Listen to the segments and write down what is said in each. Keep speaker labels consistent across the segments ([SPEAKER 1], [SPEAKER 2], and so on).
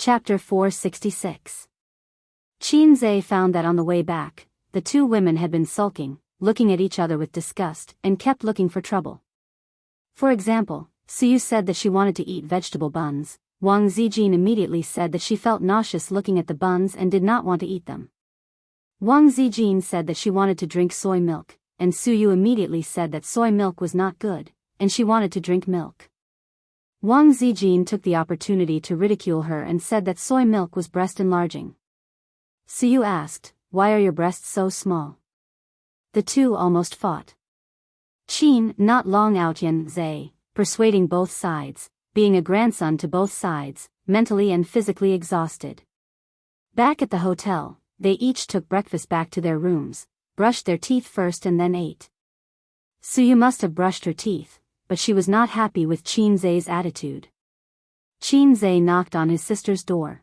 [SPEAKER 1] Chapter 466. Xianxia found that on the way back, the two women had been sulking, looking at each other with disgust, and kept looking for trouble. For example, Suyu said that she wanted to eat vegetable buns. Wang Zijin immediately said that she felt nauseous looking at the buns and did not want to eat them. Wang Zijin said that she wanted to drink soy milk, and Suyu immediately said that soy milk was not good, and she wanted to drink milk. Wang Zijin took the opportunity to ridicule her and said that soy milk was breast enlarging. Suyu asked, "Why are your breasts so small?" The two almost fought. Qin not long Xianxia, persuading both sides, being a grandson to both sides, mentally and physically exhausted. Back at the hotel, they each took breakfast back to their rooms, brushed their teeth first and then ate. Suyu must have brushed her teeth, but she was not happy with Xianxia's attitude. Xianxia knocked on his sister's door.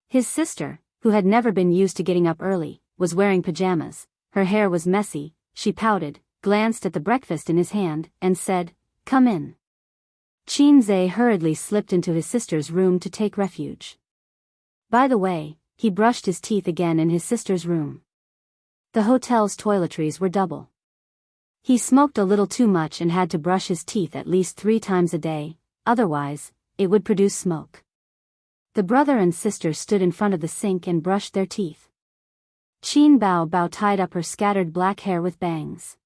[SPEAKER 1] His sister, who had never been used to getting up early, was wearing pajamas. Her hair was messy. She pouted, glanced at the breakfast in his hand, and said, "Come in." Xianxia hurriedly slipped into his sister's room to take refuge. By the way, he brushed his teeth again in his sister's room. The hotel's toiletries were double. He smoked a little too much and had to brush his teeth at least 3 times a day, otherwise, it would produce smoke. The brother and sister stood in front of the sink and brushed their teeth. Qin Bao tied up her scattered black hair with bangs.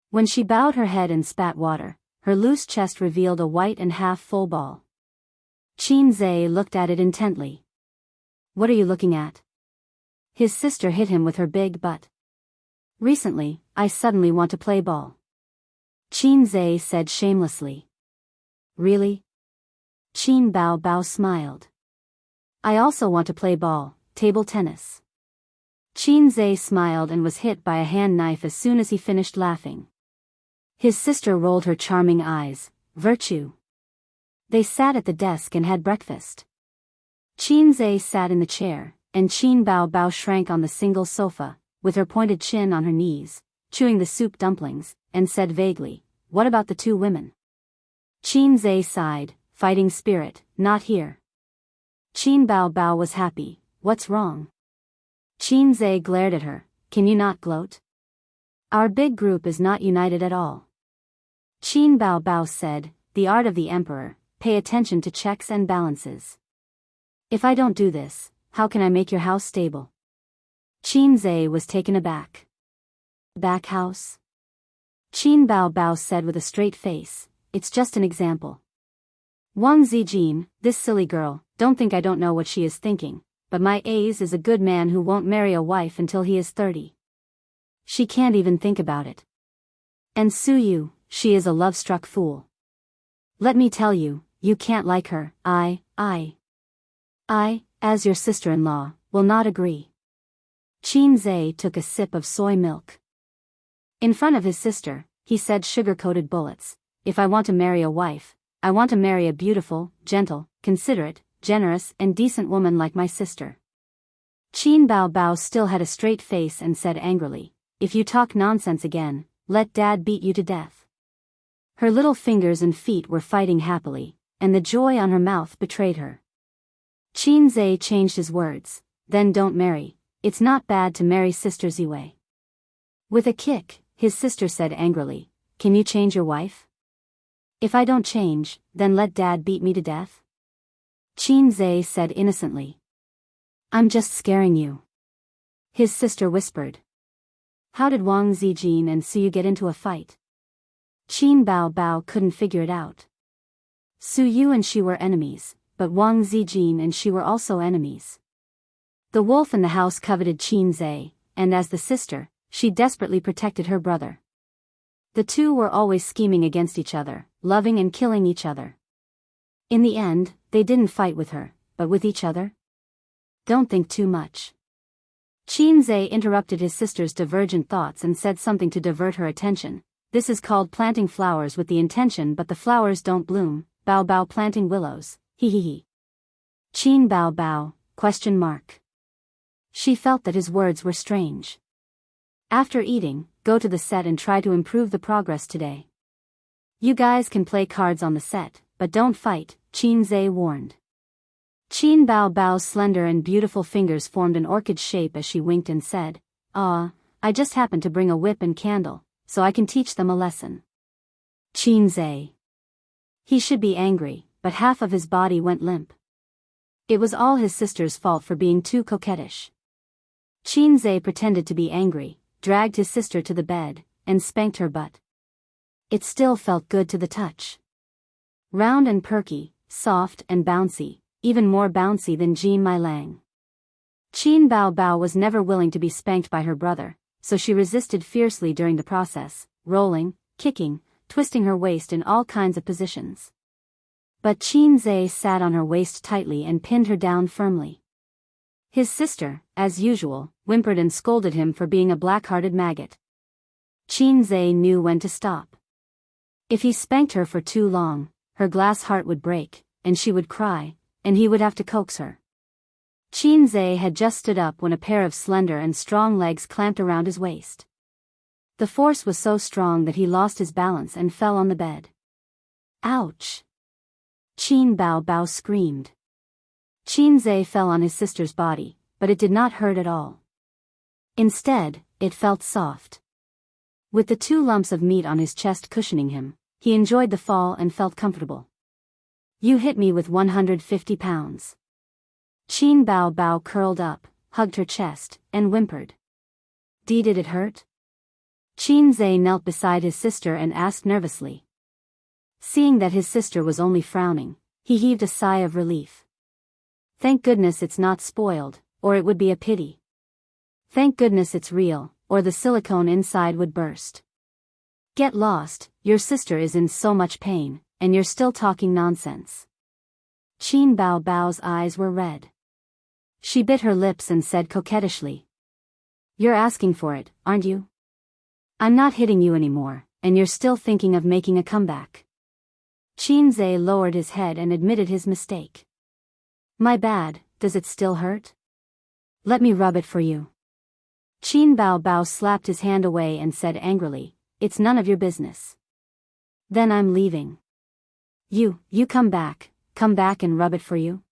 [SPEAKER 1] When she bowed her head and spat water, her loose chest revealed a white and half-full ball. Xianxia looked at it intently. "What are you looking at?" His sister hit him with her big butt. "Recently, I suddenly want to play ball," Xianxia said shamelessly. "Really?" Qin Bao smiled. "I also want to play ball, table tennis." Xianxia smiled and was hit by a hand knife as soon as he finished laughing. His sister rolled her charming eyes. "Virtue." They sat at the desk and had breakfast. Xianxia sat in the chair, and Qin Bao shrank on the single sofa, with her pointed chin on her knees, chewing the soup dumplings, and said vaguely, "What about the two women?" Xianxia sighed, "Fighting spirit, not here." Qin Bao was happy. "What's wrong?" Xianxia glared at her. "Can you not gloat? Our big group is not united at all." Qin Bao said, "The art of the emperor, pay attention to checks and balances. If I don't do this, how can I make your house stable?" Xianxia was taken aback. "Back house?" Qin Bao said with a straight face, "It's just an example." Wang Zijin, this silly girl, don't think I don't know what she is thinking, but my A's is a good man who won't marry a wife until he is 30. She can't even think about it. And Suyu, she is a love-struck fool. Let me tell you, you can't like her. I, as your sister-in-law, will not agree. Xianxia took a sip of soy milk. In front of his sister, he said sugar-coated bullets, "If I want to marry a wife, I want to marry a beautiful, gentle, considerate, generous and decent woman like my sister." Qin Bao still had a straight face and said angrily, "If you talk nonsense again, let Dad beat you to death." Her little fingers and feet were fighting happily, and the joy on her mouth betrayed her. Xianxia changed his words, "Then don't marry. It's not bad to marry sisters Yue." With a kick, his sister said angrily, "Can you change your wife?" "If I don't change, then let Dad beat me to death?" Xianxia said innocently. "I'm just scaring you," his sister whispered. How did Wang Zijin and Suyu get into a fight? Qin Bao couldn't figure it out. Suyu and she were enemies, but Wang Zijin and she were also enemies. The wolf in the house coveted Xianxia, and as the sister, she desperately protected her brother. The two were always scheming against each other, loving and killing each other. In the end, they didn't fight with her, but with each other. Don't think too much. Xianxia interrupted his sister's divergent thoughts and said something to divert her attention. "This is called planting flowers with the intention, but the flowers don't bloom. Bao planting willows. He. Qin Bao, question mark. She felt that his words were strange. After eating, go to the set and try to improve the progress today. You guys can play cards on the set, but don't fight, Xianxia warned. Qin Bao Bao's slender and beautiful fingers formed an orchid shape as she winked and said, "Ah, I just happened to bring a whip and candle, so I can teach them a lesson." Qin Zhe. He should be angry, but half of his body went limp. It was all his sister's fault for being too coquettish. Qin Zhe pretended to be angry, dragged his sister to the bed, and spanked her butt. It still felt good to the touch. Round and perky, soft and bouncy, even more bouncy than Jean Mailang. Qin Bao Bao was never willing to be spanked by her brother, so she resisted fiercely during the process, rolling, kicking, twisting her waist in all kinds of positions. But Qin Zhe sat on her waist tightly and pinned her down firmly. His sister, as usual, whimpered and scolded him for being a black-hearted maggot. Qin Zhe knew when to stop. If he spanked her for too long, her glass heart would break, and she would cry, and he would have to coax her. Qin Zhe had just stood up when a pair of slender and strong legs clamped around his waist. The force was so strong that he lost his balance and fell on the bed. Ouch! Qin Bao Bao screamed. Qin Zhe fell on his sister's body, but it did not hurt at all. Instead, it felt soft. With the 2 lumps of meat on his chest cushioning him, he enjoyed the fall and felt comfortable. "You hit me with 150 pounds. Qin Bao Bao curled up, hugged her chest, and whimpered. Did it hurt? Qin Zhe knelt beside his sister and asked nervously. Seeing that his sister was only frowning, he heaved a sigh of relief. Thank goodness it's not spoiled, or it would be a pity. Thank goodness it's real, or the silicone inside would burst. Get lost, your sister is in so much pain, and you're still talking nonsense. Qin Bao Bao's eyes were red. She bit her lips and said coquettishly. You're asking for it, aren't you? I'm not hitting you anymore, and you're still thinking of making a comeback. Qin Zhe lowered his head and admitted his mistake. My bad, does it still hurt? Let me rub it for you. Qin Bao Bao slapped his hand away and said angrily, it's none of your business. Then I'm leaving. You come back and rub it for you?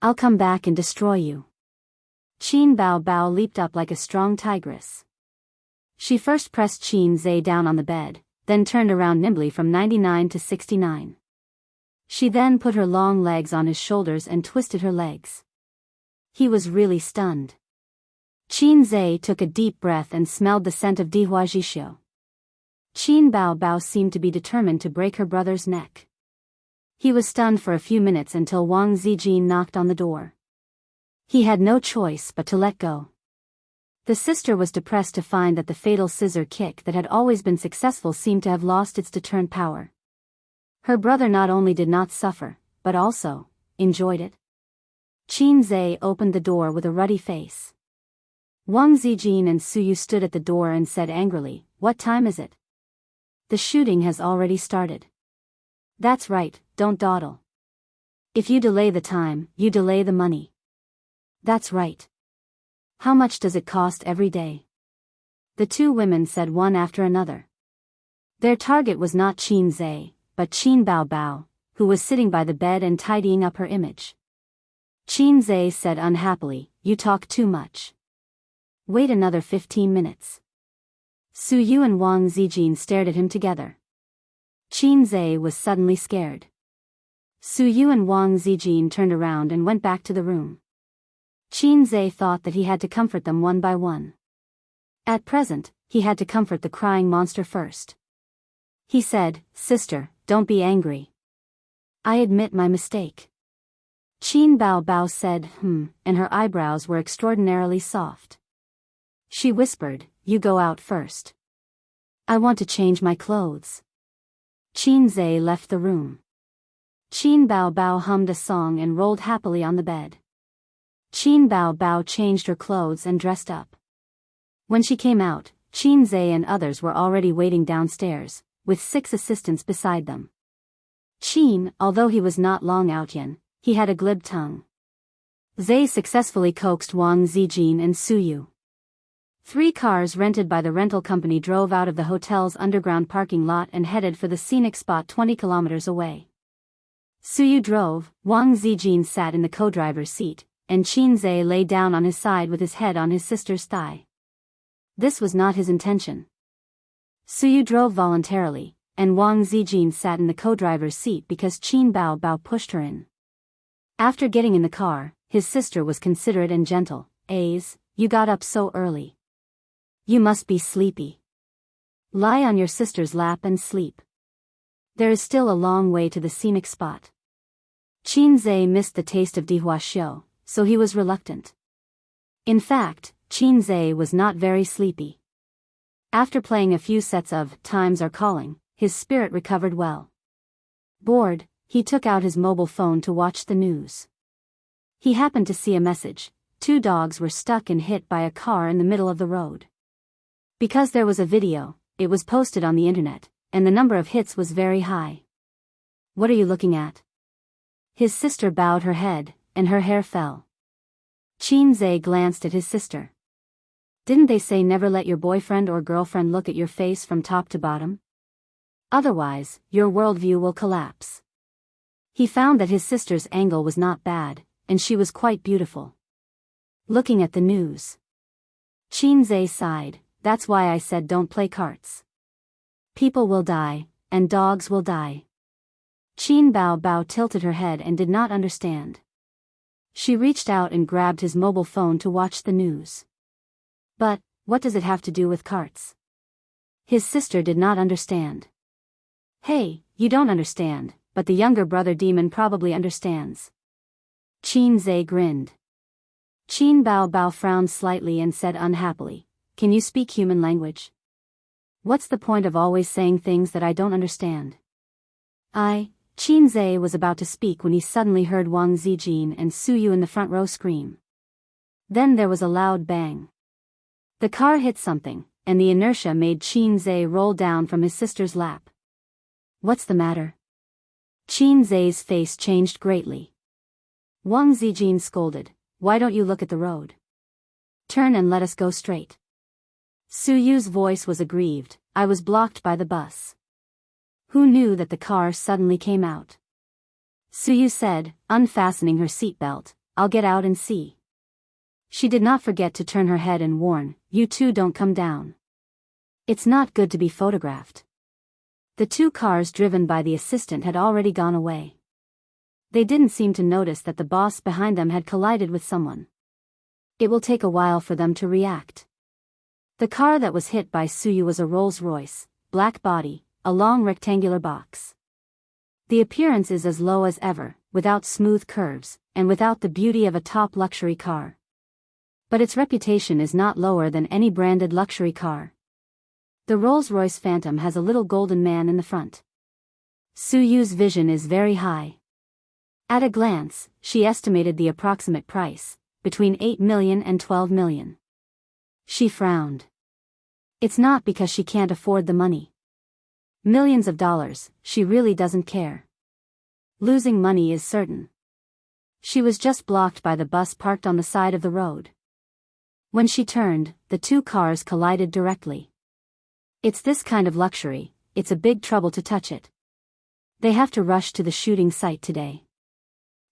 [SPEAKER 1] I'll come back and destroy you. Qin Bao Bao leaped up like a strong tigress. She first pressed Qin Zhe down on the bed, then turned around nimbly from 99 to 69. She then put her long legs on his shoulders and twisted her legs. He was really stunned. Qin Zhe took a deep breath and smelled the scent of Dihuajishio. Qin Bao Bao seemed to be determined to break her brother's neck. He was stunned for a few minutes until Wang Zijin knocked on the door. He had no choice but to let go. The sister was depressed to find that the fatal scissor kick that had always been successful seemed to have lost its deterrent power. Her brother not only did not suffer, but also enjoyed it. Qin Zhe opened the door with a ruddy face. Wang Zijin and Suyu stood at the door and said angrily, What time is it? The shooting has already started. That's right, don't dawdle. If you delay the time, you delay the money. That's right. How much does it cost every day? The two women said one after another. Their target was not Qin Zhe, but Qin Bao Bao, who was sitting by the bed and tidying up her image. Qin Zhe said unhappily, You talk too much. Wait another 15 minutes. Su Yu and Wang Zijin stared at him together. Qin Zhe was suddenly scared. Su Yu and Wang Zijin turned around and went back to the room. Qin Zhe thought that he had to comfort them one by one. At present, he had to comfort the crying monster first. He said, Sister, don't be angry. I admit my mistake. Qin Bao Bao said, and her eyebrows were extraordinarily soft. She whispered, You go out first. I want to change my clothes. Qin Zhe left the room. Qin Bao Bao hummed a song and rolled happily on the bed. Qin Bao Bao changed her clothes and dressed up. When she came out, Qin Zhe and others were already waiting downstairs, with 6 assistants beside them. Qin, although he was not long Outyan, he had a glib tongue. Zhe successfully coaxed Wang Zijin and Suyu. 3 cars rented by the rental company drove out of the hotel's underground parking lot and headed for the scenic spot 20 kilometers away. Suyu drove, Wang Zijin sat in the co-driver's seat, and Qinze lay down on his side with his head on his sister's thigh. This was not his intention. Suyu drove voluntarily, and Wang Zijin sat in the co-driver's seat because Qin Bao pushed her in. After getting in the car, his sister was considerate and gentle. "Aze, you got up so early. You must be sleepy. Lie on your sister's lap and sleep. There is still a long way to the scenic spot." Qinze missed the taste of dihuaxiu, so he was reluctant. In fact, Qinze was not very sleepy. After playing a few sets of Times Are Calling, his spirit recovered well. Bored, he took out his mobile phone to watch the news. He happened to see a message: 2 dogs were stuck and hit by a car in the middle of the road. Because there was a video, it was posted on the internet, and the number of hits was very high. "What are you looking at?" His sister bowed her head, and her hair fell. Qinze glanced at his sister. "Didn't they say never let your boyfriend or girlfriend look at your face from top to bottom? Otherwise, your worldview will collapse." He found that his sister's angle was not bad, and she was quite beautiful. Looking at the news, Qinze sighed. "That's why I said don't play carts. People will die, and dogs will die." Qin Bao tilted her head and did not understand. She reached out and grabbed his mobile phone to watch the news. "But, what does it have to do with carts?" His sister did not understand. "Hey, you don't understand, but the younger brother demon probably understands." Qinze grinned. Qin Bao frowned slightly and said unhappily, "Can you speak human language? What's the point of always saying things that I don't understand?" Qinze was about to speak when he suddenly heard Wang Zijin and Suyu in the front row scream. Then there was a loud bang. The car hit something, and the inertia made Qinze roll down from his sister's lap. "What's the matter?" Qinze's face changed greatly. Wang Zijin scolded, "Why don't you look at the road? Turn and let us go straight." Suyu's voice was aggrieved, "I was blocked by the bus." Who knew that the car suddenly came out? Suyu said, unfastening her seatbelt, "I'll get out and see." She did not forget to turn her head and warn, "You two don't come down. It's not good to be photographed." The 2 cars driven by the assistant had already gone away. They didn't seem to notice that the boss behind them had collided with someone. It will take a while for them to react. The car that was hit by Suyu was a Rolls-Royce, black body, a long rectangular box. The appearance is as low as ever, without smooth curves, and without the beauty of a top luxury car. But its reputation is not lower than any branded luxury car. The Rolls-Royce Phantom has a little golden man in the front. Suyu's vision is very high. At a glance, she estimated the approximate price, between 8 million and 12 million. She frowned. It's not because she can't afford the money. Millions of dollars, she really doesn't care. Losing money is certain. She was just blocked by the bus parked on the side of the road. When she turned, the 2 cars collided directly. It's this kind of luxury, it's a big trouble to touch it. They have to rush to the shooting site today.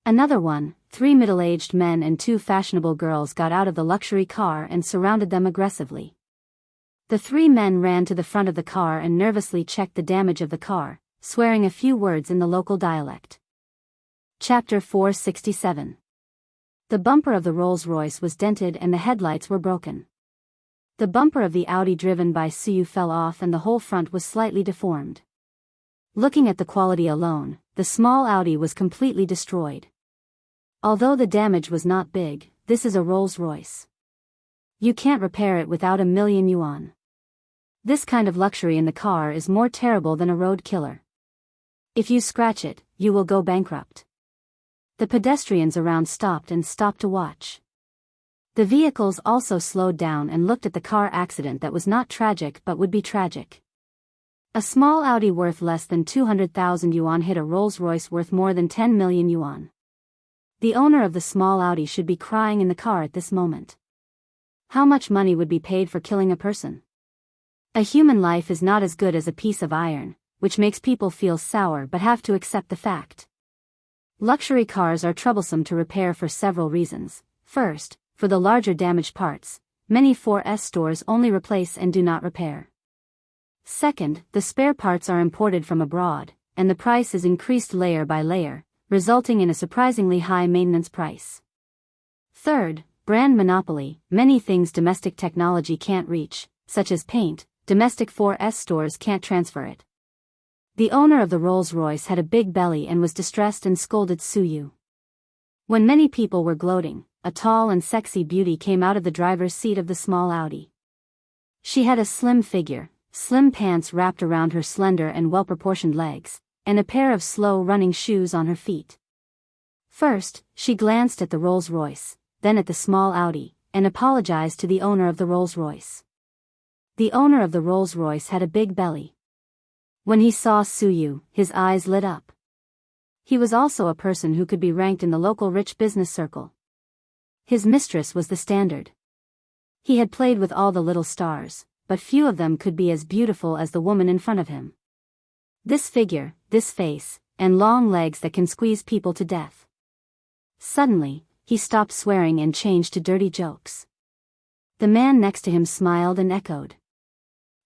[SPEAKER 1] Another one, 3 middle-aged men and 2 fashionable girls got out of the luxury car and surrounded them aggressively. The 3 men ran to the front of the car and nervously checked the damage of the car, swearing a few words in the local dialect. Chapter 467. The bumper of the Rolls-Royce was dented and the headlights were broken. The bumper of the Audi driven by Suyu fell off and the whole front was slightly deformed. Looking at the quality alone, the small Audi was completely destroyed. Although the damage was not big, this is a Rolls-Royce. You can't repair it without 1 million yuan. This kind of luxury in the car is more terrible than a road killer. If you scratch it, you will go bankrupt. The pedestrians around stopped to watch. The vehicles also slowed down and looked at the car accident that was not tragic but would be tragic. A small Audi worth less than 200,000 yuan hit a Rolls-Royce worth more than 10 million yuan. The owner of the small Audi should be crying in the car at this moment. How much money would be paid for killing a person? A human life is not as good as a piece of iron, which makes people feel sour but have to accept the fact. Luxury cars are troublesome to repair for several reasons. First, for the larger damaged parts, many 4S stores only replace and do not repair. Second, the spare parts are imported from abroad, and the price is increased layer by layer, resulting in a surprisingly high maintenance price. Third, brand monopoly. Many things domestic technology can't reach, such as paint, domestic 4S stores can't transfer it. The owner of the Rolls-Royce had a big belly and was distressed and scolded Su Yu. When many people were gloating, a tall and sexy beauty came out of the driver's seat of the small Audi. She had a slim figure, slim pants wrapped around her slender and well-proportioned legs, and a pair of slow-running shoes on her feet. First, she glanced at the Rolls-Royce, then at the small Audi, and apologized to the owner of the Rolls-Royce. The owner of the Rolls-Royce had a big belly. When he saw Su Yu, his eyes lit up. He was also a person who could be ranked in the local rich business circle. His mistress was the standard. He had played with all the little stars, but few of them could be as beautiful as the woman in front of him. This figure, this face, and long legs that can squeeze people to death. Suddenly, he stopped swearing and changed to dirty jokes. The man next to him smiled and echoed.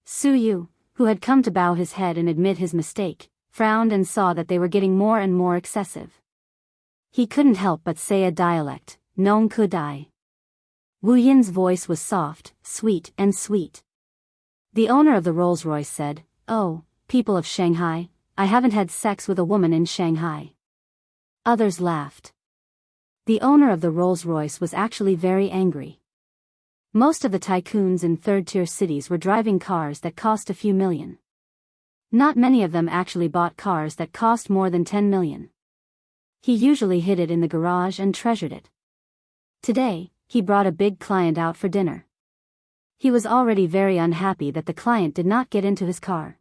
[SPEAKER 1] Su Yu, who had come to bow his head and admit his mistake, frowned and saw that they were getting more and more excessive. He couldn't help but say a dialect, "Non could I." Wu Yin's voice was soft, sweet. The owner of the Rolls-Royce said, "Oh, people of Shanghai, I haven't had sex with a woman in Shanghai." Others laughed. The owner of the Rolls-Royce was actually very angry. Most of the tycoons in third-tier cities were driving cars that cost a few million. Not many of them actually bought cars that cost more than 10 million. He usually hid it in the garage and treasured it. Today, he brought a big client out for dinner. He was already very unhappy that the client did not get into his car.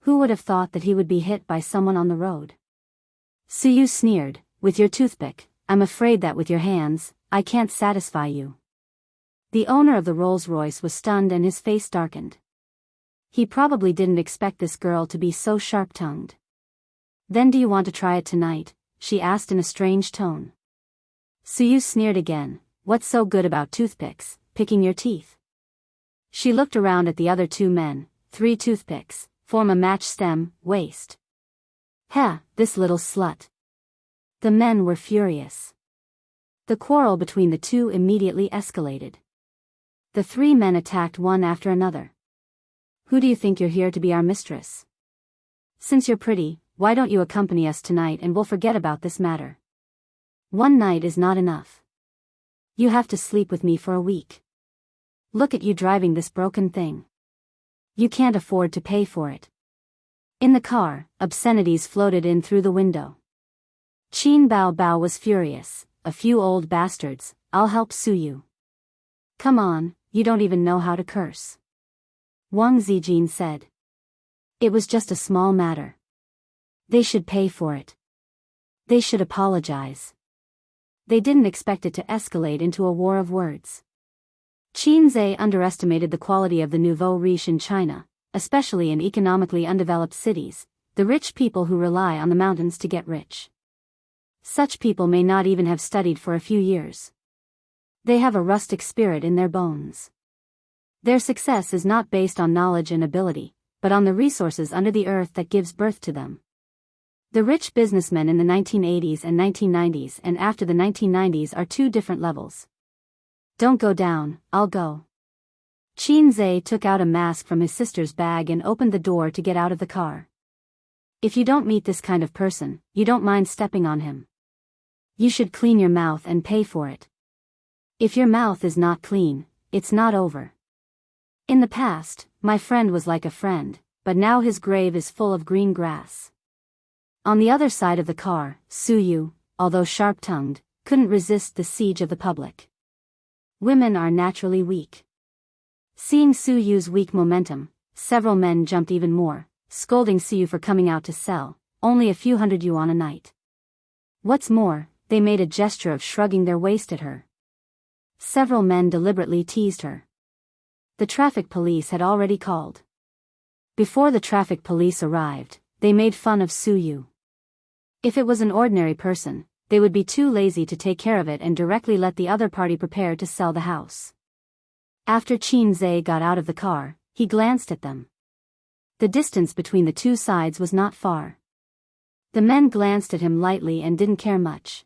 [SPEAKER 1] Who would have thought that he would be hit by someone on the road? Su Yu sneered, "With your toothpick, I'm afraid that with your hands, I can't satisfy you." The owner of the Rolls-Royce was stunned and his face darkened. He probably didn't expect this girl to be so sharp-tongued. "Then do you want to try it tonight?" she asked in a strange tone. Su Yu sneered again, "What's so good about toothpicks, picking your teeth?" She looked around at the other two men. 3 toothpicks, form a match stem, waste. "Heh, this little slut." The men were furious. The quarrel between the two immediately escalated. The 3 men attacked one after another. "Who do you think you're here to be our mistress? Since you're pretty, why don't you accompany us tonight and we'll forget about this matter? One night is not enough. You have to sleep with me for a week. Look at you driving this broken thing. You can't afford to pay for it." In the car, obscenities floated in through the window. Qin Bao Bao was furious. "A few old bastards, I'll help Su Yu." "Come on, you don't even know how to curse." Wang Zijin said. "It was just a small matter. They should pay for it. They should apologize." They didn't expect it to escalate into a war of words. Qin Zhe underestimated the quality of the nouveau riche in China, especially in economically undeveloped cities, the rich people who rely on the mountains to get rich. Such people may not even have studied for a few years. They have a rustic spirit in their bones. Their success is not based on knowledge and ability, but on the resources under the earth that gives birth to them. The rich businessmen in the 1980s and 1990s and after the 1990s are 2 different levels. "Don't go down, I'll go." Qin Zhe took out a mask from his sister's bag and opened the door to get out of the car. "If you don't meet this kind of person, you don't mind stepping on him. You should clean your mouth and pay for it. If your mouth is not clean, it's not over. In the past, my friend was like a friend, but now his grave is full of green grass." On the other side of the car, Su Yu, although sharp-tongued, couldn't resist the siege of the public. Women are naturally weak. Seeing Su Yu's weak momentum, several men jumped even more, scolding Su Yu for coming out to sell, only a few hundred yuan a night. What's more, they made a gesture of shrugging their waist at her. Several men deliberately teased her. The traffic police had already called. Before the traffic police arrived, they made fun of Su Yu. If it was an ordinary person, they would be too lazy to take care of it and directly let the other party prepare to sell the house. After Qin Zhe got out of the car, he glanced at them. The distance between the two sides was not far. The men glanced at him lightly and didn't care much.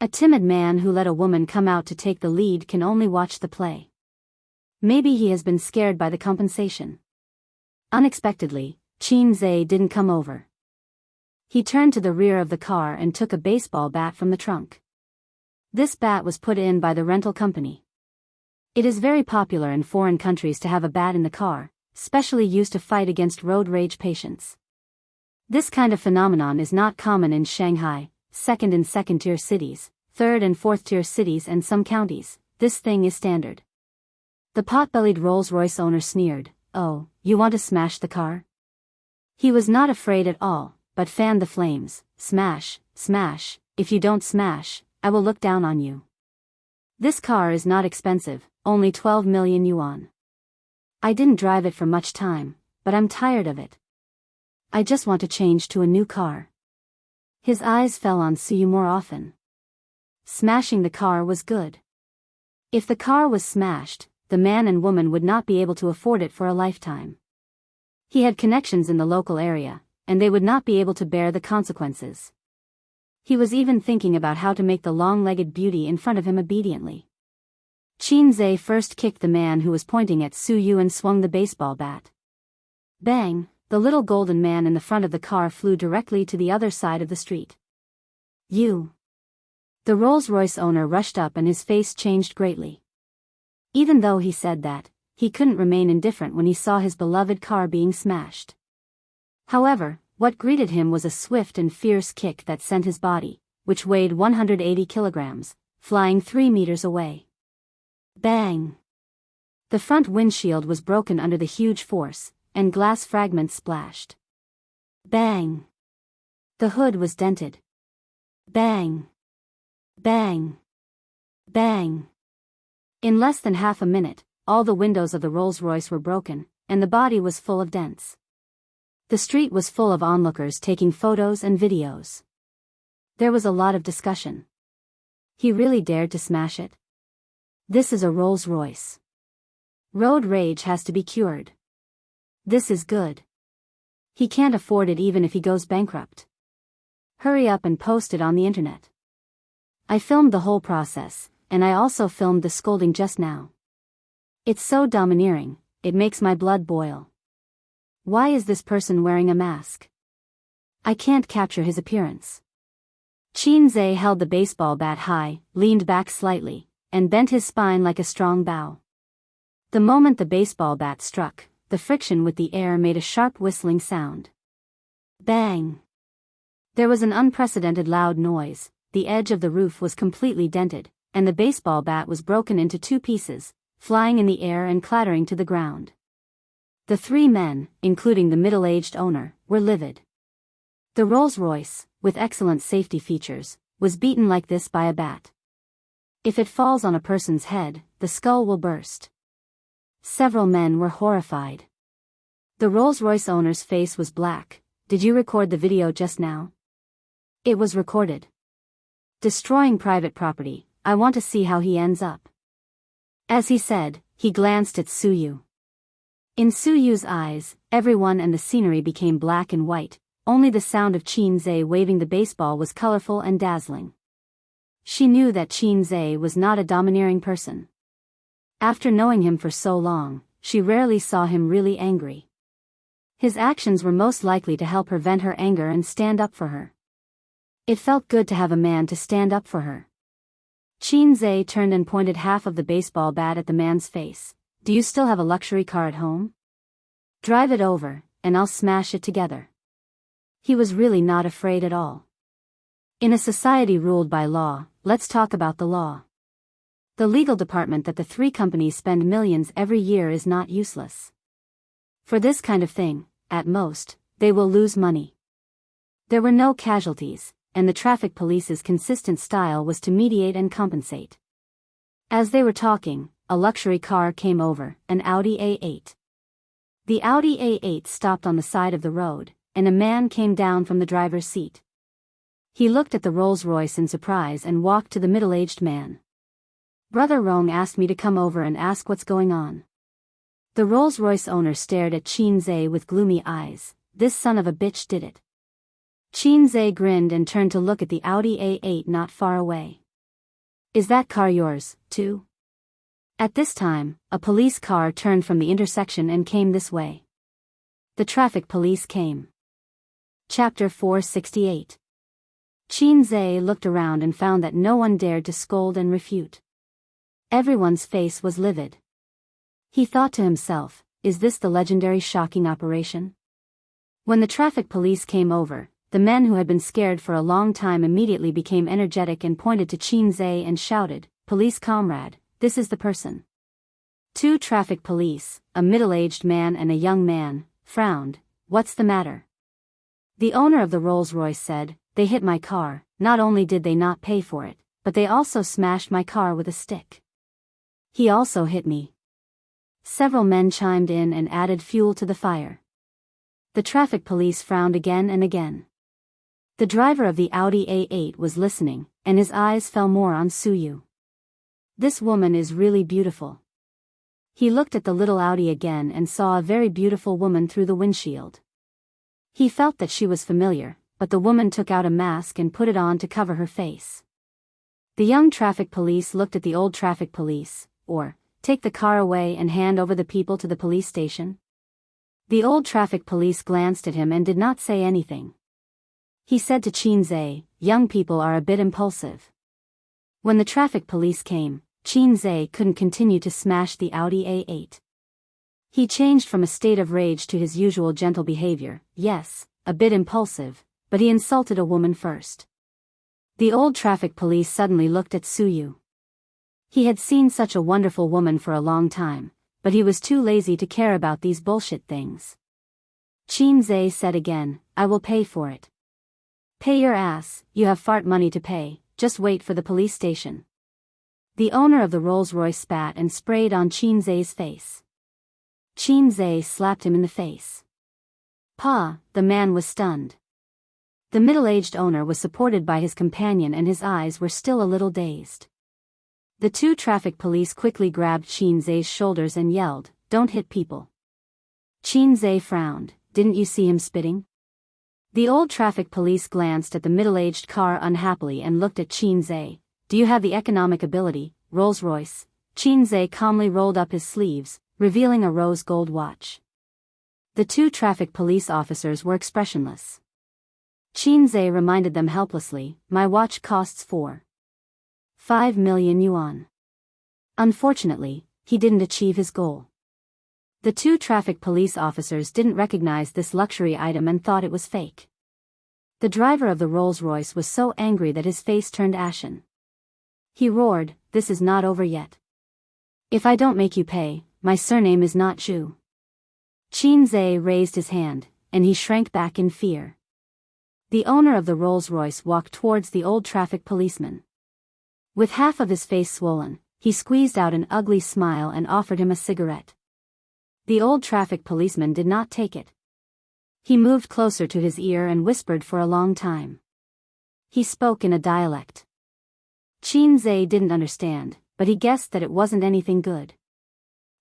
[SPEAKER 1] A timid man who let a woman come out to take the lead can only watch the play. Maybe he has been scared by the compensation. Unexpectedly, Qin Zhe didn't come over. He turned to the rear of the car and took a baseball bat from the trunk. This bat was put in by the rental company. It is very popular in foreign countries to have a bat in the car, specially used to fight against road rage patients. This kind of phenomenon is not common in Shanghai, second and second-tier cities, third and fourth-tier cities and some counties. This thing is standard. The pot-bellied Rolls-Royce owner sneered, "Oh, you want to smash the car?" He was not afraid at all, but fanned the flames. "Smash, smash, if you don't smash, I will look down on you. This car is not expensive, only 12 million yuan. I didn't drive it for much time, but I'm tired of it. I just want to change to a new car." His eyes fell on Suyu more often. Smashing the car was good. If the car was smashed, the man and woman would not be able to afford it for a lifetime. He had connections in the local area, and they would not be able to bear the consequences. He was even thinking about how to make the long-legged beauty in front of him obediently. Qin Zhe first kicked the man who was pointing at Suyu and swung the baseball bat. Bang! The little golden man in the front of the car flew directly to the other side of the street. "You!" The Rolls-Royce owner rushed up and his face changed greatly. Even though he said that, he couldn't remain indifferent when he saw his beloved car being smashed. However, what greeted him was a swift and fierce kick that sent his body, which weighed 180 kilograms, flying 3 meters away. Bang! The front windshield was broken under the huge force, and glass fragments splashed. Bang! The hood was dented. Bang! Bang! Bang! In less than half a minute, all the windows of the Rolls-Royce were broken, and the body was full of dents. The street was full of onlookers taking photos and videos. There was a lot of discussion. He really dared to smash it? This is a Rolls-Royce. Road rage has to be cured. This is good. He can't afford it even if he goes bankrupt. Hurry up and post it on the internet. I filmed the whole process, and I also filmed the scolding just now. It's so domineering, it makes my blood boil. Why is this person wearing a mask? I can't capture his appearance. Qin Zhe held the baseball bat high, leaned back slightly, and bent his spine like a strong bow. The moment the baseball bat struck, the friction with the air made a sharp whistling sound. Bang! There was an unprecedented loud noise, the edge of the roof was completely dented, and the baseball bat was broken into 2 pieces, flying in the air and clattering to the ground. The 3 men, including the middle-aged owner, were livid. The Rolls-Royce, with excellent safety features, was beaten like this by a bat. If it falls on a person's head, the skull will burst. Several men were horrified. The Rolls-Royce owner's face was black. "Did you record the video just now?" "It was recorded." "Destroying private property, I want to see how he ends up." As he said, he glanced at Suyu. In Suyu's eyes, everyone and the scenery became black and white, only the sound of Qin Zhe waving the baseball was colorful and dazzling. She knew that Qin Zhe was not a domineering person. After knowing him for so long, she rarely saw him really angry. His actions were most likely to help her vent her anger and stand up for her. It felt good to have a man to stand up for her. Qin Zhe turned and pointed half of the baseball bat at the man's face. "Do you still have a luxury car at home? Drive it over, and I'll smash it together." He was really not afraid at all. In a society ruled by law, let's talk about the law. The legal department that the 3 companies spend millions every year is not useless. For this kind of thing, at most, they will lose money. There were no casualties, and the traffic police's consistent style was to mediate and compensate. As they were talking, a luxury car came over, an Audi A8. The Audi A8 stopped on the side of the road, and a man came down from the driver's seat. He looked at the Rolls-Royce in surprise and walked to the middle-aged man. Brother Rong asked me to come over and ask what's going on. The Rolls-Royce owner stared at Qin Zhe with gloomy eyes. This son of a bitch did it. Qin Zhe grinned and turned to look at the Audi A8 not far away. Is that car yours, too? At this time, a police car turned from the intersection and came this way. The traffic police came. Chapter 468. Qin Zhe looked around and found that no one dared to scold and refute. Everyone's face was livid. He thought to himself, is this the legendary shocking operation? When the traffic police came over, the men who had been scared for a long time immediately became energetic and pointed to Qin Zhe and shouted, "Police comrade, this is the person." Two traffic police, a middle-aged man and a young man, frowned. What's the matter? The owner of the Rolls-Royce said, they hit my car. Not only did they not pay for it, but they also smashed my car with a stick. He also hit me. Several men chimed in and added fuel to the fire. The traffic police frowned again and again. The driver of the Audi A8 was listening, and his eyes fell more on Suyu. This woman is really beautiful. He looked at the little Audi again and saw a very beautiful woman through the windshield. He felt that she was familiar, but the woman took out a mask and put it on to cover her face. The young traffic police looked at the old traffic police, or, take the car away and hand over the people to the police station. The old traffic police glanced at him and did not say anything. He said to Qin Zhe, young people are a bit impulsive. When the traffic police came, Qin Zhe couldn't continue to smash the Audi A8. He changed from a state of rage to his usual gentle behavior. Yes, a bit impulsive, but he insulted a woman first. The old traffic police suddenly looked at Suyu. He had seen such a wonderful woman for a long time, but he was too lazy to care about these bullshit things. Qin Zhe said again, I will pay for it. Pay your ass, you have fart money to pay, just wait for the police station. The owner of the Rolls-Royce spat and sprayed on Qin Zhe's face. Qin Zhe slapped him in the face. Pa, the man was stunned. The middle-aged owner was supported by his companion and his eyes were still a little dazed. The two traffic police quickly grabbed Qin Zhe's shoulders and yelled, don't hit people. Qin Zhe frowned, didn't you see him spitting? The old traffic police glanced at the middle-aged car unhappily and looked at Qin Zhe. Do you have the economic ability, Rolls-Royce? Qin Zhe calmly rolled up his sleeves, revealing a rose gold watch. The two traffic police officers were expressionless. Qin Zhe reminded them helplessly, my watch costs 4.5 million yuan. Unfortunately, he didn't achieve his goal. The two traffic police officers didn't recognize this luxury item and thought it was fake. The driver of the Rolls-Royce was so angry that his face turned ashen. He roared, this is not over yet. If I don't make you pay, my surname is not Zhu. Qin Zhe raised his hand, and he shrank back in fear. The owner of the Rolls-Royce walked towards the old traffic policeman. With half of his face swollen, he squeezed out an ugly smile and offered him a cigarette. The old traffic policeman did not take it. He moved closer to his ear and whispered for a long time. He spoke in a dialect. Qin Zhe didn't understand, but he guessed that it wasn't anything good.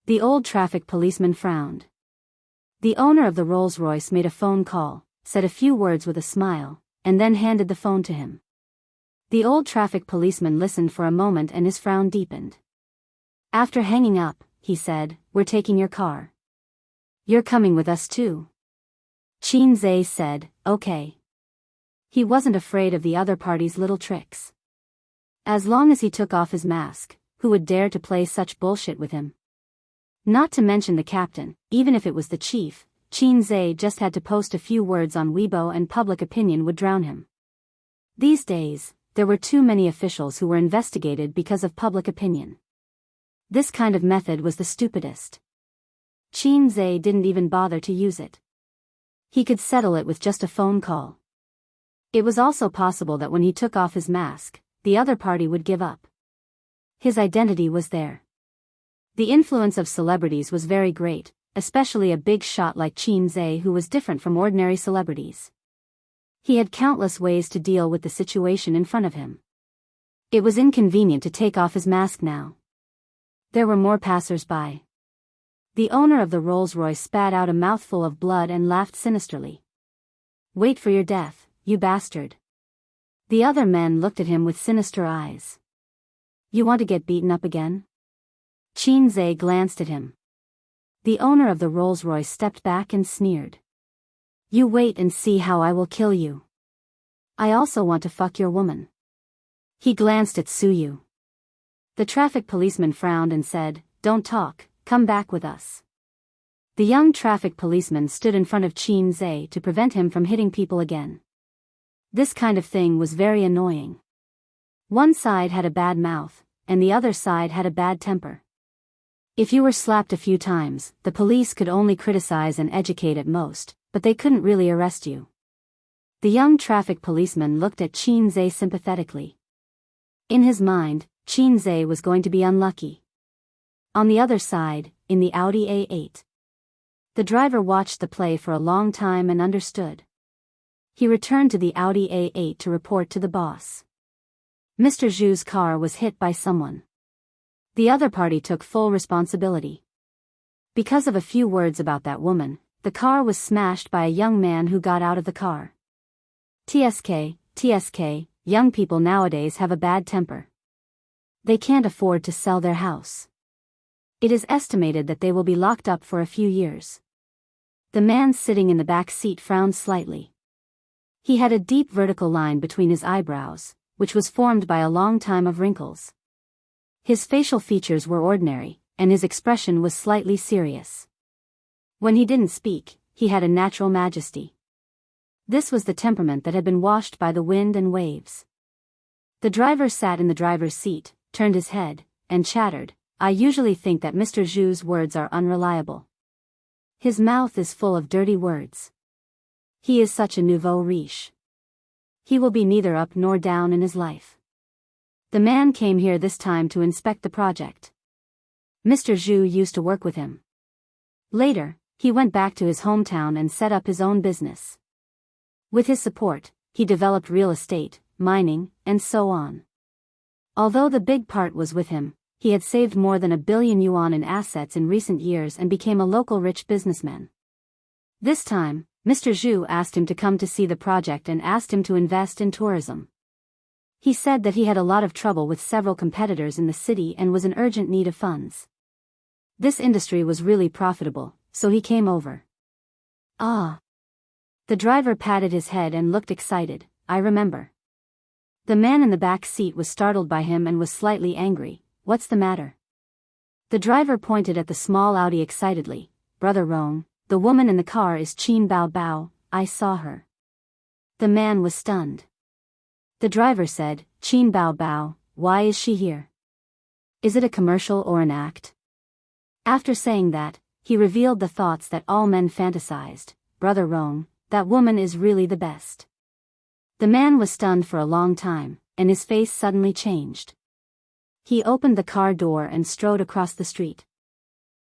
[SPEAKER 1] The old traffic policeman frowned. The owner of the Rolls-Royce made a phone call, said a few words with a smile, and then handed the phone to him. The old traffic policeman listened for a moment and his frown deepened. After hanging up, he said, we're taking your car. You're coming with us too. Qin Zhe said, okay. He wasn't afraid of the other party's little tricks. As long as he took off his mask, who would dare to play such bullshit with him? Not to mention the captain, even if it was the chief, Qin Zhe just had to post a few words on Weibo and public opinion would drown him. These days, there were too many officials who were investigated because of public opinion. This kind of method was the stupidest. Qin Zhe didn't even bother to use it. He could settle it with just a phone call. It was also possible that when he took off his mask, the other party would give up. His identity was there. The influence of celebrities was very great, especially a big shot like Qin Zhe who was different from ordinary celebrities. He had countless ways to deal with the situation in front of him. It was inconvenient to take off his mask now. There were more passers-by. The owner of the Rolls-Royce spat out a mouthful of blood and laughed sinisterly. "Wait for your death, you bastard." The other men looked at him with sinister eyes. "You want to get beaten up again?" Xianxia glanced at him. The owner of the Rolls-Royce stepped back and sneered. "You wait and see how I will kill you. I also want to fuck your woman." He glanced at Suyu. The traffic policeman frowned and said, "Don't talk, come back with us." The young traffic policeman stood in front of Xianxia to prevent him from hitting people again. This kind of thing was very annoying. One side had a bad mouth, and the other side had a bad temper. If you were slapped a few times, the police could only criticize and educate at most, but they couldn't really arrest you. The young traffic policeman looked at Xianxia sympathetically. In his mind, Xianxia was going to be unlucky. On the other side, in the Audi A8. The driver watched the play for a long time and understood. He returned to the Audi A8 to report to the boss. Mr. Zhu's car was hit by someone. The other party took full responsibility. Because of a few words about that woman, the car was smashed by a young man who got out of the car. TSK, young people nowadays have a bad temper. They can't afford to sell their house. It is estimated that they will be locked up for a few years. The man sitting in the back seat frowned slightly. He had a deep vertical line between his eyebrows, which was formed by a long time of wrinkles. His facial features were ordinary, and his expression was slightly serious. When he didn't speak, he had a natural majesty. This was the temperament that had been washed by the wind and waves. The driver sat in the driver's seat, turned his head, and chattered, "I usually think that Mr. Zhu's words are unreliable. His mouth is full of dirty words. He is such a nouveau riche. He will be neither up nor down in his life." The man came here this time to inspect the project. Mr. Zhu used to work with him. Later, he went back to his hometown and set up his own business. With his support, he developed real estate, mining, and so on. Although the big part was with him, he had saved more than 1 billion yuan in assets in recent years and became a local rich businessman. This time, Mr. Zhu asked him to come to see the project and asked him to invest in tourism. He said that he had a lot of trouble with several competitors in the city and was in urgent need of funds. This industry was really profitable, so he came over. "Ah." The driver patted his head and looked excited. "I remember." The man in the back seat was startled by him and was slightly angry. "What's the matter?" The driver pointed at the small Audi excitedly. "Brother Rong, the woman in the car is Qin Bao Bao, I saw her." The man was stunned. The driver said, "Qin Bao Bao, why is she here? Is it a commercial or an act?" After saying that, he revealed the thoughts that all men fantasized. "Brother Rong, that woman is really the best." The man was stunned for a long time, and his face suddenly changed. He opened the car door and strode across the street.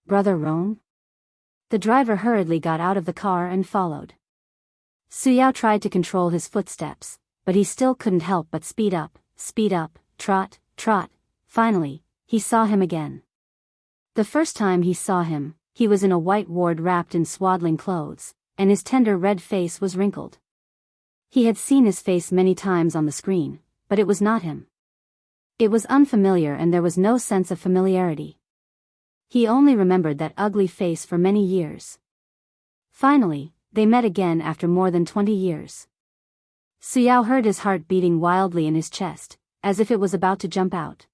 [SPEAKER 1] "Brother Rong?" The driver hurriedly got out of the car and followed. Suyao tried to control his footsteps, but he still couldn't help but speed up, trot, trot. Finally, he saw him again. The first time he saw him, he was in a white ward wrapped in swaddling clothes, and his tender red face was wrinkled. He had seen his face many times on the screen, but it was not him. It was unfamiliar and there was no sense of familiarity. He only remembered that ugly face for many years. Finally, they met again after more than 20 years. Suyao heard his heart beating wildly in his chest, as if it was about to jump out.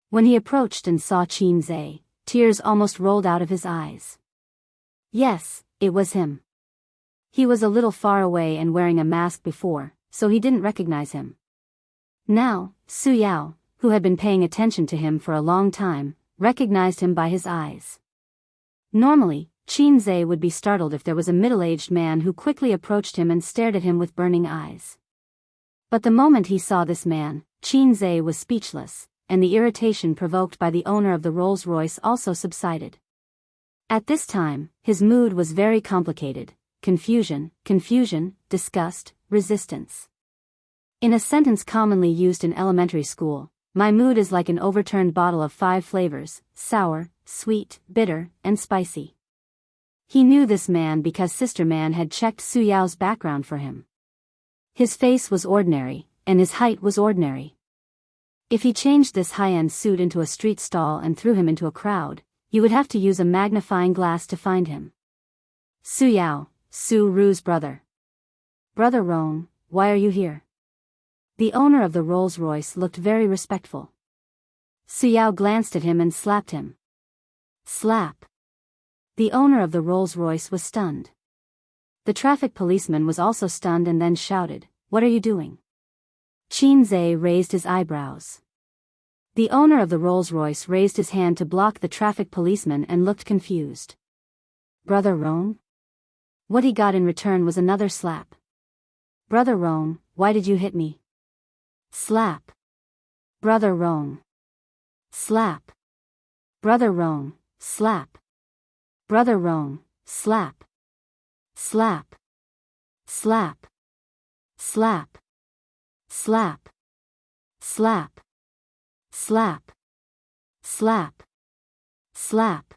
[SPEAKER 1] When he approached and saw Xianxia, tears almost rolled out of his eyes. Yes, it was him. He was a little far away and wearing a mask before, so he didn't recognize him. Now, Suyao, who had been paying attention to him for a long time, recognized him by his eyes. Normally, Xianxia would be startled if there was a middle-aged man who quickly approached him and stared at him with burning eyes. But the moment he saw this man, Xianxia was speechless, and the irritation provoked by the owner of the Rolls-Royce also subsided. At this time, his mood was very complicated: confusion, disgust, resistance. In a sentence commonly used in elementary school, my mood is like an overturned bottle of 5 flavors: sour, sweet, bitter, and spicy. He knew this man because Sister Man had checked Su Yao's background for him. His face was ordinary, and his height was ordinary. If he changed this high-end suit into a street stall and threw him into a crowd, you would have to use a magnifying glass to find him. Su Yao, Su Ru's brother. Brother Rong, why are you here? The owner of the Rolls-Royce looked very respectful. Su Yao glanced at him and slapped him. Slap. The owner of the Rolls-Royce was stunned. The traffic policeman was also stunned and then shouted, "What are you doing?" Qin Zhe raised his eyebrows. The owner of the Rolls-Royce raised his hand to block the traffic policeman and looked confused. Brother Rong? What he got in return was another slap. Brother Rong, why did you hit me? Slap. Brother Rong. Slap. Brother Rong, slap. Brother Rong, slap. Slap. Slap. Slap. Slap. Slap. Slap. Slap. Slap.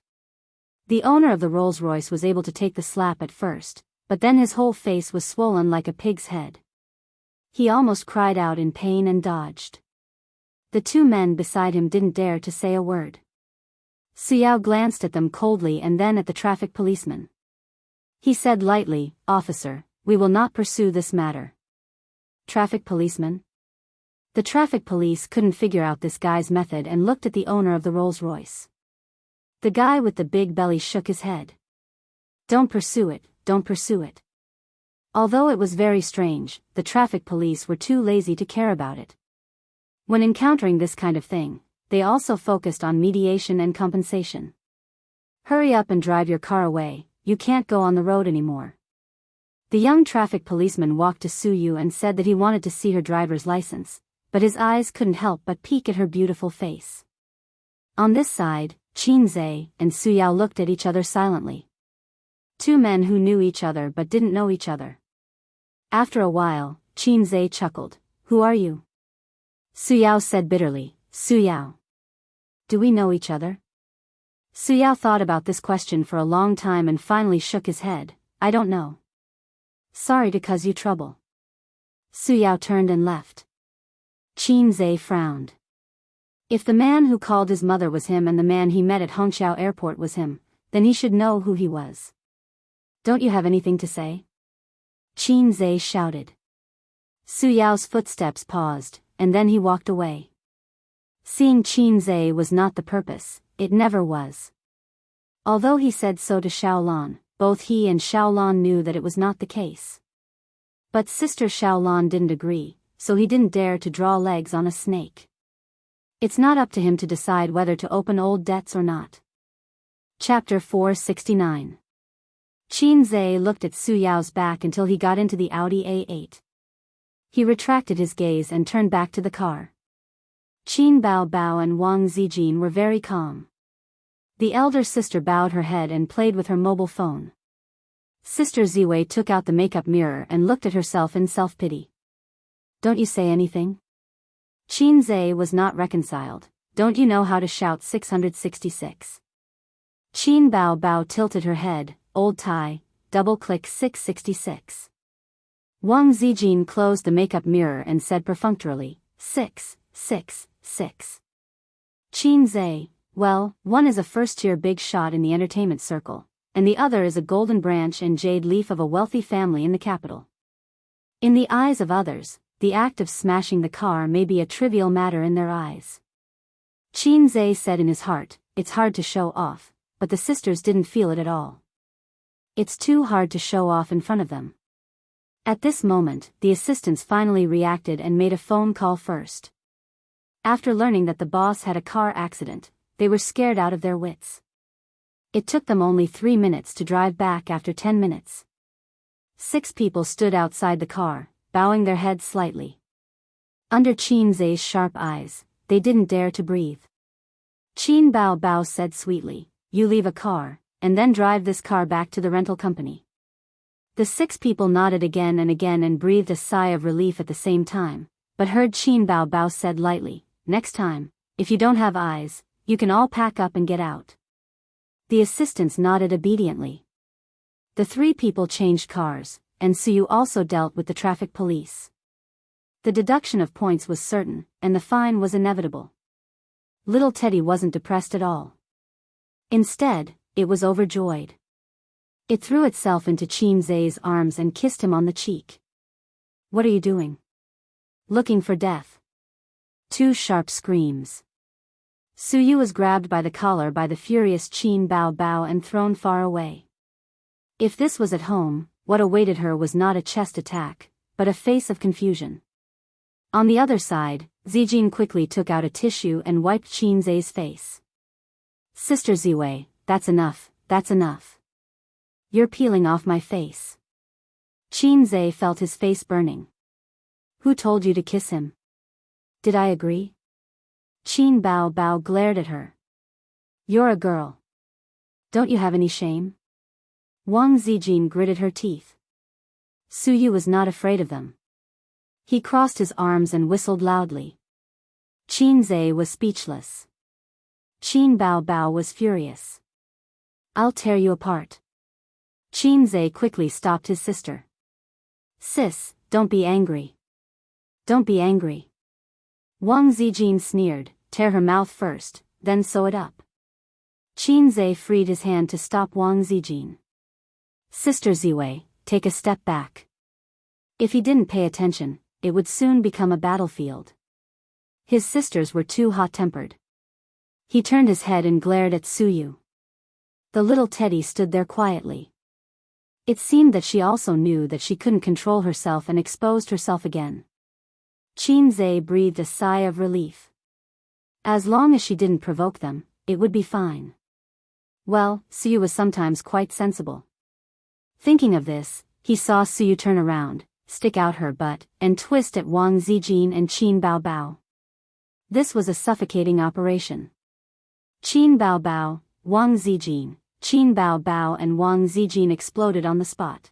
[SPEAKER 1] The owner of the Rolls-Royce was able to take the slap at first, but then his whole face was swollen like a pig's head. He almost cried out in pain and dodged. The 2 men beside him didn't dare to say a word. Su Yao glanced at them coldly and then at the traffic policeman. He said lightly, "Officer, we will not pursue this matter." Traffic policeman? The traffic police couldn't figure out this guy's method and looked at the owner of the Rolls-Royce. The guy with the big belly shook his head. "Don't pursue it, don't pursue it." Although it was very strange, the traffic police were too lazy to care about it. When encountering this kind of thing, they also focused on mediation and compensation. "Hurry up and drive your car away, you can't go on the road anymore." The young traffic policeman walked to Su Yu and said that he wanted to see her driver's license, but his eyes couldn't help but peek at her beautiful face. On this side, Qin Zhe and Su Yao looked at each other silently. 2 men who knew each other but didn't know each other. After a while, Qin Zhe chuckled. "Who are you?" Su Yao said bitterly, "Su Yao. Do we know each other?" Su Yao thought about this question for a long time and finally shook his head. "I don't know. Sorry to cause you trouble." Su Yao turned and left. Qin Zhe frowned. If the man who called his mother was him and the man he met at Hongqiao Airport was him, then he should know who he was. "Don't you have anything to say?" Qin Zhe shouted. Su Yao's footsteps paused, and then he walked away. Seeing Qin Zhe was not the purpose, it never was. Although he said so to Xiaolan, both he and Xiaolan knew that it was not the case. But Sister Xiaolan didn't agree, so he didn't dare to draw legs on a snake. It's not up to him to decide whether to open old debts or not. Chapter 469. Qin Zhe looked at Su Yao's back until he got into the Audi A8. He retracted his gaze and turned back to the car. Qin Bao Bao and Wang Zijin were very calm. The elder sister bowed her head and played with her mobile phone. Sister Ziwei took out the makeup mirror and looked at herself in self-pity. "Don't you say anything?" Qin Zhe was not reconciled. "Don't you know how to shout 666? Qin Bao Bao tilted her head. "Old tie, double-click 666. Wang Zijin closed the makeup mirror and said perfunctorily, 666. Qin Zhe, well, one is a first-tier big shot in the entertainment circle, and the other is a golden branch and jade leaf of a wealthy family in the capital. In the eyes of others, the act of smashing the car may be a trivial matter in their eyes." Qin Zhe said in his heart, "It's hard to show off," but the sisters didn't feel it at all. It's too hard to show off in front of them. At this moment, the assistants finally reacted and made a phone call first. After learning that the boss had a car accident, they were scared out of their wits. It took them only 3 minutes to drive back after 10 minutes. 6 people stood outside the car, bowing their heads slightly. Under Qin Zhe's sharp eyes, they didn't dare to breathe. Qin Bao Bao said sweetly, "You leave a car, and then drive this car back to the rental company." The 6 people nodded again and breathed a sigh of relief at the same time, but heard Qin Bao Bao said lightly, "Next time, if you don't have eyes, you can all pack up and get out." The assistants nodded obediently. The 3 people changed cars, and Suyu also dealt with the traffic police. The deduction of points was certain, and the fine was inevitable. Little Teddy wasn't depressed at all. Instead, it was overjoyed. It threw itself into Qin Zai's arms and kissed him on the cheek. "What are you doing?" "Looking for death." 2 sharp screams. Suyu was grabbed by the collar by the furious Qin Bao Bao and thrown far away. If this was at home, what awaited her was not a chest attack, but a face of confusion. On the other side, Zijin quickly took out a tissue and wiped Qin Zai's face. "Sister Ziwei, that's enough, that's enough. You're peeling off my face." Qin Zai felt his face burning. "Who told you to kiss him?" "Did I agree?" Qin Bao Bao glared at her. "You're a girl. Don't you have any shame?" Wang Zijin gritted her teeth. Suyu was not afraid of them. He crossed his arms and whistled loudly. Qin Zai was speechless. Qin Bao Bao was furious. "I'll tear you apart." Qin Zai quickly stopped his sister. "Sis, don't be angry. Don't be angry." Wang Zijin sneered, "Tear her mouth first, then sew it up." Qin Zai freed his hand to stop Wang Zijin. "Sister Ziwei, take a step back." If he didn't pay attention, it would soon become a battlefield. His sisters were too hot-tempered. He turned his head and glared at Suyu. The little Teddy stood there quietly. It seemed that she also knew that she couldn't control herself and exposed herself again. Qin Zai breathed a sigh of relief. As long as she didn't provoke them, it would be fine. Well, Suyu was sometimes quite sensible. Thinking of this, he saw Suyu turn around, stick out her butt, and twist at Wang Zijin and Qin Bao Bao. This was a suffocating operation. Qin Bao Bao, Wang Zijin, Qin Bao Bao and Wang Zijin exploded on the spot.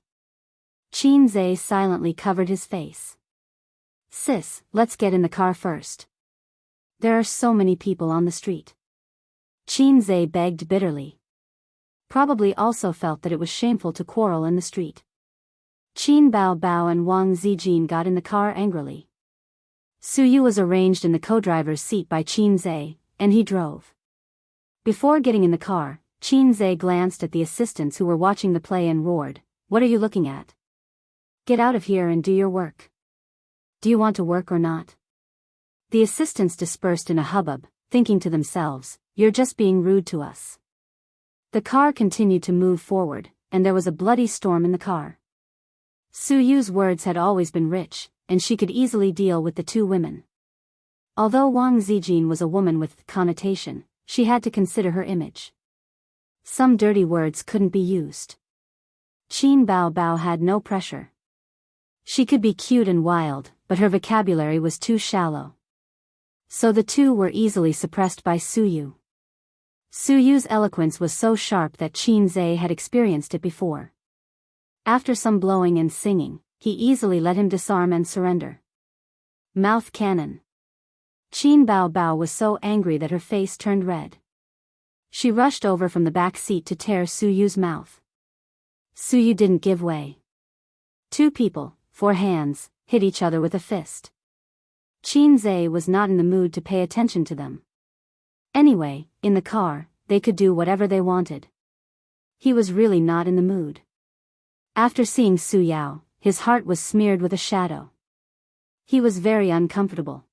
[SPEAKER 1] Qin Zai silently covered his face. "Sis, let's get in the car first. There are so many people on the street." Qin Zai begged bitterly. Probably also felt that it was shameful to quarrel in the street. Qin Bao Bao and Wang Zijin got in the car angrily. Suyu was arranged in the co-driver's seat by Qin Zai, and he drove. Before getting in the car, Qin Zai glanced at the assistants who were watching the play and roared, "What are you looking at? Get out of here and do your work. Do you want to work or not?" The assistants dispersed in a hubbub, thinking to themselves, "You're just being rude to us." The car continued to move forward, and there was a bloody storm in the car. Suyu's words had always been rich, and she could easily deal with the 2 women. Although Wang Zijin was a woman with connotation, she had to consider her image. Some dirty words couldn't be used. Qin Bao Bao had no pressure. She could be cute and wild, but her vocabulary was too shallow. So the 2 were easily suppressed by Suyu. Suyu's eloquence was so sharp that Qin Zai had experienced it before. After some blowing and singing, he easily let him disarm and surrender. Mouth cannon. Qin Bao Bao was so angry that her face turned red. She rushed over from the back seat to tear Suyu's mouth. Suyu didn't give way. 2 people, 4 hands, hit each other with a fist. Qin Zai was not in the mood to pay attention to them. Anyway, in the car, they could do whatever they wanted. He was really not in the mood. After seeing Su Yao, his heart was smeared with a shadow. He was very uncomfortable.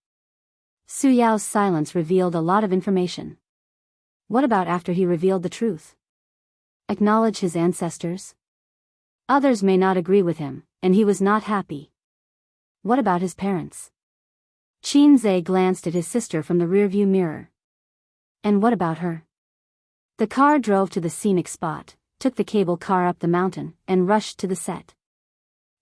[SPEAKER 1] Su Yao's silence revealed a lot of information. What about after he revealed the truth? Acknowledge his ancestors? Others may not agree with him, and he was not happy. What about his parents? Qin Zai glanced at his sister from the rearview mirror. And what about her? The car drove to the scenic spot, took the cable car up the mountain, and rushed to the set.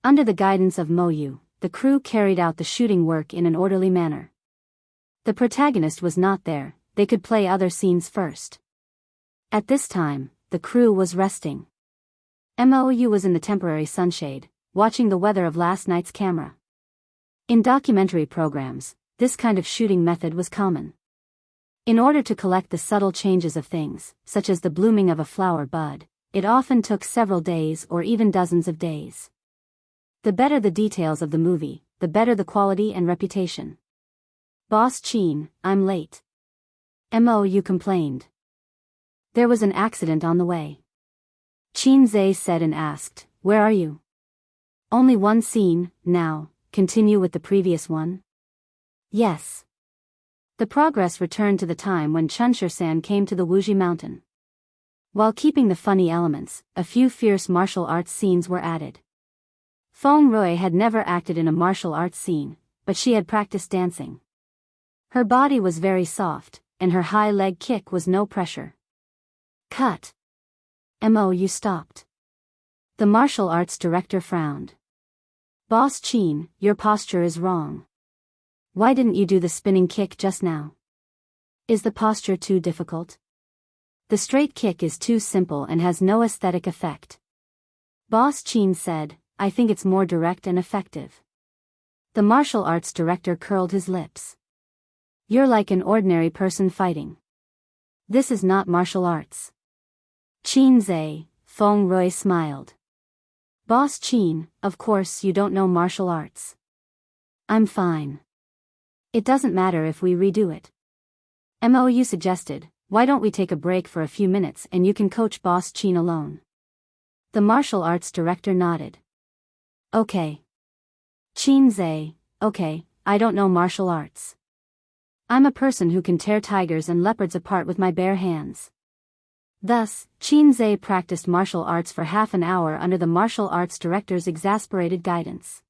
[SPEAKER 1] Under the guidance of Mo Yu, the crew carried out the shooting work in an orderly manner. The protagonist was not there, they could play other scenes first. At this time, the crew was resting. Mou was in the temporary sunshade, watching the weather of last night's camera. In documentary programs, this kind of shooting method was common. In order to collect the subtle changes of things, such as the blooming of a flower bud, it often took several days or even dozens of days. The better the details of the movie, the better the quality and reputation. "Boss Chin, I'm late," Mou complained. "There was an accident on the way." Qin Zhe said and asked, "Where are you?" "Only one scene, now, continue with the previous one?" "Yes." The progress returned to the time when Chunshirsan came to the Wuxia mountain. While keeping the funny elements, a few fierce martial arts scenes were added. Feng Rui had never acted in a martial arts scene, but she had practiced dancing. Her body was very soft, and her high leg kick was no pressure. "Cut." Mou stopped. The martial arts director frowned. "Boss Chin, your posture is wrong. Why didn't you do the spinning kick just now? Is the posture too difficult? The straight kick is too simple and has no aesthetic effect." Boss Chin said, "I think it's more direct and effective." The martial arts director curled his lips. "You're like an ordinary person fighting. This is not martial arts." "Qin Zhe," Feng Rui smiled. "Boss Chin, of course you don't know martial arts." "I'm fine. It doesn't matter if we redo it." Mou suggested, "Why don't we take a break for a few minutes and you can coach Boss Chin alone?" The martial arts director nodded. "Okay." Qin Zhe, "Okay, I don't know martial arts. I'm a person who can tear tigers and leopards apart with my bare hands." Thus, Qin Zhe practiced martial arts for half an hour under the martial arts director's exasperated guidance.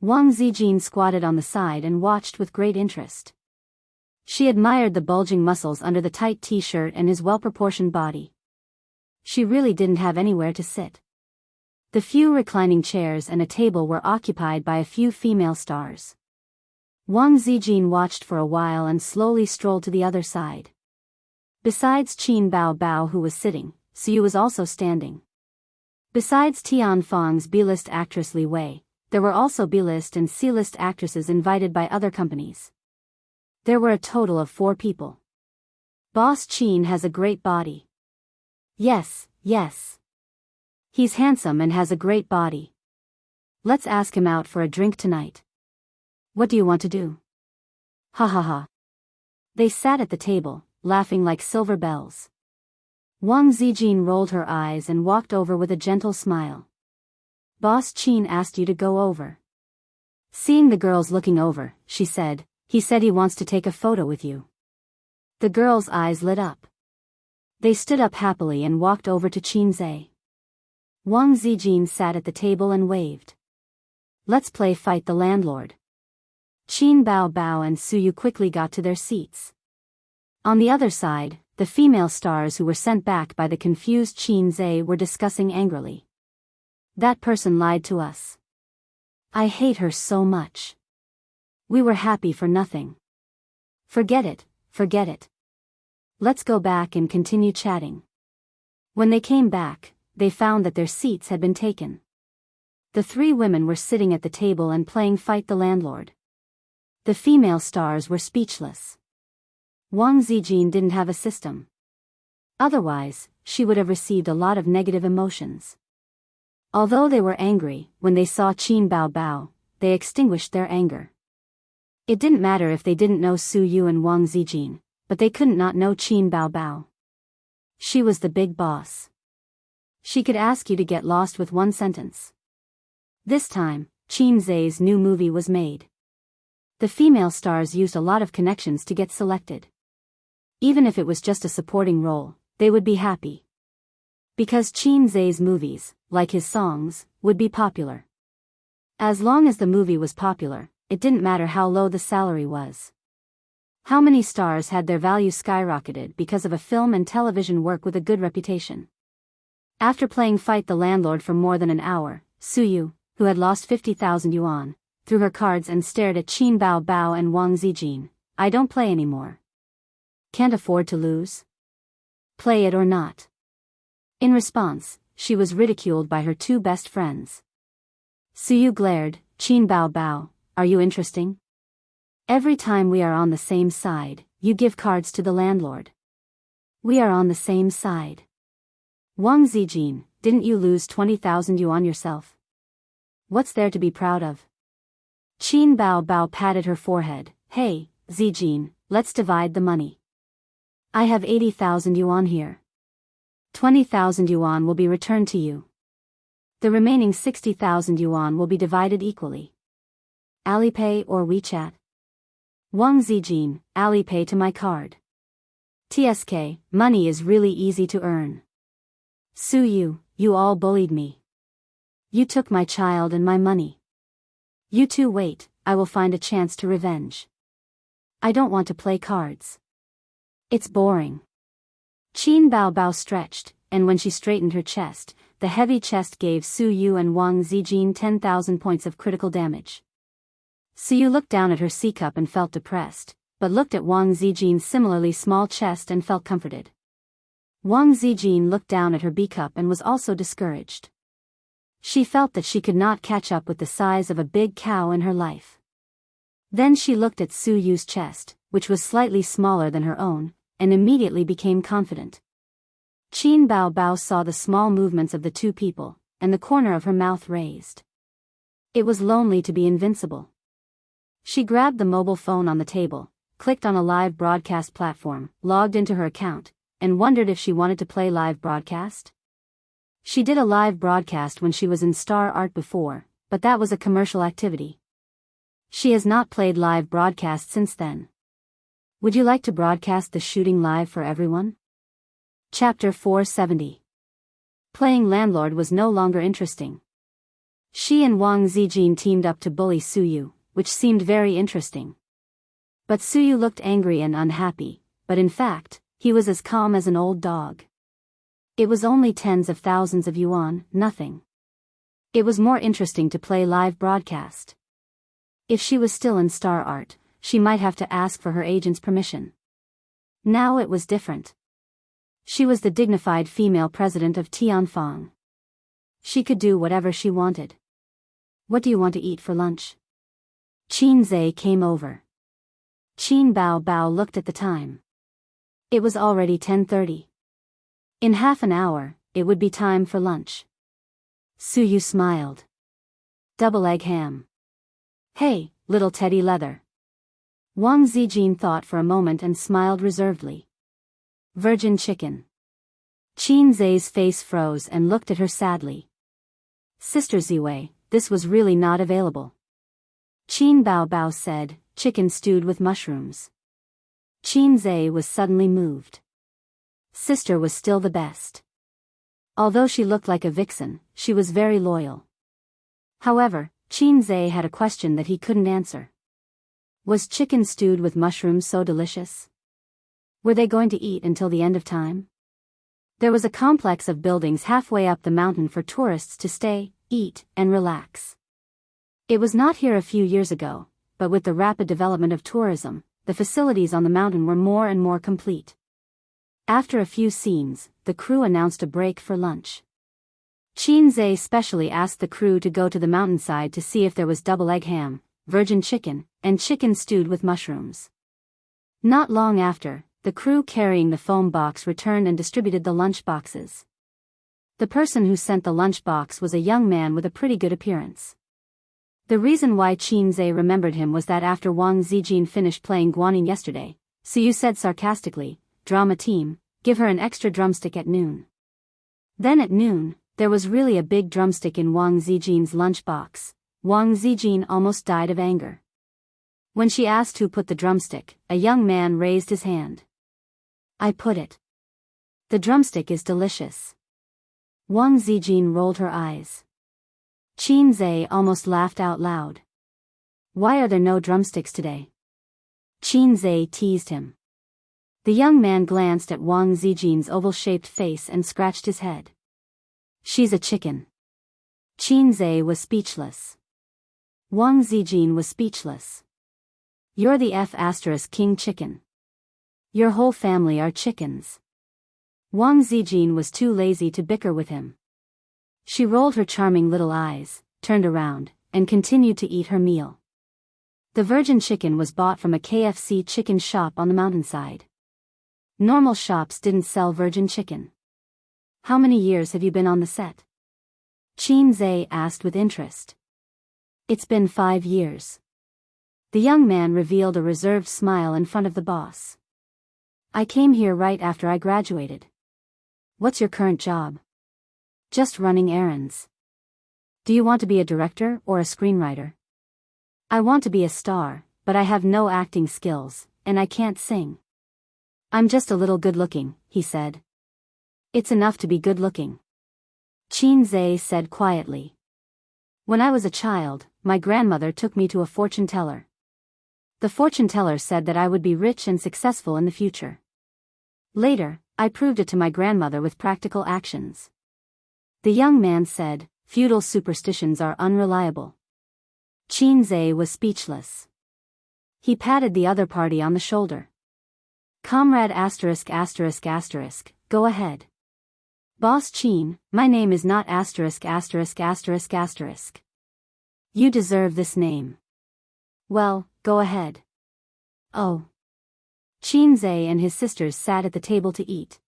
[SPEAKER 1] Wang Zijin squatted on the side and watched with great interest. She admired the bulging muscles under the tight t-shirt and his well-proportioned body. She really didn't have anywhere to sit. The few reclining chairs and a table were occupied by a few female stars. Wang Zijin watched for a while and slowly strolled to the other side. Besides Qin Bao Bao, who was sitting, Suyu was also standing. Besides Tianfang's B-list actress Li Wei, there were also B-list and C-list actresses invited by other companies. There were a total of 4 people. "Boss Chin has a great body." "Yes, yes. He's handsome and has a great body. Let's ask him out for a drink tonight." "What do you want to do?" "Ha ha ha." They sat at the table, laughing like silver bells. Wang Zijin rolled her eyes and walked over with a gentle smile. "Boss Chin asked you to go over." Seeing the girls looking over, she said, "He said he wants to take a photo with you." The girls' eyes lit up. They stood up happily and walked over to Qin Zhe. Wang Zijin sat at the table and waved. "Let's play Fight the Landlord." Qin Bao Bao and Suyu quickly got to their seats. On the other side, the female stars who were sent back by the confused Qin Zhe were discussing angrily. "That person lied to us. I hate her so much. We were happy for nothing. Forget it, forget it. Let's go back and continue chatting." When they came back, they found that their seats had been taken. The 3 women were sitting at the table and playing Fight the Landlord. The female stars were speechless. Wang Zijin didn't have a system. Otherwise, she would have received a lot of negative emotions. Although they were angry, when they saw Qin Bao Bao, they extinguished their anger. It didn't matter if they didn't know Su Yu and Wang Zijin, but they couldn't not know Qin Bao Bao. She was the big boss. She could ask you to get lost with one sentence. This time, Qin Zhe's new movie was made. The female stars used a lot of connections to get selected. Even if it was just a supporting role, they would be happy. Because Qin Zhe's movies, like his songs, would be popular. As long as the movie was popular, it didn't matter how low the salary was. How many stars had their value skyrocketed because of a film and television work with a good reputation? After playing Fight the Landlord for more than an hour, Suyu, who had lost 50,000 yuan, threw her cards and stared at Qin Bao Bao and Wang Zijin. "I don't play anymore. Can't afford to lose. Play it or not." In response, she was ridiculed by her two best friends. Suyu glared. Qin Bao Bao, are you interesting? Every time we are on the same side, you give cards to the landlord. We are on the same side. Wang Zijin, didn't you lose 20,000 yuan yourself? What's there to be proud of? Qin Bao Bao patted her forehead. Hey, Zijin, let's divide the money. I have 80,000 yuan here. 20,000 yuan will be returned to you. The remaining 60,000 yuan will be divided equally. Alipay or WeChat? Wang Zijin, Alipay to my card. TSK, money is really easy to earn. Suyu, you all bullied me. You took my child and my money. You two wait, I will find a chance to revenge. I don't want to play cards. It's boring. Qin Bao Bao stretched, and when she straightened her chest, the heavy chest gave Suyu and Wang Zijin 10,000 points of critical damage. Suyu looked down at her C cup and felt depressed, but looked at Wang Zijin's similarly small chest and felt comforted. Wang Zijin looked down at her B cup and was also discouraged. She felt that she could not catch up with the size of a big cow in her life. Then she looked at Suyu's chest, which was slightly smaller than her own, and immediately became confident. Qin Bao Bao saw the small movements of the two people, and the corner of her mouth raised. It was lonely to be invincible. She grabbed the mobile phone on the table, clicked on a live broadcast platform, logged into her account, and wondered if she wanted to play live broadcast. She did a live broadcast when she was in Star Art before, but that was a commercial activity. She has not played live broadcast since then. Would you like to broadcast the shooting live for everyone? Chapter 470. Playing landlord was no longer interesting. She and Wang Zijin teamed up to bully Suyu, which seemed very interesting. But Suyu looked angry and unhappy, but in fact, he was as calm as an old dog. It was only tens of thousands of yuan, nothing. It was more interesting to play live broadcast. If she was still in Star Art, she might have to ask for her agent's permission. Now it was different. She was the dignified female president of Tianfang. She could do whatever she wanted. What do you want to eat for lunch? Qin Zai came over. Qin Bao Bao looked at the time. It was already 10:30. In half an hour, it would be time for lunch. Suyu smiled. Double egg ham. Hey, little teddy leather. Wang Zijin thought for a moment and smiled reservedly. Virgin chicken. Qin Zai's face froze and looked at her sadly. Sister Ziwei, this was really not available. Qin Bao Bao said, chicken stewed with mushrooms. Qin Zai was suddenly moved. Sister was still the best. Although she looked like a vixen, she was very loyal. However, Qin Zai had a question that he couldn't answer. Was chicken stewed with mushrooms so delicious? Were they going to eat until the end of time? There was a complex of buildings halfway up the mountain for tourists to stay, eat, and relax. It was not here a few years ago, but with the rapid development of tourism, the facilities on the mountain were more and more complete. After a few scenes, the crew announced a break for lunch. Qin Zai specially asked the crew to go to the mountainside to see if there was double egg ham, virgin chicken, and chicken stewed with mushrooms. Not long after, the crew carrying the foam box returned and distributed the lunch boxes. The person who sent the lunch box was a young man with a pretty good appearance. The reason why Qin Zai remembered him was that after Wang Zijin finished playing guanyin yesterday, Suyu said sarcastically, "Drama team, give her an extra drumstick at noon." Then at noon, there was really a big drumstick in Wang Zijin's lunchbox. Wang Zijin almost died of anger. When she asked who put the drumstick, a young man raised his hand. I put it. The drumstick is delicious. Wang Zijin rolled her eyes. Qin Zai almost laughed out loud. Why are there no drumsticks today? Qin Zai teased him. The young man glanced at Wang Zijin's oval-shaped face and scratched his head. She's a chicken. Qin Zai was speechless. Wang Zijin was speechless. You're the F***king chicken. Your whole family are chickens. Wang Zijin was too lazy to bicker with him. She rolled her charming little eyes, turned around, and continued to eat her meal. The virgin chicken was bought from a KFC chicken shop on the mountainside. Normal shops didn't sell virgin chicken. How many years have you been on the set? Qin Zhe asked with interest. It's been 5 years. The young man revealed a reserved smile in front of the boss. I came here right after I graduated. What's your current job? Just running errands. Do you want to be a director or a screenwriter? I want to be a star, but I have no acting skills, and I can't sing. I'm just a little good-looking, he said. It's enough to be good-looking. Qin Zhe said quietly. When I was a child, my grandmother took me to a fortune teller. The fortune teller said that I would be rich and successful in the future. Later, I proved it to my grandmother with practical actions. The young man said, feudal superstitions are unreliable. Qin Zhe was speechless. He patted the other party on the shoulder. Comrade *****, go ahead. Boss Qin, my name is not ******. You deserve this name. Well, go ahead. Oh. Qin Zhe and his sisters sat at the table to eat.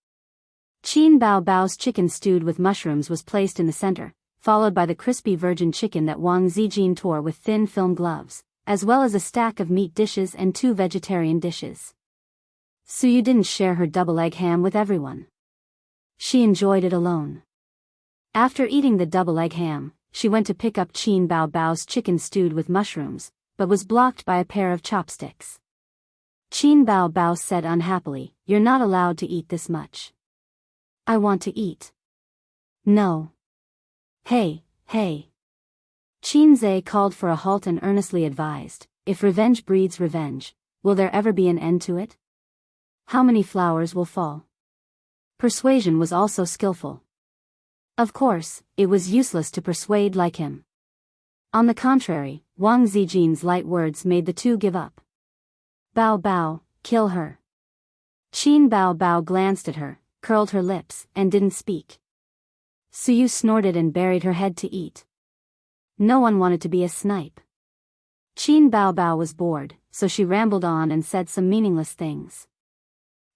[SPEAKER 1] Qin Bao Bao's chicken stewed with mushrooms was placed in the center, followed by the crispy virgin chicken that Wang Zijin tore with thin film gloves, as well as a stack of meat dishes and 2 vegetarian dishes. So you didn't share her double egg ham with everyone. She enjoyed it alone. After eating the double egg ham, she went to pick up Qin Bao Bao's chicken stewed with mushrooms, but was blocked by a pair of chopsticks. Qin Bao Bao said unhappily, "You're not allowed to eat this much." "I want to eat." "No." Hey. Qin Zhe called for a halt and earnestly advised, if revenge breeds revenge, will there ever be an end to it? How many flowers will fall? Persuasion was also skillful. Of course, it was useless to persuade like him. On the contrary, Wang Zijin's light words made the two give up. Bao Bao, kill her. Qin Bao Bao glanced at her, curled her lips, and didn't speak. Suyu snorted and buried her head to eat. No one wanted to be a snipe. Qin Bao Bao was bored, so she rambled on and said some meaningless things.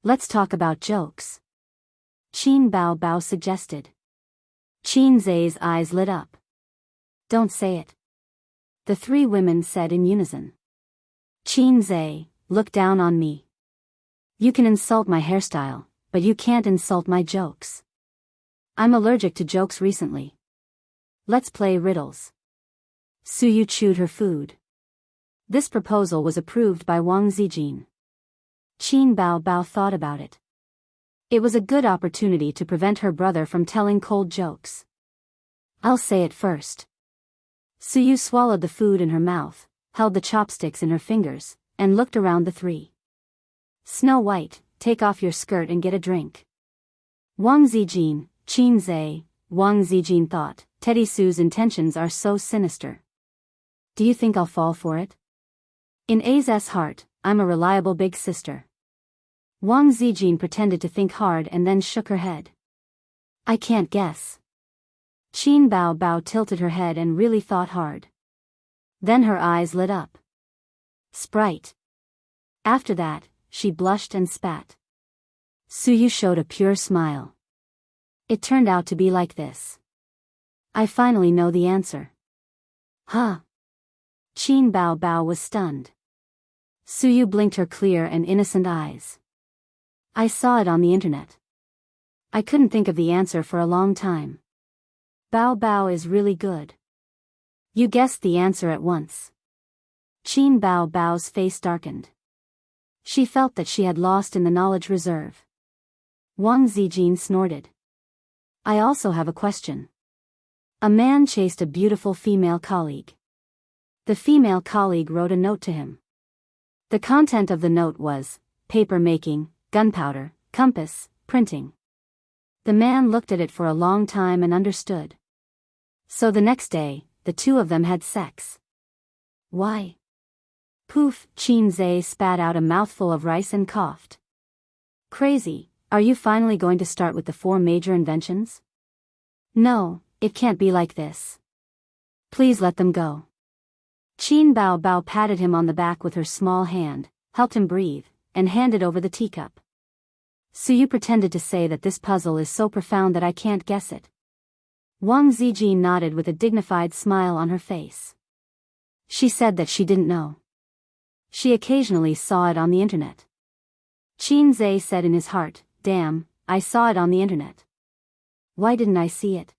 [SPEAKER 1] Let's talk about jokes. Qin Bao Bao suggested. Qin Zhe's eyes lit up. Don't say it. The 3 women said in unison. Qin Zhe, look down on me. You can insult my hairstyle, but you can't insult my jokes. I'm allergic to jokes recently. Let's play riddles. Suyu chewed her food. This proposal was approved by Wang Zijin. Qin Bao Bao thought about it. It was a good opportunity to prevent her brother from telling cold jokes. I'll say it first. Suyu swallowed the food in her mouth, held the chopsticks in her fingers, and looked around the 3. Snow White, take off your skirt and get a drink. Wang Zijin, Qin Zhe, Wang Zijin thought, Teddy Sue's intentions are so sinister. Do you think I'll fall for it? In A's heart, I'm a reliable big sister. Wang Zijin pretended to think hard and then shook her head. I can't guess. Qin Bao Bao tilted her head and really thought hard. Then her eyes lit up. Sprite. After that, she blushed and spat. Suyu showed a pure smile. It turned out to be like this. I finally know the answer. Huh? Qin Bao Bao was stunned. Suyu blinked her clear and innocent eyes. I saw it on the internet. I couldn't think of the answer for a long time. Bao Bao is really good. You guessed the answer at once. Qin Bao Bao's face darkened. She felt that she had lost in the knowledge reserve. Wang Zijin snorted. I also have a question. A man chased a beautiful female colleague. The female colleague wrote a note to him. The content of the note was, paper making, gunpowder, compass, printing. The man looked at it for a long time and understood. So the next day, the 2 of them had sex. Why? Poof, Qin Zhe spat out a mouthful of rice and coughed. Crazy, are you finally going to start with the 4 major inventions? No, It can't be like this. Please let them go. Qin Bao Bao patted him on the back with her small hand, helped him breathe, and handed over the teacup. So you pretended to say that this puzzle is so profound that I can't guess it. Wang Zijin nodded with a dignified smile on her face. She said that she didn't know. She occasionally saw it on the internet. Qin Zhe said in his heart, damn, I saw it on the internet. Why didn't I see it?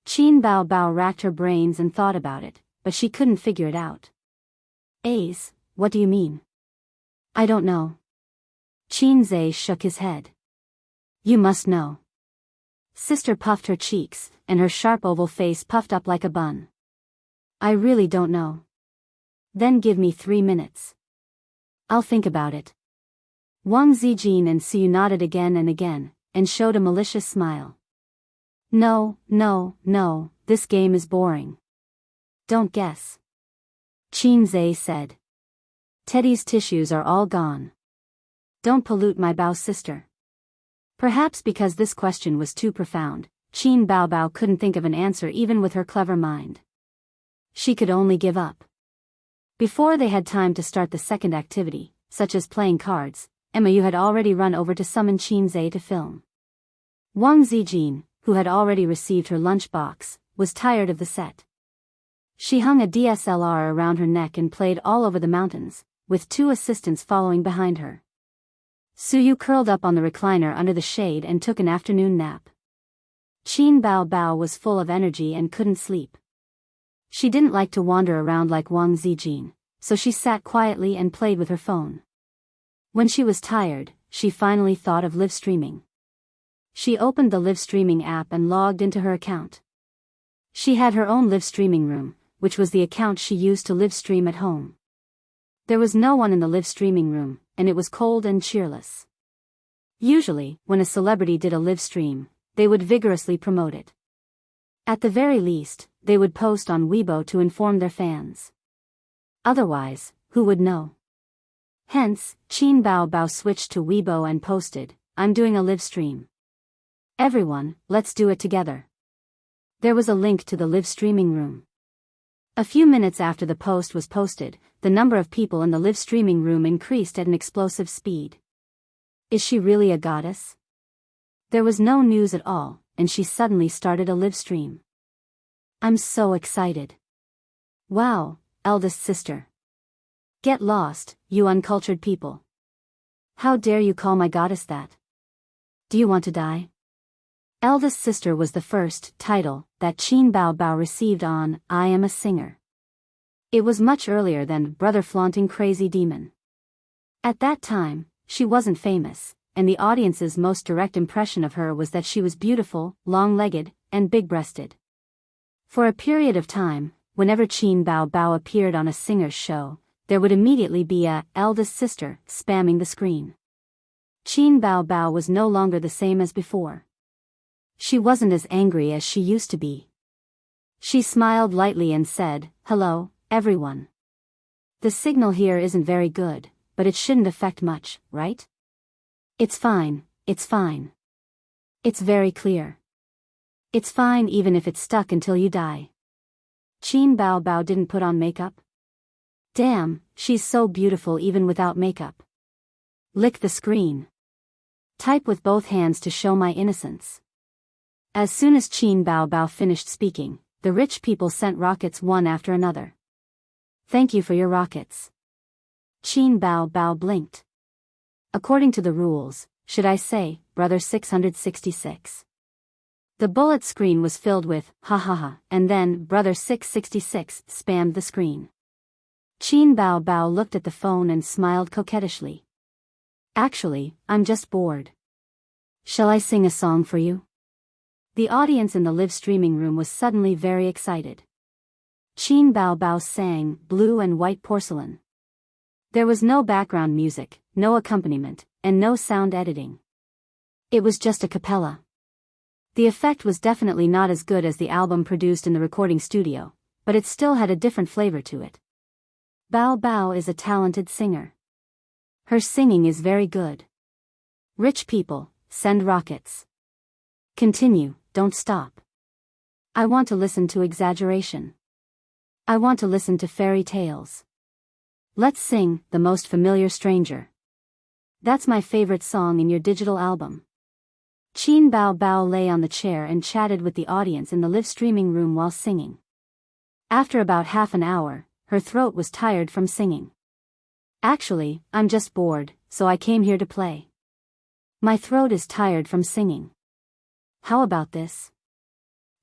[SPEAKER 1] Qin Bao Bao racked her brains and thought about it, but she couldn't figure it out. Ace, what do you mean? I don't know. Qin Zhe shook his head. You must know. Sister puffed her cheeks, and her sharp oval face puffed up like a bun. I really don't know. Then give me 3 minutes. I'll think about it. Wang Zijin and Siyu nodded again and again, and showed a malicious smile. No, this game is boring. Don't guess. Qin Zhe said. Teddy's tissues are all gone. Don't pollute my Bao sister. Perhaps because this question was too profound, Qin Bao Bao couldn't think of an answer even with her clever mind. She could only give up. Before they had time to start the second activity, such as playing cards, Emma Yu had already run over to summon Qin Zhe to film. Wang Zijin, who had already received her lunchbox, was tired of the set. She hung a DSLR around her neck and played all over the mountains, with 2 assistants following behind her. Suyu curled up on the recliner under the shade and took an afternoon nap. Qin Bao Bao was full of energy and couldn't sleep. She didn't like to wander around like Wang Zijin, so she sat quietly and played with her phone. When she was tired, she finally thought of live streaming. She opened the live streaming app and logged into her account. She had her own live streaming room, which was the account she used to live stream at home. There was no one in the live streaming room, and it was cold and cheerless. Usually, when a celebrity did a live stream, they would vigorously promote it. At the very least, they would post on Weibo to inform their fans. Otherwise, who would know? Hence, Qin Bao Bao switched to Weibo and posted, I'm doing a live stream. Everyone, let's do it together. There was a link to the live streaming room. A few minutes after the post was posted, the number of people in the live streaming room increased at an explosive speed. Is she really a goddess? There was no news at all, and she suddenly started a live stream. I'm so excited. Wow, eldest sister. Get lost, you uncultured people. How dare you call my goddess that? Do you want to die? Eldest sister was the first title that Qin Bao Bao received on I Am a Singer. It was much earlier than Brother Flaunting Crazy Demon. At that time, she wasn't famous, and the audience's most direct impression of her was that she was beautiful, long-legged, and big-breasted. For a period of time, whenever Qin Bao Bao appeared on a singer's show, there would immediately be a eldest sister spamming the screen. Qin Bao Bao was no longer the same as before. She wasn't as angry as she used to be. She smiled lightly and said, hello, everyone. The signal here isn't very good, but it shouldn't affect much, right? It's fine, it's fine. It's very clear. It's fine even if it's stuck until you die. Qin Bao Bao didn't put on makeup. Damn, she's so beautiful even without makeup. Lick the screen. Type with both hands to show my innocence. As soon as Qin Bao Bao finished speaking, the rich people sent rockets one after another. Thank you for your rockets. Qin Bao Bao blinked. According to the rules, should I say, Brother 666? The bullet screen was filled with, ha ha ha, and then Brother 666 spammed the screen. Qin Bao Bao looked at the phone and smiled coquettishly. Actually, I'm just bored. Shall I sing a song for you? The audience in the live streaming room was suddenly very excited. Qin Bao Bao sang Blue and White Porcelain. There was no background music, no accompaniment, and no sound editing. It was just a cappella. The effect was definitely not as good as the album produced in the recording studio, but it still had a different flavor to it. Bao Bao is a talented singer. Her singing is very good. Rich people, send rockets. Continue, don't stop. I want to listen to exaggeration. I want to listen to fairy tales. Let's sing The Most Familiar Stranger. That's my favorite song in your digital album. Qin Bao Bao lay on the chair and chatted with the audience in the live streaming room while singing. After about half an hour, her throat was tired from singing. Actually, I'm just bored, so I came here to play. My throat is tired from singing. How about this?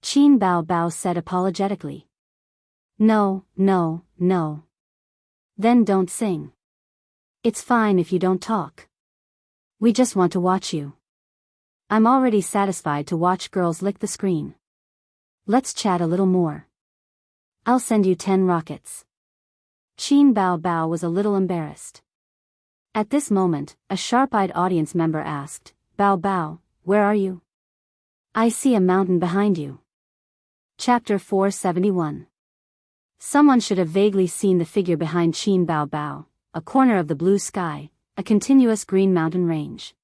[SPEAKER 1] Qin Bao Bao said apologetically. No. Then don't sing. It's fine if you don't talk. We just want to watch you. I'm already satisfied to watch girls lick the screen. Let's chat a little more. I'll send you 10 rockets. Qin Bao Bao was a little embarrassed. At this moment, a sharp-eyed audience member asked, Bao Bao, where are you? I see a mountain behind you. Chapter 471. Someone should have vaguely seen the figure behind Qin Bao Bao, a corner of the blue sky, a continuous green mountain range.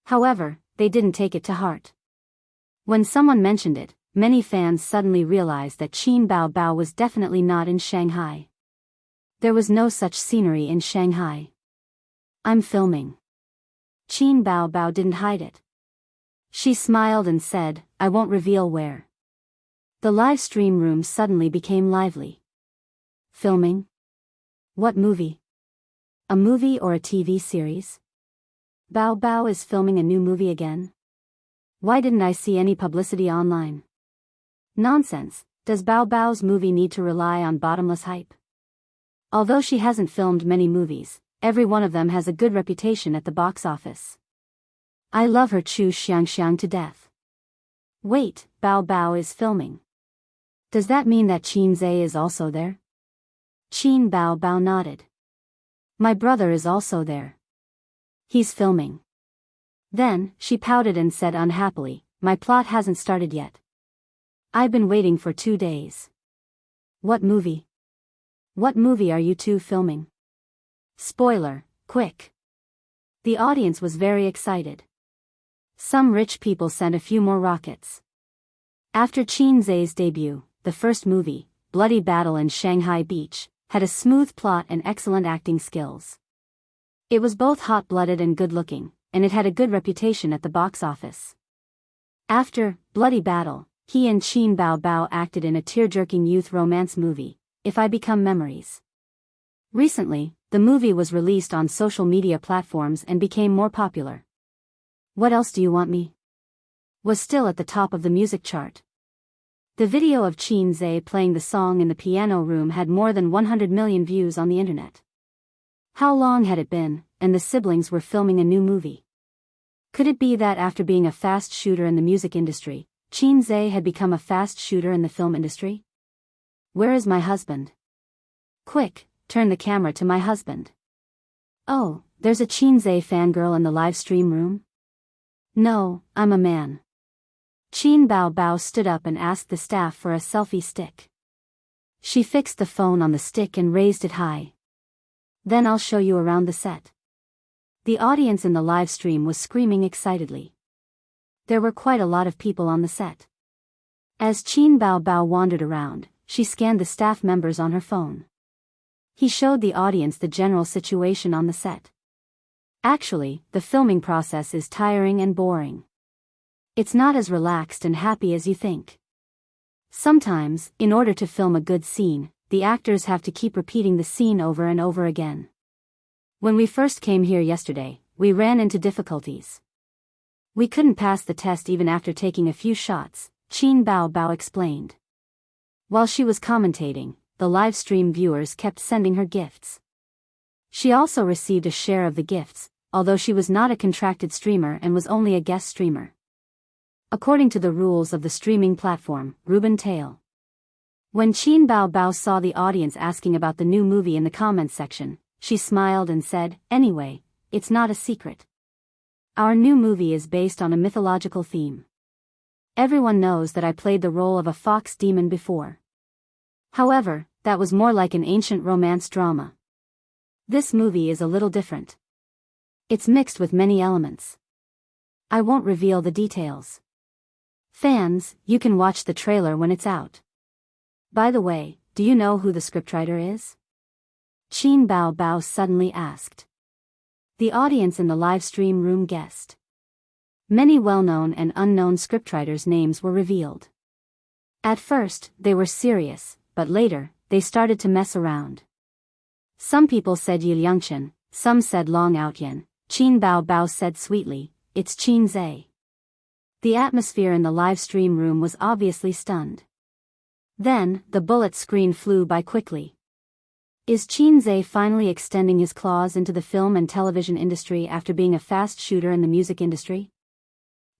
[SPEAKER 1] However, they didn't take it to heart. When someone mentioned it, many fans suddenly realized that Qin Bao Bao was definitely not in Shanghai. There was no such scenery in Shanghai. I'm filming. Qin Bao Bao didn't hide it. She smiled and said, I won't reveal where. The live stream room suddenly became lively. Filming? What movie? A movie or a TV series? Bao Bao is filming a new movie again? Why didn't I see any publicity online? Nonsense, does Bao Bao's movie need to rely on bottomless hype? Although she hasn't filmed many movies, every one of them has a good reputation at the box office. I love her Wuxia Xianxia to death. Wait, Bao Bao is filming. Does that mean that Qin Zhe is also there? Qin Bao Bao nodded. My brother is also there. He's filming. Then, she pouted and said unhappily, my plot hasn't started yet. I've been waiting for 2 days. What movie? What movie are you two filming? Spoiler, quick. The audience was very excited. Some rich people sent a few more rockets. After Qin Zhe's debut, the first movie, Bloody Battle in Shanghai Beach, had a smooth plot and excellent acting skills. It was both hot-blooded and good-looking, and it had a good reputation at the box office. After Bloody Battle, he and Qin Bao Bao acted in a tear-jerking youth romance movie, If I Become Memories. Recently, the movie was released on social media platforms and became more popular. What Else Do You Want Me? Was still at the top of the music chart. The video of Qin Zhe playing the song in the piano room had more than 100 million views on the internet. How long had it been, and the siblings were filming a new movie? Could it be that after being a fast shooter in the music industry, Qin Zhe had become a fast shooter in the film industry? Where is my husband? Quick, turn the camera to my husband. Oh, there's a Qin Zhe fangirl in the live stream room? No, I'm a man. Qin Bao Bao stood up and asked the staff for a selfie stick. She fixed the phone on the stick and raised it high. Then I'll show you around the set. The audience in the live stream was screaming excitedly. There were quite a lot of people on the set. As Qin Bao Bao wandered around, she scanned the staff members on her phone. He showed the audience the general situation on the set. Actually, the filming process is tiring and boring. It's not as relaxed and happy as you think. Sometimes, in order to film a good scene, the actors have to keep repeating the scene over and over again. When we first came here yesterday, we ran into difficulties. We couldn't pass the test even after taking a few shots, Qin Bao Bao explained. While she was commentating, the live stream viewers kept sending her gifts. She also received a share of the gifts, although she was not a contracted streamer and was only a guest streamer. According to the rules of the streaming platform, Ruben Tail. When Qin Bao Bao saw the audience asking about the new movie in the comments section, she smiled and said, anyway, it's not a secret. Our new movie is based on a mythological theme. Everyone knows that I played the role of a fox demon before. However, that was more like an ancient romance drama. This movie is a little different. It's mixed with many elements. I won't reveal the details. Fans, you can watch the trailer when it's out. By the way, do you know who the scriptwriter is? Qin Bao Bao suddenly asked. The audience in the live stream room guessed. Many well-known and unknown scriptwriters' names were revealed. At first, they were serious, but later, they started to mess around. Some people said Yi Liangchen, some said Long Outyan. Qin Bao Bao said sweetly, "It's Qin Zhe." The atmosphere in the live stream room was obviously stunned. Then, the bullet screen flew by quickly. Is Qin Zhe finally extending his claws into the film and television industry after being a fast shooter in the music industry?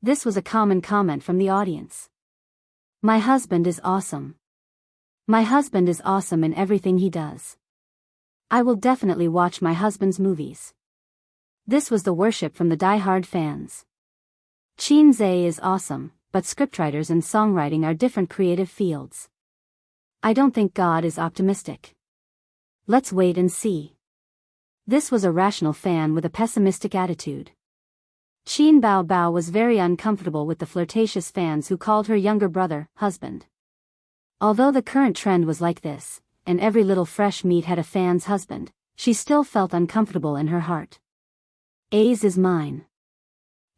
[SPEAKER 1] This was a common comment from the audience. My husband is awesome. My husband is awesome in everything he does. I will definitely watch my husband's movies. This was the worship from the die-hard fans. Qin Zhe is awesome, but scriptwriters and songwriting are different creative fields. I don't think God is optimistic. Let's wait and see. This was a rational fan with a pessimistic attitude. Qin Bao Bao was very uncomfortable with the flirtatious fans who called her younger brother, husband. Although the current trend was like this, and every little fresh meat had a fan's husband, she still felt uncomfortable in her heart. A's is mine.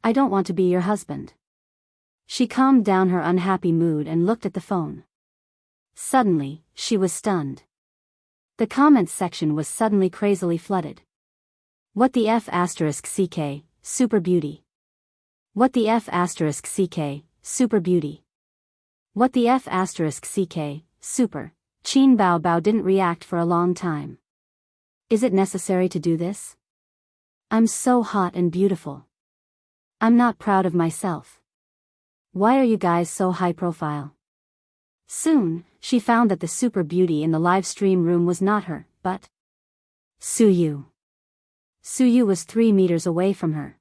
[SPEAKER 1] I don't want to be your husband. She calmed down her unhappy mood and looked at the phone. Suddenly, she was stunned. The comments section was suddenly crazily flooded. What the F*** CK, super beauty. What the F*** CK, super beauty. What the F*** CK, super. Qin Bao Bao didn't react for a long time. Is it necessary to do this? I'm so hot and beautiful. I'm not proud of myself. Why are you guys so high profile? Soon, she found that the super beauty in the live stream room was not her, but Suyu. Suyu was 3 meters away from her.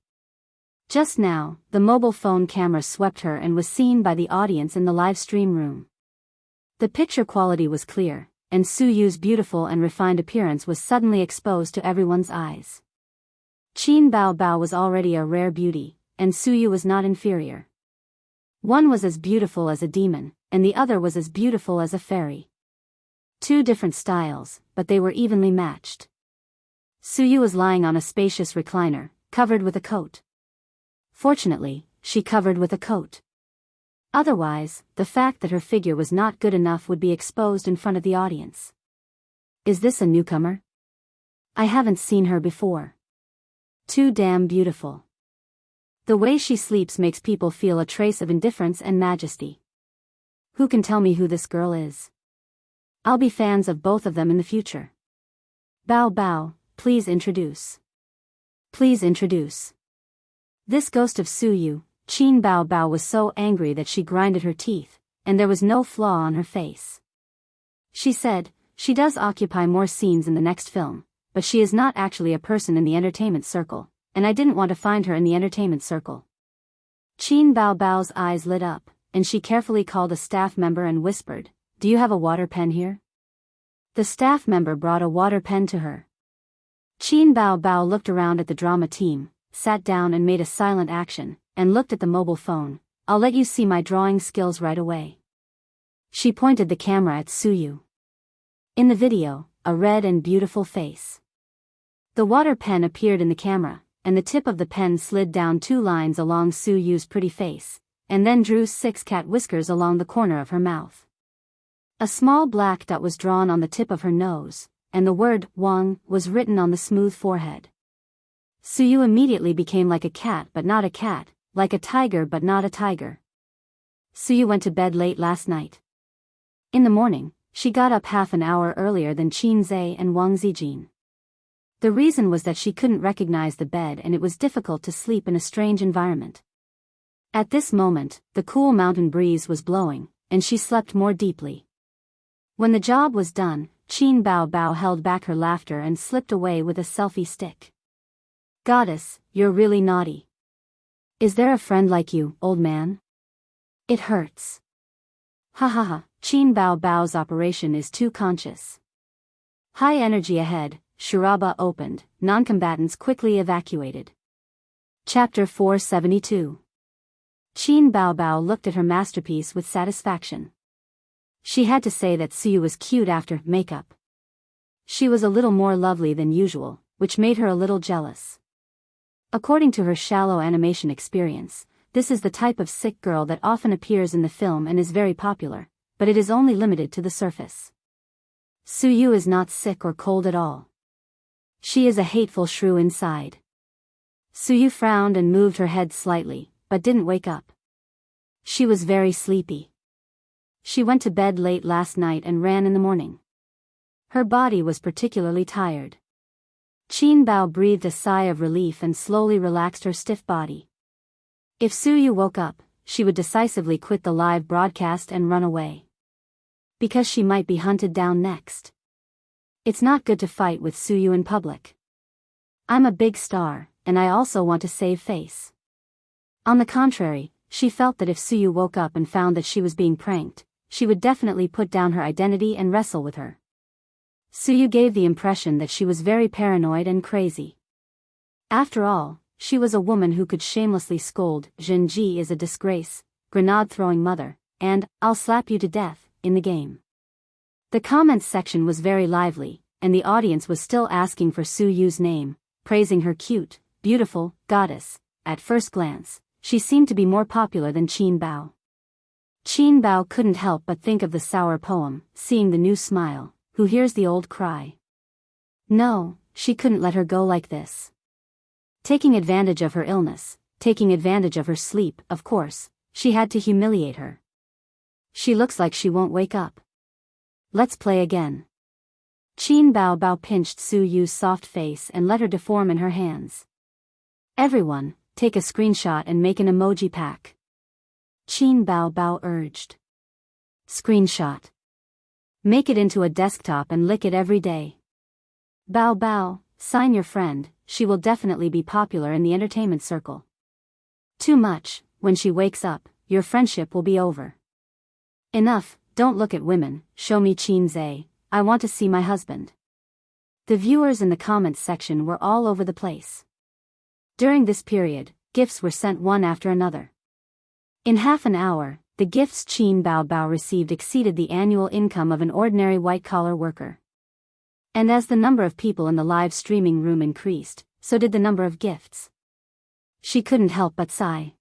[SPEAKER 1] Just now, the mobile phone camera swept her and was seen by the audience in the live stream room. The picture quality was clear, and Suyu's beautiful and refined appearance was suddenly exposed to everyone's eyes. Qin Bao Bao was already a rare beauty, and Suyu was not inferior. One was as beautiful as a demon, and the other was as beautiful as a fairy. 2 different styles, but they were evenly matched. Suyu was lying on a spacious recliner, covered with a coat. Fortunately, she covered with a coat. Otherwise, the fact that her figure was not good enough would be exposed in front of the audience. Is this a newcomer? I haven't seen her before. Too damn beautiful. The way she sleeps makes people feel a trace of indifference and majesty. Who can tell me who this girl is? I'll be fans of both of them in the future. Bao Bao, please introduce. Please introduce. This ghost of Suyu. Qin Bao Bao was so angry that she grinded her teeth, and there was no flaw on her face. She said, she does occupy more scenes in the next film, but she is not actually a person in the entertainment circle, and I didn't want to find her in the entertainment circle. Qin Bao Bao's eyes lit up, and she carefully called a staff member and whispered, "Do you have a water pen here?" The staff member brought a water pen to her. Qin Bao Bao looked around at the drama team, sat down and made a silent action, and looked at the mobile phone. I'll let you see my drawing skills right away. She pointed the camera at Suyu. In the video, a red and beautiful face. The water pen appeared in the camera, and the tip of the pen slid down 2 lines along Suyu's pretty face, and then drew 6 cat whiskers along the corner of her mouth. A small black dot was drawn on the tip of her nose, and the word Wang was written on the smooth forehead. Suyu immediately became like a cat but not a cat, like a tiger but not a tiger. Suyu went to bed late last night. In the morning, she got up half an hour earlier than Qin Zhe and Wang Zijin. The reason was that she couldn't recognize the bed and it was difficult to sleep in a strange environment. At this moment, the cool mountain breeze was blowing, and she slept more deeply. When the job was done, Qin Bao Bao held back her laughter and slipped away with a selfie stick. Goddess, you're really naughty. Is there a friend like you, old man? It hurts. Ha ha ha, Qin Bao Bao's operation is too conscious. High energy ahead, Shiraba opened, non-combatants quickly evacuated. Chapter 472. Qin Baobao looked at her masterpiece with satisfaction. She had to say that Suyu was cute after makeup. She was a little more lovely than usual, which made her a little jealous. According to her shallow animation experience, this is the type of sick girl that often appears in the film and is very popular, but it is only limited to the surface. Suyu is not sick or cold at all. She is a hateful shrew inside. Suyu frowned and moved her head slightly, but didn't wake up. She was very sleepy. She went to bed late last night and ran in the morning. Her body was particularly tired. Qin Bao breathed a sigh of relief and slowly relaxed her stiff body. If Suyu woke up, she would decisively quit the live broadcast and run away. Because she might be hunted down next. It's not good to fight with Suyu in public. I'm a big star, and I also want to save face. On the contrary, she felt that if Suyu woke up and found that she was being pranked, she would definitely put down her identity and wrestle with her. Suyu gave the impression that she was very paranoid and crazy. After all, she was a woman who could shamelessly scold, "Zhenji is a disgrace, grenade-throwing mother," and "I'll slap you to death," in the game. The comments section was very lively, and the audience was still asking for Suyu's name, praising her cute, beautiful, goddess. At first glance, she seemed to be more popular than Qin Bao. Qin Bao couldn't help but think of the sour poem, seeing the new smile, who hears the old cry. No, she couldn't let her go like this. Taking advantage of her illness, taking advantage of her sleep, of course, she had to humiliate her. She looks like she won't wake up. Let's play again. Qin Bao pinched Suyu's soft face and let her deform in her hands. Everyone, take a screenshot and make an emoji pack. Qin Bao urged. Screenshot. Make it into a desktop and lick it every day. Bao, sign your friend, she will definitely be popular in the entertainment circle. Too much, when she wakes up, your friendship will be over. Enough, don't look at women, show me Qin Zhe, I want to see my husband. The viewers in the comments section were all over the place. During this period, gifts were sent one after another. In half an hour, the gifts Qin Bao received exceeded the annual income of an ordinary white-collar worker. And as the number of people in the live streaming room increased, so did the number of gifts. She couldn't help but sigh.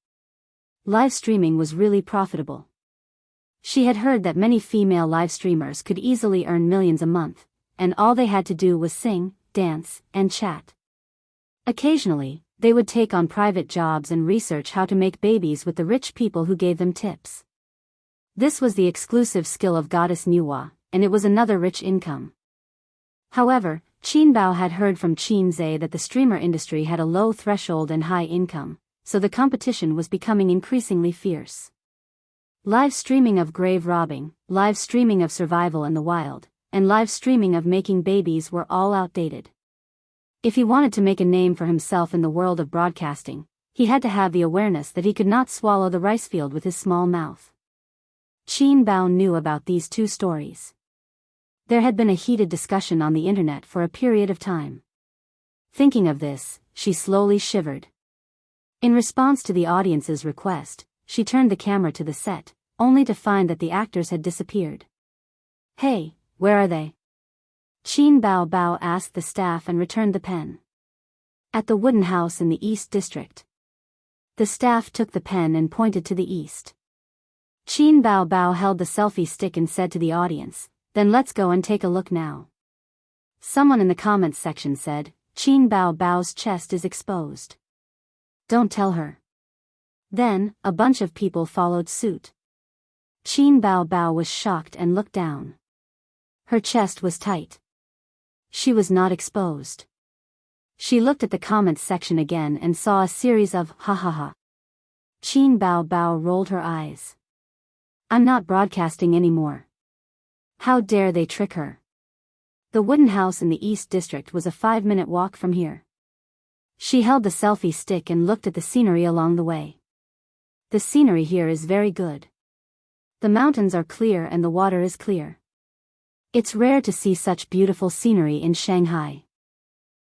[SPEAKER 1] Live streaming was really profitable. She had heard that many female live streamers could easily earn millions a month, and all they had to do was sing, dance, and chat. Occasionally, they would take on private jobs and research how to make babies with the rich people who gave them tips. This was the exclusive skill of Goddess Nuwa, and it was another rich income. However, Qin Bao had heard from Qin Zhe that the streamer industry had a low threshold and high income, so the competition was becoming increasingly fierce. Live streaming of grave robbing, live streaming of survival in the wild, and live streaming of making babies were all outdated. If he wanted to make a name for himself in the world of broadcasting, he had to have the awareness that he could not swallow the rice field with his small mouth. Qin Bao knew about these two stories. There had been a heated discussion on the internet for a period of time. Thinking of this, she slowly shivered. In response to the audience's request, she turned the camera to the set, only to find that the actors had disappeared. Hey, where are they? Qin Bao asked the staff and returned the pen. At the wooden house in the East District. The staff took the pen and pointed to the east. Qin Bao held the selfie stick and said to the audience, "Then let's go and take a look now." Someone in the comments section said, "Qin Bao's chest is exposed. Don't tell her." Then, a bunch of people followed suit. Qin Bao was shocked and looked down. Her chest was tight. She was not exposed. She looked at the comments section again and saw a series of ha ha ha. Qin Bao rolled her eyes. I'm not broadcasting anymore. How dare they trick her? The wooden house in the East District was a 5-minute walk from here. She held the selfie stick and looked at the scenery along the way. The scenery here is very good. The mountains are clear and the water is clear. It's rare to see such beautiful scenery in Shanghai.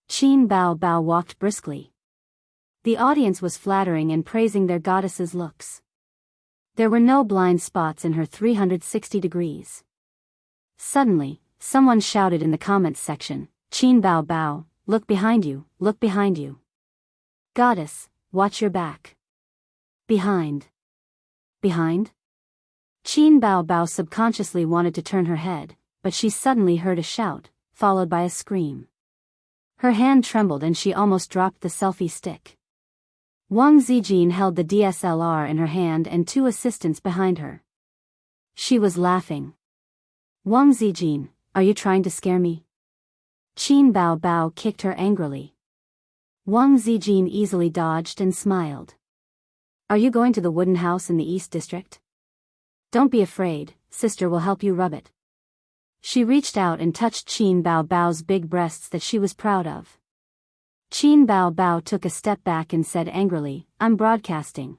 [SPEAKER 1] Qin Bao walked briskly. The audience was flattering and praising their goddesses' looks. There were no blind spots in her 360 degrees. Suddenly, someone shouted in the comments section, "Qin Bao Bao, look behind you, look behind you. Goddess, watch your back." Behind. Behind? Qin Bao Bao subconsciously wanted to turn her head, but she suddenly heard a shout, followed by a scream. Her hand trembled and she almost dropped the selfie stick. Wang Zijin held the DSLR in her hand and two assistants behind her. She was laughing. "Wang Zijin, are you trying to scare me?" Qin Bao Bao kicked her angrily. Wang Zijin easily dodged and smiled. "Are you going to the wooden house in the East District? Don't be afraid, sister will help you rub it." She reached out and touched Qin Bao Bao's big breasts that she was proud of. Qin Bao Bao took a step back and said angrily, "I'm broadcasting."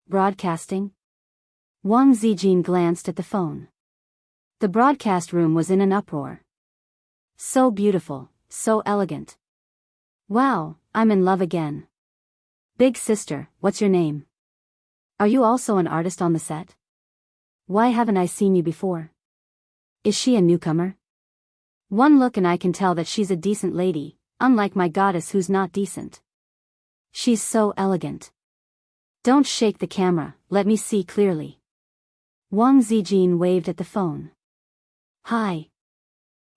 [SPEAKER 1] Broadcasting? Wang Zijin glanced at the phone. The broadcast room was in an uproar. So beautiful, so elegant. "Wow, I'm in love again. Big sister, what's your name? Are you also an artist on the set? Why haven't I seen you before? Is she a newcomer? One look and I can tell that she's a decent lady, unlike my goddess who's not decent. She's so elegant. Don't shake the camera, let me see clearly." Wang Zijin waved at the phone. "Hi."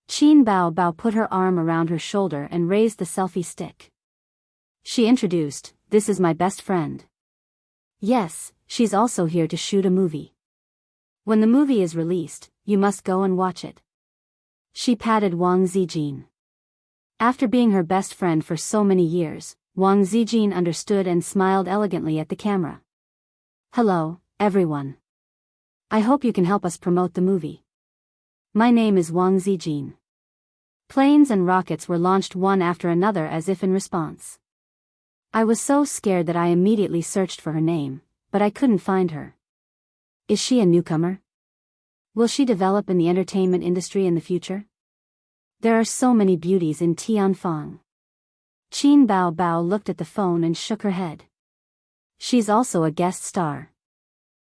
[SPEAKER 1] Qin Bao Bao put her arm around her shoulder and raised the selfie stick. She introduced, "This is my best friend. Yes, she's also here to shoot a movie. When the movie is released, you must go and watch it." She patted Wang Zijin. After being her best friend for so many years, Wang Zijin understood and smiled elegantly at the camera. "Hello, everyone. I hope you can help us promote the movie. My name is Wang Zijin." Planes and rockets were launched one after another as if in response. I was so scared that I immediately searched for her name, but I couldn't find her. Is she a newcomer? Will she develop in the entertainment industry in the future? There are so many beauties in Tianfang. Qin Bao Bao looked at the phone and shook her head. She's also a guest star.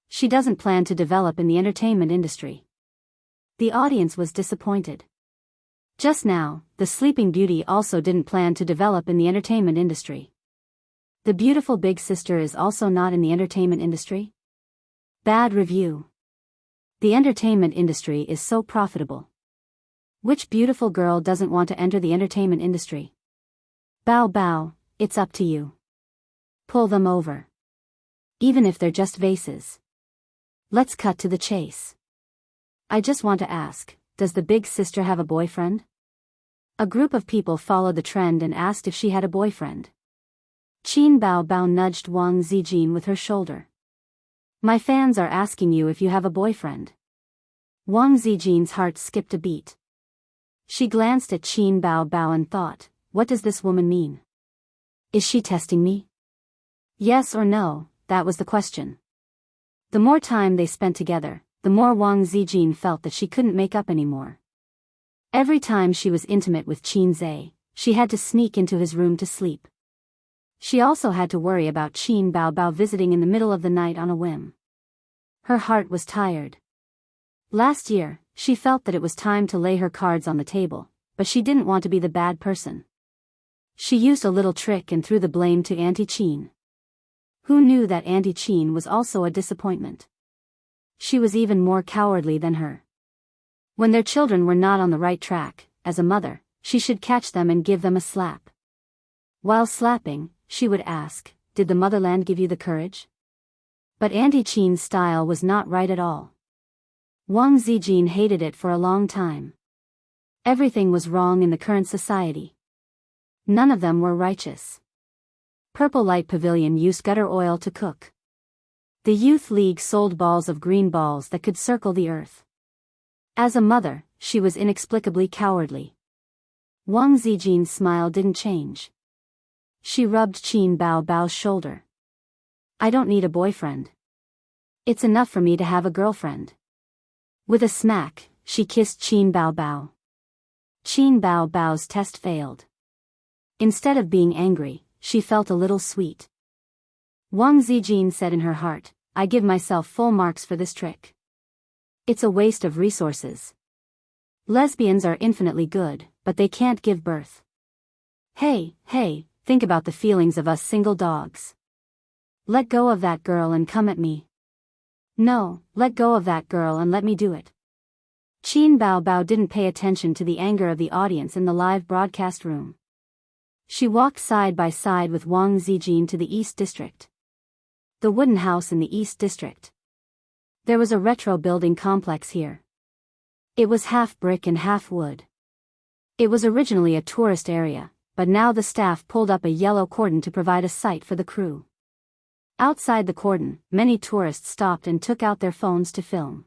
[SPEAKER 1] She doesn't plan to develop in the entertainment industry. The audience was disappointed. Just now, the Sleeping Beauty also didn't plan to develop in the entertainment industry. The beautiful big sister is also not in the entertainment industry? Bad review. The entertainment industry is so profitable. Which beautiful girl doesn't want to enter the entertainment industry? Bao Bao, it's up to you. Pull them over. Even if they're just vases. Let's cut to the chase. I just want to ask, does the big sister have a boyfriend? A group of people followed the trend and asked if she had a boyfriend. Qin Bao Bao nudged Wang Zijin with her shoulder. My fans are asking you if you have a boyfriend. Wang Zijin's heart skipped a beat. She glanced at Qin Bao Bao and thought, what does this woman mean? Is she testing me? Yes or no, that was the question. The more time they spent together, the more Wang Zijin felt that she couldn't make up anymore. Every time she was intimate with Qin Zhe, she had to sneak into his room to sleep. She also had to worry about Qin Bao Bao visiting in the middle of the night on a whim. Her heart was tired. Last year, she felt that it was time to lay her cards on the table, but she didn't want to be the bad person. She used a little trick and threw the blame to Auntie Qin. Who knew that Auntie Qin was also a disappointment? She was even more cowardly than her. When their children were not on the right track, as a mother, she should catch them and give them a slap. While slapping, she would ask, did the motherland give you the courage? But Auntie Qin's style was not right at all. Wang Zijin hated it for a long time. Everything was wrong in the current society. None of them were righteous. Purple Light Pavilion used gutter oil to cook. The Youth League sold balls of green balls that could circle the earth. As a mother, she was inexplicably cowardly. Wang Zijin's smile didn't change. She rubbed Qin Bao Bao's shoulder. I don't need a boyfriend. It's enough for me to have a girlfriend. With a smack, she kissed Qin Bao Bao. Qin Bao Bao's test failed. Instead of being angry, she felt a little sweet. Wang Zijin said in her heart, I give myself full marks for this trick. It's a waste of resources. Lesbians are infinitely good, but they can't give birth. Hey, think about the feelings of us single dogs. Let go of that girl and come at me. No, let go of that girl and let me do it. Qin Baobao didn't pay attention to the anger of the audience in the live broadcast room. She walked side by side with Wang Zijin to the East District. The wooden house in the East District. There was a retro building complex here. It was half brick and half wood. It was originally a tourist area, but now the staff pulled up a yellow cordon to provide a site for the crew. Outside the cordon, many tourists stopped and took out their phones to film.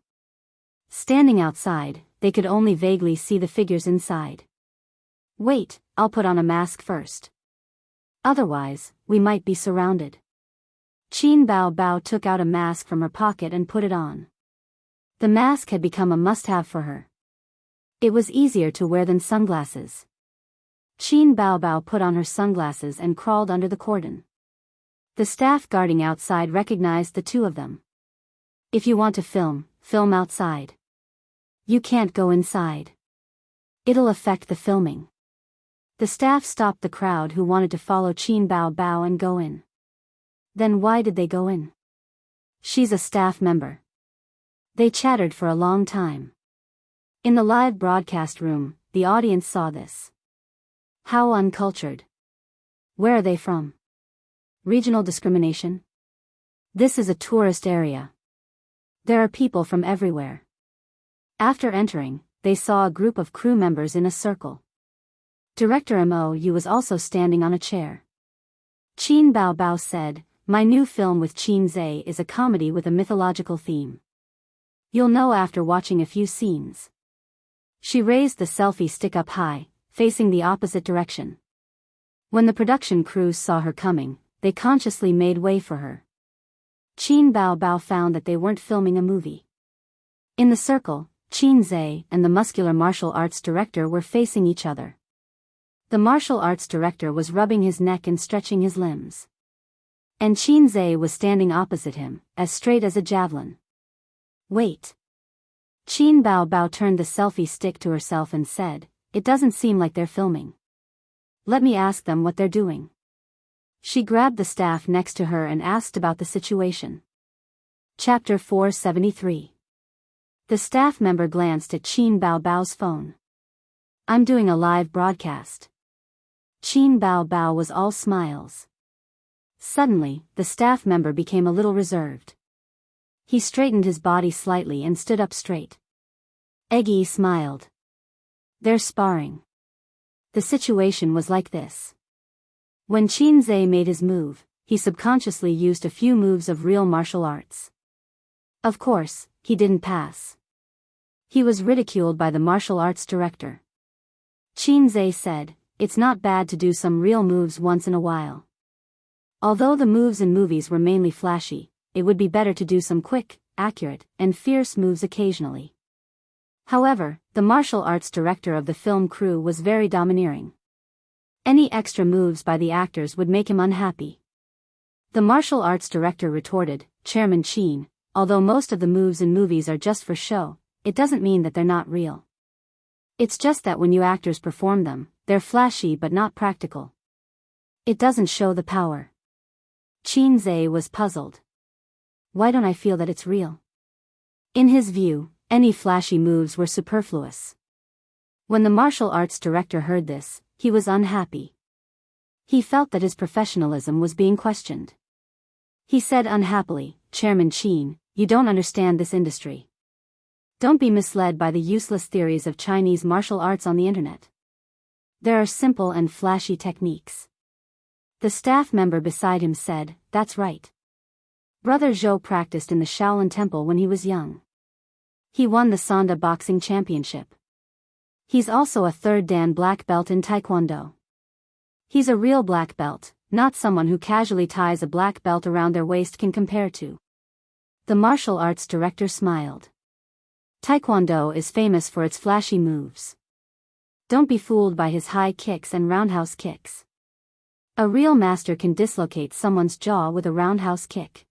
[SPEAKER 1] Standing outside, they could only vaguely see the figures inside. Wait, I'll put on a mask first. Otherwise, we might be surrounded. Qin Baobao took out a mask from her pocket and put it on. The mask had become a must-have for her. It was easier to wear than sunglasses. Qin Baobao put on her sunglasses and crawled under the cordon. The staff guarding outside recognized the two of them. If you want to film outside. You can't go inside. It'll affect the filming. The staff stopped the crowd who wanted to follow Qin Baobao and go in. Then why did they go in? She's a staff member. They chattered for a long time. In the live broadcast room, the audience saw this. How uncultured. Where are they from? Regional discrimination? This is a tourist area. There are people from everywhere. After entering, they saw a group of crew members in a circle. Director Mo Yu was also standing on a chair. Qin Baobao said, "My new film with Qin Zhe is a comedy with a mythological theme. You'll know after watching a few scenes." She raised the selfie stick up high, facing the opposite direction. When the production crews saw her coming, they consciously made way for her. Qin Baobao found that they weren't filming a movie. In the circle, Qin Zhe and the muscular martial arts director were facing each other. The martial arts director was rubbing his neck and stretching his limbs. And Qin Zhe was standing opposite him, as straight as a javelin. Wait. Qin Baobao turned the selfie stick to herself and said, "It doesn't seem like they're filming. Let me ask them what they're doing." She grabbed the staff next to her and asked about the situation. Chapter 473. The staff member glanced at Qin Baobao's phone. "I'm doing a live broadcast." Qin Baobao was all smiles. Suddenly, the staff member became a little reserved. He straightened his body slightly and stood up straight. Eggy smiled. "They're sparring." The situation was like this. When Qin Zhe made his move, he subconsciously used a few moves of real martial arts. Of course, he didn't pass. He was ridiculed by the martial arts director. Qin Zhe said, "It's not bad to do some real moves once in a while. Although the moves in movies were mainly flashy, it would be better to do some quick, accurate, and fierce moves occasionally." However, the martial arts director of the film crew was very domineering. Any extra moves by the actors would make him unhappy. The martial arts director retorted, "Chairman Qin, although most of the moves in movies are just for show, it doesn't mean that they're not real. It's just that when you actors perform them, they're flashy but not practical. It doesn't show the power." Qin Zhe was puzzled. Why don't I feel that it's real? In his view, any flashy moves were superfluous. When the martial arts director heard this, he was unhappy. He felt that his professionalism was being questioned. He said unhappily, "Chairman Qin, you don't understand this industry. Don't be misled by the useless theories of Chinese martial arts on the internet. There are simple and flashy techniques." The staff member beside him said, "That's right. Brother Zhou practiced in the Shaolin Temple when he was young. He won the Sonda Boxing Championship. He's also a third Dan black belt in Taekwondo. He's a real black belt, not someone who casually ties a black belt around their waist can compare to." The martial arts director smiled. Taekwondo is famous for its flashy moves. Don't be fooled by his high kicks and roundhouse kicks. A real master can dislocate someone's jaw with a roundhouse kick.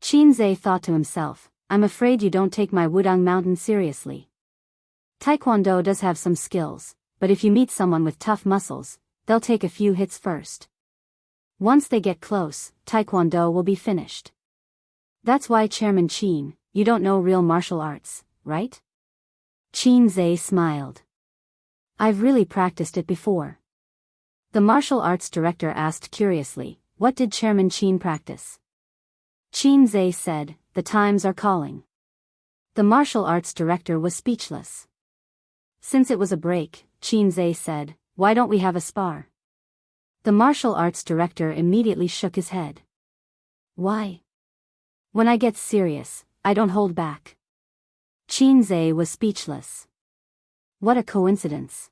[SPEAKER 1] Qinzhe thought to himself, I'm afraid you don't take my Wudang Mountain seriously. Taekwondo does have some skills, but if you meet someone with tough muscles, they'll take a few hits first. Once they get close, Taekwondo will be finished. That's why Chairman Qin, you don't know real martial arts, right? Qinzhe smiled. I've really practiced it before. The martial arts director asked curiously, what did Chairman Qin practice? Qinzhe said, the times are calling. The martial arts director was speechless. Since it was a break, Qinzhe said, why don't we have a spar? The martial arts director immediately shook his head. Why? When I get serious, I don't hold back. Qinzhe was speechless. What a coincidence.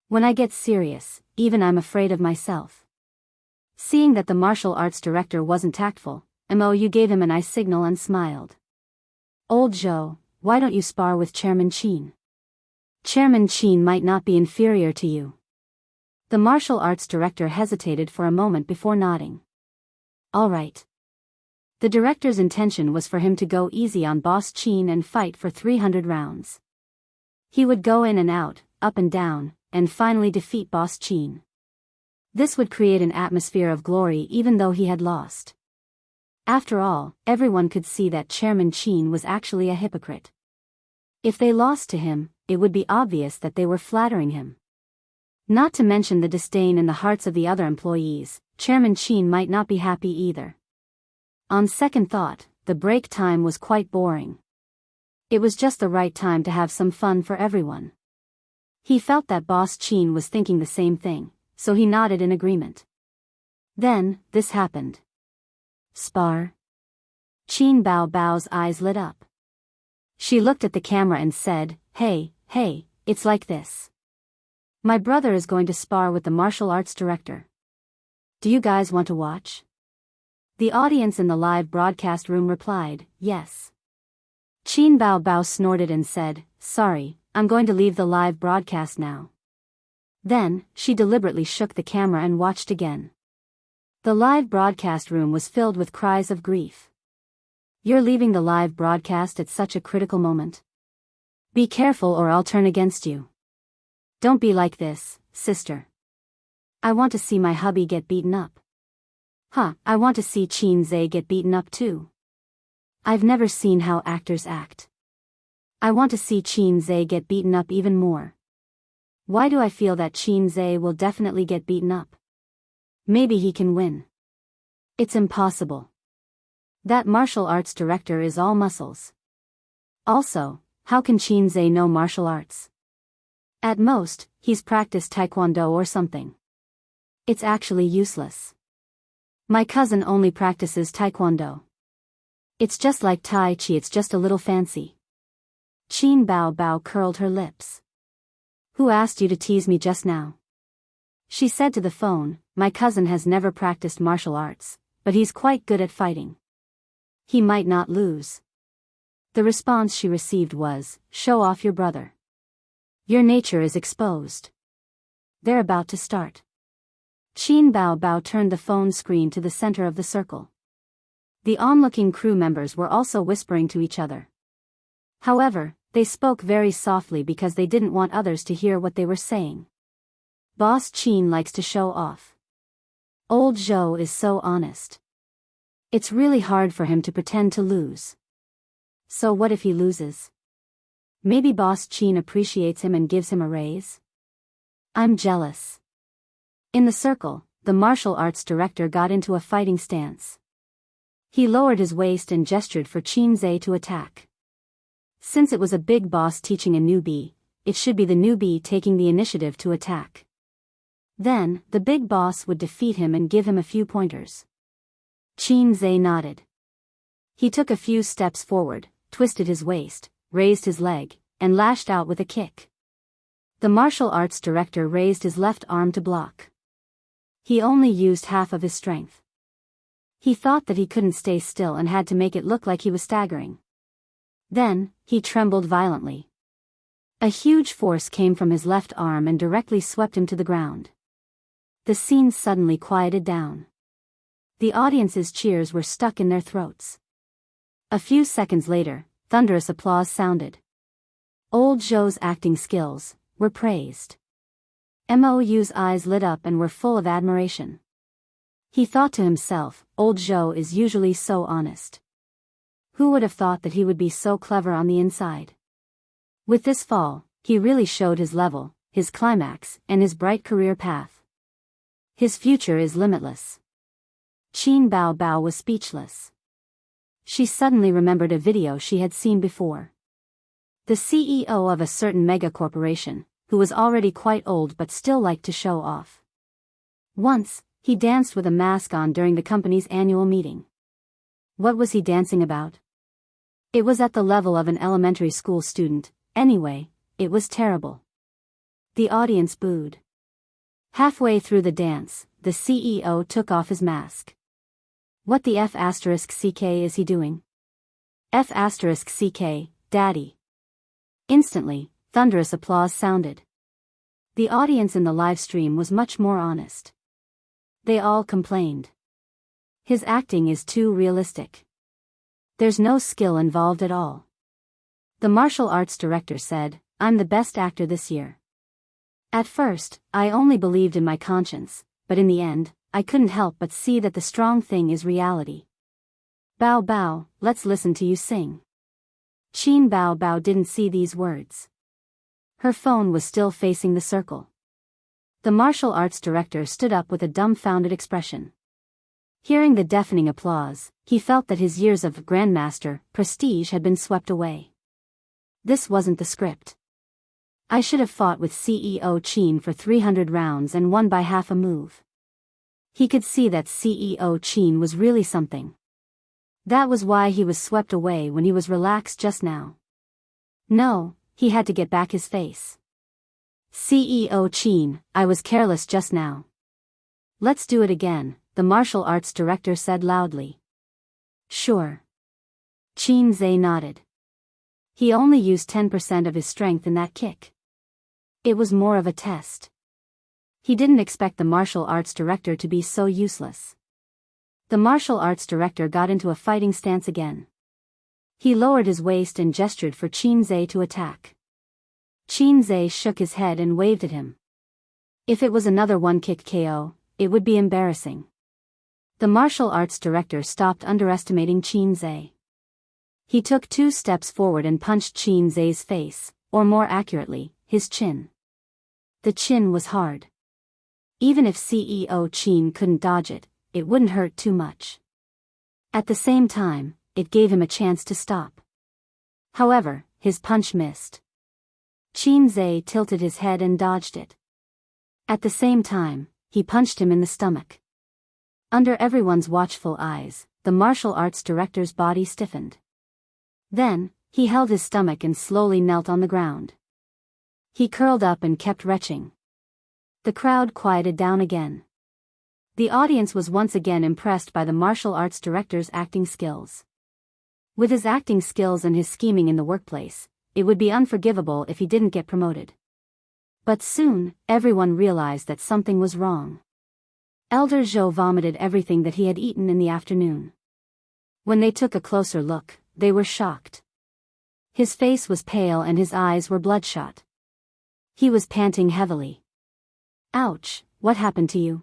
[SPEAKER 1] When I get serious, even I'm afraid of myself. Seeing that the martial arts director wasn't tactful, you gave him a nice signal and smiled. Old Zhou, why don't you spar with Chairman Qin? Chairman Qin might not be inferior to you. The martial arts director hesitated for a moment before nodding. All right. The director's intention was for him to go easy on Boss Qin and fight for 300 rounds. He would go in and out, up and down, and finally defeat Boss Qin. This would create an atmosphere of glory even though he had lost. After all, everyone could see that Chairman Qin was actually a hypocrite. If they lost to him, it would be obvious that they were flattering him. Not to mention the disdain in the hearts of the other employees, Chairman Qin might not be happy either. On second thought, the break time was quite boring. It was just the right time to have some fun for everyone. He felt that Boss Qin was thinking the same thing, so he nodded in agreement. Then, this happened. Spar? Qin Bao's eyes lit up. She looked at the camera and said, hey, it's like this. My brother is going to spar with the martial arts director. Do you guys want to watch? The audience in the live broadcast room replied, yes. Qin Bao snorted and said, sorry, I'm going to leave the live broadcast now. Then, she deliberately shook the camera and watched again. The live broadcast room was filled with cries of grief. You're leaving the live broadcast at such a critical moment? Be careful or I'll turn against you. Don't be like this, sister. I want to see my hubby get beaten up. I want to see Qinzhe get beaten up too. I've never seen how actors act. I want to see Qinzhe get beaten up even more. Why do I feel that Qinzhe will definitely get beaten up? Maybe he can win. It's impossible. That martial arts director is all muscles. Also, how can Qinzhe know martial arts? At most, he's practiced taekwondo or something. It's actually useless. My cousin only practices taekwondo. It's just like tai chi, it's just a little fancy. Qin Bao curled her lips. Who asked you to tease me just now? She said to the phone, my cousin has never practiced martial arts, but he's quite good at fighting. He might not lose. The response she received was, show off your brother. Your nature is exposed. They're about to start. Qin Bao turned the phone screen to the center of the circle. The onlooking crew members were also whispering to each other. However, they spoke very softly because they didn't want others to hear what they were saying. Boss Qin likes to show off. Old Zhou is so honest. It's really hard for him to pretend to lose. So what if he loses? Maybe Boss Qin appreciates him and gives him a raise? I'm jealous. In the circle, the martial arts director got into a fighting stance. He lowered his waist and gestured for Qinzhe to attack. Since it was a big boss teaching a newbie, it should be the newbie taking the initiative to attack. Then, the big boss would defeat him and give him a few pointers. Qinzhe nodded. He took a few steps forward, twisted his waist, raised his leg, and lashed out with a kick. The martial arts director raised his left arm to block. He only used half of his strength. He thought that he couldn't stay still and had to make it look like he was staggering. Then, he trembled violently. A huge force came from his left arm and directly swept him to the ground. The scene suddenly quieted down. The audience's cheers were stuck in their throats. A few seconds later, thunderous applause sounded. Old Zhou's acting skills were praised. Mou's eyes lit up and were full of admiration. He thought to himself, Old Zhou is usually so honest. Who would have thought that he would be so clever on the inside? With this fall, he really showed his level, his climax, and his bright career path. His future is limitless. Qin Bao Bao was speechless. She suddenly remembered a video she had seen before. The CEO of a certain mega corporation, who was already quite old but still liked to show off. Once, he danced with a mask on during the company's annual meeting. What was he dancing about? It was at the level of an elementary school student. Anyway, it was terrible. The audience booed. Halfway through the dance, the CEO took off his mask. What the F***ck is he doing? F***ck, Daddy. Instantly, thunderous applause sounded. The audience in the live stream was much more honest. They all complained. His acting is too realistic. There's no skill involved at all. The martial arts director said, I'm the best actor this year. At first, I only believed in my conscience, but in the end, I couldn't help but see that the strong thing is reality. Bao Bao, let's listen to you sing. Qin Bao Bao didn't see these words. Her phone was still facing the circle. The martial arts director stood up with a dumbfounded expression. Hearing the deafening applause, he felt that his years of grandmaster prestige had been swept away. This wasn't the script. I should have fought with CEO Qin for 300 rounds and won by half a move. He could see that CEO Qin was really something. That was why he was swept away when he was relaxed just now. No, he had to get back his face. CEO Qin, I was careless just now. Let's do it again, the martial arts director said loudly. Sure. Qin Zhe nodded. He only used 10% of his strength in that kick. It was more of a test. He didn't expect the martial arts director to be so useless. The martial arts director got into a fighting stance again. He lowered his waist and gestured for Qin Zhe to attack. Qin Zhe shook his head and waved at him. If it was another one-kick KO, it would be embarrassing. The martial arts director stopped underestimating Qin Zhe. He took 2 steps forward and punched Qin Zhe's face, or more accurately, his chin. The chin was hard. Even if CEO Qin couldn't dodge it, it wouldn't hurt too much. At the same time, it gave him a chance to stop. However, his punch missed. Qin Zhe tilted his head and dodged it. At the same time, he punched him in the stomach. Under everyone's watchful eyes, the martial arts director's body stiffened. Then, he held his stomach and slowly knelt on the ground. He curled up and kept retching. The crowd quieted down again. The audience was once again impressed by the martial arts director's acting skills. With his acting skills and his scheming in the workplace, it would be unforgivable if he didn't get promoted. But soon, everyone realized that something was wrong. Elder Zhou vomited everything that he had eaten in the afternoon. When they took a closer look, they were shocked. His face was pale and his eyes were bloodshot. He was panting heavily. Ouch, what happened to you?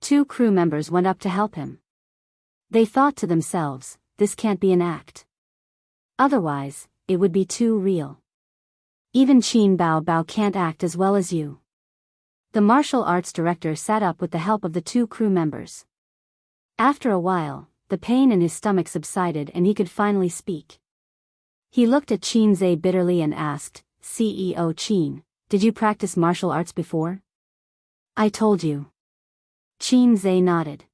[SPEAKER 1] 2 crew members went up to help him. They thought to themselves, this can't be an act. Otherwise, it would be too real. Even Qin Bao Bao can't act as well as you. The martial arts director sat up with the help of the 2 crew members. After a while, the pain in his stomach subsided and he could finally speak. He looked at Qin Zhe bitterly and asked, CEO Qin, did you practice martial arts before? I told you. Qin Zhe nodded.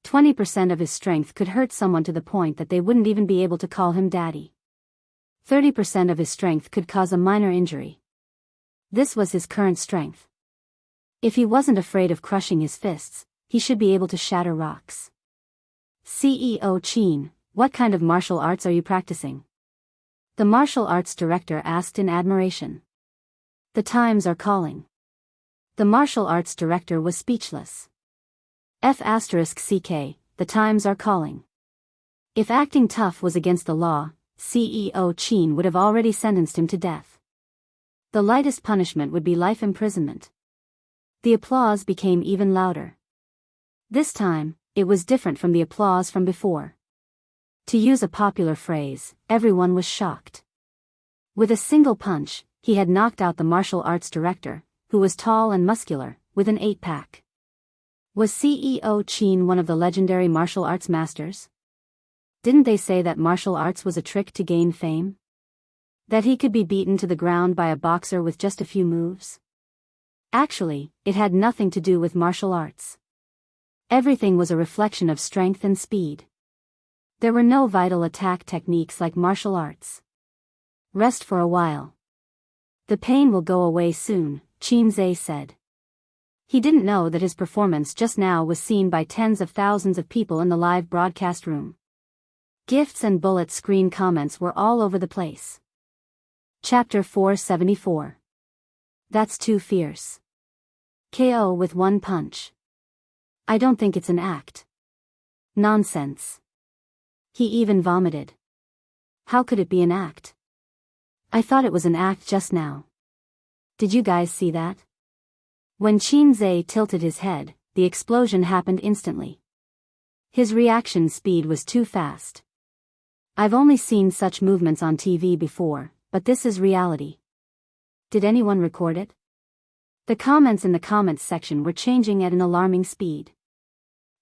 [SPEAKER 1] 20% of his strength could hurt someone to the point that they wouldn't even be able to call him daddy. 30% of his strength could cause a minor injury. This was his current strength. If he wasn't afraid of crushing his fists, he should be able to shatter rocks. CEO Qin, what kind of martial arts are you practicing? The martial arts director asked in admiration. The times are calling. The martial arts director was speechless. F***ck, the times are calling. If acting tough was against the law, CEO Qin would have already sentenced him to death. The lightest punishment would be life imprisonment. The applause became even louder. This time, it was different from the applause from before. To use a popular phrase, everyone was shocked. With a single punch, he had knocked out the martial arts director, who was tall and muscular, with an 8-pack. Was CEO Qin one of the legendary martial arts masters? Didn't they say that martial arts was a trick to gain fame? That he could be beaten to the ground by a boxer with just a few moves? Actually, it had nothing to do with martial arts. Everything was a reflection of strength and speed. There were no vital attack techniques like martial arts. Rest for a while. The pain will go away soon, Qin said. He didn't know that his performance just now was seen by tens of thousands of people in the live broadcast room. Gifts and bullet screen comments were all over the place. Chapter 474. That's too fierce. KO with one punch. I don't think it's an act. Nonsense. He even vomited. How could it be an act? I thought it was an act just now. Did you guys see that? When Qin tilted his head, the explosion happened instantly. His reaction speed was too fast. I've only seen such movements on TV before, but this is reality. Did anyone record it? The comments in the comments section were changing at an alarming speed.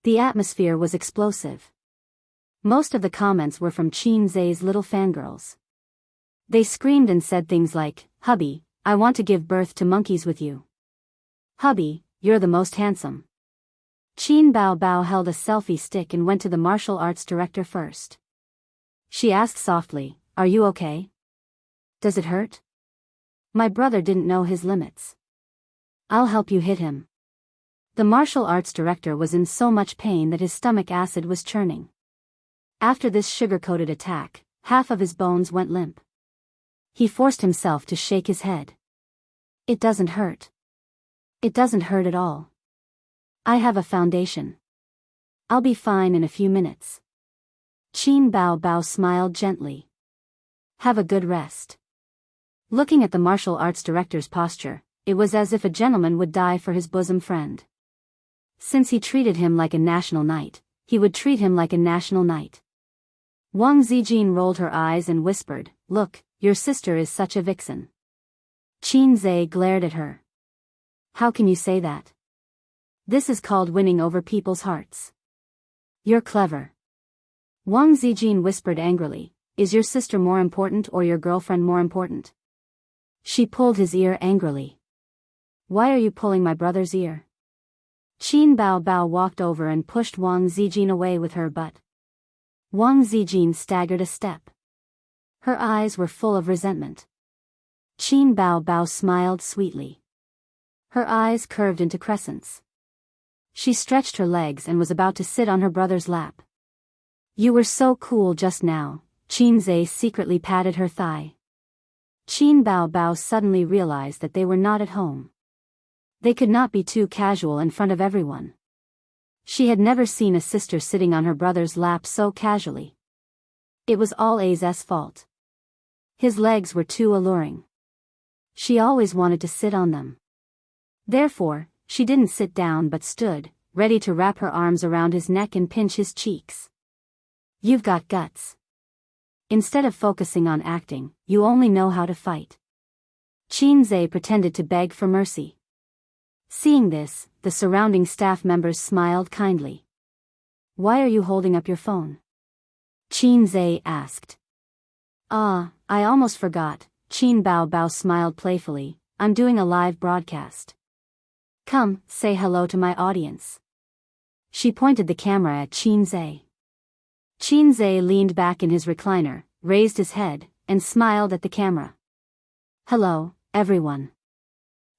[SPEAKER 1] The atmosphere was explosive. Most of the comments were from Qin little fangirls. They screamed and said things like, "Hubby, I want to give birth to monkeys with you. Hubby, you're the most handsome." Qin Bao held a selfie stick and went to the martial arts director first. She asked softly, "Are you okay? Does it hurt? My brother didn't know his limits. I'll help you hit him." The martial arts director was in so much pain that his stomach acid was churning. After this sugar-coated attack, half of his bones went limp. He forced himself to shake his head. It doesn't hurt. It doesn't hurt at all. I have a foundation. I'll be fine in a few minutes. Qin Bao smiled gently. Have a good rest. Looking at the martial arts director's posture, it was as if a gentleman would die for his bosom friend. Since he treated him like a national knight, he would treat him like a national knight. Wang Zijin rolled her eyes and whispered, "Look, your sister is such a vixen." Qin glared at her. How can you say that? This is called winning over people's hearts. You're clever. Wang Zijin whispered angrily, "Is your sister more important or your girlfriend more important?" She pulled his ear angrily. "Why are you pulling my brother's ear?" Qin Bao walked over and pushed Wang Zijin away with her butt. Wang Zijin staggered a step. Her eyes were full of resentment. Qin Bao smiled sweetly. Her eyes curved into crescents. She stretched her legs and was about to sit on her brother's lap. "You were so cool just now," Qin secretly patted her thigh. Qin Bao suddenly realized that they were not at home. They could not be too casual in front of everyone. She had never seen a sister sitting on her brother's lap so casually. It was all A's fault. His legs were too alluring. She always wanted to sit on them. Therefore, she didn't sit down but stood, ready to wrap her arms around his neck and pinch his cheeks. "You've got guts. Instead of focusing on acting, you only know how to fight." Qin pretended to beg for mercy. Seeing this, the surrounding staff members smiled kindly. "Why are you holding up your phone?" Qin asked. "I almost forgot," Qin Bao smiled playfully, "I'm doing a live broadcast. Come, say hello to my audience." She pointed the camera at Qin. Qin leaned back in his recliner, raised his head, and smiled at the camera. "Hello, everyone."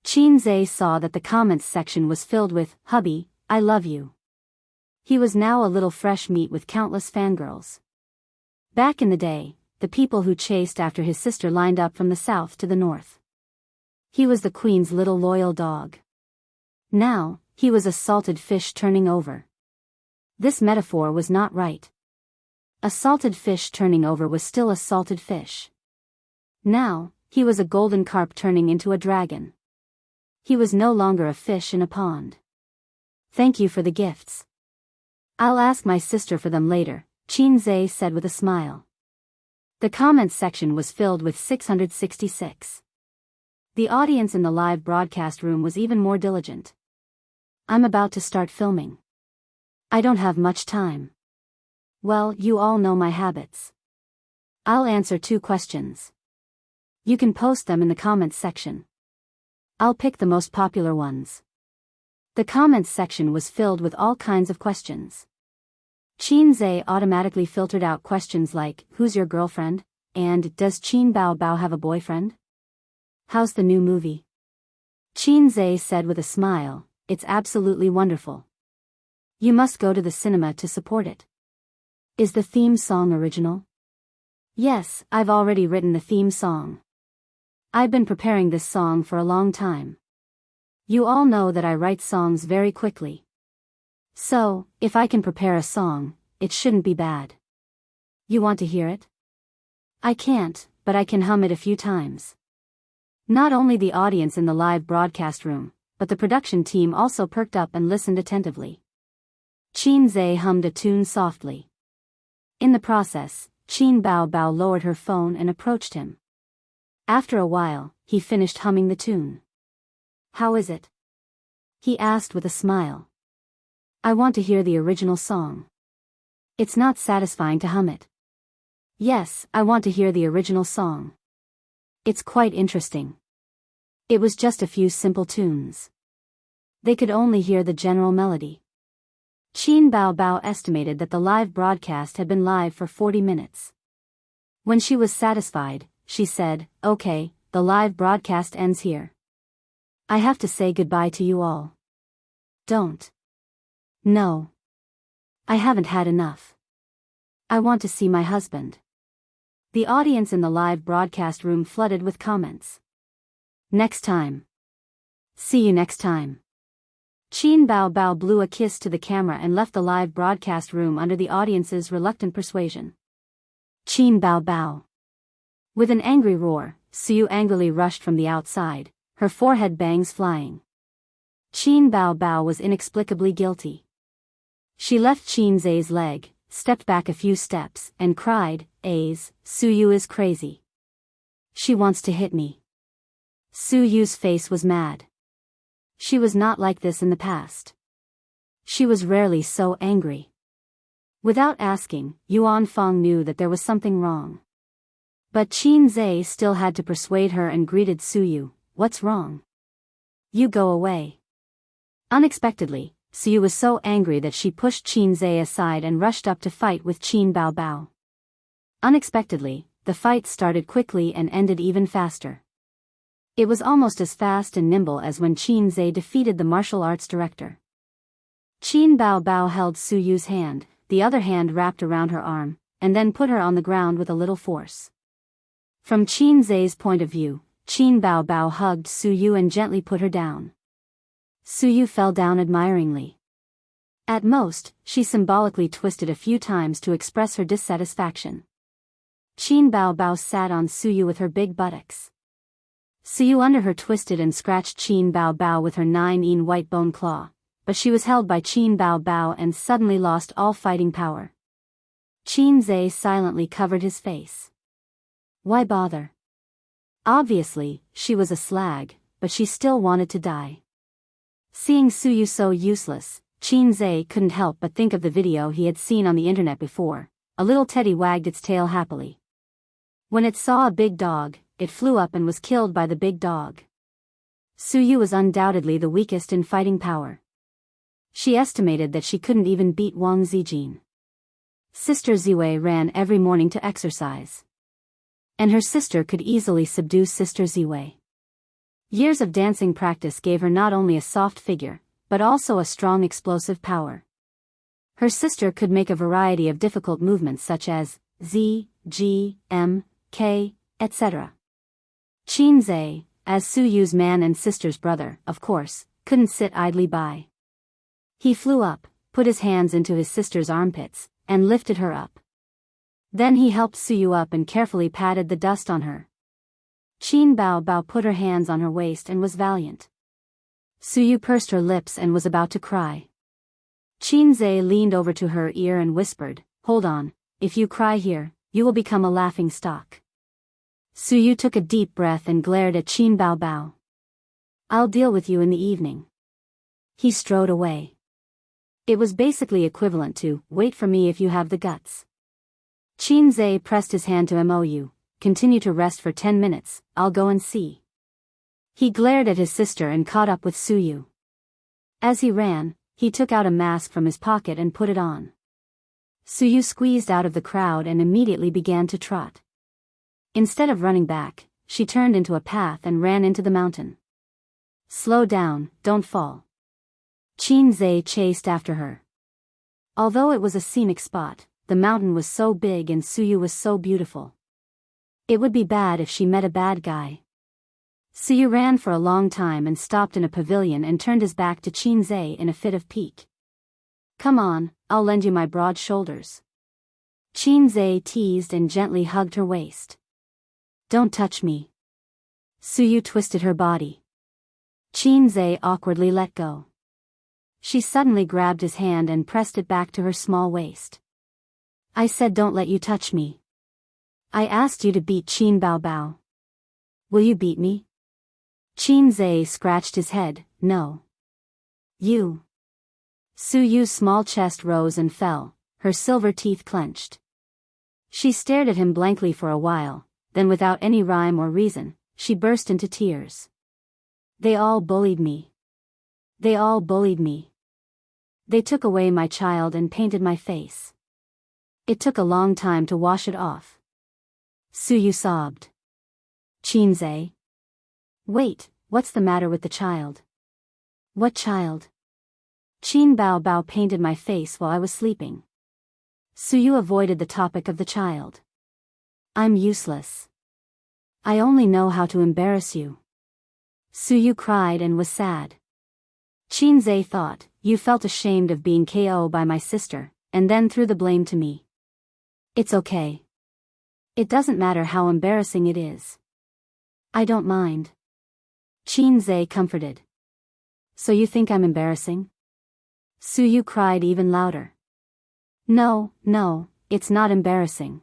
[SPEAKER 1] Qin saw that the comments section was filled with, "Hubby, I love you." He was now a little fresh meat with countless fangirls. Back in the day, the people who chased after his sister lined up from the south to the north. He was the queen's little loyal dog. Now, he was a salted fish turning over. This metaphor was not right. A salted fish turning over was still a salted fish. Now, he was a golden carp turning into a dragon. He was no longer a fish in a pond. Thank you for the gifts. I'll ask my sister for them later, Qinzhe said with a smile. The comments section was filled with 666. The audience in the live broadcast room was even more diligent. I'm about to start filming. I don't have much time. Well, you all know my habits. I'll answer 2 questions. You can post them in the comments section. I'll pick the most popular ones. The comments section was filled with all kinds of questions. Qinzhe automatically filtered out questions like, who's your girlfriend? And, does Qin Bao Bao have a boyfriend? How's the new movie? Qinzhe said with a smile, it's absolutely wonderful. You must go to the cinema to support it. Is the theme song original? Yes, I've already written the theme song. I've been preparing this song for a long time. You all know that I write songs very quickly. So, if I can prepare a song, it shouldn't be bad. You want to hear it? I can't, but I can hum it a few times. Not only the audience in the live broadcast room, but the production team also perked up and listened attentively. Qinzhe hummed a tune softly. In the process, Qin Bao Bao lowered her phone and approached him. After a while, he finished humming the tune. How is it? He asked with a smile. I want to hear the original song. It's not satisfying to hum it. Yes, I want to hear the original song. It's quite interesting. It was just a few simple tunes. They could only hear the general melody. Qin Bao Bao estimated that the live broadcast had been live for 40 minutes. When she was satisfied, she said, okay, the live broadcast ends here. I have to say goodbye to you all. Don't. No. I haven't had enough. I want to see my husband. The audience in the live broadcast room flooded with comments. Next time. See you next time. Qin Bao Bao blew a kiss to the camera and left the live broadcast room under the audience's reluctant persuasion. Qin Bao Bao. With an angry roar, Suyu angrily rushed from the outside, her forehead bangs flying. Qin Bao Bao was inexplicably guilty. She left Qinzhe's leg, stepped back a few steps, and cried, Suyu is crazy. She wants to hit me. Suyu's face was mad. She was not like this in the past. She was rarely so angry. Without asking, Yuan Fong knew that there was something wrong. But Qinzhe still had to persuade her and greeted Suyu, what's wrong? You go away. Unexpectedly, Suyu was so angry that she pushed Qinzhe aside and rushed up to fight with Qin Bao Bao. Unexpectedly, the fight started quickly and ended even faster. It was almost as fast and nimble as when Qinzhe defeated the martial arts director. Qin Bao Bao held Suyu's hand, the other hand wrapped around her arm, and then put her on the ground with a little force. From Qinzhe's point of view, Qin Bao Bao hugged Suyu and gently put her down. Suyu fell down admiringly. At most, she symbolically twisted a few times to express her dissatisfaction. Qin Bao Bao sat on Suyu with her big buttocks. Suyu under her twisted and scratched Qin Bao Bao with her 9-in white bone claw, but she was held by Qin Bao Bao and suddenly lost all fighting power. Qinzhe silently covered his face. Why bother? Obviously, she was a slag, but she still wanted to die. Seeing Suyu so useless, Qinzhe couldn't help but think of the video he had seen on the internet before. A little teddy wagged its tail happily. When it saw a big dog, it flew up and was killed by the big dog. Suyu was undoubtedly the weakest in fighting power. She estimated that she couldn't even beat Wang Zijin. Sister Ziwei ran every morning to exercise. And her sister could easily subdue Sister Ziwei. Years of dancing practice gave her not only a soft figure, but also a strong explosive power. Her sister could make a variety of difficult movements such as Z, G, M, K, etc. Qinzhe, as Suyu's man and sister's brother, of course, couldn't sit idly by. He flew up, put his hands into his sister's armpits, and lifted her up. Then he helped Suyu up and carefully patted the dust on her. Qin Bao Bao put her hands on her waist and was valiant. Suyu pursed her lips and was about to cry. Qin Zhe leaned over to her ear and whispered, "Hold on, if you cry here, you will become a laughing stock." Suyu took a deep breath and glared at Qin Bao Bao. "I'll deal with you in the evening." He strode away. It was basically equivalent to, "Wait for me if you have the guts." Qin Zhe pressed his hand to Mou. "Continue to rest for 10 minutes, I'll go and see." He glared at his sister and caught up with Suyu. As he ran, he took out a mask from his pocket and put it on. Suyu squeezed out of the crowd and immediately began to trot. Instead of running back, she turned into a path and ran into the mountain. "Slow down, don't fall." Qin Zhe chased after her. Although it was a scenic spot, the mountain was so big and Suyu was so beautiful. It would be bad if she met a bad guy. Suyu ran for a long time and stopped in a pavilion and turned his back to Qin Zhe in a fit of pique. "Come on, I'll lend you my broad shoulders." Qin Zhe teased and gently hugged her waist. "Don't touch me." Suyu twisted her body. Qin Zhe awkwardly let go. She suddenly grabbed his hand and pressed it back to her small waist. "I said don't let you touch me. I asked you to beat Qin Bao Bao. Will you beat me?" Qin Zhe scratched his head, "No. You." Suyu's small chest rose and fell, her silver teeth clenched. She stared at him blankly for a while, then without any rhyme or reason, she burst into tears. "They all bullied me. They all bullied me. They took away my child and painted my face. It took a long time to wash it off." Suyu sobbed. "Qin Zhe. Wait, what's the matter with the child?" "What child?" "Qin Bao Bao painted my face while I was sleeping." Suyu avoided the topic of the child. "I'm useless. I only know how to embarrass you." Suyu cried and was sad. Qin Zhe thought, "You felt ashamed of being KO by my sister, and then threw the blame to me. It's okay. It doesn't matter how embarrassing it is. I don't mind." Qin Zhe comforted. "So you think I'm embarrassing?" Suyu cried even louder. No, it's not embarrassing.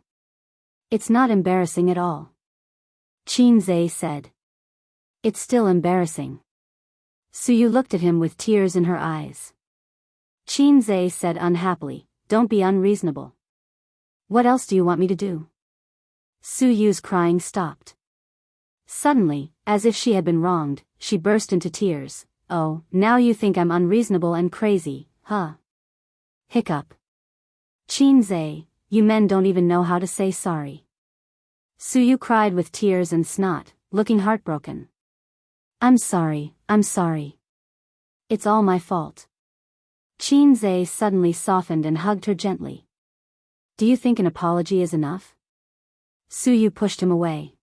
[SPEAKER 1] It's not embarrassing at all." Qin Zhe said. "It's still embarrassing." Suyu looked at him with tears in her eyes. Qin Zhe said unhappily, "Don't be unreasonable. What else do you want me to do?" Suyu's crying stopped. Suddenly, as if she had been wronged, she burst into tears. "Oh, now you think I'm unreasonable and crazy, huh?" Hiccup. "Qin Zhe, you men don't even know how to say sorry." Suyu cried with tears and snot, looking heartbroken. I'm sorry. It's all my fault." Qin Zhe suddenly softened and hugged her gently. "Do you think an apology is enough?" Suyu pushed him away.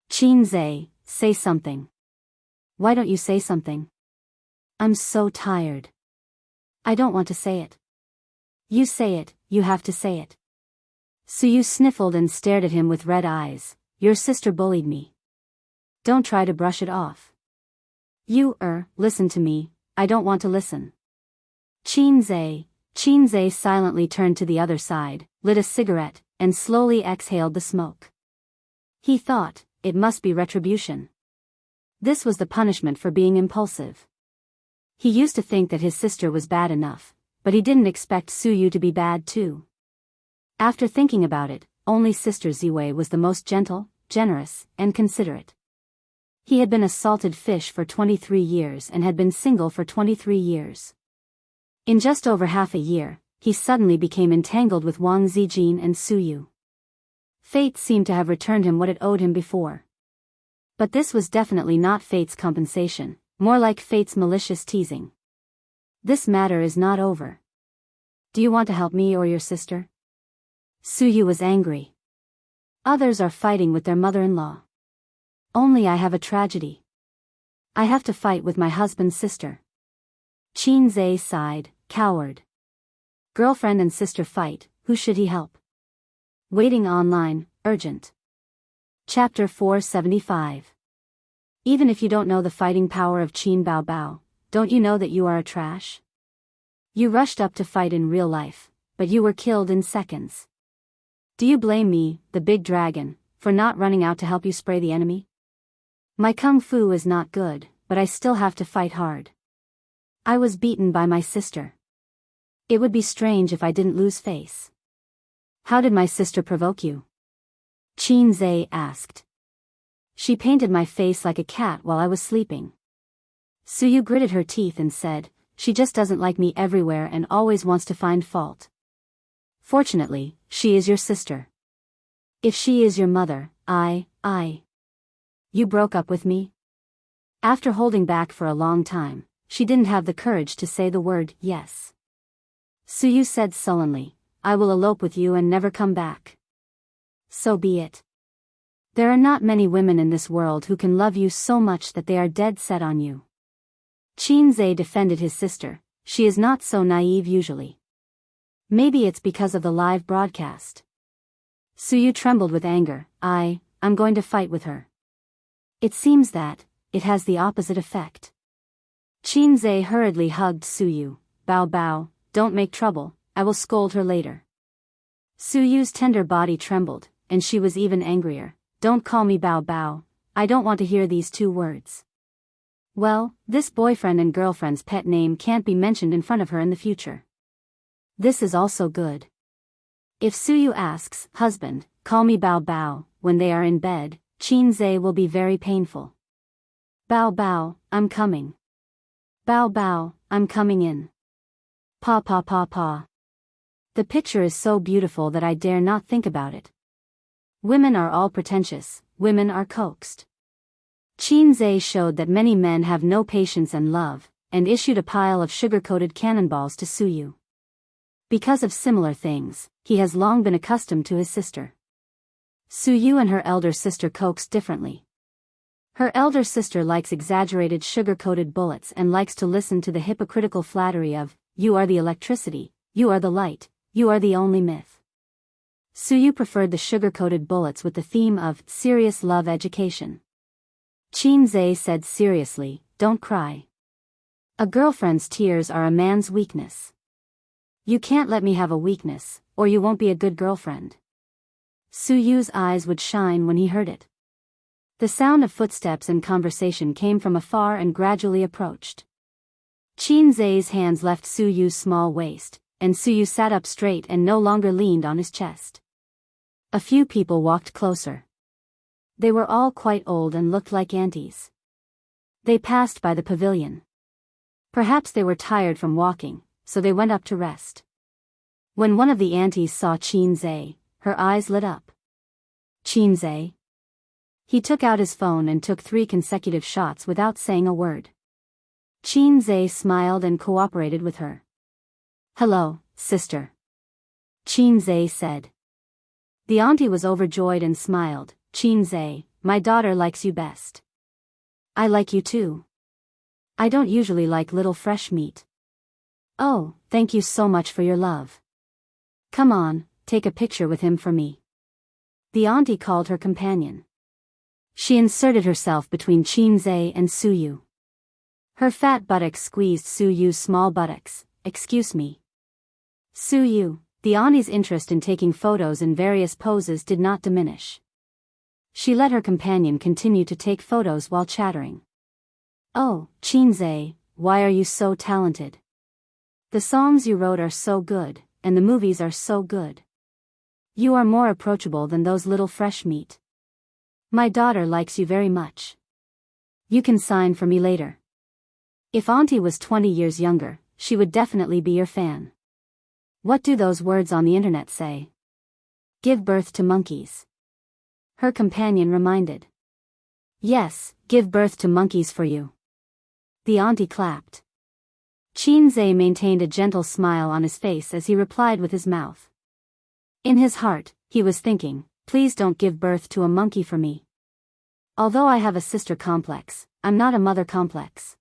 [SPEAKER 1] "Qin Zhe, say something." "Why don't you say something?" "I'm so tired. I don't want to say it." "You say it, you have to say it." Suyu sniffled and stared at him with red eyes. "Your sister bullied me. Don't try to brush it off." Listen to me, I don't want to listen." Qin Zhe silently turned to the other side, lit a cigarette, and slowly exhaled the smoke. He thought, it must be retribution. This was the punishment for being impulsive. He used to think that his sister was bad enough, but he didn't expect Suyu to be bad too. After thinking about it, only Sister Ziwei was the most gentle, generous, and considerate. He had been a salted fish for 23 years and had been single for 23 years. In just over half a year, he suddenly became entangled with Wang Zijin and Suyu. Fate seemed to have returned him what it owed him before. But this was definitely not fate's compensation, more like fate's malicious teasing. "This matter is not over. Do you want to help me or your sister?" Suyu was angry. "Others are fighting with their mother-in-law. Only I have a tragedy. I have to fight with my husband's sister." Qin Zhe sighed, "Coward. Girlfriend and sister fight, who should he help?" Waiting online, urgent. Chapter 475. Even if you don't know the fighting power of Qin Bao Bao, don't you know that you are a trash? You rushed up to fight in real life, but you were killed in seconds. Do you blame me, the big dragon, for not running out to help you spray the enemy? My kung fu is not good, but I still have to fight hard. I was beaten by my sister. It would be strange if I didn't lose face. How did my sister provoke you? Qin Zhe asked. She painted my face like a cat while I was sleeping. Suyu gritted her teeth and said, she just doesn't like me everywhere and always wants to find fault. Fortunately, she is your sister. If she is your mother, You broke up with me? After holding back for a long time, she didn't have the courage to say the word yes. Suyu said sullenly, I will elope with you and never come back. So be it. There are not many women in this world who can love you so much that they are dead set on you. Qin Zhe defended his sister, she is not so naive usually. Maybe it's because of the live broadcast. Suyu trembled with anger, I'm going to fight with her. It seems that, it has the opposite effect. Qin Zhe hurriedly hugged Suyu, Bao Bao, don't make trouble, I will scold her later. Suyu's tender body trembled, and she was even angrier. Don't call me Bao Bao, I don't want to hear these two words. Well, this boyfriend and girlfriend's pet name can't be mentioned in front of her in the future. This is also good. If Suyu asks, husband, call me Bao Bao, when they are in bed, Qin Zhe will be very painful. Bao Bao, I'm coming. Bao Bao, I'm coming in. Pa pa pa pa. The picture is so beautiful that I dare not think about it. Women are all pretentious, women are coaxed. Qin Zhe showed that many men have no patience and love, and issued a pile of sugar-coated cannonballs to Suyu. Because of similar things, he has long been accustomed to his sister. Suyu and her elder sister coaxed differently. Her elder sister likes exaggerated sugar-coated bullets and likes to listen to the hypocritical flattery of, you are the electricity, you are the light, you are the only myth. Suyu preferred the sugar-coated bullets with the theme of serious love education. Qin Zhe said seriously, don't cry. A girlfriend's tears are a man's weakness. You can't let me have a weakness, or you won't be a good girlfriend. Suyu's eyes would shine when he heard it. The sound of footsteps and conversation came from afar and gradually approached. Qin Zhe's hands left Suyu's small waist, and Suyu sat up straight and no longer leaned on his chest. A few people walked closer. They were all quite old and looked like aunties. They passed by the pavilion. Perhaps they were tired from walking, so they went up to rest. When one of the aunties saw Qin Zhe, her eyes lit up. Qin Zhe? He took out his phone and took 3 consecutive shots without saying a word. Qin Zhe smiled and cooperated with her. Hello, sister. Qin Zhe said. The auntie was overjoyed and smiled. Qin Zhe, my daughter likes you best. I like you too. I don't usually like little fresh meat. Oh, thank you so much for your love. Come on, take a picture with him for me. The auntie called her companion. She inserted herself between Qin Zhe and Suyu. Her fat buttocks squeezed Suyu's small buttocks. Excuse me. Suyu, the auntie's interest in taking photos in various poses did not diminish. She let her companion continue to take photos while chattering. Oh, Qin Zhe, why are you so talented? The songs you wrote are so good, and the movies are so good. You are more approachable than those little fresh meat. My daughter likes you very much. You can sign for me later. If auntie was 20 years younger, she would definitely be your fan. What do those words on the internet say? Give birth to monkeys. Her companion reminded. Yes, give birth to monkeys for you. The auntie clapped. Qin Zhe maintained a gentle smile on his face as he replied with his mouth. In his heart, he was thinking, please don't give birth to a monkey for me. Although I have a sister complex, I'm not a mother complex.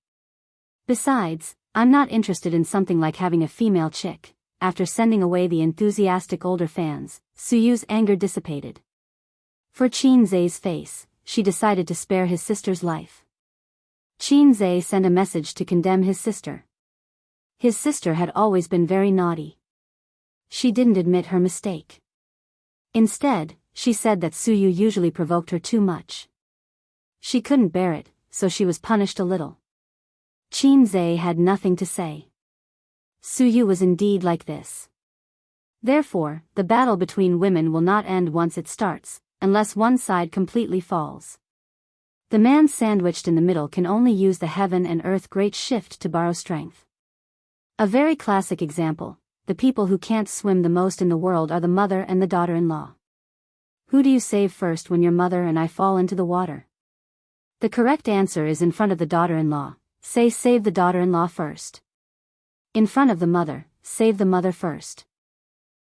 [SPEAKER 1] Besides, I'm not interested in something like having a female chick, after sending away the enthusiastic older fans, Suyu's anger dissipated. For Qinzai's face, she decided to spare his sister's life. Qinzai sent a message to condemn his sister. His sister had always been very naughty. She didn't admit her mistake. Instead, she said that Suyu usually provoked her too much. She couldn't bear it, so she was punished a little. Qinzai had nothing to say. Suyu was indeed like this. Therefore, the battle between women will not end once it starts, unless one side completely falls. The man sandwiched in the middle can only use the heaven and earth great shift to borrow strength. A very classic example, the people who can't swim the most in the world are the mother and the daughter-in-law. Who do you save first when your mother and I fall into the water? The correct answer is in front of the daughter-in-law, save the daughter-in-law first. In front of the mother, save the mother first.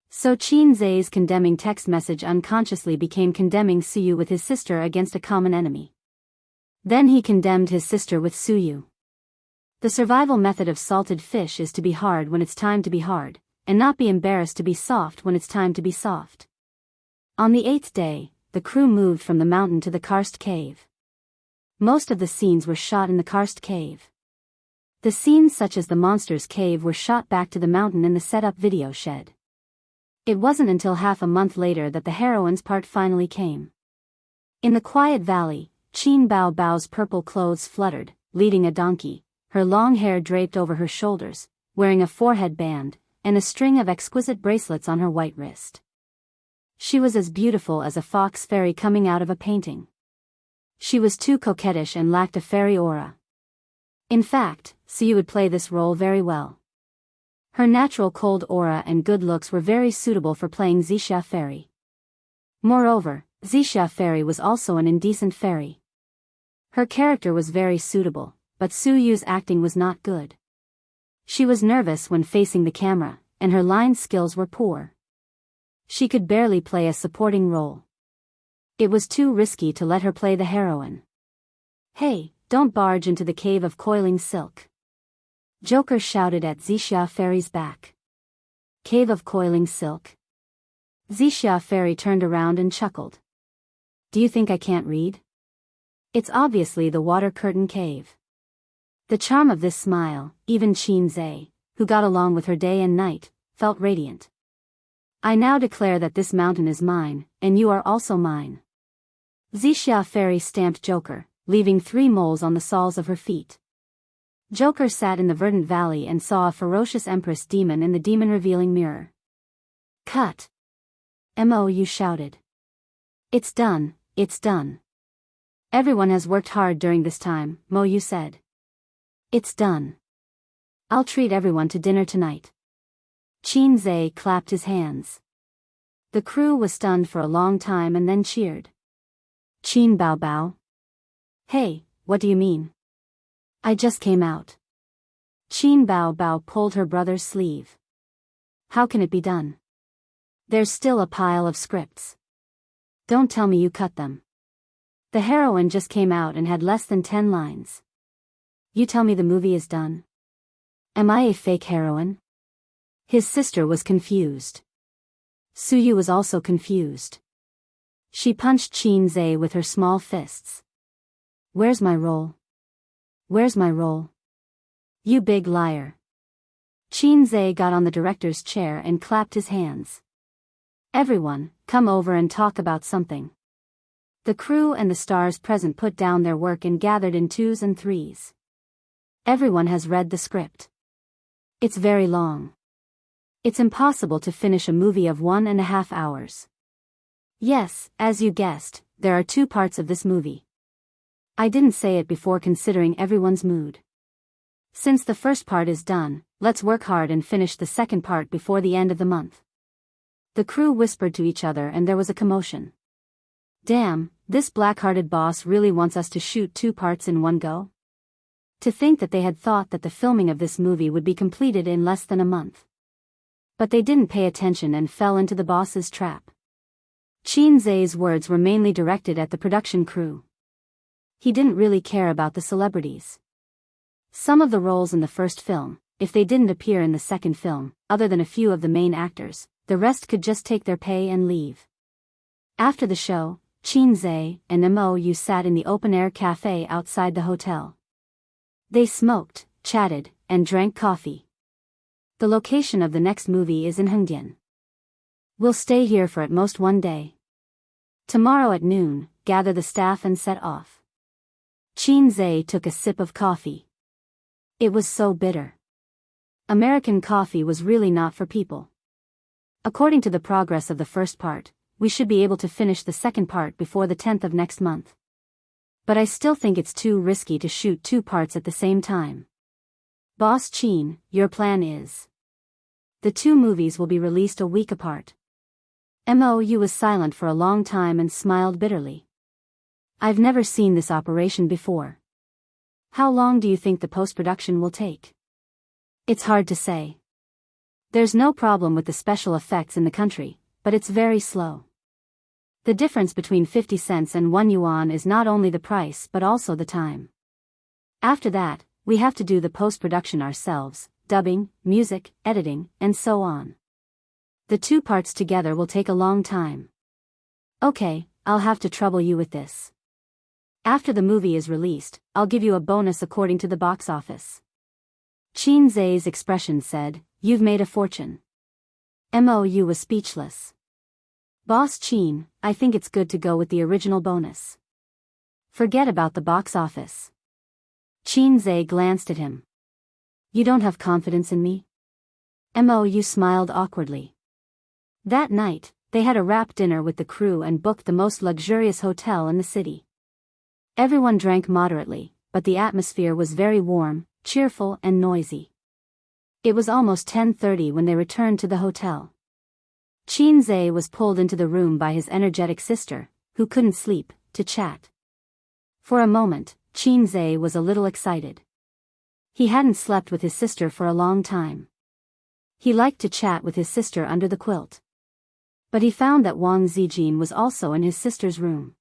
[SPEAKER 1] So Qinzai's condemning text message unconsciously became condemning Suyu with his sister against a common enemy. Then he condemned his sister with Suyu. The survival method of salted fish is to be hard when it's time to be hard, and not be embarrassed to be soft when it's time to be soft. On the 8th day, the crew moved from the mountain to the karst cave. Most of the scenes were shot in the karst cave. The scenes such as the monster's cave were shot back to the mountain in the set-up video shed. It wasn't until half a month later that the heroine's part finally came. In the quiet valley, Qin Bao Bao's purple clothes fluttered, leading a donkey, her long hair draped over her shoulders, wearing a forehead band, and a string of exquisite bracelets on her white wrist. She was as beautiful as a fox fairy coming out of a painting. She was too coquettish and lacked a fairy aura. In fact, Suyu would play this role very well. Her natural cold aura and good looks were very suitable for playing Wuxia fairy. Moreover, Wuxia fairy was also an indecent fairy. Her character was very suitable, but Suyu's acting was not good. She was nervous when facing the camera, and her line skills were poor. She could barely play a supporting role. It was too risky to let her play the heroine. Hey, don't barge into the cave of coiling silk. Joker shouted at Wuxia fairy's back. Cave of coiling silk? Wuxia fairy turned around and chuckled. Do you think I can't read? It's obviously the water curtain cave. The charm of this smile, even Qinzai, who got along with her day and night, felt radiant. I now declare that this mountain is mine, and you are also mine. Wuxia fairy stamped Joker, leaving 3 moles on the soles of her feet. Joker sat in the verdant valley and saw a ferocious empress demon in the demon-revealing mirror. Cut! Mo shouted. It's done, it's done. Everyone has worked hard during this time, Mo said. It's done. I'll treat everyone to dinner tonight. Qinzai clapped his hands. The crew was stunned for a long time and then cheered. Qin Bao Bao. Hey, what do you mean? I just came out. Qin Bao Bao pulled her brother's sleeve. How can it be done? There's still a pile of scripts. Don't tell me you cut them. The heroine just came out and had less than 10 lines. You tell me the movie is done? Am I a fake heroine? His sister was confused. Suyu was also confused. She punched Qinzai with her small fists. Where's my role? Where's my role? You big liar. Qinzai got on the director's chair and clapped his hands. Everyone, come over and talk about something. The crew and the stars present put down their work and gathered in 2s and 3s. Everyone has read the script. It's very long. It's impossible to finish a movie of 1.5 hours. Yes, as you guessed, there are 2 parts of this movie. I didn't say it before considering everyone's mood. Since the first part is done, let's work hard and finish the second part before the end of the month. The crew whispered to each other and there was a commotion. Damn, this black-hearted boss really wants us to shoot 2 parts in one go? To think that they had thought that the filming of this movie would be completed in less than a month. But they didn't pay attention and fell into the boss's trap. Qinzai's words were mainly directed at the production crew. He didn't really care about the celebrities. Some of the roles in the first film, if they didn't appear in the second film, other than a few of the main actors, the rest could just take their pay and leave. After the show, Qinze and Mou sat in the open-air cafe outside the hotel. They smoked, chatted, and drank coffee. The location of the next movie is in Hengdian. We'll stay here for at most one day. Tomorrow at noon, gather the staff and set off. Qinze took a sip of coffee. It was so bitter. American coffee was really not for people. According to the progress of the first part, we should be able to finish the second part before the 10th of next month. But I still think it's too risky to shoot 2 parts at the same time. Boss Qin, your plan is. The 2 movies will be released a week apart. Mou was silent for a long time and smiled bitterly. I've never seen this operation before. How long do you think the post-production will take? It's hard to say. There's no problem with the special effects in the country, but it's very slow. The difference between 50 cents and 1 yuan is not only the price but also the time. After that, we have to do the post-production ourselves, dubbing, music, editing, and so on. The 2 parts together will take a long time. Okay, I'll have to trouble you with this. After the movie is released, I'll give you a bonus according to the box office. Qinze's expression said, "You've made a fortune." Mou was speechless. Boss Qin, I think it's good to go with the original bonus. Forget about the box office. Qinze glanced at him. You don't have confidence in me? Mou smiled awkwardly. That night, they had a wrap dinner with the crew and booked the most luxurious hotel in the city. Everyone drank moderately, but the atmosphere was very warm, cheerful and noisy. It was almost 10:30 when they returned to the hotel. Qinze was pulled into the room by his energetic sister, who couldn't sleep, to chat. For a moment, Qinze was a little excited. He hadn't slept with his sister for a long time. He liked to chat with his sister under the quilt. But he found that Wang Zijin was also in his sister's room.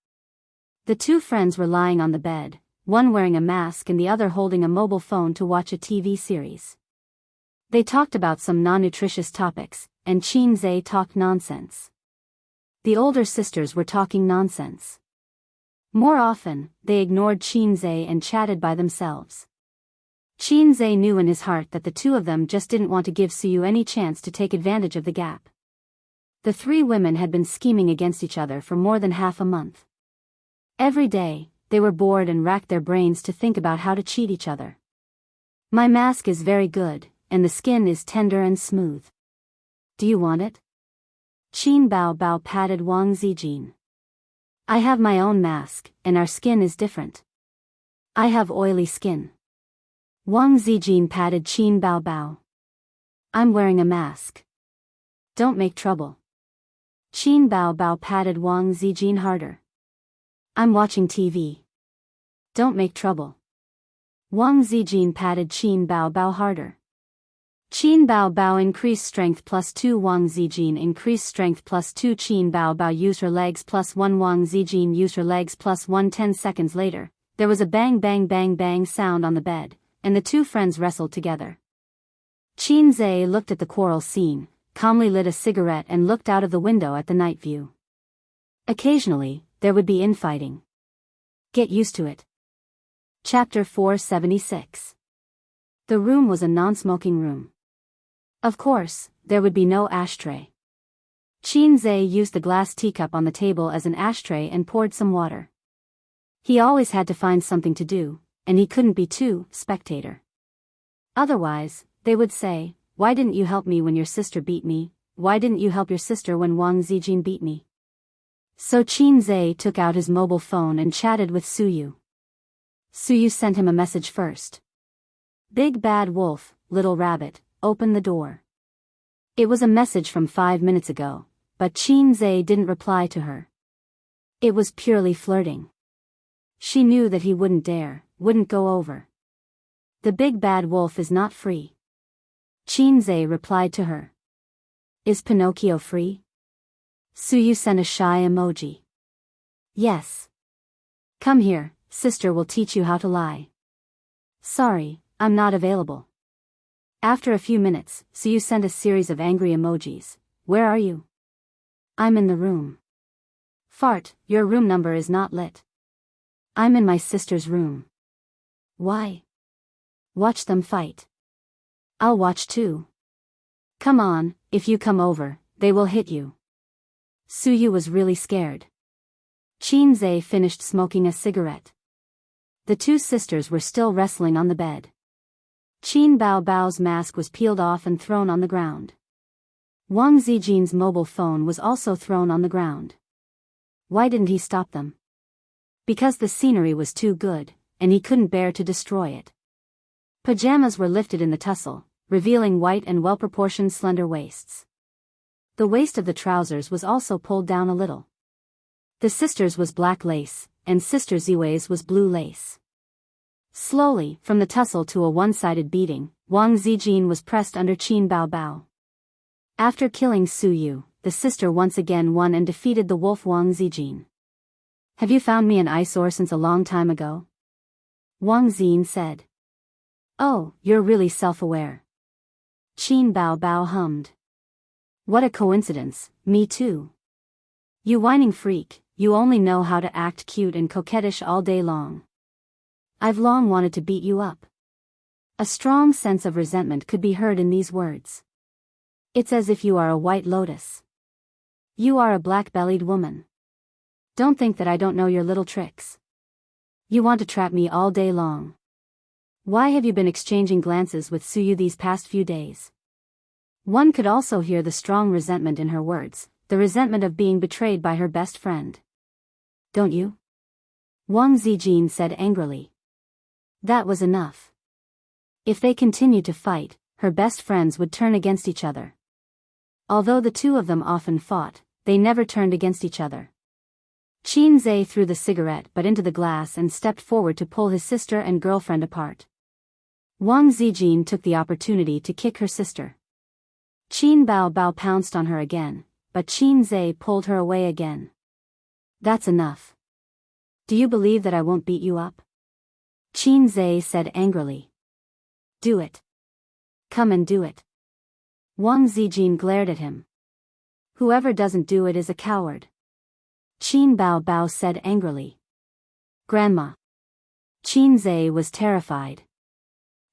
[SPEAKER 1] The 2 friends were lying on the bed, one wearing a mask and the other holding a mobile phone to watch a TV series. They talked about some non-nutritious topics, and Qinze talked nonsense. The older sisters were talking nonsense. More often, they ignored Qinze and chatted by themselves. Qinze knew in his heart that the 2 of them just didn't want to give Suyu any chance to take advantage of the gap. The 3 women had been scheming against each other for more than half a month. Every day, they were bored and racked their brains to think about how to cheat each other. My mask is very good, and the skin is tender and smooth. Do you want it? Qin Bao patted Wang Zijin. I have my own mask, and our skin is different. I have oily skin. Wang Zijin patted Qin Bao. I'm wearing a mask. Don't make trouble. Qin Bao patted Wang Zijin harder. I'm watching TV. Don't make trouble. Wang Zijin patted Qin Bao harder. Qin Bao increased strength +2. Wang Zijin increased strength +2. Qin Bao used her legs +1. Wang Zijin used her legs +1. 10 seconds later, there was a bang bang bang bang sound on the bed, and the 2 friends wrestled together. Qinze looked at the quarrel scene, calmly lit a cigarette and looked out of the window at the night view. Occasionally, there would be infighting. Get used to it. Chapter 476. The room was a non-smoking room. Of course, there would be no ashtray. Qinze used the glass teacup on the table as an ashtray and poured some water. He always had to find something to do, and he couldn't be too spectator. Otherwise, they would say, why didn't you help me when your sister beat me? Why didn't you help your sister when Wang Zijin beat me? So Qinze took out his mobile phone and chatted with Suyu. Suyu sent him a message first. Big bad wolf, little rabbit, open the door. It was a message from 5 minutes ago, but Qinze didn't reply to her. It was purely flirting. She knew that he wouldn't go over. The big bad wolf is not free. Qinze replied to her. Is Pinocchio free? Suyu sent a shy emoji. Yes. Come here, sister will teach you how to lie. Sorry, I'm not available. After a few minutes, Suyu sent a series of angry emojis. Where are you? I'm in the room. Fart, your room number is not lit. I'm in my sister's room. Why? Watch them fight. I'll watch too. Come on, if you come over, they will hit you. Suyu was really scared. Qinzhe finished smoking a cigarette. The two sisters were still wrestling on the bed. Qin Baobao's mask was peeled off and thrown on the ground. Wang Zijin's mobile phone was also thrown on the ground. Why didn't he stop them? Because the scenery was too good, and he couldn't bear to destroy it. Pajamas were lifted in the tussle, revealing white and well-proportioned slender waists. The waist of the trousers was also pulled down a little. The sister's was black lace, and Sister Ziwei's was blue lace. Slowly, from the tussle to a one-sided beating, Wang Zijin was pressed under Qin Baobao. After killing Suyu, the sister once again won and defeated the wolf Wang Zijin. Have you found me an eyesore since a long time ago? Wang Xin said. Oh, you're really self-aware. Qin Baobao hummed. What a coincidence, me too. You whining freak, you only know how to act cute and coquettish all day long. I've long wanted to beat you up. A strong sense of resentment could be heard in these words. It's as if you are a white lotus. You are a black-bellied woman. Don't think that I don't know your little tricks. You want to trap me all day long. Why have you been exchanging glances with Suyu these past few days? One could also hear the strong resentment in her words, the resentment of being betrayed by her best friend. Don't you? Wang Zijin said angrily. That was enough. If they continued to fight, her best friends would turn against each other. Although the two of them often fought, they never turned against each other. Qinzhe threw the cigarette butt into the glass and stepped forward to pull his sister and girlfriend apart. Wang Zijin took the opportunity to kick her sister. Qin Baobao pounced on her again, but Qinzhe pulled her away again. That's enough. Do you believe that I won't beat you up? Qinzhe said angrily. Do it. Come and do it. Wang Zijin glared at him. Whoever doesn't do it is a coward. Qin Baobao said angrily. Grandma. Qinzhe was terrified.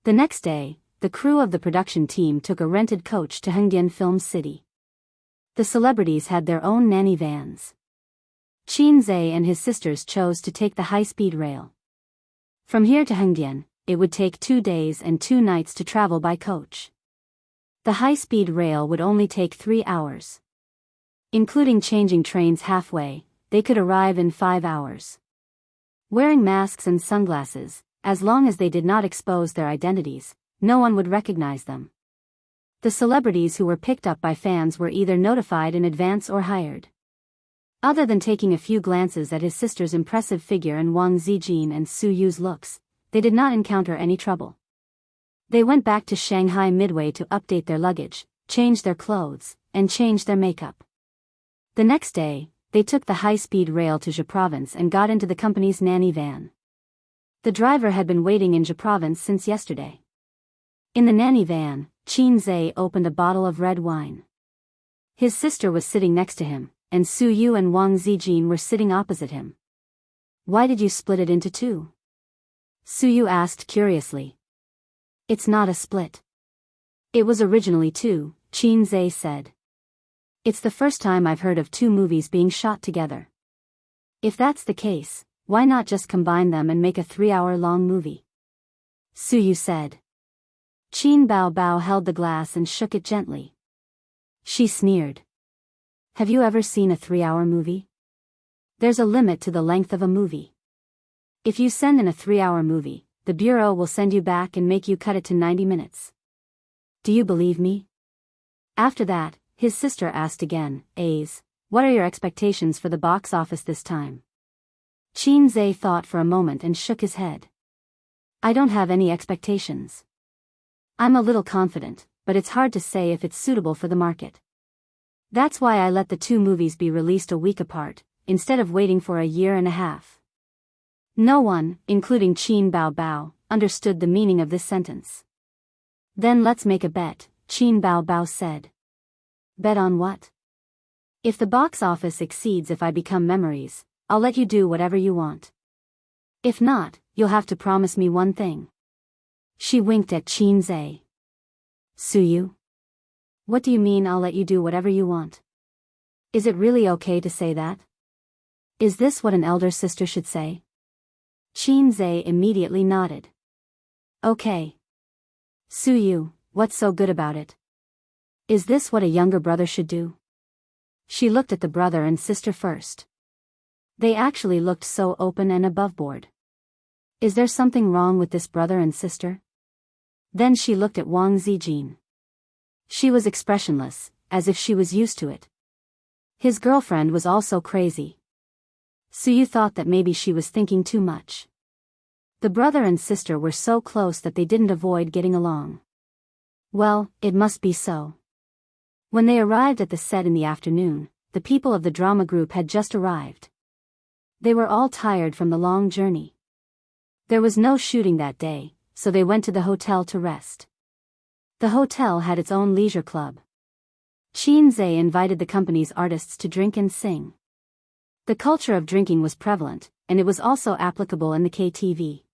[SPEAKER 1] The next day, the crew of the production team took a rented coach to Hengdian Film City. The celebrities had their own nanny vans. Qinzhe and his sisters chose to take the high-speed rail. From here to Hengdian, it would take 2 days and 2 nights to travel by coach. The high-speed rail would only take 3 hours. Including changing trains halfway, they could arrive in 5 hours. Wearing masks and sunglasses, as long as they did not expose their identities, no one would recognize them. The celebrities who were picked up by fans were either notified in advance or hired. Other than taking a few glances at his sister's impressive figure and Wang Zijin and Suyu's looks, they did not encounter any trouble. They went back to Shanghai midway to update their luggage, change their clothes, and change their makeup. The next day, they took the high-speed rail to Zhe Province and got into the company's nanny van. The driver had been waiting in Zhe Province since yesterday. In the nanny van, Qinzhe opened a bottle of red wine. His sister was sitting next to him, and Suyu and Wang Zijin were sitting opposite him. Why did you split it into 2? Suyu asked curiously. It's not a split. It was originally 2, Qinzhe said. It's the first time I've heard of 2 movies being shot together. If that's the case, why not just combine them and make a 3-hour-long movie? Suyu said. Qin Baobao held the glass and shook it gently. She sneered. Have you ever seen a 3-hour movie? There's a limit to the length of a movie. If you send in a 3-hour movie, the bureau will send you back and make you cut it to 90 minutes. Do you believe me? After that, his sister asked again, A's, what are your expectations for the box office this time? Qinzhe thought for a moment and shook his head. I don't have any expectations. I'm a little confident, but it's hard to say if it's suitable for the market. That's why I let the 2 movies be released a week apart, instead of waiting for a year and a half. No one, including Qin Baobao, understood the meaning of this sentence. Then let's make a bet, Qin Bao Bao said. Bet on what? If the box office exceeds if I become memories, I'll let you do whatever you want. If not, you'll have to promise me one thing. She winked at Qin Zhe. Suyu? What do you mean I'll let you do whatever you want? Is it really okay to say that? Is this what an elder sister should say? Qin Zhe immediately nodded. Okay. Suyu, what's so good about it? Is this what a younger brother should do? She looked at the brother and sister first. They actually looked so open and aboveboard. Is there something wrong with this brother and sister? Then she looked at Wang Zijin. She was expressionless, as if she was used to it. His girlfriend was also crazy. Suyu thought that maybe she was thinking too much. The brother and sister were so close that they didn't avoid getting along. Well, it must be so. When they arrived at the set in the afternoon, the people of the drama group had just arrived. They were all tired from the long journey. There was no shooting that day, so they went to the hotel to rest. The hotel had its own leisure club. Qin Zhe invited the company's artists to drink and sing. The culture of drinking was prevalent, and it was also applicable in the KTV.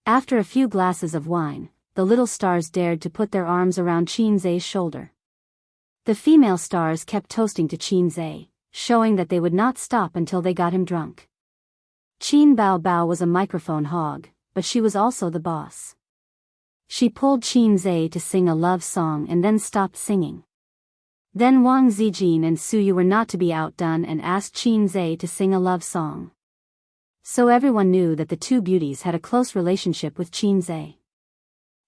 [SPEAKER 1] After a few glasses of wine, the little stars dared to put their arms around Qin Zhe's shoulder. The female stars kept toasting to Qin Zhe, showing that they would not stop until they got him drunk. Qin Bao Bao was a microphone hog, but she was also the boss. She pulled Qin Zhe to sing a love song and then stopped singing. Then Wang Zijin and Suyu were not to be outdone and asked Qin Zhe to sing a love song. So everyone knew that the two beauties had a close relationship with Qin Zhe.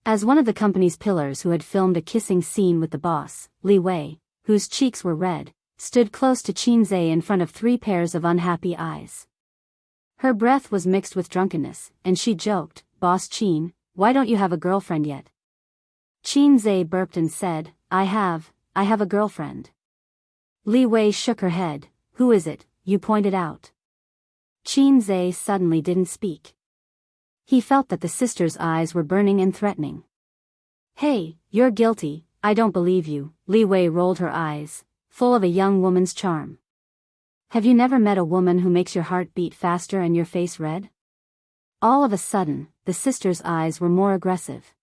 [SPEAKER 1] As one of the company's pillars who had filmed a kissing scene with the boss, Li Wei, whose cheeks were red, stood close to Qin Zhe in front of 3 pairs of unhappy eyes. Her breath was mixed with drunkenness, and she joked, "Boss Qin, why don't you have a girlfriend yet?" Qin Zhe burped and said, I have a girlfriend." Li Wei shook her head. "Who is it, you pointed out?" Qin Zhe suddenly didn't speak. He felt that the sister's eyes were burning and threatening. "Hey, you're guilty, I don't believe you." Li Wei rolled her eyes, full of a young woman's charm. "Have you never met a woman who makes your heart beat faster and your face red?" All of a sudden, the sister's eyes were more aggressive.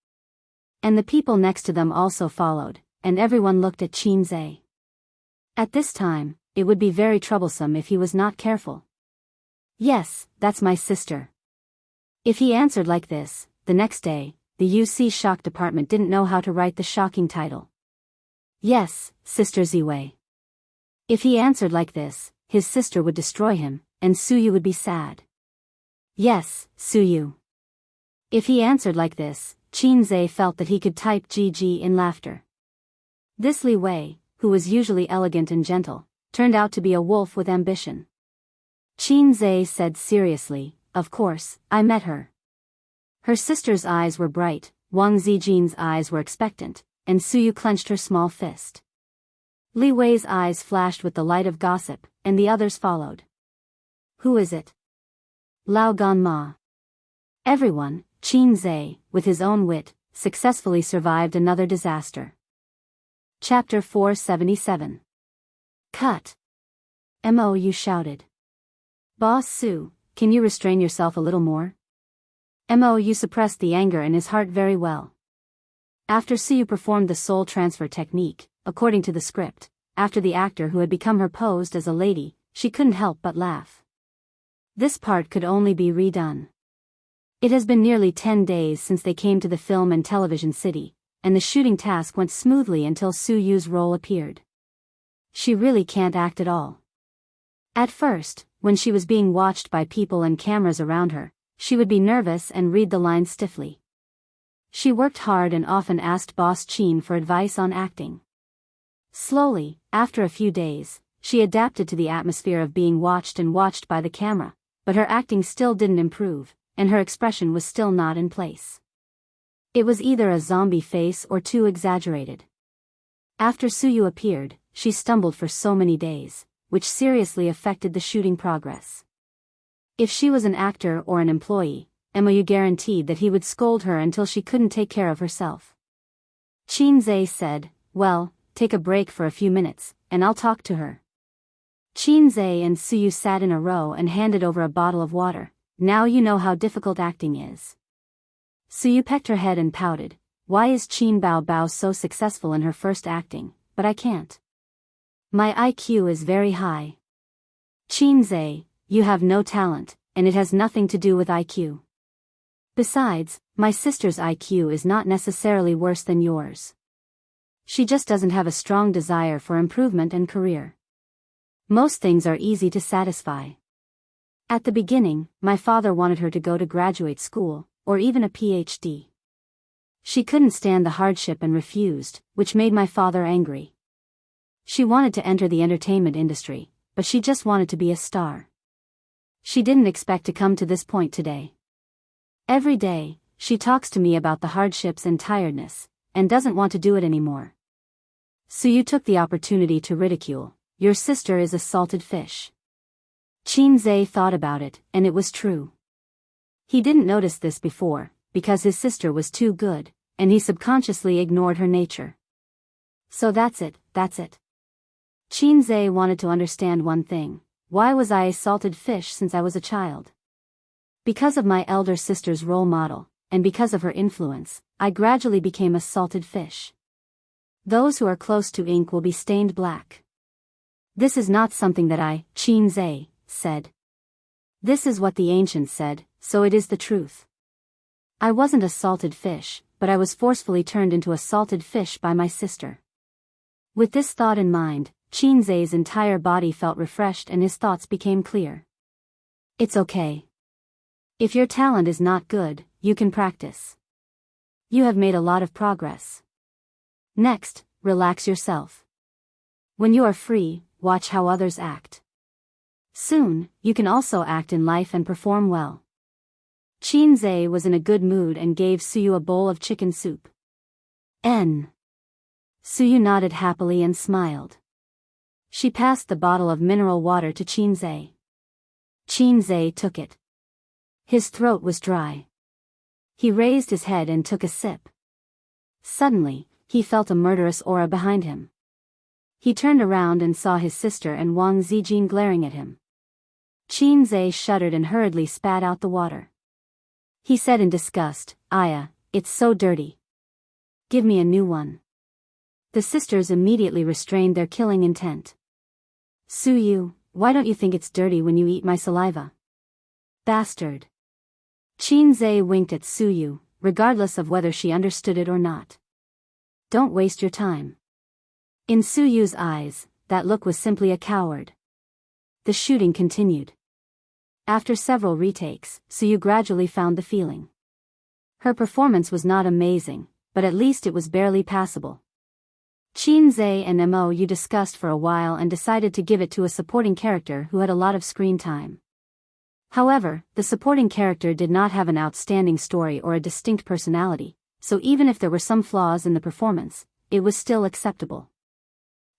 [SPEAKER 1] And the people next to them also followed, and everyone looked at Qin Zhe. At this time, it would be very troublesome if he was not careful. "Yes, that's my sister." If he answered like this, the next day, the UC shock department didn't know how to write the shocking title. "Yes, Sister Ziwei." If he answered like this, his sister would destroy him, and Suyu would be sad. "Yes, Suyu." If he answered like this, Qin Zhe felt that he could type GG in laughter. This Li Wei, who was usually elegant and gentle, turned out to be a wolf with ambition. Qin Zhe said seriously, "Of course, I met her." Her sister's eyes were bright, Wang Zijin's eyes were expectant, and Suyu clenched her small fist. Li Wei's eyes flashed with the light of gossip, and the others followed. "Who is it?" "Lao Ganma." Everyone, Qin Zhe, with his own wit, successfully survived another disaster. Chapter 477. Cut. "Mou shouted. Boss Su, can you restrain yourself a little more?" Mou suppressed the anger in his heart very well. After Suyu performed the soul transfer technique, according to the script, after the actor who had become her posed as a lady, she couldn't help but laugh. This part could only be redone. It has been nearly 10 days since they came to the film and television city, and the shooting task went smoothly until Suyu's role appeared. She really can't act at all. At first, when she was being watched by people and cameras around her, she would be nervous and read the lines stiffly. She worked hard and often asked Boss Qin for advice on acting. Slowly, after a few days, she adapted to the atmosphere of being watched and watched by the camera, but her acting still didn't improve, and her expression was still not in place. It was either a zombie face or too exaggerated. After Suyu appeared, she stumbled for so many days, which seriously affected the shooting progress. If she was an actor or an employee, Mou guaranteed that he would scold her until she couldn't take care of herself. Qinzhe said, well, take a break for a few minutes, and I'll talk to her. Qinzhe and Suyu sat in a row and handed over a bottle of water. Now you know how difficult acting is. Suyu pecked her head and pouted. Why is Qin Bao Bao so successful in her first acting, but I can't? My IQ is very high. Qinzhe, you have no talent, and it has nothing to do with IQ. Besides, my sister's IQ is not necessarily worse than yours. She just doesn't have a strong desire for improvement and career. Most things are easy to satisfy. At the beginning, my father wanted her to go to graduate school, or even a PhD. She couldn't stand the hardship and refused, which made my father angry. She wanted to enter the entertainment industry, but she just wanted to be a star. She didn't expect to come to this point today. Every day, she talks to me about the hardships and tiredness, and doesn't want to do it anymore. Suyu took the opportunity to ridicule, your sister is a salted fish. Qinzhe thought about it, and it was true. He didn't notice this before, because his sister was too good, and he subconsciously ignored her nature. So that's it. Qinzhe wanted to understand one thing. Why was I a salted fish since I was a child? Because of my elder sister's role model, and because of her influence, I gradually became a salted fish. Those who are close to ink will be stained black. This is not something that Qinzhe, said. This is what the ancients said, so it is the truth. I wasn't a salted fish, but I was forcefully turned into a salted fish by my sister. With this thought in mind, Qinzhe's entire body felt refreshed and his thoughts became clear. It's okay. If your talent is not good, you can practice. You have made a lot of progress. Next, relax yourself. When you are free, watch how others act. Soon, you can also act in life and perform well. Qinzhe was in a good mood and gave Suyu a bowl of chicken soup. Suyu nodded happily and smiled. She passed the bottle of mineral water to Qinzhe. Qinzhe took it. His throat was dry. He raised his head and took a sip. Suddenly, he felt a murderous aura behind him. He turned around and saw his sister and Wang Zijin glaring at him. Qinzhe shuddered and hurriedly spat out the water. He said in disgust, Aya, it's so dirty. Give me a new one. The sisters immediately restrained their killing intent. Suyu, why don't you think it's dirty when you eat my saliva? Bastard. Qinzhe winked at Suyu, regardless of whether she understood it or not. Don't waste your time. In Suyu's eyes, that look was simply a coward. The shooting continued. After several retakes, Suyu gradually found the feeling. Her performance was not amazing, but at least it was barely passable. Qinzhe and Mou discussed for a while and decided to give it to a supporting character who had a lot of screen time. However, the supporting character did not have an outstanding story or a distinct personality, so even if there were some flaws in the performance, it was still acceptable.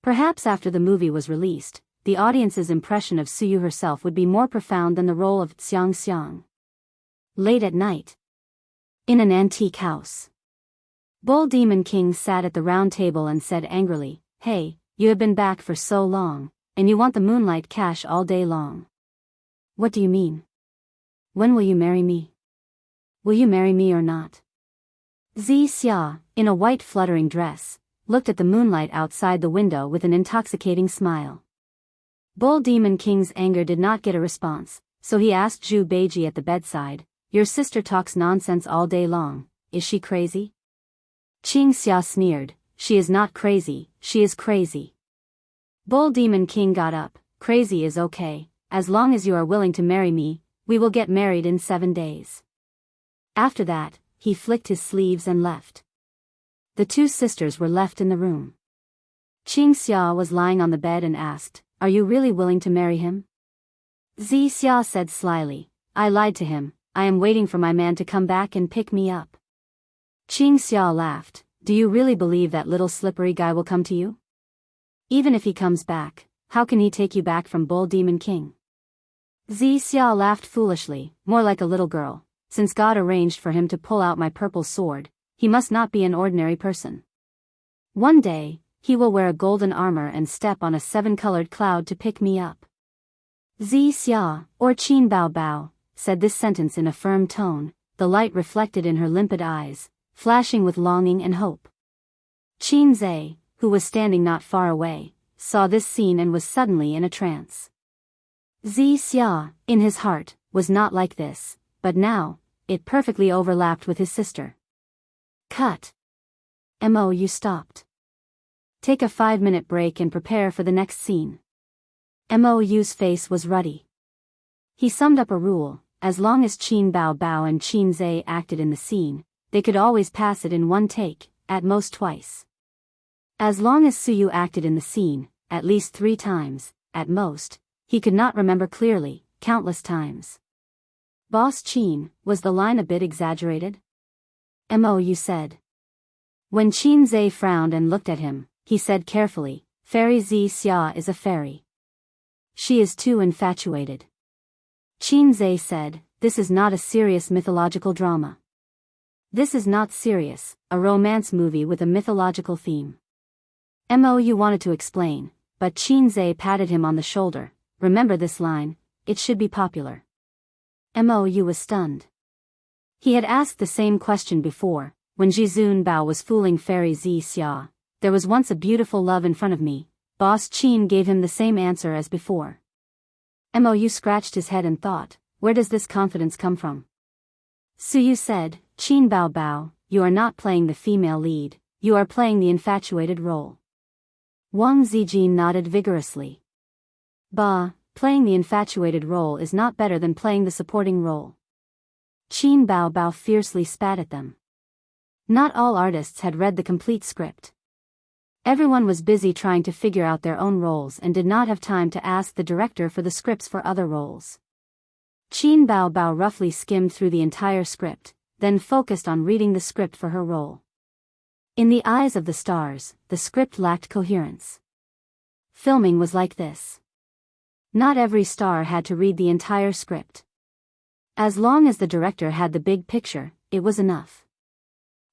[SPEAKER 1] Perhaps after the movie was released, the audience's impression of Suyu herself would be more profound than the role of Xianxia. Late at night. In an antique house. Bull Demon King sat at the round table and said angrily, Hey, you have been back for so long, and you want the moonlight cash all day long. What do you mean? When will you marry me? Will you marry me or not? Xia, in a white fluttering dress, looked at the moonlight outside the window with an intoxicating smile. Bull Demon King's anger did not get a response, so he asked Zhu Beiji at the bedside, Your sister talks nonsense all day long, is she crazy? Xia sneered, She is not crazy, she is crazy. Bull Demon King got up, Crazy is okay, as long as you are willing to marry me, we will get married in 7 days. After that, he flicked his sleeves and left. The two sisters were left in the room. Xia was lying on the bed and asked, Are you really willing to marry him? Xia said slyly, I lied to him, I am waiting for my man to come back and pick me up. Xia laughed, Do you really believe that little slippery guy will come to you? Even if he comes back, how can he take you back from Bull Demon King? Xia laughed foolishly, more like a little girl, since God arranged for him to pull out my purple sword, he must not be an ordinary person. One day, he will wear a golden armor and step on a 7-colored cloud to pick me up. Xia, or Qin Bao Bao, said this sentence in a firm tone, the light reflected in her limpid eyes, flashing with longing and hope. Qin Zhe, who was standing not far away, saw this scene and was suddenly in a trance. Xia, in his heart, was not like this, but now, it perfectly overlapped with his sister. Cut. You stopped. Take a 5-minute break and prepare for the next scene. Mou's face was ruddy. He summed up a rule: as long as Qin Bao Bao and Qin Zhe acted in the scene, they could always pass it in one take, at most twice. As long as Suyu acted in the scene, at least 3 times, at most, he could not remember clearly, countless times. Boss Qin, was the line a bit exaggerated? Mou said. When Qin Zhe frowned and looked at him, he said carefully, Fairy Xia is a fairy. She is too infatuated. Qin Zhe said, this is not a serious mythological drama. This is not serious, a romance movie with a mythological theme. Mou wanted to explain, but Qin Zhe patted him on the shoulder. Remember this line, it should be popular. Mou was stunned. He had asked the same question before, when Jizun Bao was fooling Fairy Xia. There was once a beautiful love in front of me. Boss Qin gave him the same answer as before. Mou scratched his head and thought, where does this confidence come from? Suyu said, Qin Bao Bao, you are not playing the female lead, you are playing the infatuated role. Wang Zijin nodded vigorously. Bah, playing the infatuated role is not better than playing the supporting role. Qin Bao Bao fiercely spat at them. Not all artists had read the complete script. Everyone was busy trying to figure out their own roles and did not have time to ask the director for the scripts for other roles. Qin Bao Bao roughly skimmed through the entire script, then focused on reading the script for her role. In the eyes of the stars, the script lacked coherence. Filming was like this. Not every star had to read the entire script. As long as the director had the big picture, it was enough.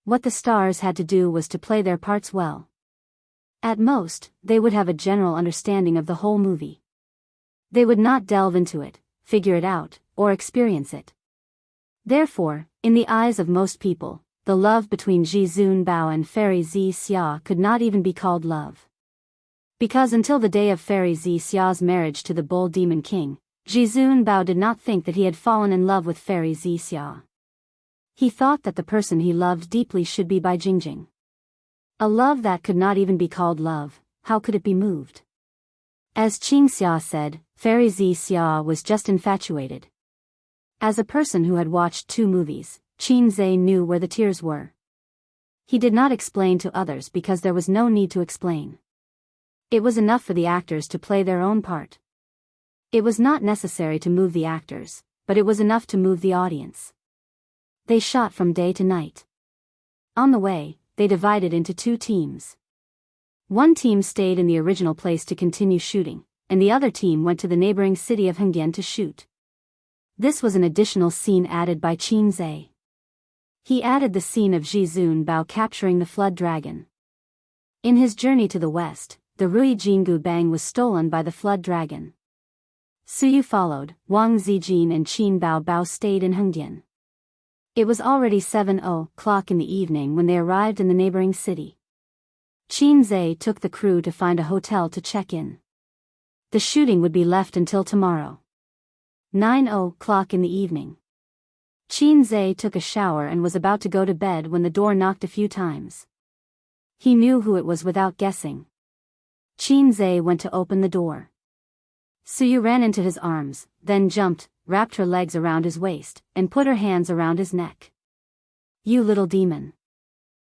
[SPEAKER 1] What the stars had to do was to play their parts well. At most, they would have a general understanding of the whole movie. They would not delve into it, figure it out, or experience it. Therefore, in the eyes of most people, the love between Jizun Bao and Fairy Xia could not even be called love. Because until the day of Fairy Xia's marriage to the Bull Demon King, Jizun Bao did not think that he had fallen in love with Fairy Xia. He thought that the person he loved deeply should be Bai Jingjing. A love that could not even be called love, how could it be moved? As Xianxia said, Fairy Xia was just infatuated. As a person who had watched 2 movies, Qin Zhe knew where the tears were. He did not explain to others because there was no need to explain. It was enough for the actors to play their own part. It was not necessary to move the actors, but it was enough to move the audience. They shot from day to night. On the way, they divided into 2 teams. One team stayed in the original place to continue shooting, and the other team went to the neighboring city of Hengdian to shoot. This was an additional scene added by Qin Zhe. He added the scene of Jizun Bao capturing the flood dragon. In his journey to the west, the Rui Jianghu Bang was stolen by the flood dragon. Suyu followed, Wang Zijin and Qin Bao Bao stayed in Hengdian. It was already 7:00 in the evening when they arrived in the neighboring city. Qin Zhe took the crew to find a hotel to check in. The shooting would be left until tomorrow. 9:00 in the evening. Qin Zhe took a shower and was about to go to bed when the door knocked a few times. He knew who it was without guessing. Qin Zhe went to open the door. Suyu ran into his arms, then jumped, wrapped her legs around his waist, and put her hands around his neck. You little demon.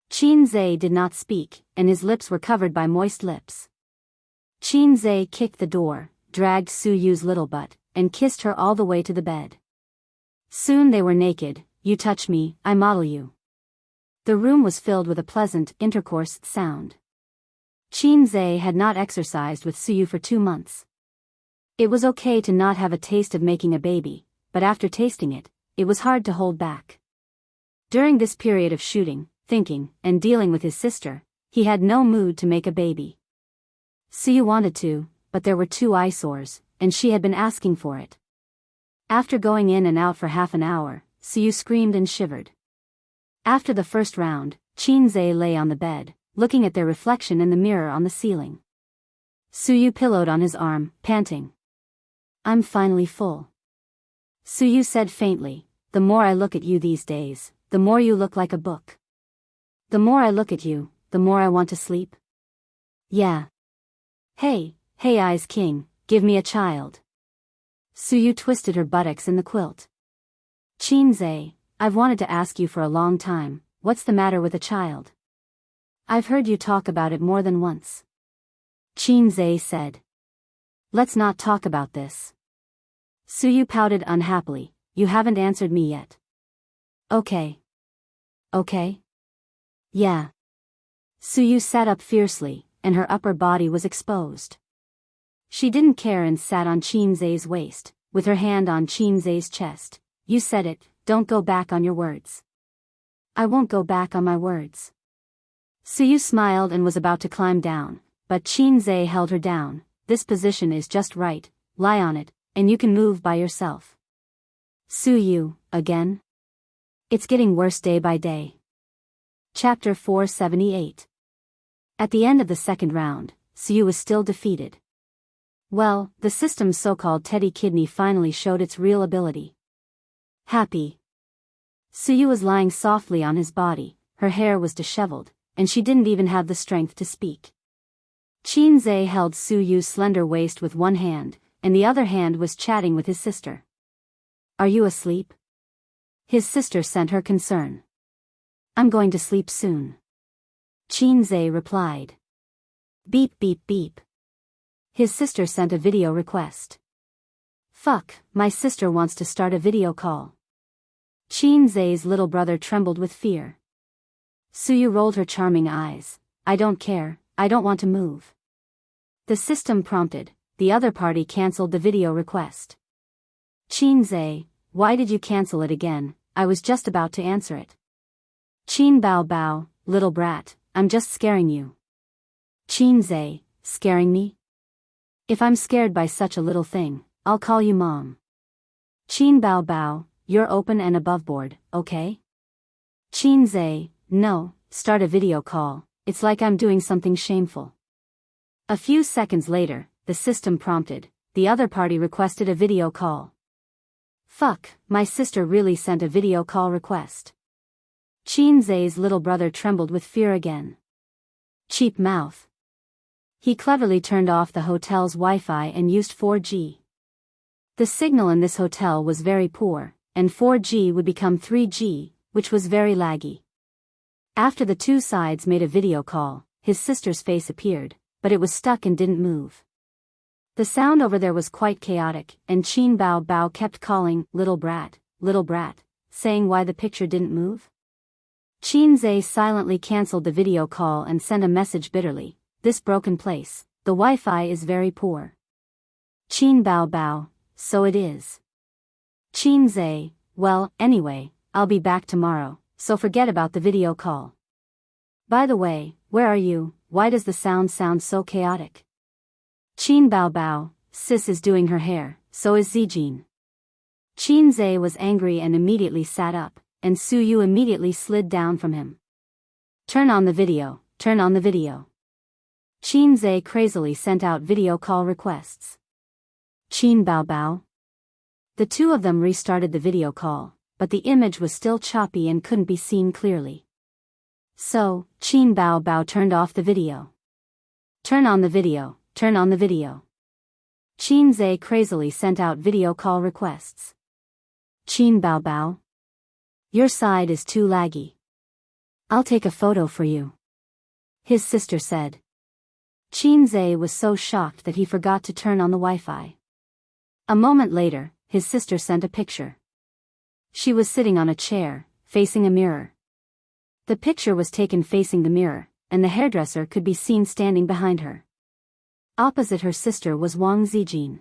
[SPEAKER 1] Qin Zhe did not speak, and his lips were covered by moist lips. Qin Zhe kicked the door, dragged Suyu's little butt, and kissed her all the way to the bed. Soon they were naked. You touch me, I model you. The room was filled with a pleasant, intercourse sound. Qin Zhe had not exercised with Suyu for 2 months. It was okay to not have a taste of making a baby, but after tasting it, it was hard to hold back. During this period of shooting, thinking, and dealing with his sister, He had no mood to make a baby. Suyu wanted to, but there were 2 eyesores, and she had been asking for it. After going in and out for half an hour, Suyu screamed and shivered. After the first round, Qinze lay on the bed, looking at their reflection in the mirror on the ceiling. Suyu pillowed on his arm, panting. I'm finally full. Suyu said faintly, the more I look at you these days, the more you look like a book. The more I look at you, the more I want to sleep. Yeah. Hey Eyes King, give me a child. Suyu twisted her buttocks in the quilt. Qinze, I've wanted to ask you for a long time, what's the matter with a child? I've heard you talk about it more than once. Qinze said. Let's not talk about this. Suyu pouted unhappily, you haven't answered me yet. Okay. Okay? Yeah. Suyu sat up fiercely, and her upper body was exposed. She didn't care and sat on Qinze's waist, with her hand on Qinze's chest. You said it, don't go back on your words. I won't go back on my words. Suyu smiled and was about to climb down, but Qinze held her down. This position is just right, lie on it, and you can move by yourself. Suyu, again? It's getting worse day by day. Chapter 478. At the end of the second round, Suyu was still defeated. Well, the system's so-called teddy kidney finally showed its real ability. Happy. Suyu was lying softly on his body, her hair was disheveled, and she didn't even have the strength to speak. Qinze held Suyu's slender waist with one hand, and the other hand was chatting with his sister. Are you asleep? His sister sent her concern. I'm going to sleep soon. Qinze replied. Beep beep beep. His sister sent a video request. Fuck, my sister wants to start a video call. Qinze's little brother trembled with fear. Suyu rolled her charming eyes. I don't care, I don't want to move. The system prompted, the other party cancelled the video request. Qinze, why did you cancel it again? I was just about to answer it. Qin Bao Bao, little brat, I'm just scaring you. Qinze, scaring me? If I'm scared by such a little thing, I'll call you mom. Qin Bao Bao, you're open and aboveboard, okay? Qinze, no, start a video call, it's like I'm doing something shameful. A few seconds later, the system prompted, the other party requested a video call. Fuck, my sister really sent a video call request. Qinze's little brother trembled with fear again. Cheap mouth. He cleverly turned off the hotel's Wi-Fi and used 4G. The signal in this hotel was very poor, and 4G would become 3G, which was very laggy. After the two sides made a video call, his sister's face appeared, but it was stuck and didn't move. The sound over there was quite chaotic, and Qin Bao Bao kept calling, little brat, saying why the picture didn't move. Qinze silently cancelled the video call and sent a message bitterly, this broken place, the Wi-Fi is very poor. Qin Bao Bao, so it is. Qinze, well, anyway, I'll be back tomorrow, so forget about the video call. By the way, where are you? Why does the sound so chaotic? Qin Bao Bao, sis is doing her hair, so is Zijin. Qinze was angry and immediately sat up, and Suyu immediately slid down from him. Turn on the video, turn on the video. Qinze crazily sent out video call requests. Qin Bao Bao. The two of them restarted the video call, but the image was still choppy and couldn't be seen clearly. So, Qin Bao Bao turned off the video. Turn on the video, turn on the video. Qinze crazily sent out video call requests. Qin Bao Bao. Your side is too laggy. I'll take a photo for you. His sister said. Qinze was so shocked that he forgot to turn on the Wi-Fi. A moment later, his sister sent a picture. She was sitting on a chair, facing a mirror. The picture was taken facing the mirror, and the hairdresser could be seen standing behind her. Opposite her sister was Wang Zijin.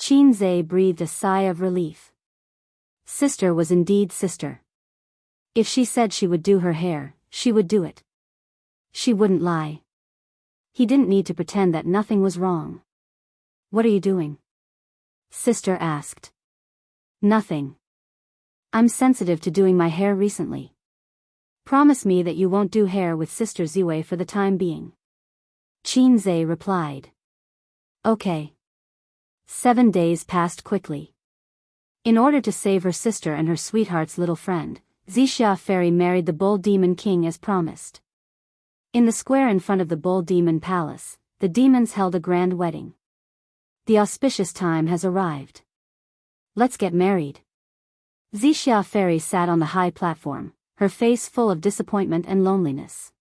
[SPEAKER 1] Qinze breathed a sigh of relief. Sister was indeed sister. If she said she would do her hair, she would do it. She wouldn't lie. He didn't need to pretend that nothing was wrong. What are you doing? Sister asked. Nothing. I'm sensitive to doing my hair recently. Promise me that you won't do hair with Sister Ziwei for the time being. Qinze replied. Okay. 7 days passed quickly. In order to save her sister and her sweetheart's little friend, Xianxia Fairy married the Bull Demon King as promised. In the square in front of the Bull Demon Palace, the demons held a grand wedding. The auspicious time has arrived. Let's get married. Xianxia Fairy sat on the high platform, her face full of disappointment and loneliness.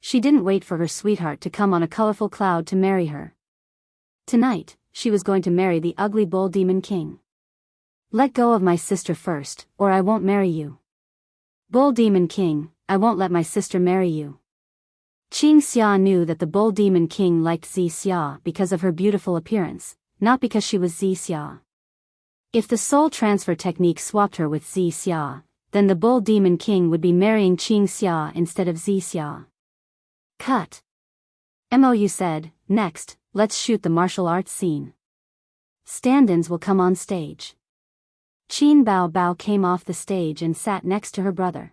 [SPEAKER 1] She didn't wait for her sweetheart to come on a colorful cloud to marry her. Tonight, she was going to marry the ugly Bull Demon King. Let go of my sister first, or I won't marry you. Bull Demon King, I won't let my sister marry you. Xianxia knew that the Bull Demon King liked Xianxia because of her beautiful appearance, not because she was Xianxia. If the soul transfer technique swapped her with Xianxia, then the Bull Demon King would be marrying Xianxia instead of Xianxia. Cut. Mou said, next, let's shoot the martial arts scene. Stand-ins will come on stage. Qin Bao Bao came off the stage and sat next to her brother.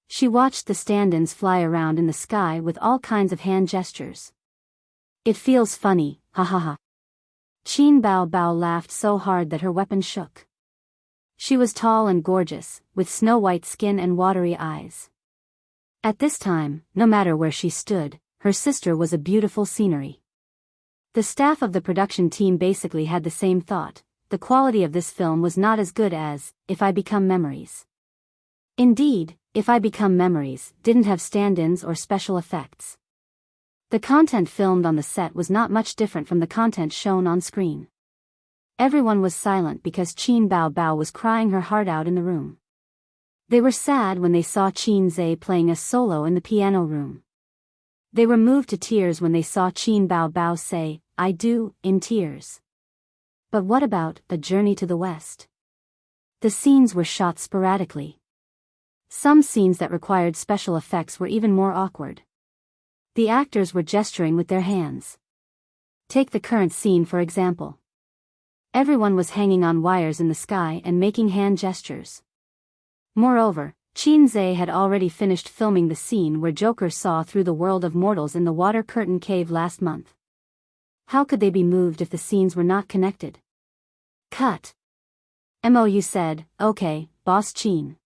[SPEAKER 1] She watched the stand-ins fly around in the sky with all kinds of hand gestures. It feels funny, ha ha ha. Qin Bao Bao laughed so hard that her weapon shook. She was tall and gorgeous, with snow-white skin and watery eyes. At this time, no matter where she stood, her sister was a beautiful scenery. The staff of the production team basically had the same thought. The quality of this film was not as good as If I Become Memories. Indeed, If I Become Memories didn't have stand-ins or special effects. The content filmed on the set was not much different from the content shown on screen. Everyone was silent because Qin Bao Bao was crying her heart out in the room. They were sad when they saw Qinze playing a solo in the piano room. They were moved to tears when they saw Qin Bao Bao say, I do, in tears. But what about A Journey to the West? The scenes were shot sporadically. Some scenes that required special effects were even more awkward. The actors were gesturing with their hands. Take the current scene for example. Everyone was hanging on wires in the sky and making hand gestures. Moreover, Qinze had already finished filming the scene where Joker saw through the world of mortals in the water curtain cave last month. How could they be moved if the scenes were not connected? Cut. Mou said, okay, Boss Qin.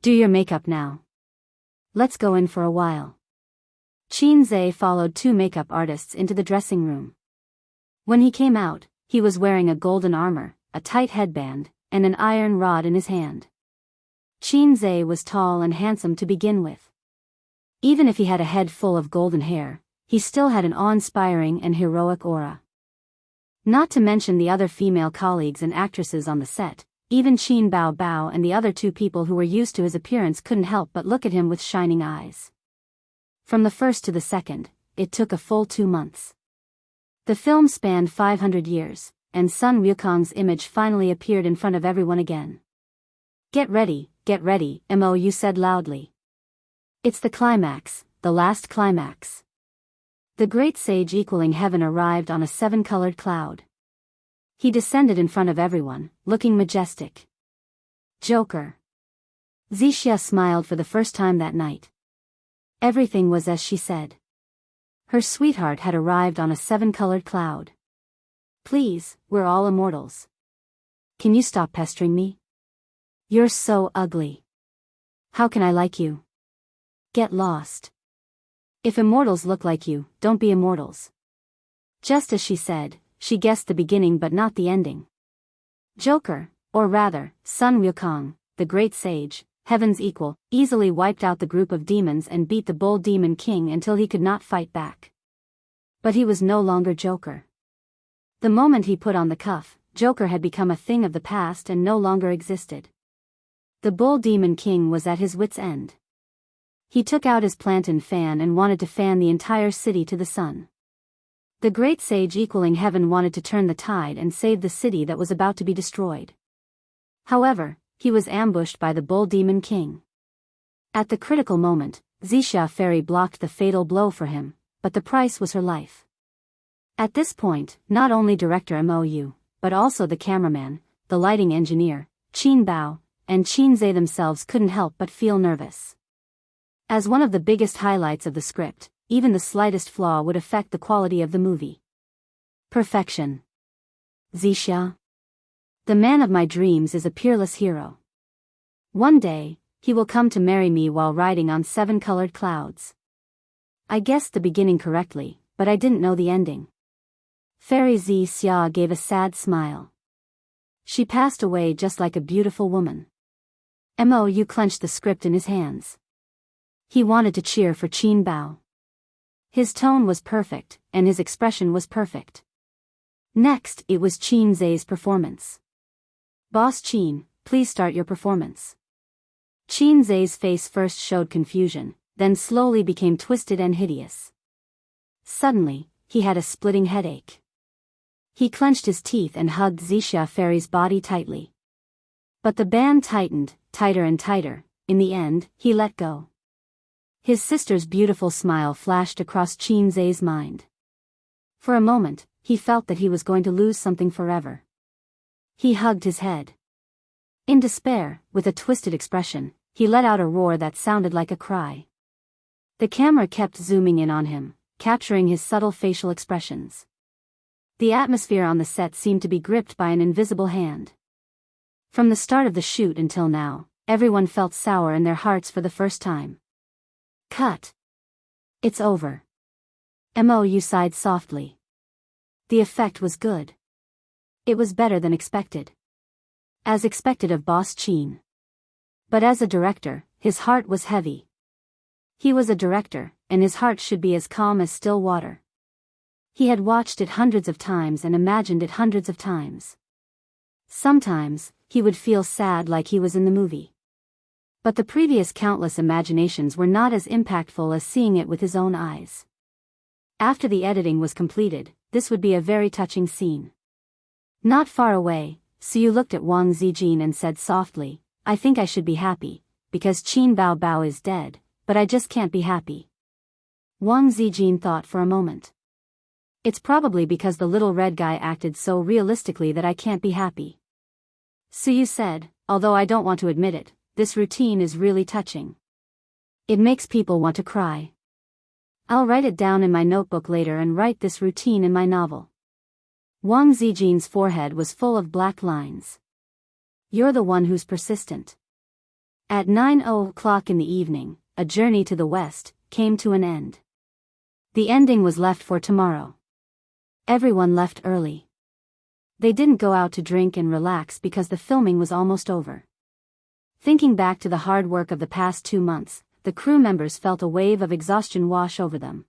[SPEAKER 1] Do your makeup now. Let's go in for a while. Qinze followed 2 makeup artists into the dressing room. When he came out, he was wearing a golden armor, a tight headband, and an iron rod in his hand. Qinze was tall and handsome to begin with. Even if he had a head full of golden hair, he still had an awe-inspiring and heroic aura. Not to mention the other female colleagues and actresses on the set, even Qin Bao Bao and the other 2 people who were used to his appearance couldn't help but look at him with shining eyes. From the first to the second, it took a full 2 months. The film spanned 500 years, and Sun Wukong's image finally appeared in front of everyone again. Get ready, Mou said loudly. It's the climax, the last climax. The great sage equaling heaven arrived on a 7-colored cloud. He descended in front of everyone, looking majestic. Joker. Xianxia smiled for the first time that night. Everything was as she said. Her sweetheart had arrived on a 7-colored cloud. Please, we're all immortals. Can you stop pestering me? You're so ugly. How can I like you? Get lost. If immortals look like you, don't be immortals. Just as she said, she guessed the beginning but not the ending. Joker, or rather, Sun Wukong, the great sage, heaven's equal, easily wiped out the group of demons and beat the Bull Demon King until he could not fight back. But he was no longer Joker. The moment he put on the cuff, Joker had become a thing of the past and no longer existed. The Bull Demon King was at his wit's end. He took out his plantain fan and wanted to fan the entire city to the sun. The great sage equaling heaven wanted to turn the tide and save the city that was about to be destroyed. However, he was ambushed by the Bull Demon King. At the critical moment, Wuxia Fairy blocked the fatal blow for him, but the price was her life. At this point, not only director Mou, but also the cameraman, the lighting engineer, Qin Bao, and Qin Zhe themselves couldn't help but feel nervous. As one of the biggest highlights of the script, even the slightest flaw would affect the quality of the movie. Perfection. Wuxia. The man of my dreams is a peerless hero. One day, he will come to marry me while riding on 7 colored clouds. I guessed the beginning correctly, but I didn't know the ending. Fairy Wuxia gave a sad smile. She passed away just like a beautiful woman. Mou clenched the script in his hands. He wanted to cheer for Qin Bao. His tone was perfect, and his expression was perfect. Next, it was Qin Zhe's performance. Boss Qin, please start your performance. Qin Zhe's face first showed confusion, then slowly became twisted and hideous. Suddenly, he had a splitting headache. He clenched his teeth and hugged Wuxia Fairy's body tightly. But the band tightened, tighter and tighter. In the end, he let go. His sister's beautiful smile flashed across Qin Zhe's mind. For a moment, he felt that he was going to lose something forever. He hugged his head. In despair, with a twisted expression, he let out a roar that sounded like a cry. The camera kept zooming in on him, capturing his subtle facial expressions. The atmosphere on the set seemed to be gripped by an invisible hand. From the start of the shoot until now, everyone felt sour in their hearts for the first time. Cut. It's over. Mou sighed softly. The effect was good. It was better than expected. As expected of Boss Qin. But as a director, his heart was heavy. He was a director, and his heart should be as calm as still water. He had watched it hundreds of times and imagined it hundreds of times. Sometimes, he would feel sad like he was in the movie. But the previous countless imaginations were not as impactful as seeing it with his own eyes. After the editing was completed, this would be a very touching scene. Not far away, Suyu looked at Wang Zijin and said softly, I think I should be happy, because Qin Bao Bao is dead, but I just can't be happy. Wang Zijin thought for a moment. It's probably because the little red guy acted so realistically that I can't be happy. Suyu said, although I don't want to admit it, this routine is really touching. It makes people want to cry. I'll write it down in my notebook later and write this routine in my novel. Wang Zijin's forehead was full of black lines. You're the one who's persistent. At 9:00 in the evening, A Journey to the West came to an end. The ending was left for tomorrow. Everyone left early. They didn't go out to drink and relax because the filming was almost over. Thinking back to the hard work of the past 2 months, the crew members felt a wave of exhaustion wash over them.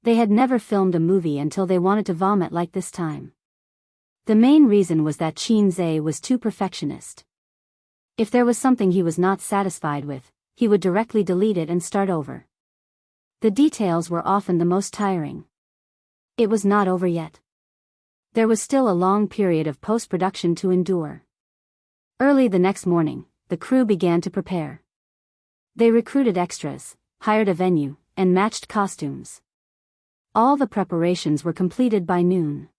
[SPEAKER 1] They had never filmed a movie until they wanted to vomit like this time. The main reason was that Qin Zhe was too perfectionist. If there was something he was not satisfied with, he would directly delete it and start over. The details were often the most tiring. It was not over yet. There was still a long period of post-production to endure. Early the next morning, the crew began to prepare. They recruited extras, hired a venue, and matched costumes. All the preparations were completed by noon.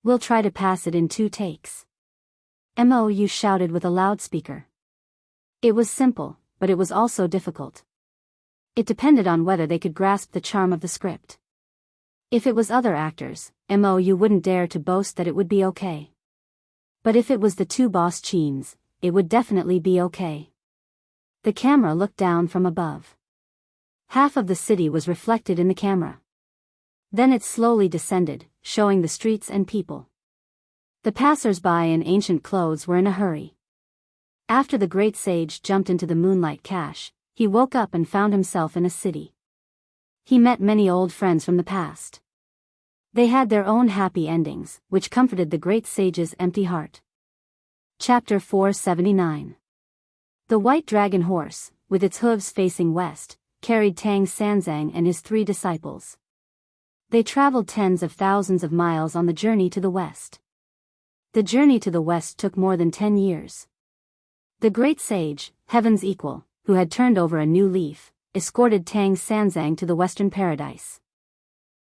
[SPEAKER 1] We'll try to pass it in 2 takes. Mou shouted with a loudspeaker. It was simple, but it was also difficult. It depended on whether they could grasp the charm of the script. If it was other actors, Mou wouldn't dare to boast that it would be okay. But if it was the 2 Boss Qins, it would definitely be okay. The camera looked down from above. Half of the city was reflected in the camera. Then it slowly descended, showing the streets and people. The passers-by in ancient clothes were in a hurry. After the great sage jumped into the moonlight cache, he woke up and found himself in a city. He met many old friends from the past. They had their own happy endings, which comforted the great sage's empty heart. Chapter 479. The white dragon horse, with its hooves facing west, carried Tang Sanzang and his 3 disciples. They traveled tens of thousands of miles on the journey to the west. The journey to the west took more than 10 years. The great sage, Heaven's equal, who had turned over a new leaf, escorted Tang Sanzang to the Western Paradise.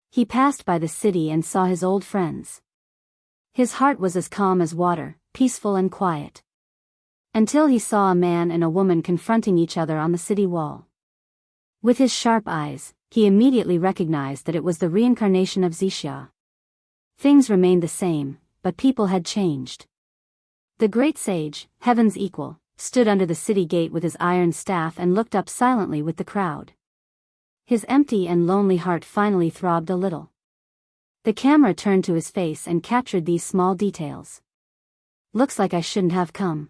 [SPEAKER 1] He passed by the city and saw his old friends. His heart was as calm as water, peaceful and quiet. Until he saw a man and a woman confronting each other on the city wall. With his sharp eyes, he immediately recognized that it was the reincarnation of Xianxia. Things remained the same, but people had changed. The great sage, heaven's equal, stood under the city gate with his iron staff and looked up silently with the crowd. His empty and lonely heart finally throbbed a little. The camera turned to his face and captured these small details. Looks like I shouldn't have come.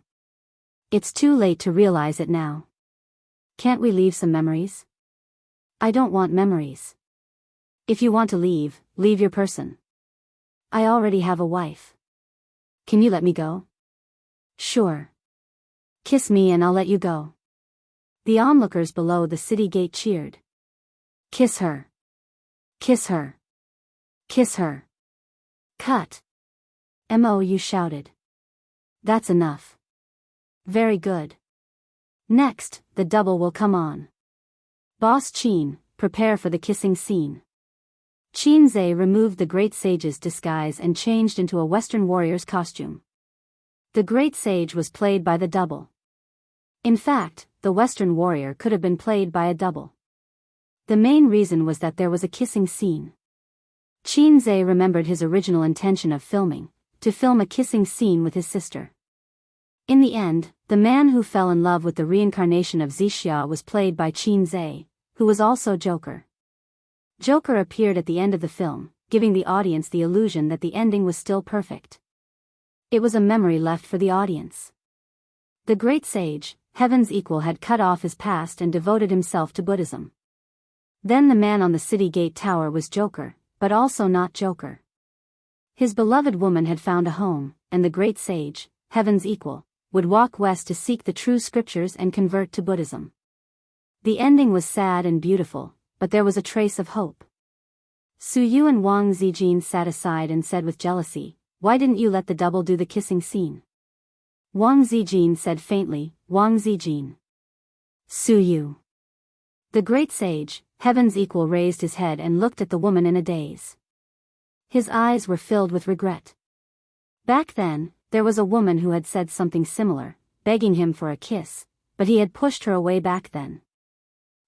[SPEAKER 1] It's too late to realize it now. Can't we leave some memories? I don't want memories. If you want to leave, leave your person. I already have a wife. Can you let me go? Sure. Kiss me and I'll let you go. The onlookers below the city gate cheered. Kiss her. Kiss her. Kiss her. Cut. Mou shouted. That's enough. Very good. Next, the double will come on. Boss Qin, prepare for the kissing scene. Qin Zhe removed the great sage's disguise and changed into a Western warrior's costume. The great sage was played by the double. In fact, the Western warrior could have been played by a double. The main reason was that there was a kissing scene. Qin Zhe remembered his original intention of filming, to film a kissing scene with his sister. In the end, the man who fell in love with the reincarnation of Xianxia was played by Qin Zhe, who was also Joker. Joker appeared at the end of the film, giving the audience the illusion that the ending was still perfect. It was a memory left for the audience. The great sage, heaven's equal, had cut off his past and devoted himself to Buddhism. Then the man on the city gate tower was Joker, but also not Joker. His beloved woman had found a home, and the great sage, heaven's equal, would walk west to seek the true scriptures and convert to Buddhism. The ending was sad and beautiful, but there was a trace of hope. Su Yu and Wang Zijin sat aside and said with jealousy, "Why didn't you let the double do the kissing scene?" Wang Zijin said faintly, "Wang Zijin." Su Yu. The great sage, heaven's equal, raised his head and looked at the woman in a daze. His eyes were filled with regret. Back then, there was a woman who had said something similar, begging him for a kiss, but he had pushed her away back then.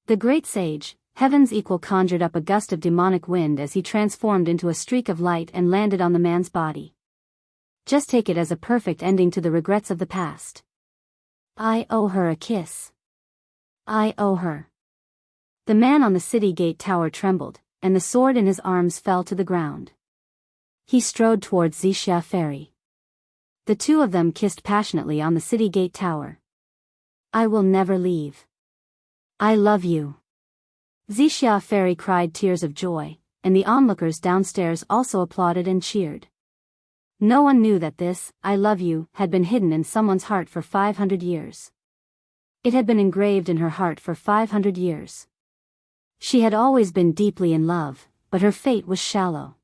[SPEAKER 1] The great sage, heaven's equal, conjured up a gust of demonic wind as he transformed into a streak of light and landed on the man's body. Just take it as a perfect ending to the regrets of the past. I owe her a kiss. I owe her. The man on the city gate tower trembled, and the sword in his arms fell to the ground. He strode towards Wuxia Ferry. The two of them kissed passionately on the city gate tower. I will never leave. I love you. Wuxia Ferry cried tears of joy, and the onlookers downstairs also applauded and cheered. No one knew that this, I love you, had been hidden in someone's heart for 500 years. It had been engraved in her heart for 500 years. She had always been deeply in love, but her fate was shallow.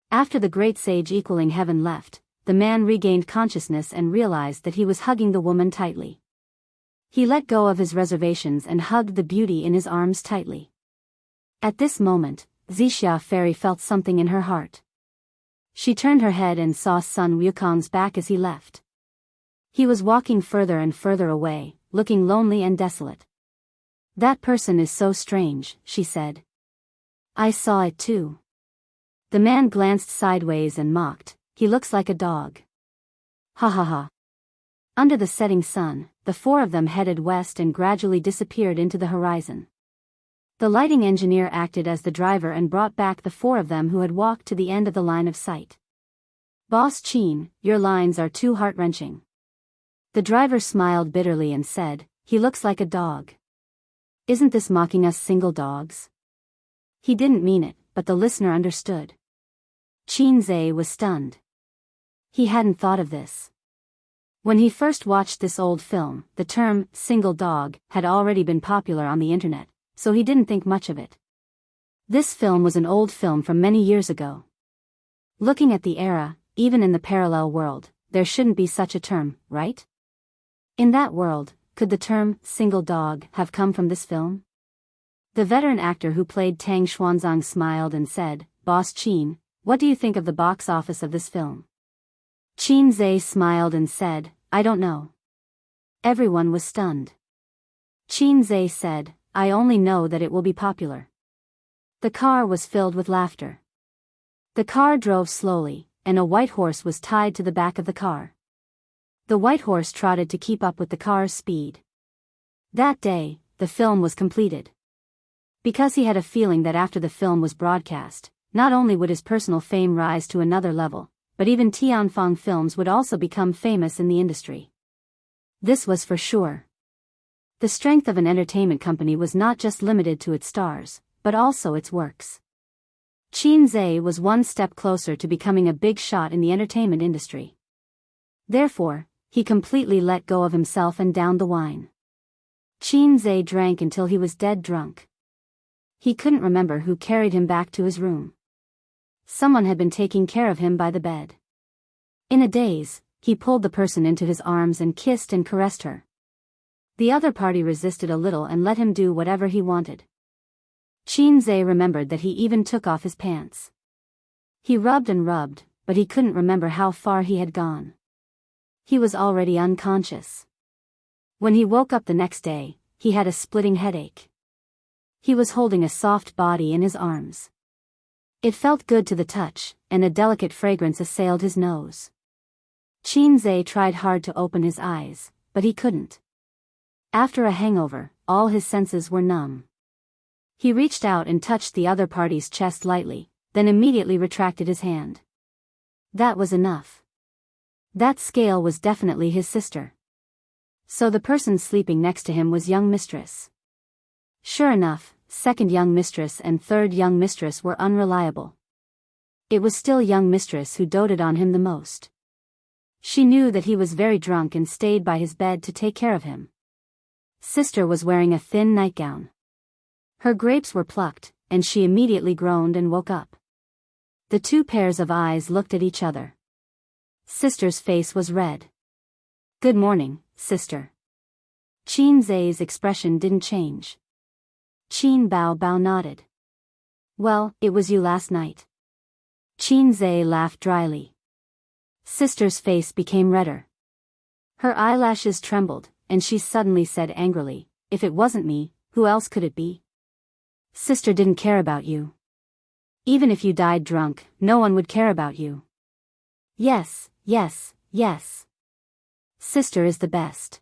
[SPEAKER 1] After the great sage equaling heaven left, the man regained consciousness and realized that he was hugging the woman tightly. He let go of his reservations and hugged the beauty in his arms tightly. At this moment, Wuxia Ferry felt something in her heart. She turned her head and saw Sun Wukong's back as he left. He was walking further and further away, looking lonely and desolate. That person is so strange, she said. I saw it too. The man glanced sideways and mocked, he looks like a dog. Ha ha ha. Under the setting sun, the four of them headed west and gradually disappeared into the horizon. The lighting engineer acted as the driver and brought back the four of them who had walked to the end of the line of sight. Boss Qin, your lines are too heart-wrenching. The driver smiled bitterly and said, he looks like a dog. Isn't this mocking us single dogs? He didn't mean it, but the listener understood. Qin Zhe was stunned. He hadn't thought of this. When he first watched this old film, the term, single dog, had already been popular on the internet, so he didn't think much of it. This film was an old film from many years ago. Looking at the era, even in the parallel world, there shouldn't be such a term, right? In that world, could the term, single dog, have come from this film? The veteran actor who played Tang Xuanzang smiled and said, "Boss Qin, what do you think of the box office of this film?" Qin Zhe smiled and said, "I don't know." Everyone was stunned. Qin Zhe said, "I only know that it will be popular." The car was filled with laughter. The car drove slowly, and a white horse was tied to the back of the car. The white horse trotted to keep up with the car's speed. That day, the film was completed. Because he had a feeling that after the film was broadcast, not only would his personal fame rise to another level, but even Tianfang films would also become famous in the industry. This was for sure. The strength of an entertainment company was not just limited to its stars, but also its works. Qin Zhe was one step closer to becoming a big shot in the entertainment industry. Therefore, he completely let go of himself and downed the wine. Qin Zhe drank until he was dead drunk. He couldn't remember who carried him back to his room. Someone had been taking care of him by the bed. In a daze, he pulled the person into his arms and kissed and caressed her. The other party resisted a little and let him do whatever he wanted. Qin Zhe remembered that he even took off his pants. He rubbed and rubbed, but he couldn't remember how far he had gone. He was already unconscious. When he woke up the next day, he had a splitting headache. He was holding a soft body in his arms. It felt good to the touch, and a delicate fragrance assailed his nose. Qin Zhe tried hard to open his eyes, but he couldn't. After a hangover, all his senses were numb. He reached out and touched the other party's chest lightly, then immediately retracted his hand. That was enough. That scale was definitely his sister. So the person sleeping next to him was young mistress. Sure enough, second young mistress and third young mistress were unreliable. It was still young mistress who doted on him the most. She knew that he was very drunk and stayed by his bed to take care of him. Sister was wearing a thin nightgown. Her grapes were plucked, and she immediately groaned and woke up. The two pairs of eyes looked at each other. Sister's face was red. "Good morning, sister." Qin Zhe's expression didn't change. Qin Bao nodded. "Well, it was you last night." Qin Zhe laughed dryly. Sister's face became redder. Her eyelashes trembled, and she suddenly said angrily, "If it wasn't me, who else could it be? Sister didn't care about you. Even if you died drunk, no one would care about you." "Yes, yes, yes. Sister is the best.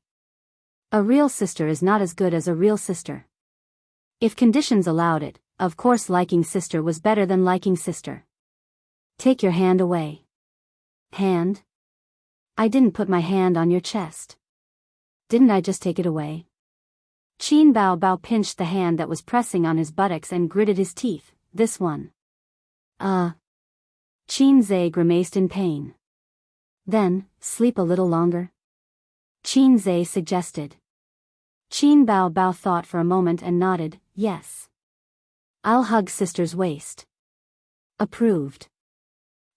[SPEAKER 1] A real sister is not as good as a real sister. If conditions allowed it, of course liking sister was better than liking sister. Take your hand away." "Hand? I didn't put my hand on your chest. Didn't I just take it away?" Qin Bao pinched the hand that was pressing on his buttocks and gritted his teeth. "This one." Qin Zhe grimaced in pain. "Then, sleep a little longer?" Qin Zhe suggested. Qin Bao thought for a moment and nodded, "Yes. I'll hug sister's waist." Approved.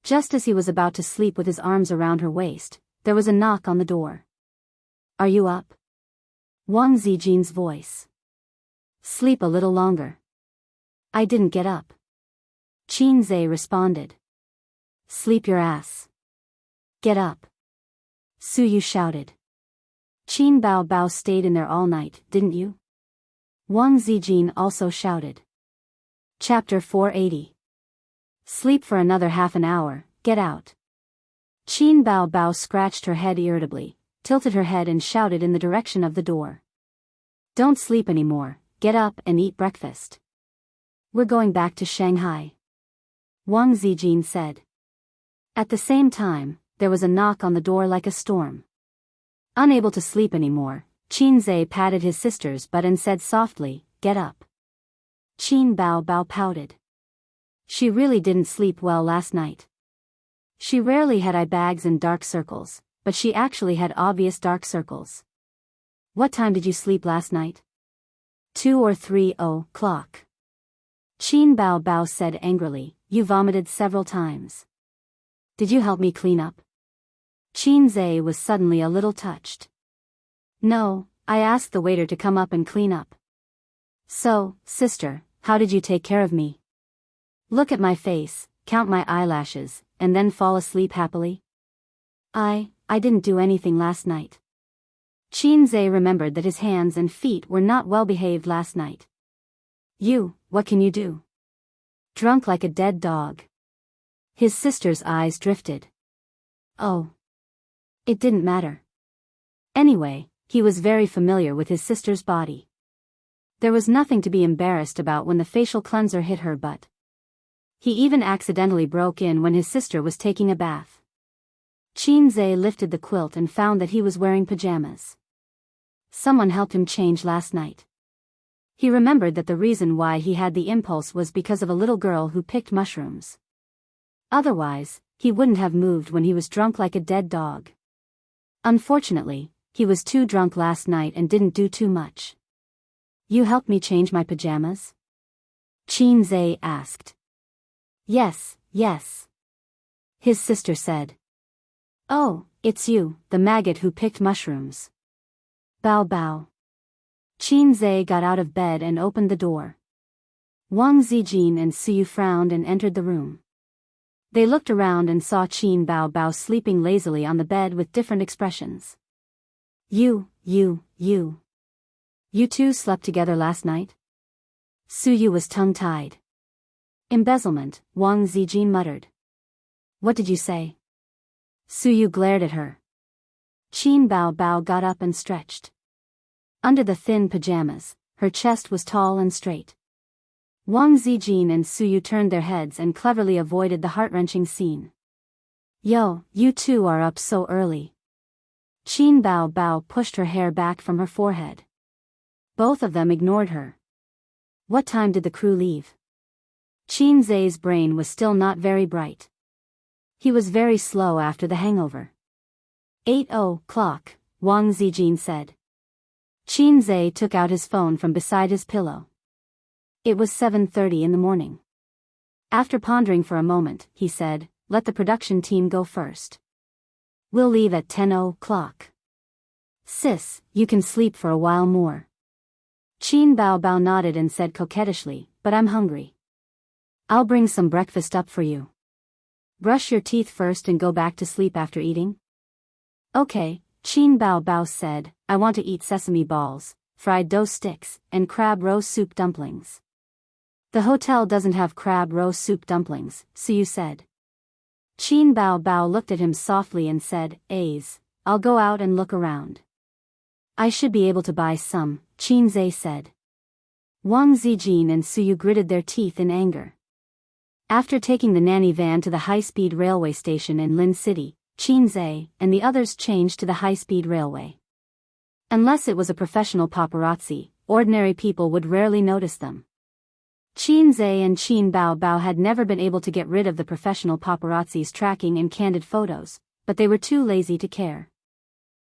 [SPEAKER 1] Just as he was about to sleep with his arms around her waist, there was a knock on the door. "Are you up?" Wang Zijin's voice. "Sleep a little longer." "I didn't get up." Qin Zhe responded. "Sleep your ass. Get up." Su Yu shouted. "Qin Bao stayed in there all night, didn't you?" Wang Zijin also shouted. Chapter 480. Sleep for another half an hour, get out. Qin Bao scratched her head irritably, tilted her head and shouted in the direction of the door. "Don't sleep anymore, get up and eat breakfast. We're going back to Shanghai," Wang Zijin said. At the same time, there was a knock on the door like a storm. Unable to sleep anymore, Qin Zhe patted his sister's butt and said softly, "Get up." Qin Bao pouted. She really didn't sleep well last night. She rarely had eye bags and dark circles, but she actually had obvious dark circles. "What time did you sleep last night?" 2 or 3 o'clock. Qin Bao said angrily, "You vomited several times. Did you help me clean up?" Qin Zhe was suddenly a little touched. "No, I asked the waiter to come up and clean up." So, sister, how did you take care of me? Look at my face, count my eyelashes, and then fall asleep happily? I didn't do anything last night. Xianxia remembered that his hands and feet were not well behaved last night. What can you do? Drunk like a dead dog. His sister's eyes drifted. Oh. It didn't matter. Anyway, he was very familiar with his sister's body. There was nothing to be embarrassed about when the facial cleanser hit her butt. He even accidentally broke in when his sister was taking a bath. Xianxia lifted the quilt and found that he was wearing pajamas. Someone helped him change last night. He remembered that the reason why he had the impulse was because of a little girl who picked mushrooms. Otherwise, he wouldn't have moved when he was drunk like a dead dog. Unfortunately, he was too drunk last night and didn't do too much. You helped me change my pajamas? Xianxia asked. Yes. His sister said. Oh, it's you, the maggot who picked mushrooms. Bow bow. Xianxia got out of bed and opened the door. Wang Zijin and Suyu frowned and entered the room. They looked around and saw Qin Bao Bao sleeping lazily on the bed with different expressions. You two slept together last night? Suyu was tongue-tied. Embezzlement, Wang Zijin muttered. What did you say? Suyu glared at her. Qin Bao Bao got up and stretched. Under the thin pajamas, her chest was tall and straight. Wang Zijin and Suyu turned their heads and cleverly avoided the heart-wrenching scene. Yo, you two are up so early. Qin Bao Bao pushed her hair back from her forehead. Both of them ignored her. What time did the crew leave? Xianxia's brain was still not very bright. He was very slow after the hangover. 8:00, Wang Zijin said. Xianxia took out his phone from beside his pillow. It was 7:30 in the morning. After pondering for a moment, he said, let the production team go first. We'll leave at 10:00. Sis, you can sleep for a while more. Qin Bao Bao nodded and said coquettishly, but I'm hungry. I'll bring some breakfast up for you. Brush your teeth first and go back to sleep after eating? Okay, Qin Bao Bao said, I want to eat sesame balls, fried dough sticks, and crab roe soup dumplings. The hotel doesn't have crab roe soup dumplings, Suyu said. Qin Bao Bao looked at him softly and said, I'll go out and look around. I should be able to buy some, Xianxia said. Wang Zijin and Suyu gritted their teeth in anger. After taking the nanny van to the high-speed railway station in Lin City, Xianxia and the others changed to the high-speed railway. Unless it was a professional paparazzi, ordinary people would rarely notice them. Xianxia and Qin Bao Bao had never been able to get rid of the professional paparazzi's tracking and candid photos, but they were too lazy to care.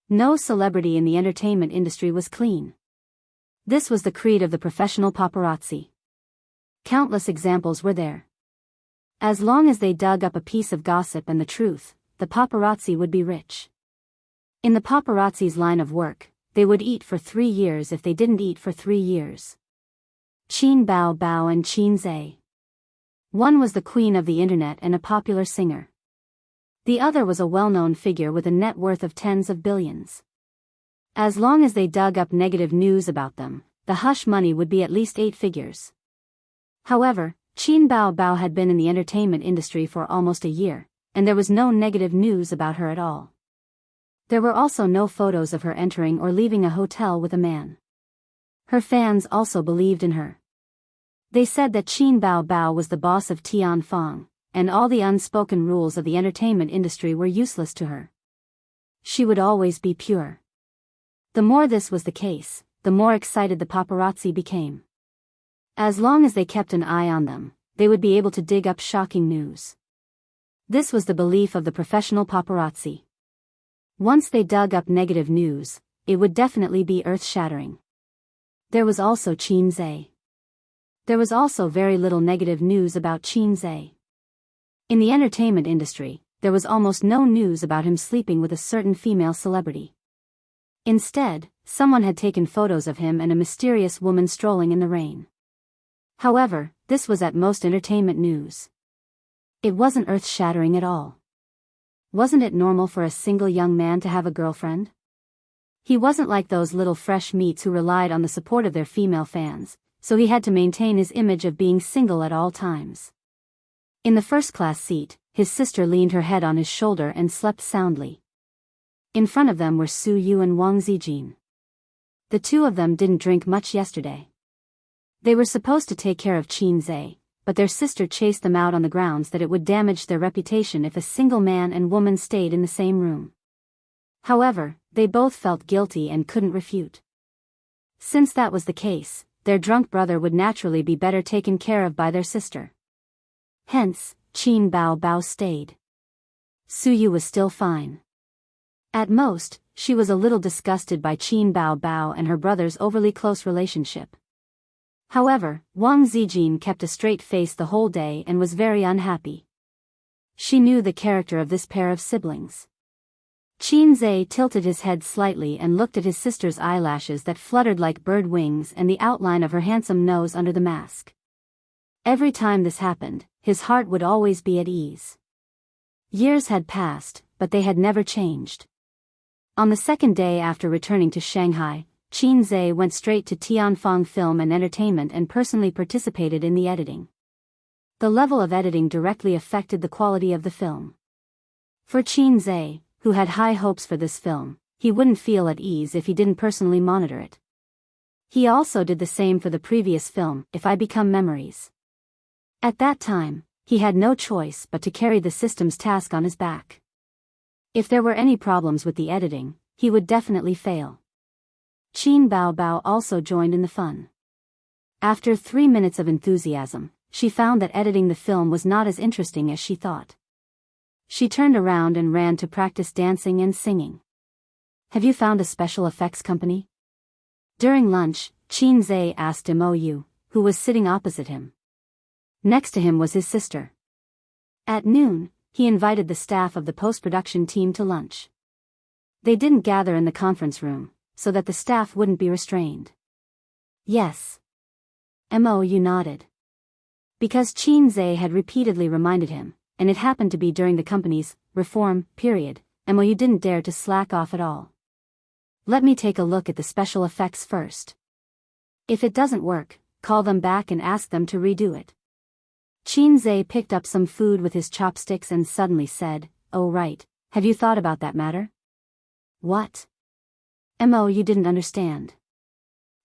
[SPEAKER 1] No celebrity in the entertainment industry was clean. This was the creed of the professional paparazzi. Countless examples were there. As long as they dug up a piece of gossip and the truth, the paparazzi would be rich. In the paparazzi's line of work, they would eat for 3 years if they didn't eat for 3 years. Qin Bao Bao and Xianxia. One was the queen of the internet and a popular singer. The other was a well-known figure with a net worth of tens of billions. As long as they dug up negative news about them, the hush money would be at least 8 figures. However, Qin Bao Bao had been in the entertainment industry for almost a year, and there was no negative news about her at all. There were also no photos of her entering or leaving a hotel with a man. Her fans also believed in her. They said that Qin Bao Bao was the boss of Tianfang, and all the unspoken rules of the entertainment industry were useless to her. She would always be pure. The more this was the case, the more excited the paparazzi became. As long as they kept an eye on them, they would be able to dig up shocking news. This was the belief of the professional paparazzi. Once they dug up negative news, it would definitely be earth-shattering. There was also Xianxia. There was also very little negative news about Xianxia. In the entertainment industry, there was almost no news about him sleeping with a certain female celebrity. Instead, someone had taken photos of him and a mysterious woman strolling in the rain. However, this was at most entertainment news. It wasn't earth-shattering at all. Wasn't it normal for a single young man to have a girlfriend? He wasn't like those little fresh meats who relied on the support of their female fans, so he had to maintain his image of being single at all times. In the first-class seat, his sister leaned her head on his shoulder and slept soundly. In front of them were Su Yu and Wang Zijin. The two of them didn't drink much yesterday. They were supposed to take care of Qin Zhe, but their sister chased them out on the grounds that it would damage their reputation if a single man and woman stayed in the same room. However, they both felt guilty and couldn't refute. Since that was the case, their drunk brother would naturally be better taken care of by their sister. Hence, Qin Bao Bao stayed. Su Yu was still fine. At most, she was a little disgusted by Qin Bao Bao and her brother's overly close relationship. However, Wang Zijin kept a straight face the whole day and was very unhappy. She knew the character of this pair of siblings. Qin Zhe tilted his head slightly and looked at his sister's eyelashes that fluttered like bird wings and the outline of her handsome nose under the mask. Every time this happened, his heart would always be at ease. Years had passed, but they had never changed. On the second day after returning to Shanghai, Qin Zhe went straight to Tianfang Film and Entertainment and personally participated in the editing. The level of editing directly affected the quality of the film. For Qin Zhe, who had high hopes for this film, he wouldn't feel at ease if he didn't personally monitor it. He also did the same for the previous film, If I Become Memories. At that time, he had no choice but to carry the system's task on his back. If there were any problems with the editing, he would definitely fail. Qin Bao Bao also joined in the fun. After 3 minutes of enthusiasm, she found that editing the film was not as interesting as she thought. She turned around and ran to practice dancing and singing. Have you found a special effects company? During lunch, Qin Zhe asked Mo, who was sitting opposite him. Next to him was his sister. At noon, he invited the staff of the post-production team to lunch. They didn't gather in the conference room, so that the staff wouldn't be restrained. Yes. Mo nodded. Because Qin Zhe had repeatedly reminded him, and it happened to be during the company's reform period, Mo didn't dare to slack off at all. Let me take a look at the special effects first. If it doesn't work, call them back and ask them to redo it. Qin Zhe picked up some food with his chopsticks and suddenly said, "Oh right, have you thought about that matter?" What? Mo didn't understand.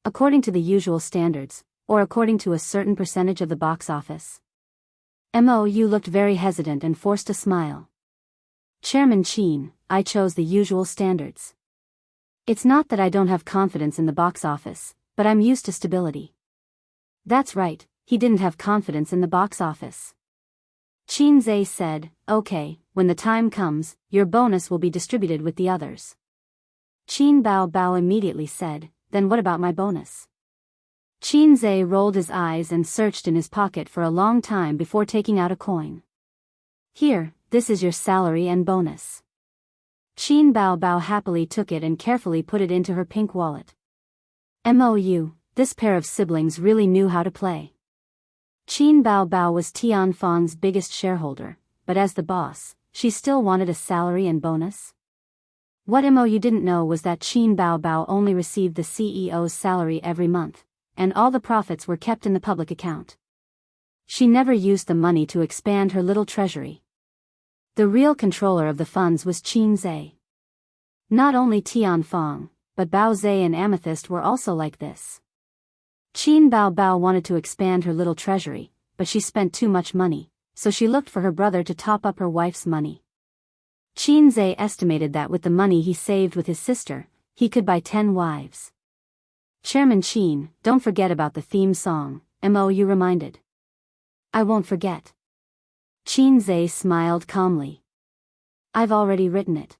[SPEAKER 1] According to the usual standards, or according to a certain percentage of the box office? Mo looked very hesitant and forced a smile. Chairman Qin, I chose the usual standards. It's not that I don't have confidence in the box office, but I'm used to stability. That's right, he didn't have confidence in the box office. Qin Zhe said, "Okay, when the time comes, your bonus will be distributed with the others." Qin Bao Bao immediately said, "Then what about my bonus?" Qin Zhe rolled his eyes and searched in his pocket for a long time before taking out a coin. "Here, this is your salary and bonus." Qin Bao Bao happily took it and carefully put it into her pink wallet. Mou, this pair of siblings really knew how to play. Qin Bao Bao was Tianfang's biggest shareholder, but as the boss, she still wanted a salary and bonus? What Mou didn't know was that Qin Bao Bao only received the CEO's salary every month, and all the profits were kept in the public account. She never used the money to expand her little treasury. The real controller of the funds was Qin Zhe. Not only Tianfang, but Bao Zhe and Amethyst were also like this. Qin Bao Bao wanted to expand her little treasury, but she spent too much money, so she looked for her brother to top up her wife's money. Qin Zhe estimated that with the money he saved with his sister, he could buy 10 wives. Chairman Qin, don't forget about the theme song, Mou reminded. I won't forget. Qin Zhe smiled calmly. I've already written it.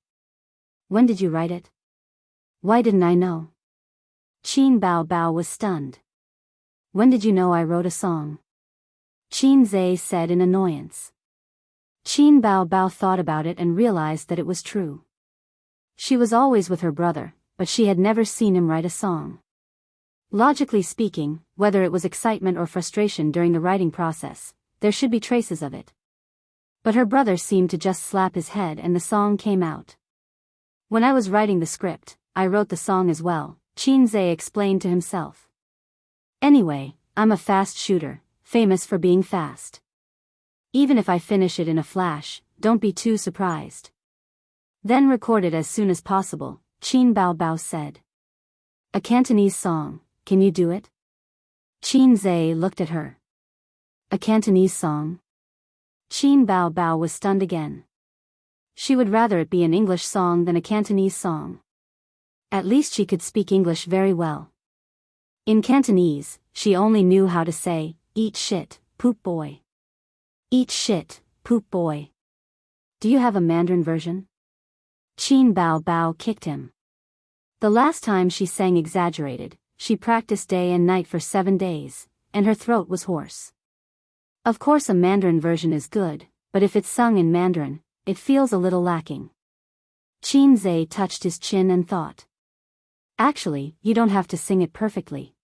[SPEAKER 1] When did you write it? Why didn't I know? Qin Bao Bao was stunned. When did you know I wrote a song? Qin Zhe said in annoyance. Qin Bao Bao thought about it and realized that it was true. She was always with her brother, but she had never seen him write a song. Logically speaking, whether it was excitement or frustration during the writing process, there should be traces of it. But her brother seemed to just slap his head and the song came out. When I was writing the script, I wrote the song as well, Xianxia explained to himself. Anyway, I'm a fast shooter, famous for being fast. Even if I finish it in a flash, don't be too surprised. Then record it as soon as possible, Qin Bao Bao said. A Cantonese song, can you do it? Xianxia looked at her. A Cantonese song? Qin Bao Bao was stunned again. She would rather it be an English song than a Cantonese song. At least she could speak English very well. In Cantonese, she only knew how to say, eat shit, poop boy. Eat shit, poop boy. Do you have a Mandarin version? Qin Bao Bao kicked him. The last time she sang exaggerated, she practiced day and night for 7 days, and her throat was hoarse. Of course a Mandarin version is good, but if it's sung in Mandarin, it feels a little lacking. Xianxia touched his chin and thought. Actually, you don't have to sing it perfectly.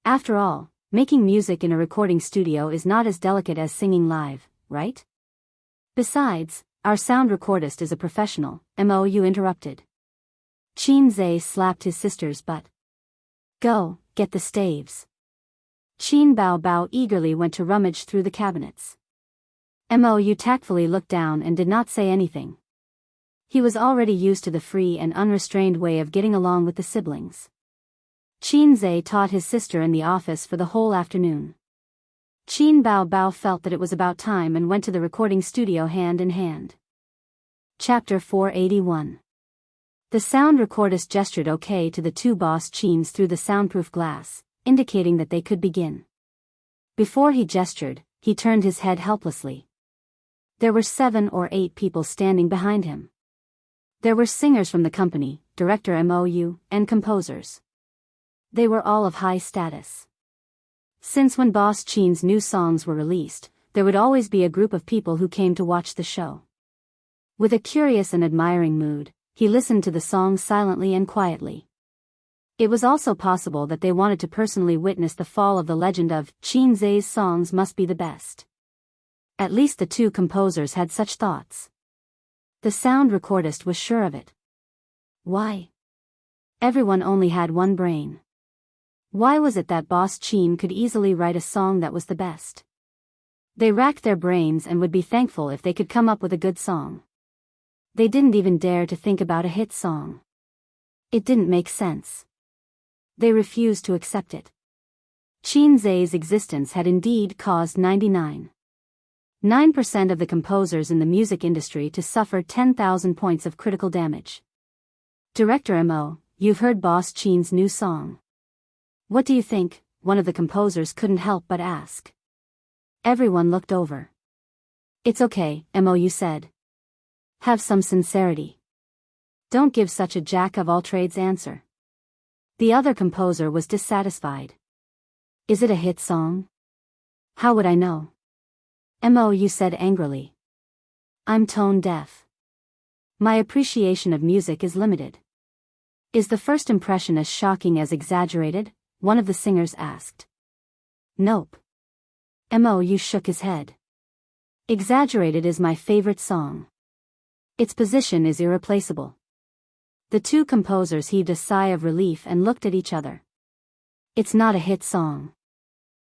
[SPEAKER 1] After all, making music in a recording studio is not as delicate as singing live, right? Besides, our sound recordist is a professional, Mou interrupted. Xianxia slapped his sister's butt. Go, get the staves. Qin Bao Bao eagerly went to rummage through the cabinets. Mou tactfully looked down and did not say anything. He was already used to the free and unrestrained way of getting along with the siblings. Xianxia taught his sister in the office for the whole afternoon. Qin Bao Bao felt that it was about time and went to the recording studio hand in hand. Chapter 481. The sound recordist gestured OK to the two boss Qins through the soundproof glass, indicating that they could begin. Before he gestured, he turned his head helplessly. There were 7 or 8 people standing behind him. There were singers from the company, director Mou, and composers. They were all of high status. Since when Boss Qin's new songs were released, there would always be a group of people who came to watch the show. With a curious and admiring mood, he listened to the songs silently and quietly. It was also possible that they wanted to personally witness the fall of the legend of Xianxia's songs must be the best. At least the two composers had such thoughts. The sound recordist was sure of it. Why? Everyone only had one brain. Why was it that Boss Qin could easily write a song that was the best? They racked their brains and would be thankful if they could come up with a good song. They didn't even dare to think about a hit song. It didn't make sense. They refused to accept it. Xianxia's existence had indeed caused 99.9% of the composers in the music industry to suffer 10,000 points of critical damage. Director Mo, you've heard Boss Qin's new song. What do you think? One of the composers couldn't help but ask. Everyone looked over. It's okay, Mou said. Have some sincerity. Don't give such a jack-of-all-trades answer. The other composer was dissatisfied. Is it a hit song? How would I know? Mou said angrily. I'm tone deaf. My appreciation of music is limited. Is the first impression as shocking as exaggerated? One of the singers asked. Nope. Mou shook his head. Exaggerated is my favorite song. Its position is irreplaceable. The two composers heaved a sigh of relief and looked at each other. It's not a hit song.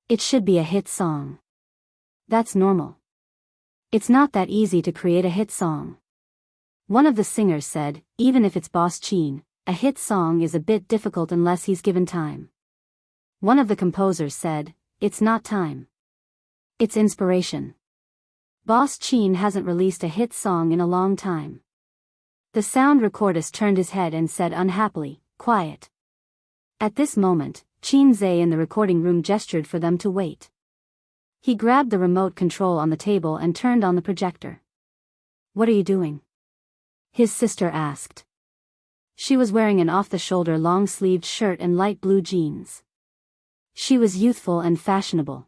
[SPEAKER 1] It should be a hit song. That's normal. It's not that easy to create a hit song. One of the singers said, even if it's Boss Qin, a hit song is a bit difficult unless he's given time. One of the composers said, it's not time. It's inspiration. Boss Qin hasn't released a hit song in a long time. The sound recordist turned his head and said unhappily, quiet. At this moment, Xianxia in the recording room gestured for them to wait. He grabbed the remote control on the table and turned on the projector. What are you doing? His sister asked. She was wearing an off-the-shoulder long-sleeved shirt and light blue jeans. She was youthful and fashionable.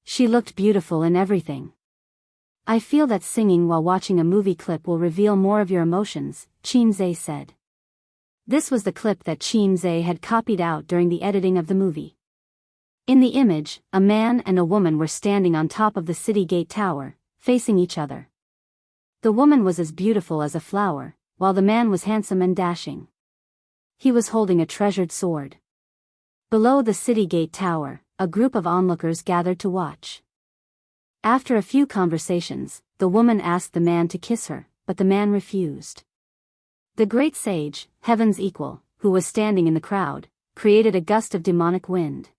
[SPEAKER 1] She looked beautiful in everything. I feel that singing while watching a movie clip will reveal more of your emotions, Xianxia said. This was the clip that Qin Zhe had copied out during the editing of the movie. In the image, a man and a woman were standing on top of the city gate tower, facing each other. The woman was as beautiful as a flower, while the man was handsome and dashing. He was holding a treasured sword. Below the city gate tower, a group of onlookers gathered to watch. After a few conversations, the woman asked the man to kiss her, but the man refused. The great sage, heaven's equal, who was standing in the crowd, created a gust of demonic wind.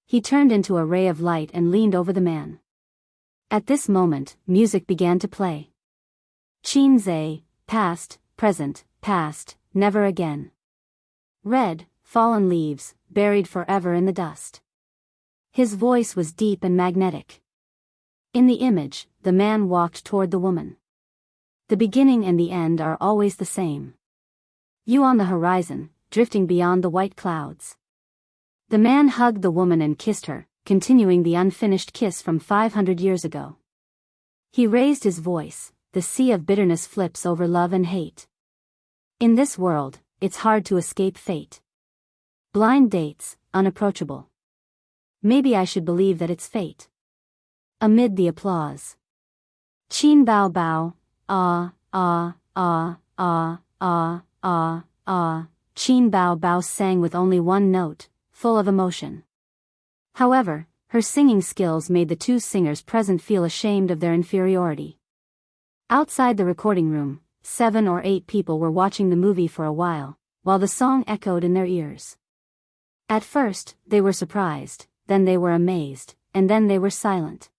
[SPEAKER 1] He turned into a ray of light and leaned over the man. At this moment, music began to play. Qin Zhe, past, present, past, never again. Red, fallen leaves, buried forever in the dust. His voice was deep and magnetic. In the image, the man walked toward the woman. The beginning and the end are always the same. You on the horizon, drifting beyond the white clouds. The man hugged the woman and kissed her, continuing the unfinished kiss from 500 years ago. He raised his voice, the sea of bitterness flips over love and hate. In this world, it's hard to escape fate. Blind dates, unapproachable. Maybe I should believe that it's fate. Amid the applause. Qin Bao Bao, ah, ah, ah, ah, ah, ah, ah. Qin Bao Bao sang with only one note, full of emotion. However, her singing skills made the two singers present feel ashamed of their inferiority. Outside the recording room, 7 or 8 people were watching the movie for a while the song echoed in their ears. At first, they were surprised, then they were amazed, and then they were silent.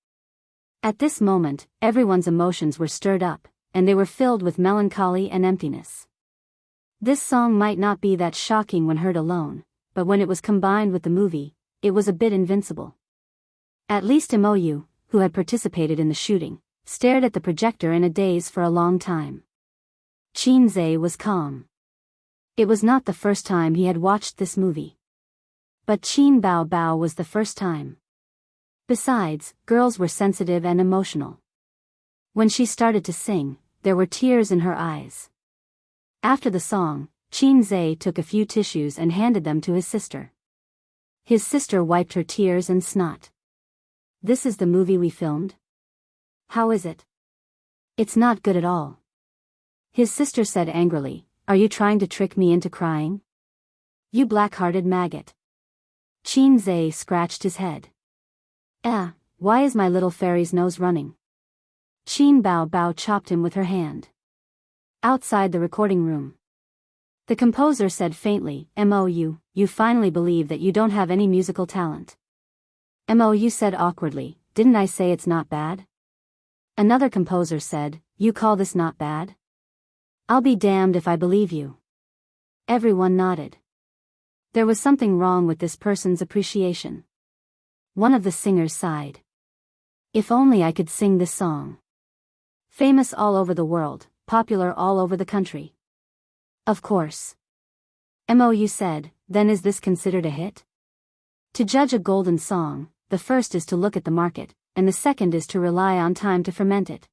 [SPEAKER 1] At this moment, everyone's emotions were stirred up, and they were filled with melancholy and emptiness. This song might not be that shocking when heard alone, but when it was combined with the movie, it was a bit invincible. At least Mou, who had participated in the shooting, stared at the projector in a daze for a long time. Qin Zhe was calm. It was not the first time he had watched this movie. But Qin Bao Bao was the first time. Besides, girls were sensitive and emotional. When she started to sing, there were tears in her eyes. After the song, Qin Zhe took a few tissues and handed them to his sister. His sister wiped her tears and snot. "This is the movie we filmed? How is it?" "It's not good at all." His sister said angrily, "Are you trying to trick me into crying? You black-hearted maggot." Qin Zhe scratched his head. Why is my little fairy's nose running?" Qin Bao Bao chopped him with her hand. Outside the recording room. The composer said faintly, "Mou, you finally believe that you don't have any musical talent." Mou said awkwardly, "Didn't I say it's not bad?" Another composer said, "You call this not bad? I'll be damned if I believe you." Everyone nodded. There was something wrong with this person's appreciation. One of the singers sighed. "If only I could sing this song. Famous all over the world, popular all over the country." "Of course." Mou said, "Then is this considered a hit?" To judge a golden song, the first is to look at the market, and the second is to rely on time to ferment it.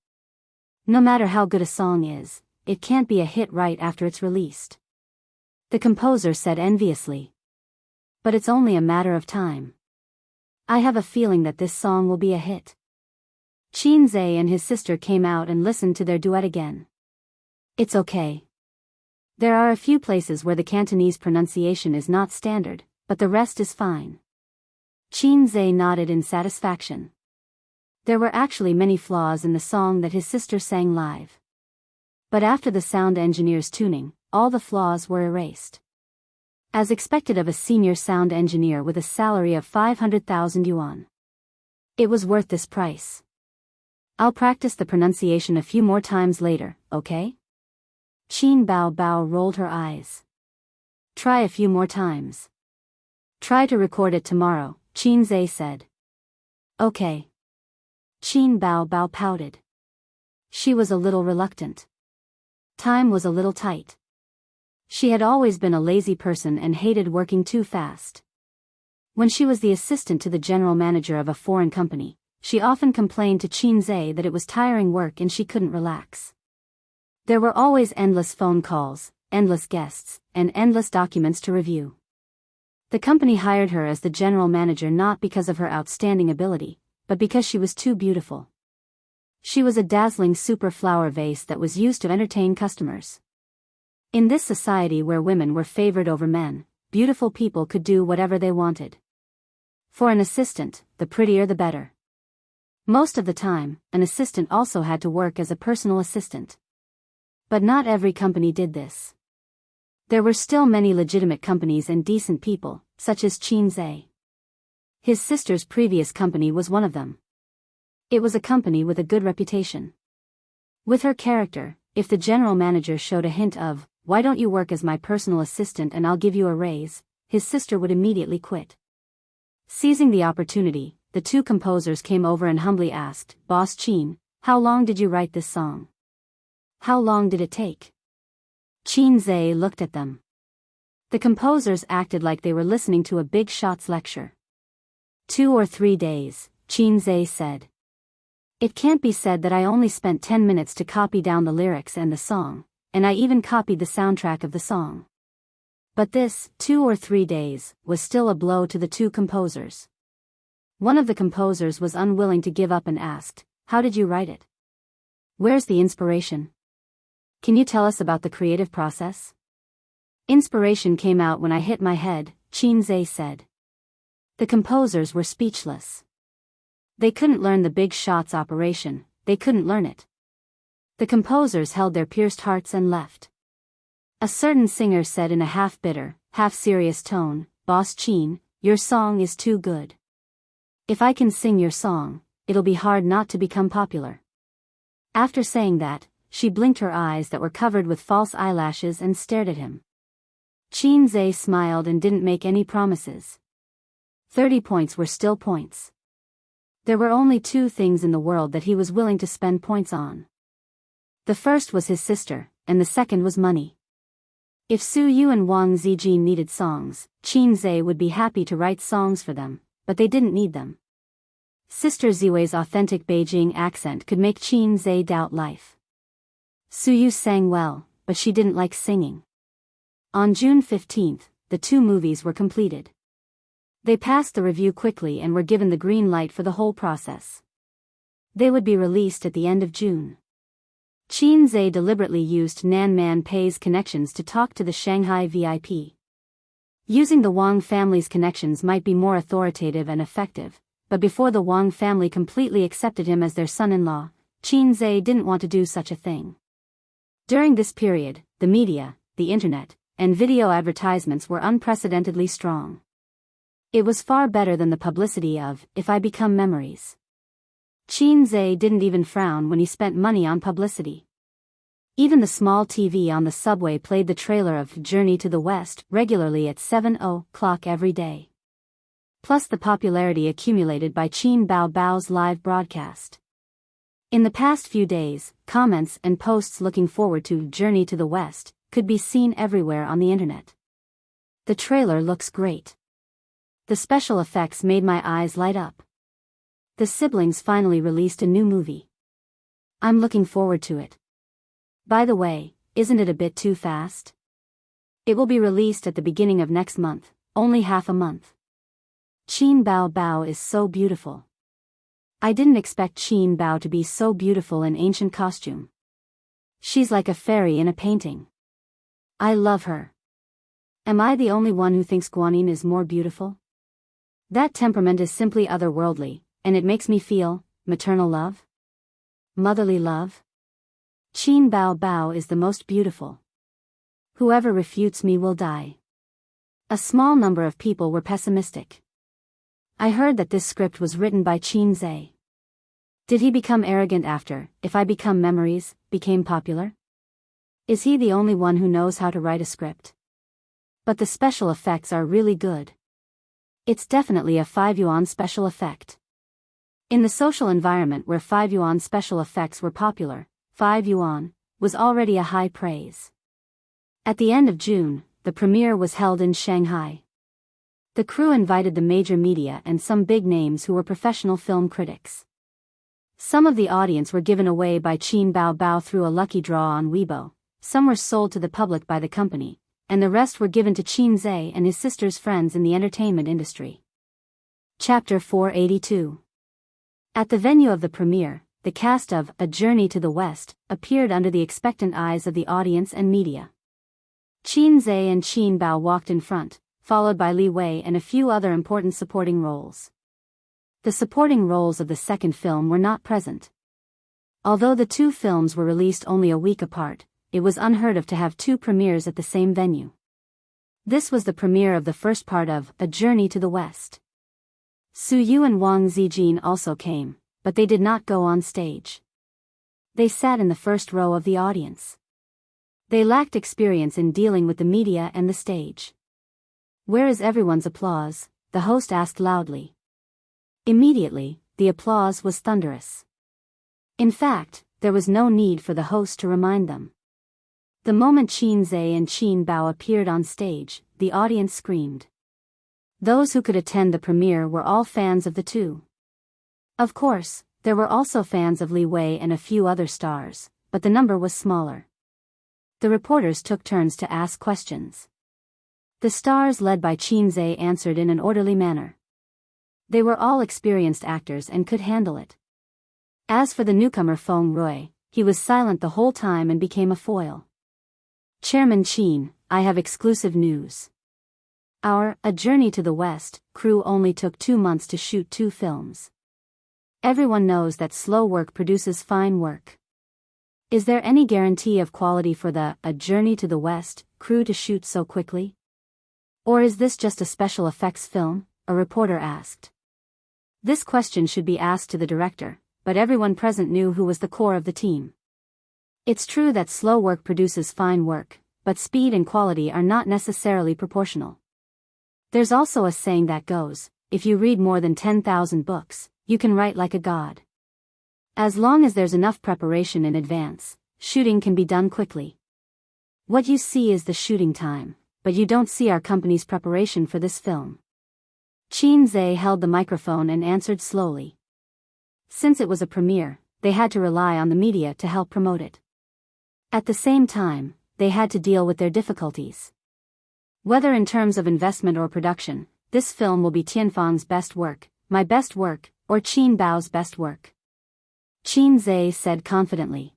[SPEAKER 1] No matter how good a song is, it can't be a hit right after it's released. The composer said enviously. "But it's only a matter of time. I have a feeling that this song will be a hit." Qin Zhe and his sister came out and listened to their duet again. "It's okay. There are a few places where the Cantonese pronunciation is not standard, but the rest is fine." Qin Zhe nodded in satisfaction. There were actually many flaws in the song that his sister sang live. But after the sound engineer's tuning, all the flaws were erased. As expected of a senior sound engineer with a salary of 500,000 yuan. It was worth this price. "I'll practice the pronunciation a few more times later, okay?" Qin Bao Bao rolled her eyes. "Try a few more times. Try to record it tomorrow," Qin Zhe said. "Okay." Qin Bao Bao pouted. She was a little reluctant. Time was a little tight. She had always been a lazy person and hated working too fast. When she was the assistant to the general manager of a foreign company, she often complained to Qin Zhe that it was tiring work and she couldn't relax. There were always endless phone calls, endless guests, and endless documents to review. The company hired her as the general manager not because of her outstanding ability, but because she was too beautiful. She was a dazzling super flower vase that was used to entertain customers. In this society where women were favored over men, beautiful people could do whatever they wanted. For an assistant, the prettier the better. Most of the time, an assistant also had to work as a personal assistant. But not every company did this. There were still many legitimate companies and decent people, such as Xianxia. His sister's previous company was one of them. It was a company with a good reputation. With her character, if the general manager showed a hint of, "Why don't you work as my personal assistant and I'll give you a raise," his sister would immediately quit. Seizing the opportunity, the two composers came over and humbly asked, "Boss Qin, how long did you write this song? How long did it take?" Xianxia looked at them. The composers acted like they were listening to a big shot's lecture. 2 or 3 days, Xianxia said. It can't be said that I only spent 10 minutes to copy down the lyrics and the song, and I even copied the soundtrack of the song. But this, 2 or 3 days, was still a blow to the two composers. One of the composers was unwilling to give up and asked, "How did you write it? Where's the inspiration? Can you tell us about the creative process?" "Inspiration came out when I hit my head," Xianxia said. The composers were speechless. They couldn't learn the big shots operation, they couldn't learn it. The composers held their pierced hearts and left. A certain singer said in a half-bitter, half-serious tone, "Boss Qin, your song is too good. If I can sing your song, it'll be hard not to become popular." After saying that, she blinked her eyes that were covered with false eyelashes and stared at him. Xianxia smiled and didn't make any promises. 30 points were still points. There were only 2 things in the world that he was willing to spend points on. The first was his sister, and the second was money. If Su Yu and Wang Zijin needed songs, Xianxia would be happy to write songs for them, but they didn't need them. Sister Ziwei's authentic Beijing accent could make Xianxia doubt life. Su Yu sang well, but she didn't like singing. On June 15th, the 2 movies were completed. They passed the review quickly and were given the green light for the whole process. They would be released at the end of June. Xianxia deliberately used Nan Man Pei's connections to talk to the Shanghai VIP. Using the Wang family's connections might be more authoritative and effective, but before the Wang family completely accepted him as their son-in-law, Xianxia didn't want to do such a thing. During this period, the media, the internet, and video advertisements were unprecedentedly strong. It was far better than the publicity of, "If I Become Memories." Xianxia didn't even frown when he spent money on publicity. Even the small TV on the subway played the trailer of Journey to the West regularly at 7:00 every day. Plus the popularity accumulated by Qin Bao Bao's live broadcast. In the past few days, comments and posts looking forward to Journey to the West could be seen everywhere on the internet. The trailer looks great. The special effects made my eyes light up. The siblings finally released a new movie. I'm looking forward to it. By the way, isn't it a bit too fast? It will be released at the beginning of next month, only half a month. Qin Bao Bao is so beautiful. I didn't expect Qin Bao to be so beautiful in ancient costume. She's like a fairy in a painting. I love her. Am I the only one who thinks Guanyin is more beautiful? That temperament is simply otherworldly, and it makes me feel maternal love? Motherly love? Qin Bao Bao is the most beautiful. Whoever refutes me will die. A small number of people were pessimistic. I heard that this script was written by Xianxia. Did he become arrogant after If I Become Memories became popular? Is he the only one who knows how to write a script? But the special effects are really good. It's definitely a 5 yuan special effect. In the social environment where 5 yuan special effects were popular, 5 yuan was already a high praise. At the end of June, the premiere was held in Shanghai. The crew invited the major media and some big names who were professional film critics. Some of the audience were given away by Qin Bao Bao through a lucky draw on Weibo, some were sold to the public by the company, and the rest were given to Qin Zhe and his sister's friends in the entertainment industry. Chapter 482. At the venue of the premiere, the cast of A Journey to the West appeared under the expectant eyes of the audience and media. Qin Zhe and Qin Bao walked in front, followed by Li Wei and a few other important supporting roles. The supporting roles of the second film were not present. Although the two films were released only a week apart, it was unheard of to have two premieres at the same venue. This was the premiere of the first part of A Journey to the West. Su Yu and Wang Zijin also came, but they did not go on stage. They sat in the first row of the audience. They lacked experience in dealing with the media and the stage. "Where is everyone's applause?" the host asked loudly. Immediately, the applause was thunderous. In fact, there was no need for the host to remind them. The moment Qin Zhe and Qin Bao appeared on stage, the audience screamed. Those who could attend the premiere were all fans of the two. Of course, there were also fans of Li Wei and a few other stars, but the number was smaller. The reporters took turns to ask questions. The stars led by Qin Zhe answered in an orderly manner. They were all experienced actors and could handle it. As for the newcomer Feng Rui, he was silent the whole time and became a foil. "Chairman Qin, I have exclusive news. Our A Journey to the West crew only took 2 months to shoot 2 films. Everyone knows that slow work produces fine work. Is there any guarantee of quality for the A Journey to the West crew to shoot so quickly? Or is this just a special effects film?" a reporter asked. This question should be asked to the director, but everyone present knew who was the core of the team. It's true that slow work produces fine work, but speed and quality are not necessarily proportional. There's also a saying that goes, if you read more than 10,000 books, you can write like a god. As long as there's enough preparation in advance, shooting can be done quickly. What you see is the shooting time, but you don't see our company's preparation for this film. Qin Zhe held the microphone and answered slowly. Since it was a premiere, they had to rely on the media to help promote it. At the same time, they had to deal with their difficulties. Whether in terms of investment or production, this film will be Tianfang's best work, my best work, or Qin Bao's best work. Qin Zhe said confidently.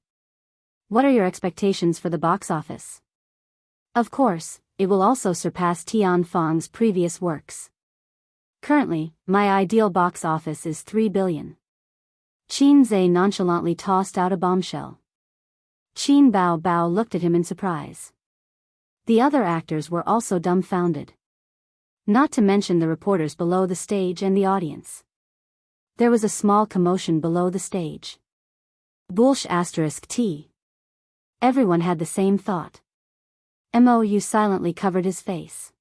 [SPEAKER 1] What are your expectations for the box office? Of course, it will also surpass Tianfang's previous works. Currently, my ideal box office is 3 billion. Qin Zhe nonchalantly tossed out a bombshell. Qin Bao looked at him in surprise. The other actors were also dumbfounded. Not to mention the reporters below the stage and the audience. There was a small commotion below the stage. **T. Everyone had the same thought. Mou silently covered his face.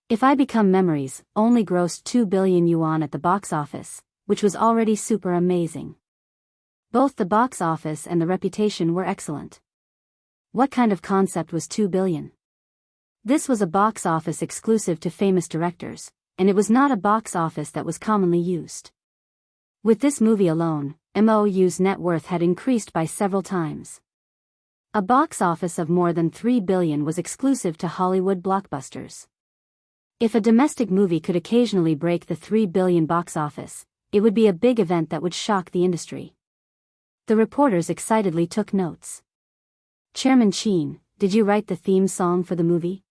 [SPEAKER 1] If I Become Memories only grossed 2 billion yuan at the box office, which was already super amazing. Both the box office and the reputation were excellent. What kind of concept was 2 billion? This was a box office exclusive to famous directors, and it was not a box office that was commonly used. With this movie alone, Mou's net worth had increased by several times. A box office of more than 3 billion was exclusive to Hollywood blockbusters. If a domestic movie could occasionally break the 3 billion box office, it would be a big event that would shock the industry. The reporters excitedly took notes. Chairman Qin, did you write the theme song for the movie?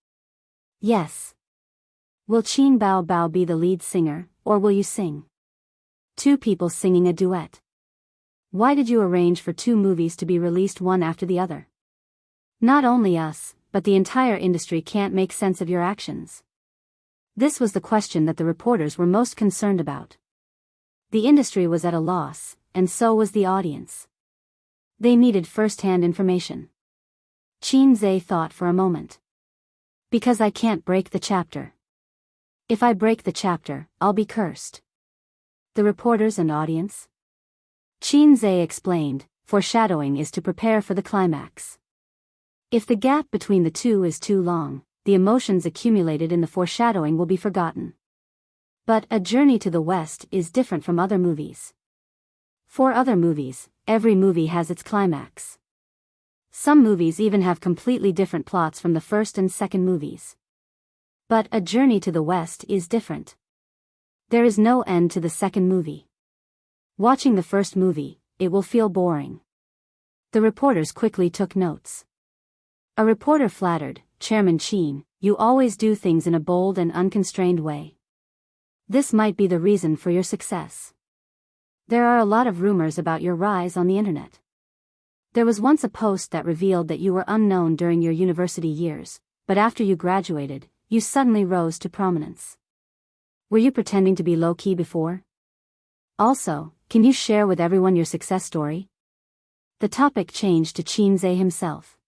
[SPEAKER 1] Yes. Will Qin Bao be the lead singer, or will you sing? 2 people singing a duet. Why did you arrange for 2 movies to be released one after the other? Not only us, but the entire industry can't make sense of your actions. This was the question that the reporters were most concerned about. The industry was at a loss, and so was the audience. They needed first-hand information. Qin Zhe thought for a moment. Because I can't break the chapter. If I break the chapter, I'll be cursed. The reporters and audience? Qin Zhe explained, foreshadowing is to prepare for the climax. If the gap between the two is too long, the emotions accumulated in the foreshadowing will be forgotten. But A Journey to the West is different from other movies. For other movies, every movie has its climax. Some movies even have completely different plots from the first and second movies. But A Journey to the West is different. There is no end to the second movie. Watching the first movie, it will feel boring. The reporters quickly took notes. A reporter flattered, "Chairman Qin, you always do things in a bold and unconstrained way. This might be the reason for your success. There are a lot of rumors about your rise on the internet. There was once a post that revealed that you were unknown during your university years, but after you graduated, you suddenly rose to prominence. Were you pretending to be low-key before? Also, can you share with everyone your success story?" The topic changed to Qinze himself.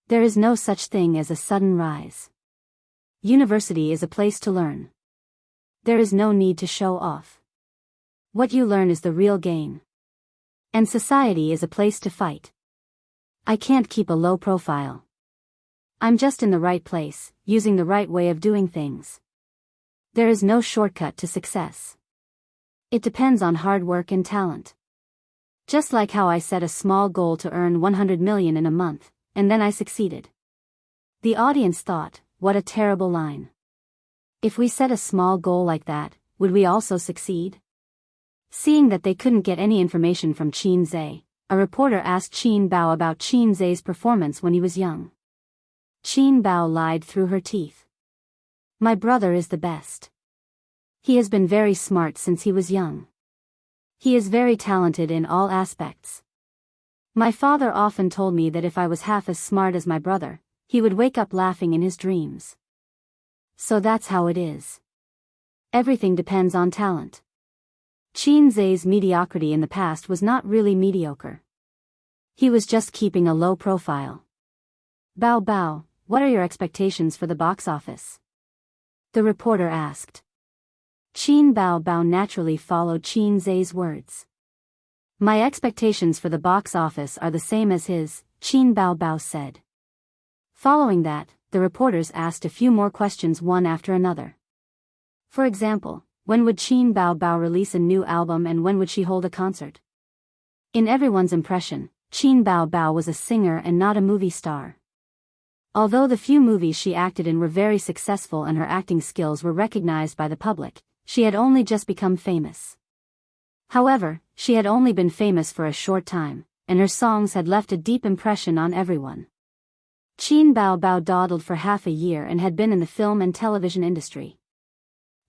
[SPEAKER 1] There is no such thing as a sudden rise. University is a place to learn. There is no need to show off. What you learn is the real gain. And society is a place to fight. I can't keep a low profile. I'm just in the right place, using the right way of doing things. There is no shortcut to success. It depends on hard work and talent. Just like how I set a small goal to earn 100 million in a month, and then I succeeded. The audience thought, what a terrible line. If we set a small goal like that, would we also succeed? Seeing that they couldn't get any information from Qinze, a reporter asked Qin Bao about Qinze's performance when he was young. Qin Bao lied through her teeth. "My brother is the best. He has been very smart since he was young. He is very talented in all aspects. My father often told me that if I was half as smart as my brother, he would wake up laughing in his dreams. So that's how it is. Everything depends on talent." Qinze's mediocrity in the past was not really mediocre. He was just keeping a low profile. "Bao Bao, what are your expectations for the box office?" the reporter asked. Qin Bao Bao naturally followed Qinze's words. "My expectations for the box office are the same as his," Qin Bao Bao said. Following that, the reporters asked a few more questions one after another. For example, when would Qin Bao Bao release a new album and when would she hold a concert? In everyone's impression, Qin Bao Bao was a singer and not a movie star. Although the few movies she acted in were very successful and her acting skills were recognized by the public, she had only just become famous. However, she had only been famous for a short time, and her songs had left a deep impression on everyone. Qin Bao Bao dawdled for half a year and had been in the film and television industry.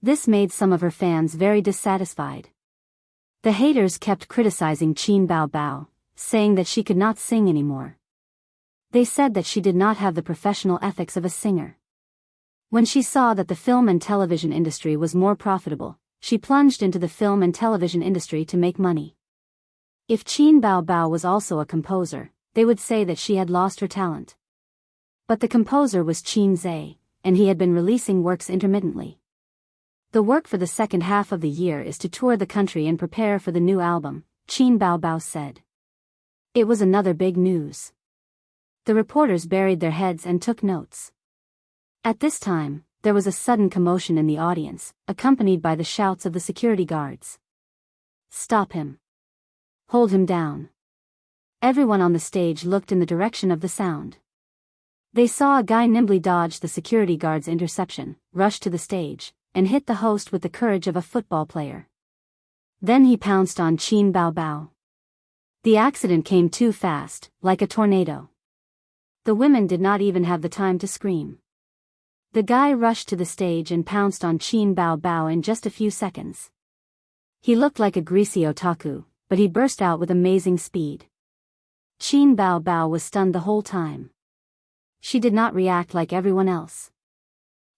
[SPEAKER 1] This made some of her fans very dissatisfied. The haters kept criticizing Qin Bao Bao, saying that she could not sing anymore. They said that she did not have the professional ethics of a singer. When she saw that the film and television industry was more profitable, she plunged into the film and television industry to make money. If Qin Bao Bao was also a composer, they would say that she had lost her talent. But the composer was Qinze, and he had been releasing works intermittently. The work for the second half of the year is to tour the country and prepare for the new album, Qin Bao Bao said. It was another big news. The reporters buried their heads and took notes. At this time, there was a sudden commotion in the audience, accompanied by the shouts of the security guards. "Stop him. Hold him down." Everyone on the stage looked in the direction of the sound. They saw a guy nimbly dodge the security guard's interception, rush to the stage, and hit the host with the courage of a football player. Then he pounced on Qin Bao Bao. The accident came too fast, like a tornado. The women did not even have the time to scream. The guy rushed to the stage and pounced on Qin Bao Bao in just a few seconds. He looked like a greasy otaku, but he burst out with amazing speed. Qin Bao Bao was stunned the whole time. She did not react like everyone else.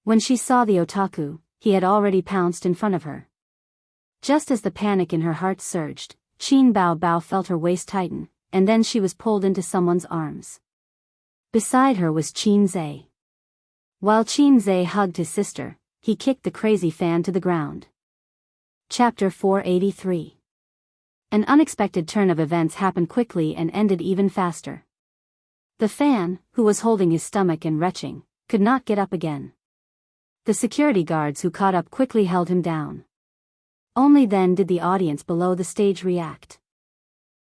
[SPEAKER 1] When she saw the otaku, he had already pounced in front of her. Just as the panic in her heart surged, Qin Bao Bao felt her waist tighten, and then she was pulled into someone's arms. Beside her was Qinze. While Qinze hugged his sister, he kicked the crazy fan to the ground. Chapter 483. An unexpected turn of events happened quickly and ended even faster. The fan, who was holding his stomach and retching, could not get up again. The security guards who caught up quickly held him down. Only then did the audience below the stage react.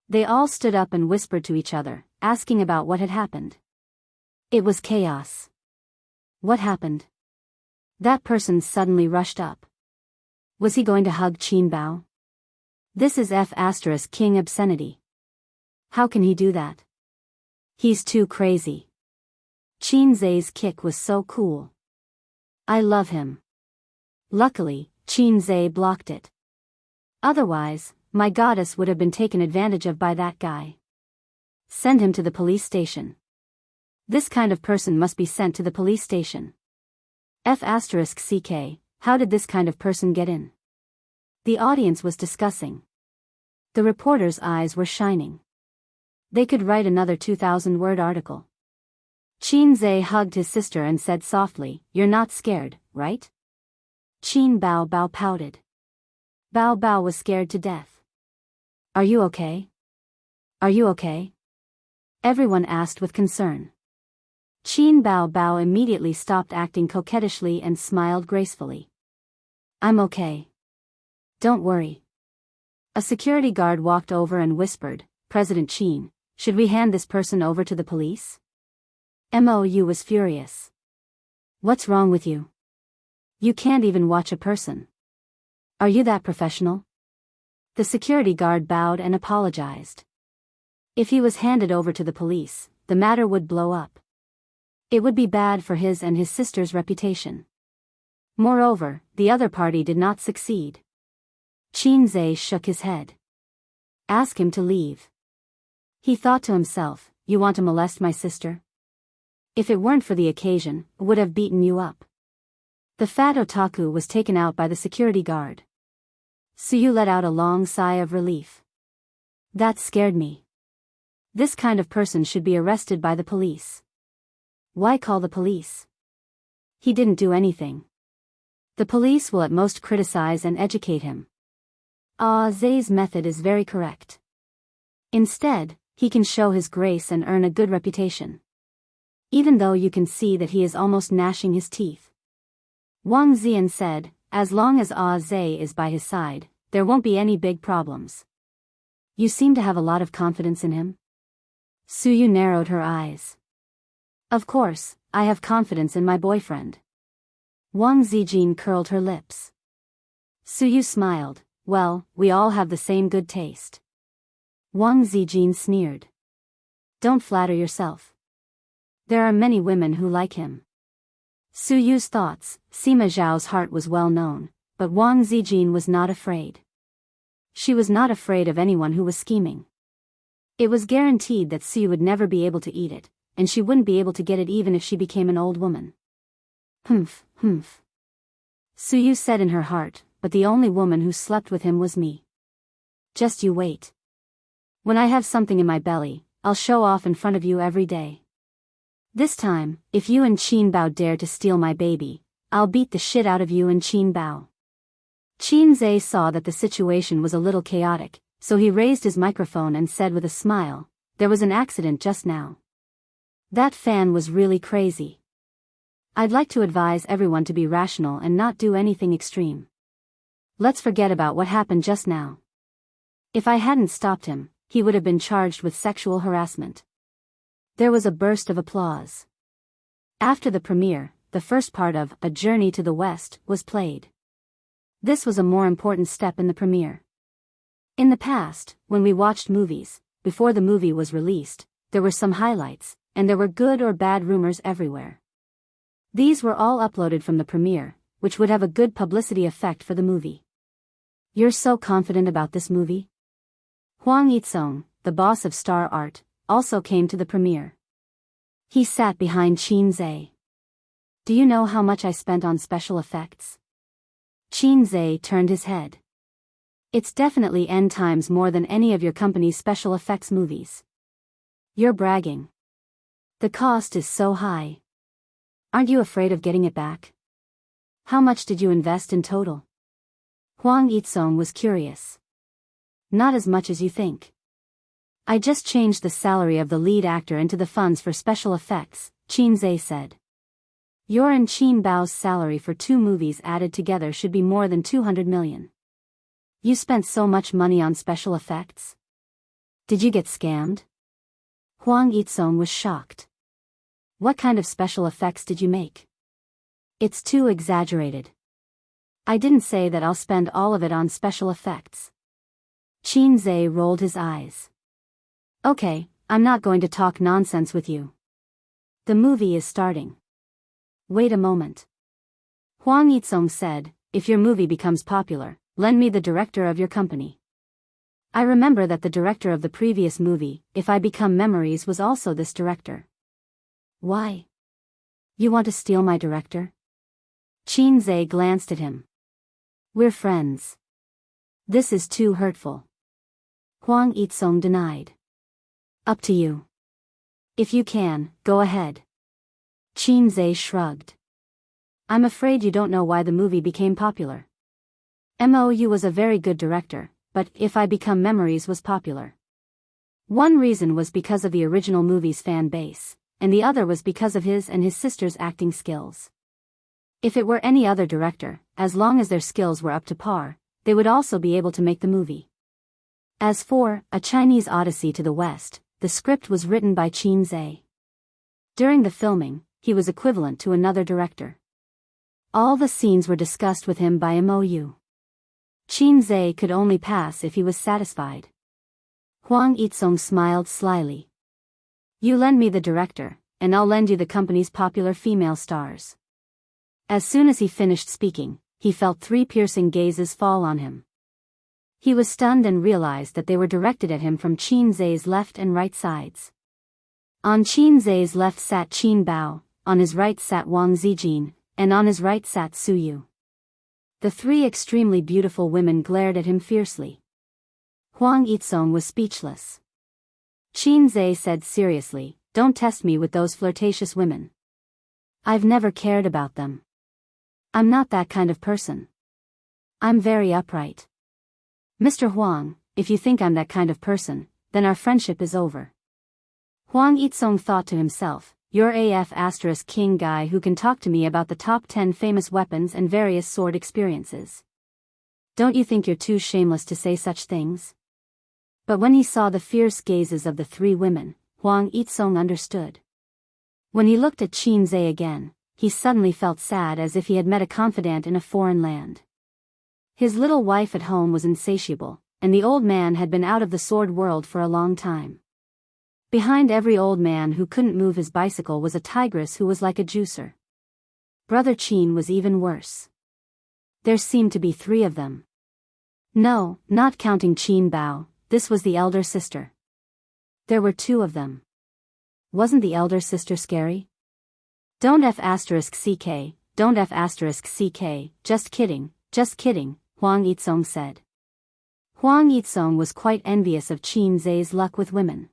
[SPEAKER 1] They all stood up and whispered to each other, asking about what had happened. It was chaos. What happened? That person suddenly rushed up. Was he going to hug Qin Bao? This is King obscenity. How can he do that? He's too crazy. Qin Zhe's kick was so cool. I love him. Luckily, Qin Zhe blocked it. Otherwise, my goddess would have been taken advantage of by that guy. Send him to the police station. This kind of person must be sent to the police station. CK, how did this kind of person get in? The audience was discussing. The reporters' eyes were shining. They could write another 2,000-word article. Qin Zhe hugged his sister and said softly, "You're not scared, right?" Qin Bao pouted. Bao was scared to death. Are you okay? Are you okay? Everyone asked with concern. Qin Bao immediately stopped acting coquettishly and smiled gracefully. I'm okay. Don't worry. A security guard walked over and whispered, President Qin, should we hand this person over to the police? Mou was furious. What's wrong with you? You can't even watch a person. Are you that professional? The security guard bowed and apologized. If he was handed over to the police, the matter would blow up. It would be bad for his and his sister's reputation. Moreover, the other party did not succeed. Qin Zhe shook his head. Ask him to leave. He thought to himself, you want to molest my sister? If it weren't for the occasion, would have beaten you up. The fat otaku was taken out by the security guard. Suyu let out a long sigh of relief. That scared me. This kind of person should be arrested by the police. Why call the police? He didn't do anything. The police will at most criticize and educate him. Zhe's method is very correct. Instead, he can show his grace and earn a good reputation. Even though you can see that he is almost gnashing his teeth. Wang Zian said, as long as Zhe is by his side, there won't be any big problems. You seem to have a lot of confidence in him. Suyu narrowed her eyes. Of course, I have confidence in my boyfriend. Wang Zijin curled her lips. Suyu smiled, well, we all have the same good taste. Wang Zijin sneered. Don't flatter yourself. There are many women who like him. Suyu's thoughts, Sima Zhao's heart was well known, but Wang Zijin was not afraid. She was not afraid of anyone who was scheming. It was guaranteed that Suyu would never be able to eat it, and she wouldn't be able to get it even if she became an old woman. Humph. Suyu said in her heart, but the only woman who slept with him was me. Just you wait. When I have something in my belly, I'll show off in front of you every day. This time, if you and Qin Bao dare to steal my baby, I'll beat the shit out of you and Qin Bao. Qin Zhe saw that the situation was a little chaotic, so he raised his microphone and said with a smile, there was an accident just now. That fan was really crazy. I'd like to advise everyone to be rational and not do anything extreme. Let's forget about what happened just now. If I hadn't stopped him, he would have been charged with sexual harassment. There was a burst of applause. After the premiere, the first part of A Journey to the West was played. This was a more important step in the premiere. In the past, when we watched movies, before the movie was released, there were some highlights, and there were good or bad rumors everywhere. These were all uploaded from the premiere, which would have a good publicity effect for the movie. You're so confident about this movie? Huang Yizong, the boss of Star Art, also came to the premiere. He sat behind Qin Zhe. Do you know how much I spent on special effects? Qin Zhe turned his head. It's definitely n times more than any of your company's special effects movies. You're bragging. The cost is so high. Aren't you afraid of getting it back? How much did you invest in total? Huang Yizong was curious. Not as much as you think. I just changed the salary of the lead actor into the funds for special effects, Qin Zhe said. Your and Qin Bao's salary for 2 movies added together should be more than 200 million. You spent so much money on special effects? Did you get scammed? Huang Yitsong was shocked. What kind of special effects did you make? It's too exaggerated. I didn't say that I'll spend all of it on special effects. Qin Zhe rolled his eyes. Okay, I'm not going to talk nonsense with you. The movie is starting. Wait a moment. Huang Yitsong said, if your movie becomes popular, lend me the director of your company. I remember that the director of the previous movie, If I Become Memories, was also this director. Why? You want to steal my director? Qin Zhe glanced at him. We're friends. This is too hurtful. Huang Yitsong denied. Up to you. If you can, go ahead. Qin Zhe shrugged. I'm afraid you don't know why the movie became popular. Mou was a very good director, but If I Become Memories was popular. One reason was because of the original movie's fan base, and the other was because of his and his sister's acting skills. If it were any other director, as long as their skills were up to par, they would also be able to make the movie. As for A Chinese Odyssey to the West, the script was written by Qin Zhe. During the filming, he was equivalent to another director. All the scenes were discussed with him by Mou. Qin Zhe could only pass if he was satisfied. Huang Yitsong smiled slyly. You lend me the director, and I'll lend you the company's popular female stars. As soon as he finished speaking, he felt 3 piercing gazes fall on him. He was stunned and realized that they were directed at him from Qin Zhe's left and right sides. On Qin Zhe's left sat Qin Bao, on his right sat Wang Zijin, and on his right sat Su Yu. The 3 extremely beautiful women glared at him fiercely. Huang Yitsong was speechless. Qin Zhe said seriously, don't test me with those flirtatious women. I've never cared about them. I'm not that kind of person. I'm very upright. Mr. Huang, if you think I'm that kind of person, then our friendship is over. Huang Yitsong thought to himself, you're AF** king guy who can talk to me about the top 10 famous weapons and various sword experiences. Don't you think you're too shameless to say such things? But when he saw the fierce gazes of the 3 women, Huang Yitsong understood. When he looked at Qin Zhe again, he suddenly felt sad as if he had met a confidant in a foreign land. His little wife at home was insatiable, and the old man had been out of the sword world for a long time. Behind every old man who couldn't move his bicycle was a tigress who was like a juicer. Brother Qin was even worse. There seemed to be 3 of them. No, not counting Qin Bao, this was the elder sister. There were 2 of them. Wasn't the elder sister scary? Don't F***ck, don't F***ck, just kidding, Huang Yitsong said. Huang Yitsong was quite envious of Qin Zhe's luck with women.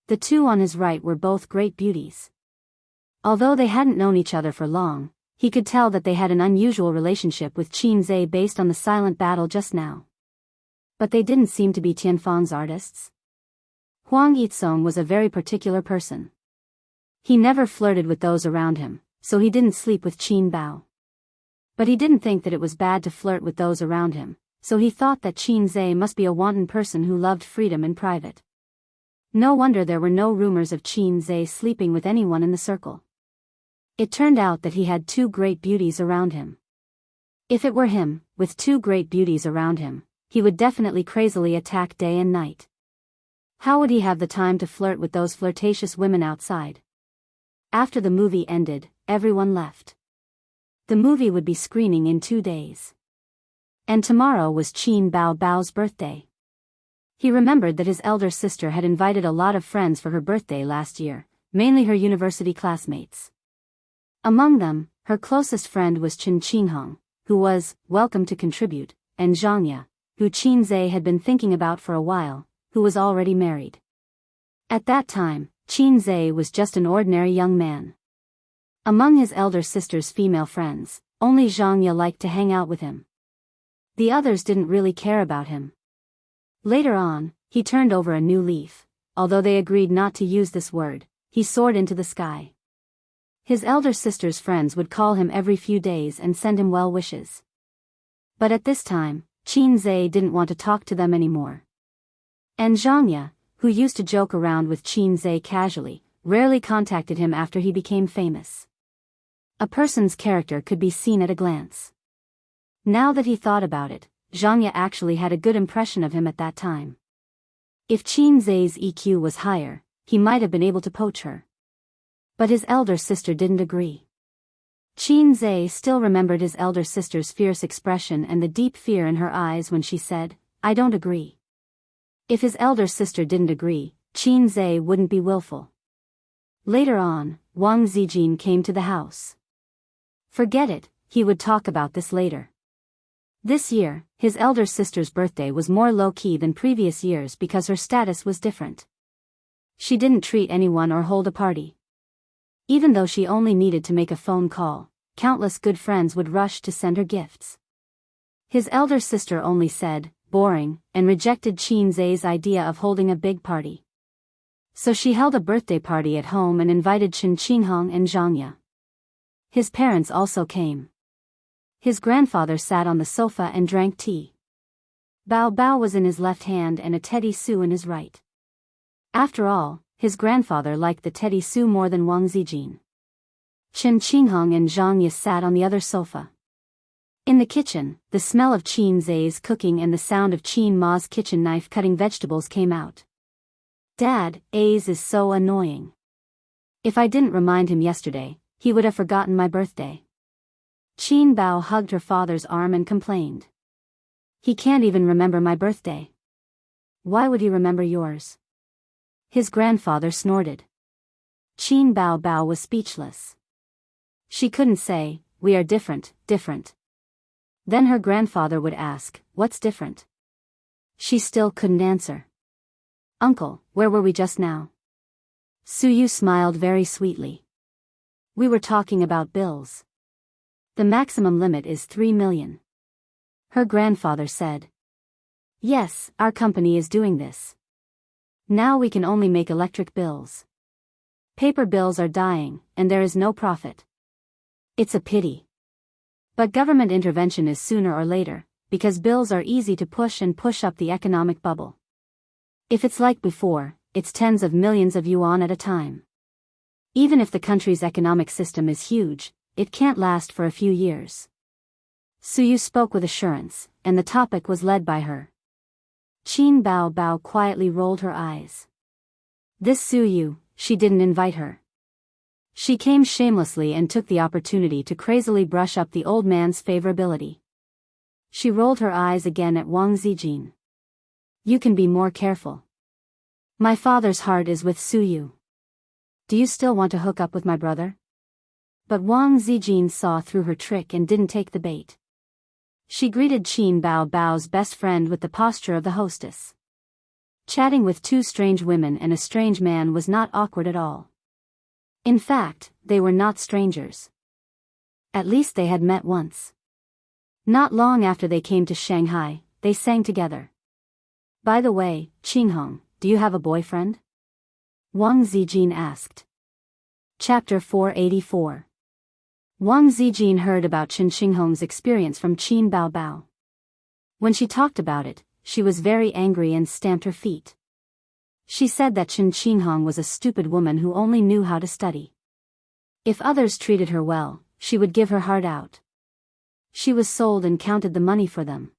[SPEAKER 1] The 2 on his right were both great beauties. Although they hadn't known each other for long, he could tell that they had an unusual relationship with Qin Zhe based on the silent battle just now. But they didn't seem to be Tianfang's artists. Huang Yitsong was a very particular person. He never flirted with those around him, so he didn't sleep with Qin Bao. But he didn't think that it was bad to flirt with those around him, so he thought that Qin Zhe must be a wanton person who loved freedom in private. No wonder there were no rumors of Qin Zhe sleeping with anyone in the circle. It turned out that he had 2 great beauties around him. If it were him, with 2 great beauties around him, he would definitely crazily attack day and night. How would he have the time to flirt with those flirtatious women outside? After the movie ended, everyone left. The movie would be screening in 2 days. And tomorrow was Qin Bao's birthday. He remembered that his elder sister had invited a lot of friends for her birthday last year, mainly her university classmates. Among them, her closest friend was Chen Qinghong, who was welcome to contribute, and Xianxia, who Qin Zhe had been thinking about for a while, who was already married. At that time, Qin Zhe was just an ordinary young man. Among his elder sister's female friends, only Xianxia liked to hang out with him. The others didn't really care about him. Later on, he turned over a new leaf. Although they agreed not to use this word, he soared into the sky. His elder sister's friends would call him every few days and send him well wishes. But at this time, Qin Zhe didn't want to talk to them anymore. And Xianxia, who used to joke around with Qin Zhe casually, rarely contacted him after he became famous. A person's character could be seen at a glance. Now that he thought about it, Xianxia actually had a good impression of him at that time. If Qin Zhe's EQ was higher, he might have been able to poach her. But his elder sister didn't agree. Qin Zhe still remembered his elder sister's fierce expression and the deep fear in her eyes when she said, "I don't agree." If his elder sister didn't agree, Qin Zhe wouldn't be willful. Later on, Wang Zijin came to the house. Forget it, he would talk about this later. This year, his elder sister's birthday was more low-key than previous years because her status was different. She didn't treat anyone or hold a party. Even though she only needed to make a phone call, countless good friends would rush to send her gifts. His elder sister only said, "boring," and rejected Qin Zhe's idea of holding a big party. So she held a birthday party at home and invited Chen Qinghong and Xianxia. His parents also came. His grandfather sat on the sofa and drank tea. Bao Bao was in his left hand and a Teddy Sue in his right. After all, his grandfather liked the Teddy Sue more than Wang Zijin. Chen Qinghong and Xianxia sat on the other sofa. In the kitchen, the smell of Qin Zhe's cooking and the sound of Qin Ma's kitchen knife cutting vegetables came out. "Dad, A's is so annoying. If I didn't remind him yesterday, he would have forgotten my birthday." Qin Bao hugged her father's arm and complained. "He can't even remember my birthday. Why would he remember yours?" His grandfather snorted. Qin Bao Bao was speechless. She couldn't say, "We are different, different." Then her grandfather would ask, "What's different?" She still couldn't answer. "Uncle, where were we just now?" Suyu smiled very sweetly. "We were talking about bills. The maximum limit is 3 million. Her grandfather said. "Yes, our company is doing this. Now we can only make electric bills. Paper bills are dying, and there is no profit. It's a pity. But government intervention is sooner or later, because bills are easy to push and push up the economic bubble. If it's like before, it's tens of millions of yuan at a time. Even if the country's economic system is huge, it can't last for a few years." Suyu spoke with assurance, and the topic was led by her. Qin Bao Bao quietly rolled her eyes. This Suyu, she didn't invite her. She came shamelessly and took the opportunity to crazily brush up the old man's favorability. She rolled her eyes again at Wang Zijin. "You can be more careful. My father's heart is with Suyu. Do you still want to hook up with my brother?" But Wang Zijin saw through her trick and didn't take the bait. She greeted Qin Bao Bao's best friend with the posture of the hostess. Chatting with two strange women and a strange man was not awkward at all. In fact, they were not strangers. At least they had met once. Not long after they came to Shanghai, they sang together. "By the way, Qinghong, do you have a boyfriend?" Wang Zijin asked. Chapter 484. Wang Zijin heard about Chen Qinghong's experience from Qin Bao Bao. When she talked about it, she was very angry and stamped her feet. She said that Chen Qinghong was a stupid woman who only knew how to study. If others treated her well, she would give her heart out. She was sold and counted the money for them.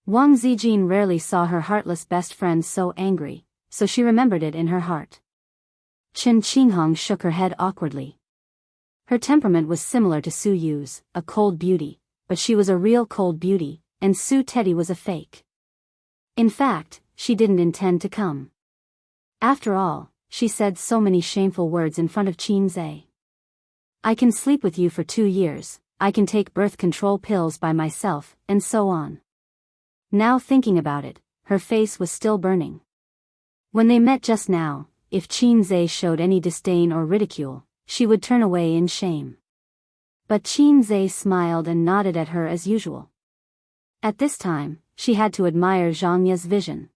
[SPEAKER 1] Wang Zijin rarely saw her heartless best friend so angry, so she remembered it in her heart. Chen Qinghong shook her head awkwardly. Her temperament was similar to Su Yu's, a cold beauty, but she was a real cold beauty, and Su Teddy was a fake. In fact, she didn't intend to come. After all, she said so many shameful words in front of Qin Zhe. "I can sleep with you for 2 years, I can take birth control pills by myself, and so on." Now thinking about it, her face was still burning. When they met just now, if Qin Zhe showed any disdain or ridicule, she would turn away in shame. But Qin Zhe smiled and nodded at her as usual. At this time, she had to admire Xianxia's vision.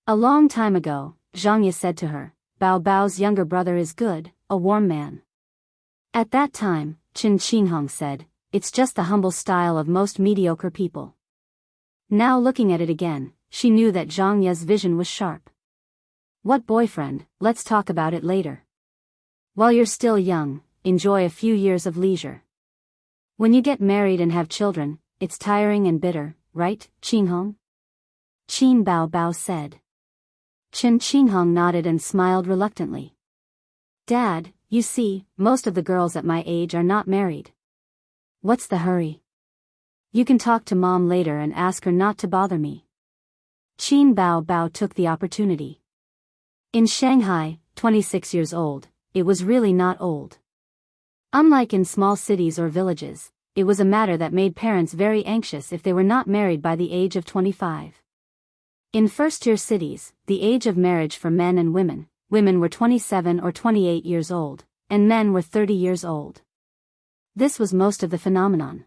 [SPEAKER 1] A long time ago, Xianxia said to her, "Bao Bao's younger brother is good, a warm man." At that time, Chen Qinghong said, "It's just the humble style of most mediocre people." Now looking at it again, she knew that Xianxia's vision was sharp. What boyfriend? Let's talk about it later. While you're still young, enjoy a few years of leisure. When you get married and have children, it's tiring and bitter, right, Qinghong? Qin Bao Bao said. Qinghong nodded and smiled reluctantly. Dad, you see, most of the girls at my age are not married. What's the hurry? You can talk to Mom later and ask her not to bother me. Qin Bao Bao took the opportunity. In Shanghai, 26 years old, it was really not old. Unlike in small cities or villages, it was a matter that made parents very anxious if they were not married by the age of 25. In first-tier cities, the age of marriage for men and women were 27 or 28 years old, and men were 30 years old. This was most of the phenomenon.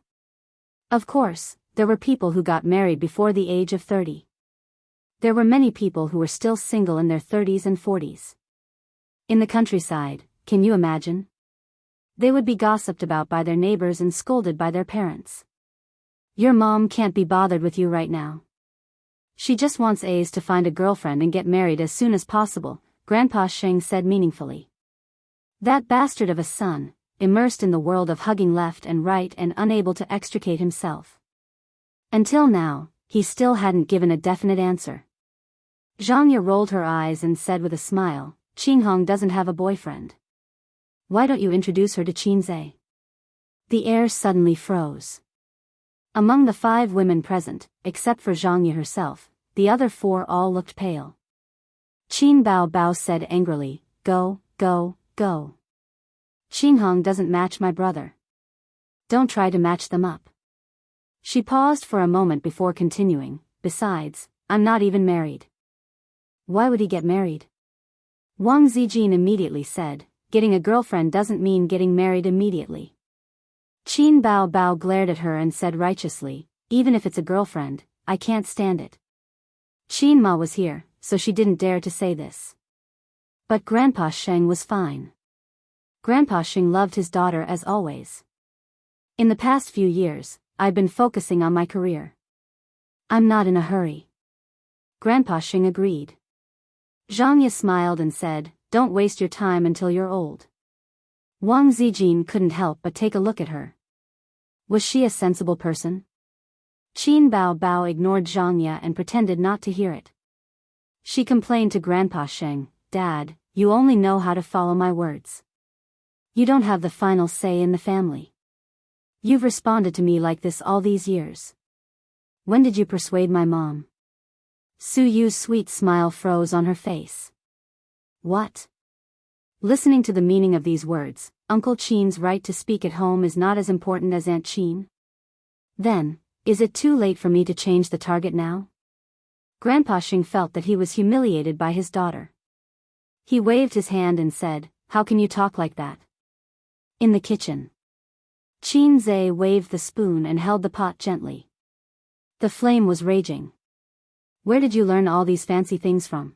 [SPEAKER 1] Of course, there were people who got married before the age of 30. There were many people who were still single in their 30s and 40s. In the countryside, can you imagine? They would be gossiped about by their neighbors and scolded by their parents. Your mom can't be bothered with you right now. She just wants A's to find a girlfriend and get married as soon as possible, Grandpa Sheng said meaningfully. That bastard of a son, immersed in the world of hugging left and right and unable to extricate himself. Until now, he still hadn't given a definite answer. Xianxia rolled her eyes and said with a smile, Qinghong doesn't have a boyfriend. Why don't you introduce her to Qinzhe? The air suddenly froze. Among the 5 women present, except for Xianxia herself, the other 4 all looked pale. Qin Bao Bao said angrily, Go, go, go. Qinghong doesn't match my brother. Don't try to match them up. She paused for a moment before continuing, besides, I'm not even married. Why would he get married? Wang Zijin immediately said, getting a girlfriend doesn't mean getting married immediately. Qin Bao Bao glared at her and said righteously, even if it's a girlfriend, I can't stand it. Qin Ma was here, so she didn't dare to say this. But Grandpa Sheng was fine. Grandpa Sheng loved his daughter as always. In the past few years, I've been focusing on my career. I'm not in a hurry. Grandpa Sheng agreed. Xianxia smiled and said, Don't waste your time until you're old. Wang Zijin couldn't help but take a look at her. Was she a sensible person? Qin Bao Bao ignored Xianxia and pretended not to hear it. She complained to Grandpa Sheng, Dad, you only know how to follow my words. You don't have the final say in the family. You've responded to me like this all these years. When did you persuade my mom? Su Yu's sweet smile froze on her face. What? Listening to the meaning of these words, Uncle Qin's right to speak at home is not as important as Aunt Qin? Then, is it too late for me to change the target now? Grandpa Sheng felt that he was humiliated by his daughter. He waved his hand and said, How can you talk like that? In the kitchen. Qinzhe waved the spoon and held the pot gently. The flame was raging. Where did you learn all these fancy things from?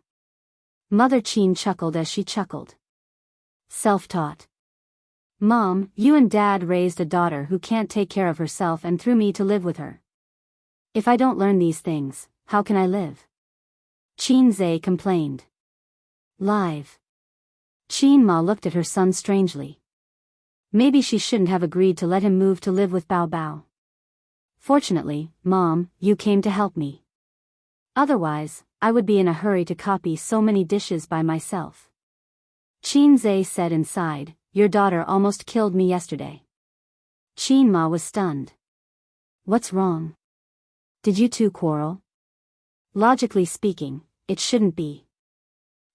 [SPEAKER 1] Mother Qin chuckled as she chuckled. Self-taught. Mom, you and Dad raised a daughter who can't take care of herself and threw me to live with her. If I don't learn these things, how can I live? Qinzhe complained. Live. Qin Ma looked at her son strangely. Maybe she shouldn't have agreed to let him move to live with Bao Bao. Fortunately, Mom, you came to help me. Otherwise, I would be in a hurry to copy so many dishes by myself. Qinzhe said inside, Your daughter almost killed me yesterday. Qin Ma was stunned. What's wrong? Did you two quarrel? Logically speaking, it shouldn't be.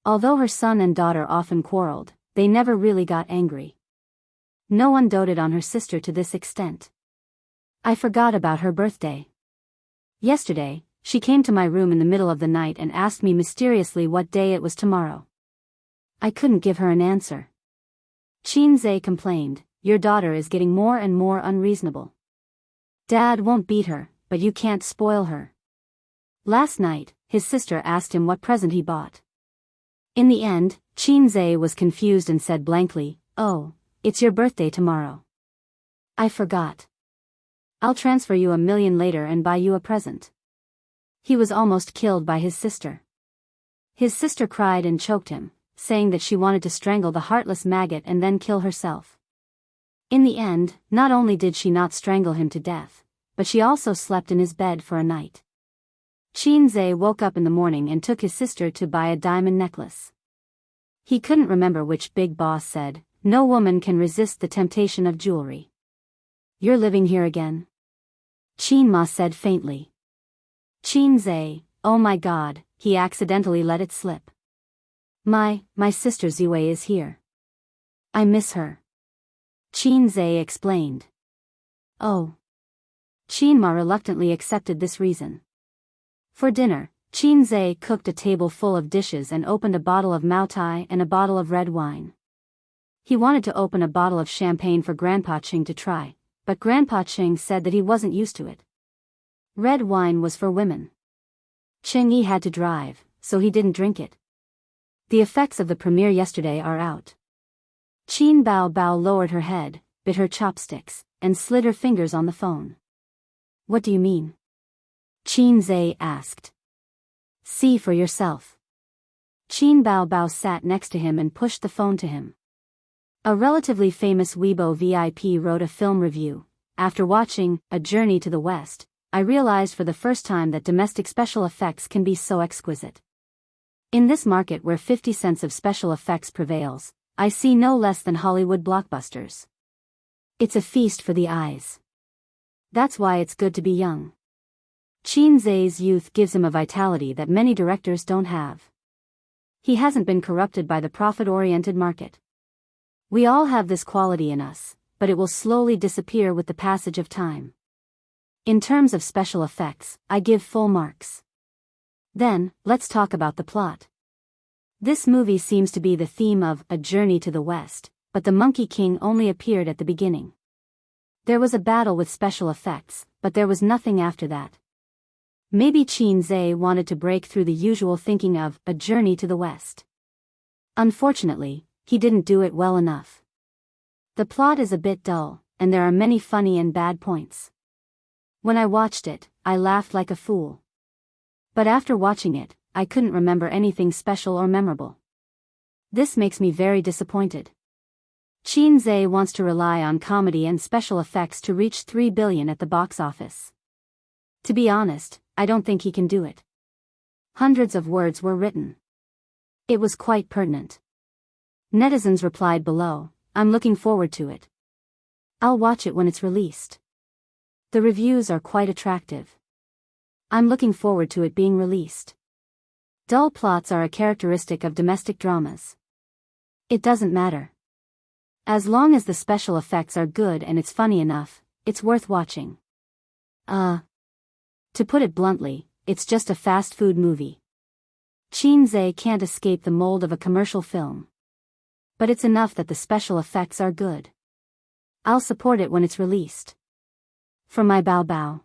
[SPEAKER 1] Although her son and daughter often quarreled, they never really got angry. No one doted on her sister to this extent. I forgot about her birthday. Yesterday, she came to my room in the middle of the night and asked me mysteriously what day it was tomorrow. I couldn't give her an answer. Qinzhe complained, Your daughter is getting more and more unreasonable. Dad won't beat her, but you can't spoil her. Last night, his sister asked him what present he bought. In the end, Qinzhe was confused and said blankly, Oh, it's your birthday tomorrow. I forgot. I'll transfer you $1 million later and buy you a present. He was almost killed by his sister. His sister cried and choked him, saying that she wanted to strangle the heartless maggot and then kill herself. In the end, not only did she not strangle him to death, but she also slept in his bed for a night. Xianxia woke up in the morning and took his sister to buy a diamond necklace. He couldn't remember which big boss said, "No woman can resist the temptation of jewelry." "You're living here again?" Qianma said faintly. Xianxia, oh my god, he accidentally let it slip. My sister Zue is here. I miss her. Xianxia explained. Oh. Qianma reluctantly accepted this reason. For dinner, Xianxia cooked a table full of dishes and opened a bottle of Maotai and a bottle of red wine. He wanted to open a bottle of champagne for Grandpa Qing to try, but Grandpa Qing said that he wasn't used to it. Red wine was for women. Qingyi had to drive, so he didn't drink it. The effects of the premiere yesterday are out. Qin Bao Bao lowered her head, bit her chopsticks, and slid her fingers on the phone. What do you mean? Xianxia asked. See for yourself. Qin Bao Bao sat next to him and pushed the phone to him. A relatively famous Weibo VIP wrote a film review. After watching A Journey to the West, I realized for the first time that domestic special effects can be so exquisite. In this market where 50 cents of special effects prevails, I see no less than Hollywood blockbusters. It's a feast for the eyes. That's why it's good to be young. Xianxia's youth gives him a vitality that many directors don't have. He hasn't been corrupted by the profit-oriented market. We all have this quality in us, but it will slowly disappear with the passage of time. In terms of special effects, I give full marks. Then, let's talk about the plot. This movie seems to be the theme of A Journey to the West, but the Monkey King only appeared at the beginning. There was a battle with special effects, but there was nothing after that. Maybe Xianxia wanted to break through the usual thinking of A Journey to the West. Unfortunately, he didn't do it well enough. The plot is a bit dull, and there are many funny and bad points. When I watched it, I laughed like a fool. But after watching it, I couldn't remember anything special or memorable. This makes me very disappointed. Xianxia wants to rely on comedy and special effects to reach 3 billion at the box office. To be honest, I don't think he can do it. Hundreds of words were written. It was quite pertinent. Netizens replied below, I'm looking forward to it. I'll watch it when it's released. The reviews are quite attractive. I'm looking forward to it being released. Dull plots are a characteristic of domestic dramas. It doesn't matter. As long as the special effects are good and it's funny enough, it's worth watching. To put it bluntly, it's just a fast food movie. Xianxia can't escape the mold of a commercial film. But it's enough that the special effects are good. I'll support it when it's released. From my Bao Bao.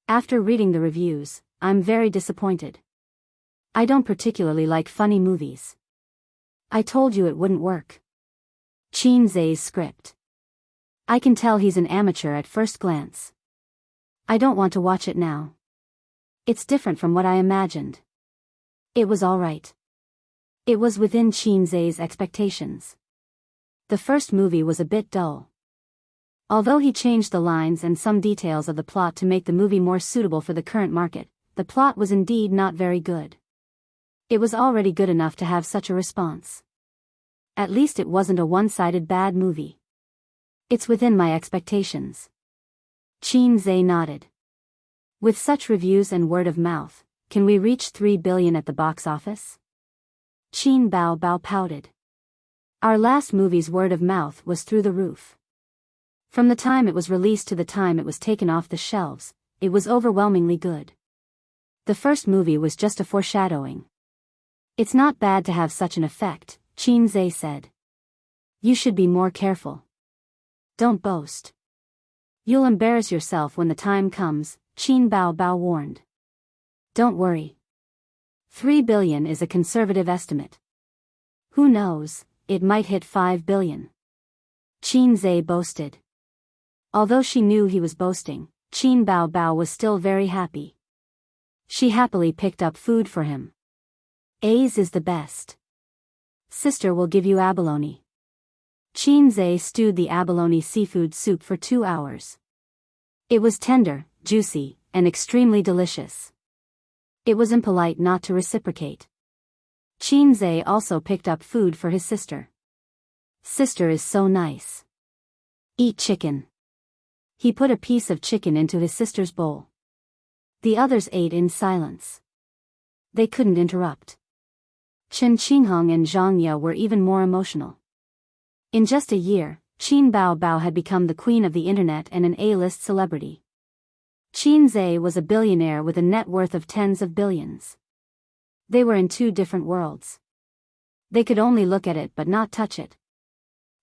[SPEAKER 1] After reading the reviews, I'm very disappointed. I don't particularly like funny movies. I told you it wouldn't work. Xianxia's script. I can tell he's an amateur at first glance. I don't want to watch it now. It's different from what I imagined. It was alright. It was within Xianxia's expectations. The first movie was a bit dull. Although he changed the lines and some details of the plot to make the movie more suitable for the current market, the plot was indeed not very good. It was already good enough to have such a response. At least it wasn't a one-sided bad movie. It's within my expectations. Xianxia nodded. With such reviews and word of mouth, can we reach 3 billion at the box office? Qin Bao Bao pouted. Our last movie's word of mouth was through the roof. From the time it was released to the time it was taken off the shelves, it was overwhelmingly good. The first movie was just a foreshadowing. It's not bad to have such an effect, Xianxia said. You should be more careful. Don't boast. You'll embarrass yourself when the time comes, Qin Bao Bao warned. Don't worry. 3 billion is a conservative estimate. Who knows, it might hit 5 billion. Xianxia boasted. Although she knew he was boasting, Qin Bao Bao was still very happy. She happily picked up food for him. A's is the best. Sister will give you abalone. Qin Zhe stewed the abalone seafood soup for 2 hours. It was tender, juicy, and extremely delicious. It was impolite not to reciprocate. Qin Zhe also picked up food for his sister. Sister is so nice. Eat chicken. He put a piece of chicken into his sister's bowl. The others ate in silence. They couldn't interrupt. Chen Qinghong and Xianxia were even more emotional. In just a year, Qin Baobao had become the queen of the internet and an A-list celebrity. Qin Zhe was a billionaire with a net worth of tens of billions. They were in 2 different worlds. They could only look at it but not touch it.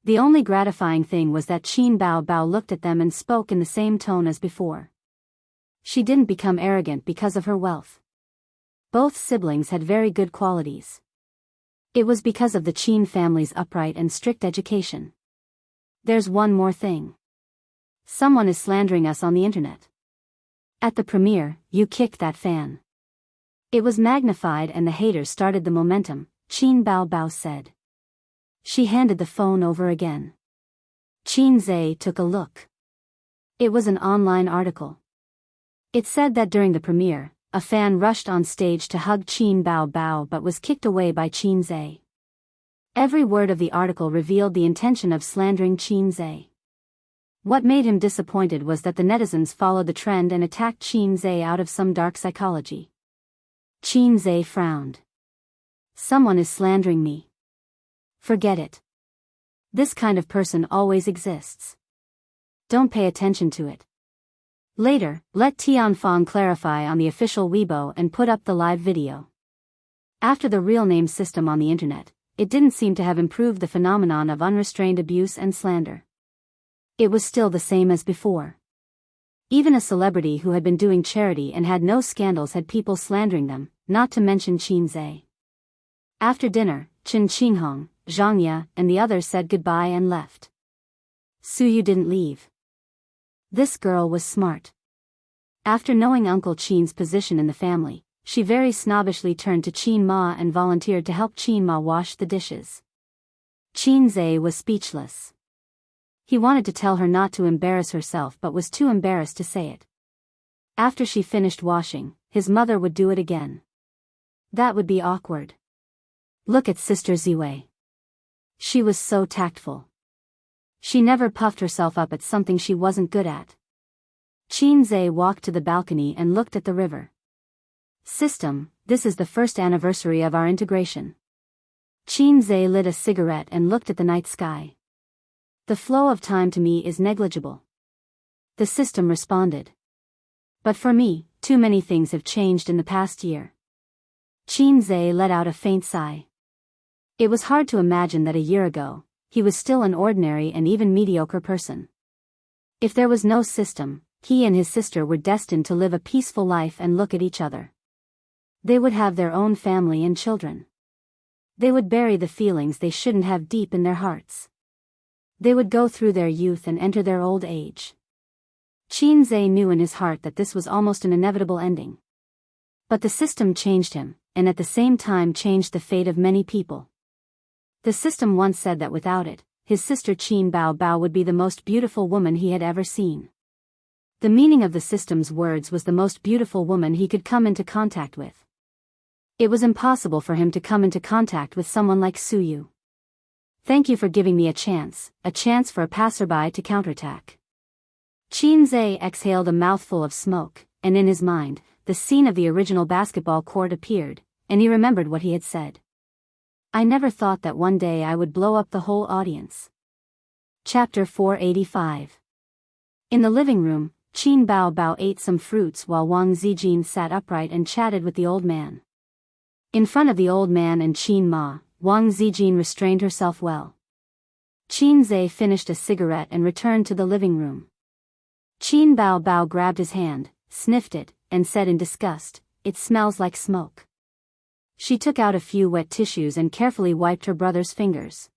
[SPEAKER 1] The only gratifying thing was that Qin Baobao looked at them and spoke in the same tone as before. She didn't become arrogant because of her wealth. Both siblings had very good qualities. It was because of the Qin family's upright and strict education. There's one more thing. Someone is slandering us on the internet. At the premiere, you kicked that fan. It was magnified and the haters started the momentum, Qin Baobao said. She handed the phone over again. Qin Zhe took a look. It was an online article. It said that during the premiere, a fan rushed on stage to hug Qin Baobao but was kicked away by Qin Zhe. Every word of the article revealed the intention of slandering Qin Zhe. What made him disappointed was that the netizens followed the trend and attacked Qin Zhe out of some dark psychology. Qin Zhe frowned. Someone is slandering me. Forget it. This kind of person always exists. Don't pay attention to it. Later, let Tianfang clarify on the official Weibo and put up the live video. After the real name system on the internet, it didn't seem to have improved the phenomenon of unrestrained abuse and slander. It was still the same as before. Even a celebrity who had been doing charity and had no scandals had people slandering them, not to mention Qin Zhe. After dinner, Chen Qinghong, Xianxia, and the others said goodbye and left. Suyu didn't leave. This girl was smart. After knowing Uncle Qin's position in the family, she very snobbishly turned to Qin Ma and volunteered to help Qin Ma wash the dishes. Qin Zhe was speechless. He wanted to tell her not to embarrass herself but was too embarrassed to say it. After she finished washing, his mother would do it again. That would be awkward. Look at Sister Ziwei. She was so tactful. She never puffed herself up at something she wasn't good at. Qin Zhe walked to the balcony and looked at the river. System, this is the first anniversary of our integration. Qin Zhe lit a cigarette and looked at the night sky. The flow of time to me is negligible. The system responded. But for me, too many things have changed in the past year. Qin Zhe let out a faint sigh. It was hard to imagine that a year ago, he was still an ordinary and even mediocre person. If there was no system, he and his sister were destined to live a peaceful life and look at each other. They would have their own family and children. They would bury the feelings they shouldn't have deep in their hearts. They would go through their youth and enter their old age. Qin Zhe knew in his heart that this was almost an inevitable ending. But the system changed him, and at the same time changed the fate of many people. The system once said that without it, his sister Qin Baobao would be the most beautiful woman he had ever seen. The meaning of the system's words was the most beautiful woman he could come into contact with. It was impossible for him to come into contact with someone like Suyu. Thank you for giving me a chance for a passerby to counterattack. Qin Zhe exhaled a mouthful of smoke, and in his mind, the scene of the original basketball court appeared, and he remembered what he had said. I never thought that one day I would blow up the whole audience. Chapter 485. In the living room, Qin Baobao ate some fruits while Wang Zijin sat upright and chatted with the old man. In front of the old man and Qin Ma, Wang Zijin restrained herself well. Qin Zhe finished a cigarette and returned to the living room. Qin Baobao grabbed his hand, sniffed it, and said in disgust, "It smells like smoke." She took out a few wet tissues and carefully wiped her brother's fingers.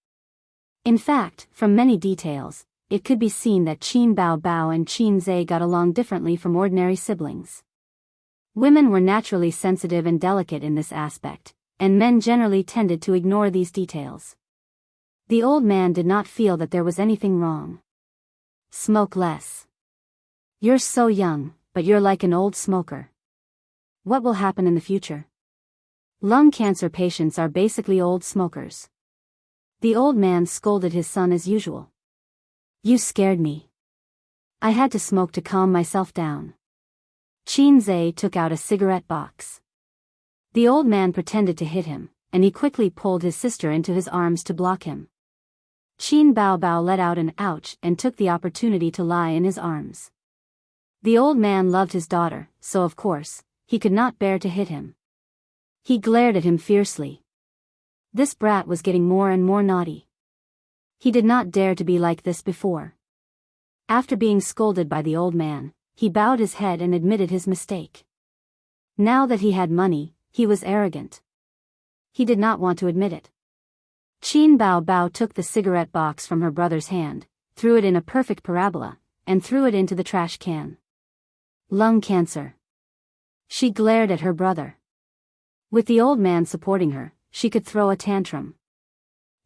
[SPEAKER 1] In fact, from many details, it could be seen that Qin Baobao and Qin Zhe got along differently from ordinary siblings. Women were naturally sensitive and delicate in this aspect, and men generally tended to ignore these details. The old man did not feel that there was anything wrong. Smoke less. You're so young, but you're like an old smoker. What will happen in the future? Lung cancer patients are basically old smokers. The old man scolded his son as usual. You scared me. I had to smoke to calm myself down. Xianxia took out a cigarette box. The old man pretended to hit him, and he quickly pulled his sister into his arms to block him. Qin Baobao let out an ouch and took the opportunity to lie in his arms. The old man loved his daughter, so of course, he could not bear to hit him. He glared at him fiercely. This brat was getting more and more naughty. He did not dare to be like this before. After being scolded by the old man, he bowed his head and admitted his mistake. Now that he had money, he was arrogant. He did not want to admit it. Qin Baobao took the cigarette box from her brother's hand, threw it in a perfect parabola, and threw it into the trash can. Lung cancer. She glared at her brother. With the old man supporting her, she could throw a tantrum.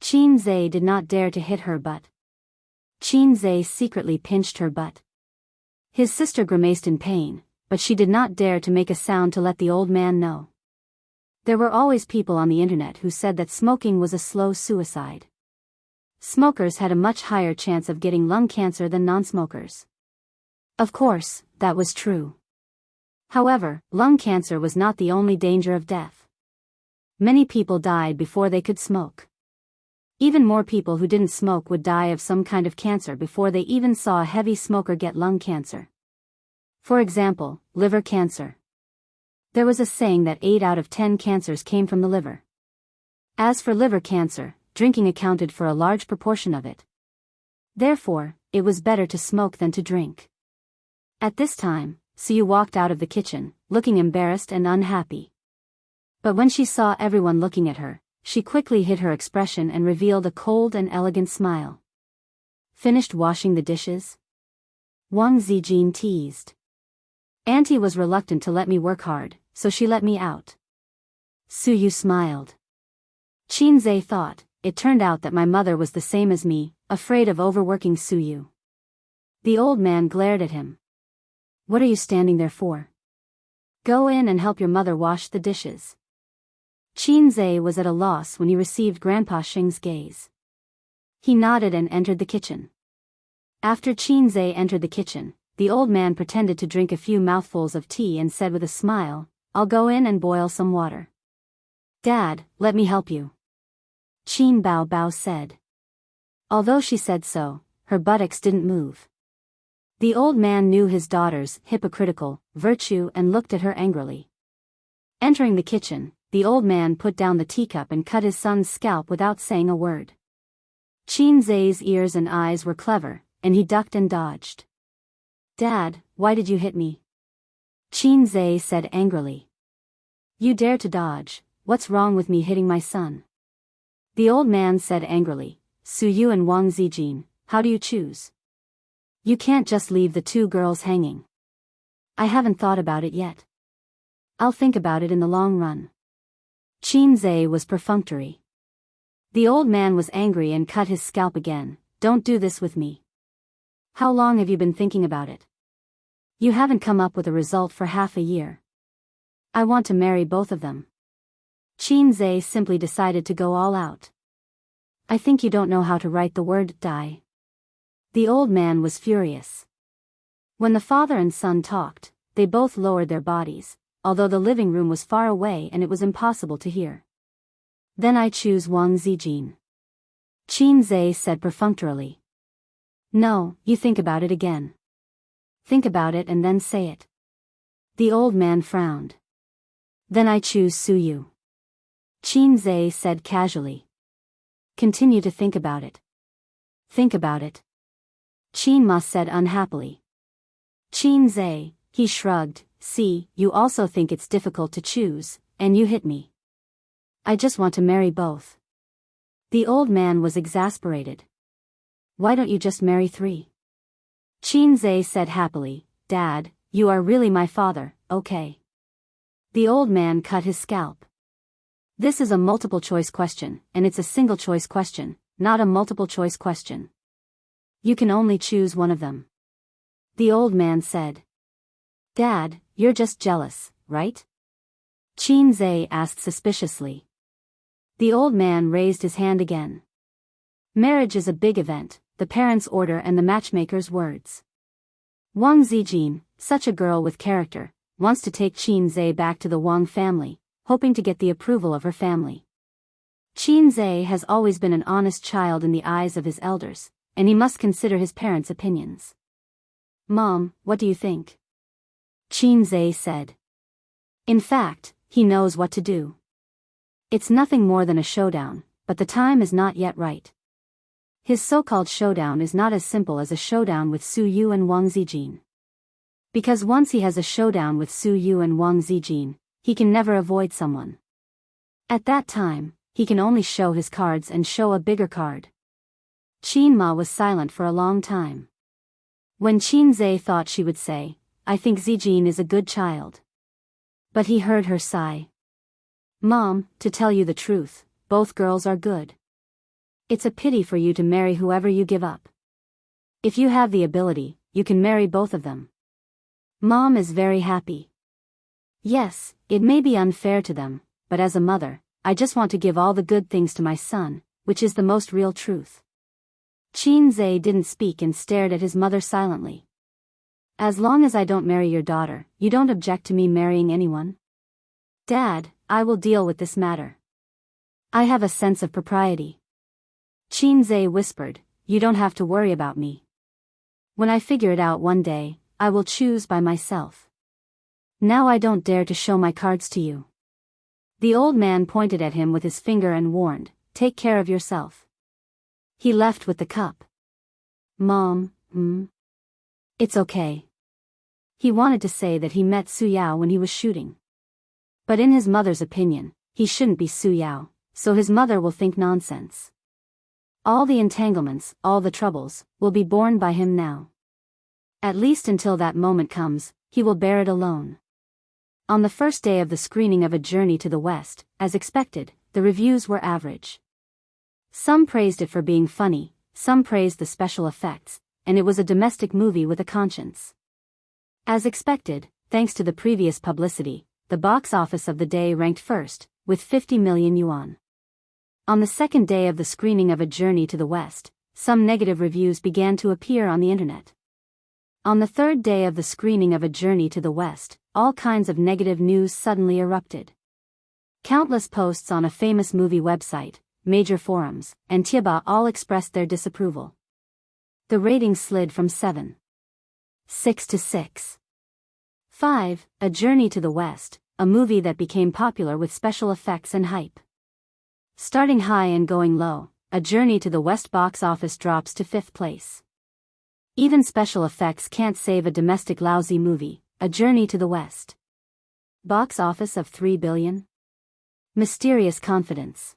[SPEAKER 1] Xianxia did not dare to hit her butt. Xianxia secretly pinched her butt. His sister grimaced in pain, but she did not dare to make a sound to let the old man know. There were always people on the internet who said that smoking was a slow suicide. Smokers had a much higher chance of getting lung cancer than non-smokers. Of course, that was true. However, lung cancer was not the only danger of death. Many people died before they could smoke. Even more people who didn't smoke would die of some kind of cancer before they even saw a heavy smoker get lung cancer. For example, liver cancer. There was a saying that 8 out of 10 cancers came from the liver. As for liver cancer, drinking accounted for a large proportion of it. Therefore, it was better to smoke than to drink. At this time, Suyu walked out of the kitchen, looking embarrassed and unhappy. But when she saw everyone looking at her, she quickly hid her expression and revealed a cold and elegant smile. Finished washing the dishes? Wang Zijin teased. Auntie was reluctant to let me work hard, so she let me out. Suyu smiled. Xianxia thought, it turned out that my mother was the same as me, afraid of overworking Suyu. The old man glared at him. What are you standing there for? Go in and help your mother wash the dishes. Xianxia was at a loss when he received Grandpa Sheng's gaze. He nodded and entered the kitchen. After Xianxia entered the kitchen, the old man pretended to drink a few mouthfuls of tea and said with a smile, I'll go in and boil some water. Dad, let me help you. Qin Baobao said. Although she said so, her buttocks didn't move. The old man knew his daughter's hypocritical virtue and looked at her angrily. Entering the kitchen, the old man put down the teacup and cut his son's scalp without saying a word. Xianxia's ears and eyes were clever, and he ducked and dodged. Dad, why did you hit me? Xianxia said angrily. You dare to dodge, what's wrong with me hitting my son? The old man said angrily, Suyu and Wang Zijin, how do you choose? You can't just leave the 2 girls hanging. I haven't thought about it yet. I'll think about it in the long run. Xianxia was perfunctory. The old man was angry and cut his scalp again. Don't do this with me. How long have you been thinking about it? You haven't come up with a result for half a year. I want to marry both of them. Xianxia simply decided to go all out. I think you don't know how to write the word die. The old man was furious. When the father and son talked, they both lowered their bodies, although the living room was far away and it was impossible to hear. Then I choose Wang Zijin. Xianxia said perfunctorily. No, you think about it again. Think about it and then say it. The old man frowned. Then I choose Suyu. Xianxia said casually. Continue to think about it. Think about it. Qin said unhappily. Xianxia, he shrugged, see, you also think it's difficult to choose, and you hit me. I just want to marry both. The old man was exasperated. Why don't you just marry 3? Xianxia said happily, Dad, you are really my father, okay. The old man cut his scalp. This is a multiple choice question, and it's a single choice question, not a multiple choice question. You can only choose one of them. The old man said. Dad, you're just jealous, right? Qin asked suspiciously. The old man raised his hand again. Marriage is a big event, the parents' order and the matchmaker's words. Wang Zijin, such a girl with character, wants to take Qin back to the Wang family, hoping to get the approval of her family. Qin has always been an honest child in the eyes of his elders, and he must consider his parents' opinions. Mom, what do you think? Qin said. In fact, he knows what to do. It's nothing more than a showdown, but the time is not yet right. His so-called showdown is not as simple as a showdown with Su Yu and Wang Zijin. Because once he has a showdown with Su Yu and Wang Zijin, he can never avoid someone. At that time, he can only show his cards and show a bigger card. Qin Ma was silent for a long time. When Qin thought she would say, I think Zijin is a good child. But he heard her sigh. Mom, to tell you the truth, both girls are good. It's a pity for you to marry whoever you give up. If you have the ability, you can marry both of them. Mom is very happy. Yes, it may be unfair to them, but as a mother, I just want to give all the good things to my son, which is the most real truth. Qin didn't speak and stared at his mother silently. As long as I don't marry your daughter, you don't object to me marrying anyone? Dad, I will deal with this matter. I have a sense of propriety. Qin whispered, you don't have to worry about me. When I figure it out one day, I will choose by myself. Now I don't dare to show my cards to you. The old man pointed at him with his finger and warned, take care of yourself. He left with the cup. Mom, It's okay. He wanted to say that he met Su Yao when he was shooting. But in his mother's opinion, he shouldn't be Su Yao, so his mother will think nonsense. All the entanglements, all the troubles, will be borne by him now. At least until that moment comes, he will bear it alone. On the first day of the screening of A Journey to the West, as expected, the reviews were average. Some praised it for being funny, some praised the special effects, and it was a domestic movie with a conscience. As expected, thanks to the previous publicity, the box office of the day ranked first, with 50 million yuan. On the second day of the screening of A Journey to the West, some negative reviews began to appear on the internet. On the third day of the screening of A Journey to the West, all kinds of negative news suddenly erupted. Countless posts on a famous movie website, major forums, and Tieba all expressed their disapproval. The rating slid from 7.6 to 6.5, A Journey to the West, a movie that became popular with special effects and hype. Starting high and going low, A Journey to the West box office drops to 5th place. Even special effects can't save a domestic lousy movie, A Journey to the West. Box office of 3 billion? Mysterious confidence.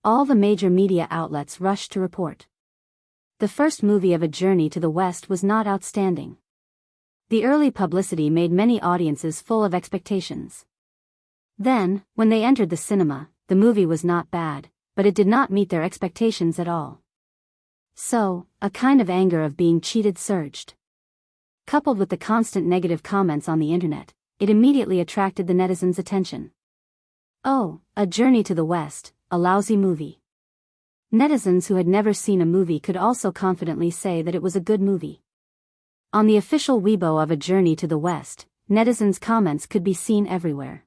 [SPEAKER 1] All the major media outlets rushed to report. The first movie of A Journey to the West was not outstanding. The early publicity made many audiences full of expectations. Then, when they entered the cinema, the movie was not bad, but it did not meet their expectations at all. So, a kind of anger of being cheated surged. Coupled with the constant negative comments on the internet, it immediately attracted the netizens' attention. Oh, A Journey to the West, a lousy movie. Netizens who had never seen a movie could also confidently say that it was a good movie. On the official Weibo of A Journey to the West, netizens' comments could be seen everywhere.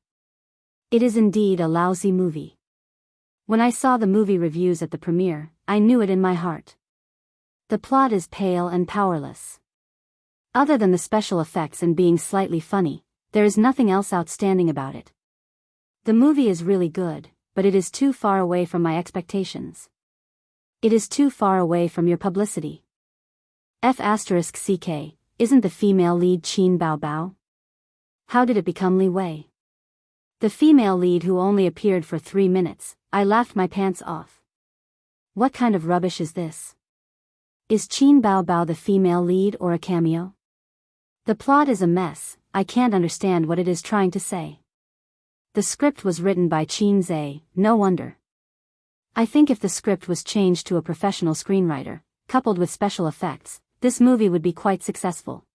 [SPEAKER 1] It is indeed a lousy movie. When I saw the movie reviews at the premiere, I knew it in my heart. The plot is pale and powerless. Other than the special effects and being slightly funny, there is nothing else outstanding about it. The movie is really good, but it is too far away from my expectations. It is too far away from your publicity. F***CK, isn't the female lead Qin Bao? How did it become Li Wei? The female lead who only appeared for 3 minutes, I laughed my pants off. What kind of rubbish is this? Is Qin Bao the female lead or a cameo? The plot is a mess, I can't understand what it is trying to say. The script was written by Qin Zhe, no wonder. I think if the script was changed to a professional screenwriter, coupled with special effects, this movie would be quite successful.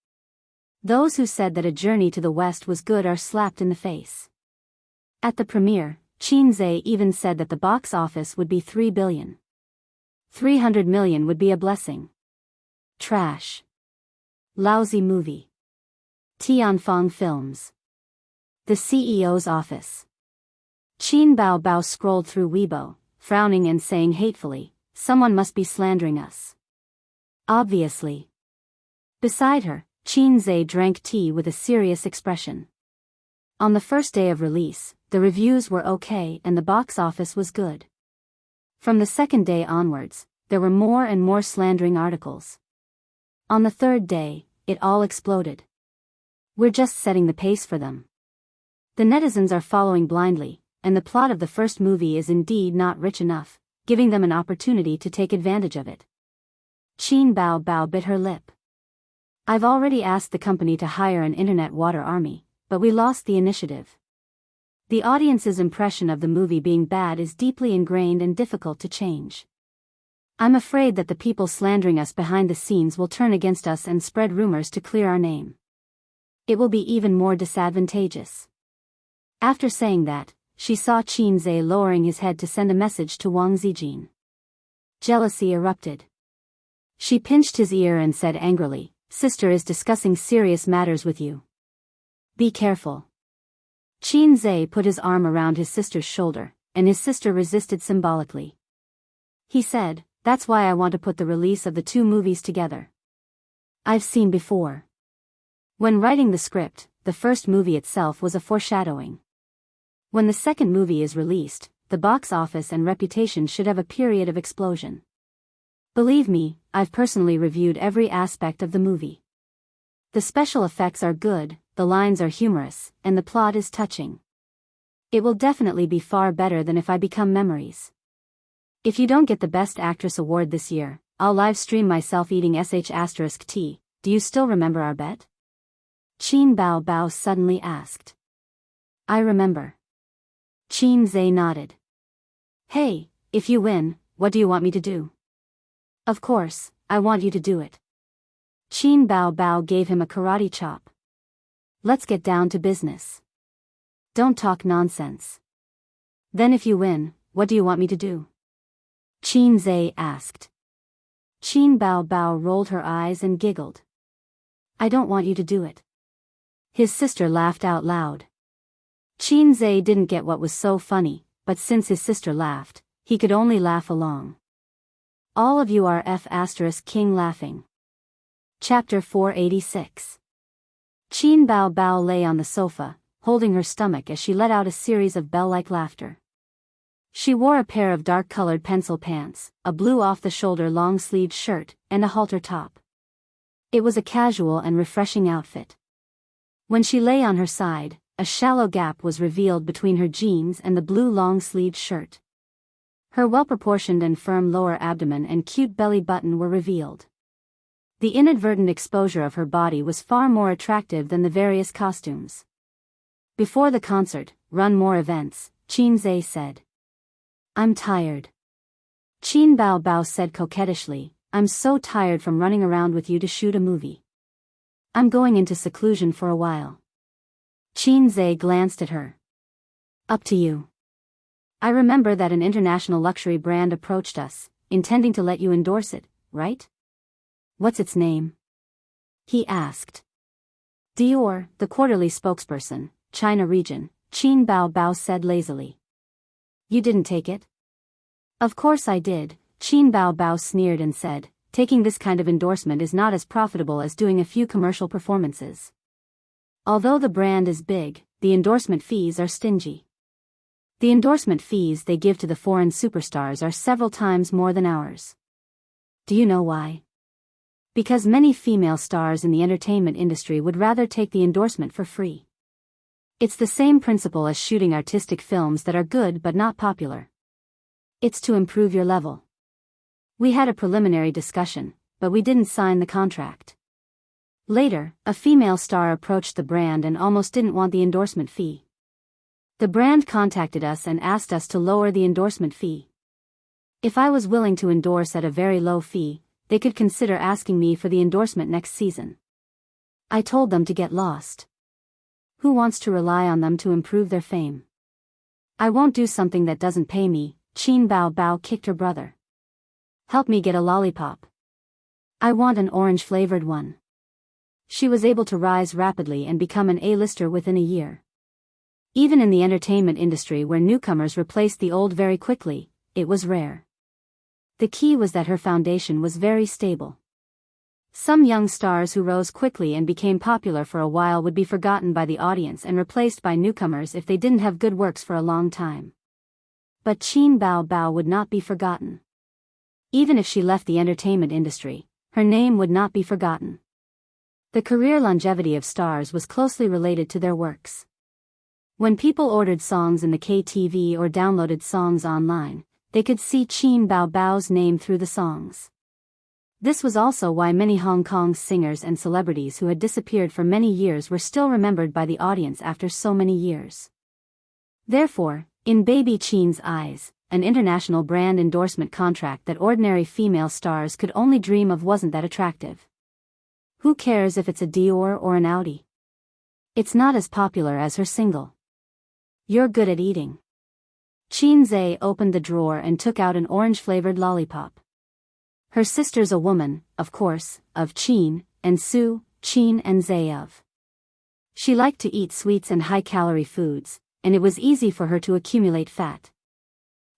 [SPEAKER 1] Those who said that A Journey to the West was good are slapped in the face. At the premiere, Qin Zhe even said that the box office would be 3 billion. 300 million would be a blessing. Trash. Lousy movie. Tianfeng Films. The CEO's office. Qin Bao scrolled through Weibo, frowning and saying hatefully, "Someone must be slandering us." Obviously. Beside her, Qin Zhe drank tea with a serious expression. On the first day of release, the reviews were okay and the box office was good. From the second day onwards, there were more and more slandering articles. On the third day, it all exploded. We're just setting the pace for them. The netizens are following blindly, and the plot of the first movie is indeed not rich enough, giving them an opportunity to take advantage of it. Qin Bao bit her lip. I've already asked the company to hire an internet water army, but we lost the initiative. The audience's impression of the movie being bad is deeply ingrained and difficult to change. I'm afraid that the people slandering us behind the scenes will turn against us and spread rumors to clear our name. It will be even more disadvantageous. After saying that, she saw Qin Zhe lowering his head to send a message to Wang Zijin. Jealousy erupted. She pinched his ear and said angrily, "Sister is discussing serious matters with you. Be careful." Qin Zhe put his arm around his sister's shoulder, and his sister resisted symbolically. He said, "That's why I want to put the release of the two movies together. I've seen before." When writing the script, the first movie itself was a foreshadowing. When the second movie is released, the box office and reputation should have a period of explosion. Believe me, I've personally reviewed every aspect of the movie. The special effects are good, the lines are humorous, and the plot is touching. It will definitely be far better than If I Become Memories. If you don't get the Best Actress award this year, I'll live stream myself eating sh*tea. Do you still remember our bet? Qin Bao suddenly asked. I remember. Qin Zhe nodded. Hey, if you win, what do you want me to do? Of course, I want you to do it. Qin Bao gave him a karate chop. Let's get down to business. Don't talk nonsense. Then if you win, what do you want me to do? Qin Zhe asked. Qin Bao rolled her eyes and giggled. I don't want you to do it. His sister laughed out loud. Qin Zhe didn't get what was so funny, but since his sister laughed, he could only laugh along. All of you are King laughing. Chapter 486. Qin Bao lay on the sofa, holding her stomach as she let out a series of bell-like laughter. She wore a pair of dark-colored pencil pants, a blue off-the-shoulder long-sleeved shirt, and a halter top. It was a casual and refreshing outfit. When she lay on her side, a shallow gap was revealed between her jeans and the blue long-sleeved shirt. Her well-proportioned and firm lower abdomen and cute belly button were revealed. The inadvertent exposure of her body was far more attractive than the various costumes. Before the concert, run more events, Qin Zhe said. I'm tired. Qin Bao said coquettishly, I'm so tired from running around with you to shoot a movie. I'm going into seclusion for a while. Qin Zhe glanced at her. Up to you. I remember that an international luxury brand approached us, intending to let you endorse it, right? What's its name? He asked. Dior, the quarterly spokesperson, China region, Qin Bao said lazily. You didn't take it? Of course I did, Qin Bao sneered and said, taking this kind of endorsement is not as profitable as doing a few commercial performances. Although the brand is big, the endorsement fees are stingy. The endorsement fees they give to the foreign superstars are several times more than ours. Do you know why? Because many female stars in the entertainment industry would rather take the endorsement for free. It's the same principle as shooting artistic films that are good but not popular. It's to improve your level. We had a preliminary discussion, but we didn't sign the contract. Later, a female star approached the brand and almost didn't want the endorsement fee. The brand contacted us and asked us to lower the endorsement fee. If I was willing to endorse at a very low fee, they could consider asking me for the endorsement next season. I told them to get lost. Who wants to rely on them to improve their fame? I won't do something that doesn't pay me. Qin Bao Bao kicked her brother. Help me get a lollipop. I want an orange-flavored one. She was able to rise rapidly and become an A-lister within a year. Even in the entertainment industry where newcomers replaced the old very quickly, it was rare. The key was that her foundation was very stable. Some young stars who rose quickly and became popular for a while would be forgotten by the audience and replaced by newcomers if they didn't have good works for a long time. But Qin Bao Bao would not be forgotten. Even if she left the entertainment industry, her name would not be forgotten. The career longevity of stars was closely related to their works. When people ordered songs in the KTV or downloaded songs online, they could see Qin Bao Bao's name through the songs. This was also why many Hong Kong's singers and celebrities who had disappeared for many years were still remembered by the audience after so many years. Therefore, in Baby Qin's eyes, an international brand endorsement contract that ordinary female stars could only dream of wasn't that attractive. Who cares if it's a Dior or an Audi? It's not as popular as her single. You're good at eating. Qin Zhe opened the drawer and took out an orange-flavored lollipop. Her sister's a woman, of course, of Qin, and Su, Qin and Zhe of. She liked to eat sweets and high-calorie foods, and it was easy for her to accumulate fat.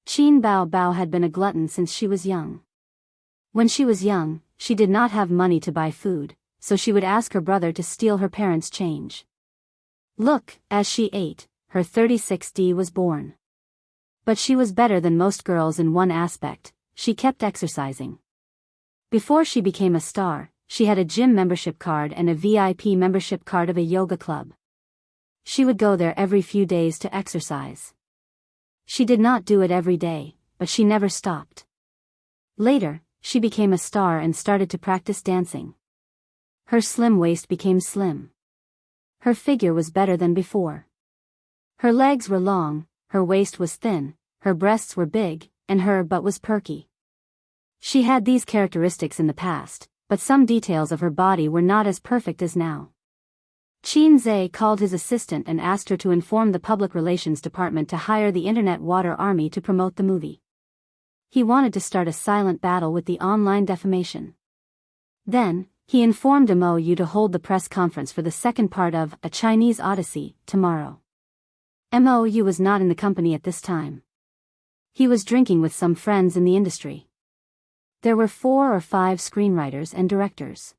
[SPEAKER 1] Qin Bao Bao had been a glutton since she was young. When she was young, she did not have money to buy food, so she would ask her brother to steal her parents' change. Look, as she ate, her 36D was born. But she was better than most girls in one aspect: she kept exercising. Before she became a star, she had a gym membership card and a VIP membership card of a yoga club. She would go there every few days to exercise. She did not do it every day, but she never stopped. Later, she became a star and started to practice dancing. Her slim waist became slim. Her figure was better than before. Her legs were long, her waist was thin, her breasts were big, and her butt was perky. She had these characteristics in the past, but some details of her body were not as perfect as now. Qin Zhe called his assistant and asked her to inform the public relations department to hire the Internet Water Army to promote the movie. He wanted to start a silent battle with the online defamation. Then, he informed MOU to hold the press conference for the second part of A Chinese Odyssey tomorrow. MOU was not in the company at this time. He was drinking with some friends in the industry. There were 4 or 5 screenwriters and directors.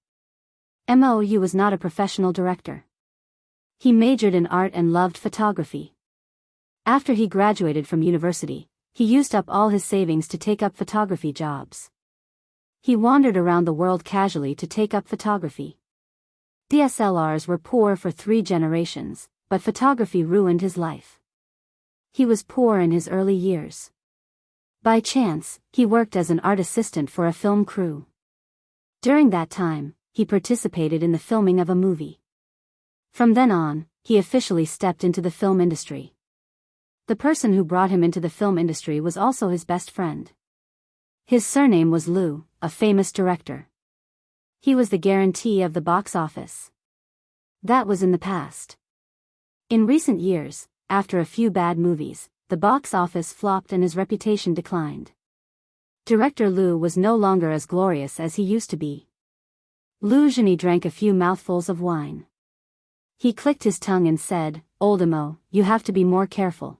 [SPEAKER 1] MOU was not a professional director. He majored in art and loved photography. After he graduated from university, he used up all his savings to take up photography jobs. He wandered around the world casually to take up photography. DSLRs were poor for 3 generations, but photography ruined his life. He was poor in his early years. By chance, he worked as an art assistant for a film crew. During that time, he participated in the filming of a movie. From then on, he officially stepped into the film industry. The person who brought him into the film industry was also his best friend. His surname was Liu, a famous director. He was the guarantee of the box office. That was in the past. In recent years, after a few bad movies, the box office flopped and his reputation declined. Director Liu was no longer as glorious as he used to be. Liu Zhini drank a few mouthfuls of wine. He clicked his tongue and said, "Oldemo, you have to be more careful.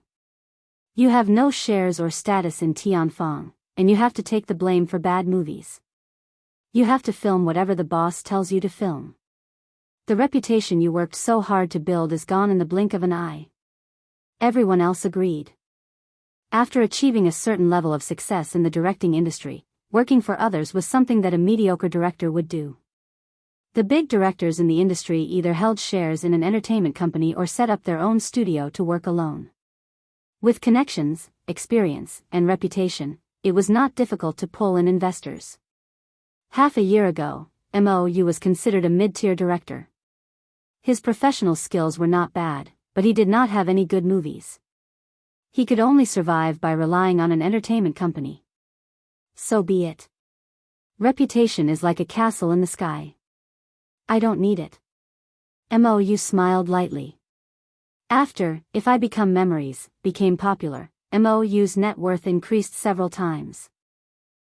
[SPEAKER 1] You have no shares or status in Tianfang, and you have to take the blame for bad movies. You have to film whatever the boss tells you to film. The reputation you worked so hard to build is gone in the blink of an eye." Everyone else agreed. After achieving a certain level of success in the directing industry, working for others was something that a mediocre director would do. The big directors in the industry either held shares in an entertainment company or set up their own studio to work alone. With connections, experience, and reputation, it was not difficult to pull in investors. Half a year ago, MOU was considered a mid-tier director. His professional skills were not bad, but he did not have any good movies. He could only survive by relying on an entertainment company. So be it. Reputation is like a castle in the sky. I don't need it. Mou smiled lightly. After, If I Become Memories, became popular, Mou's net worth increased several times.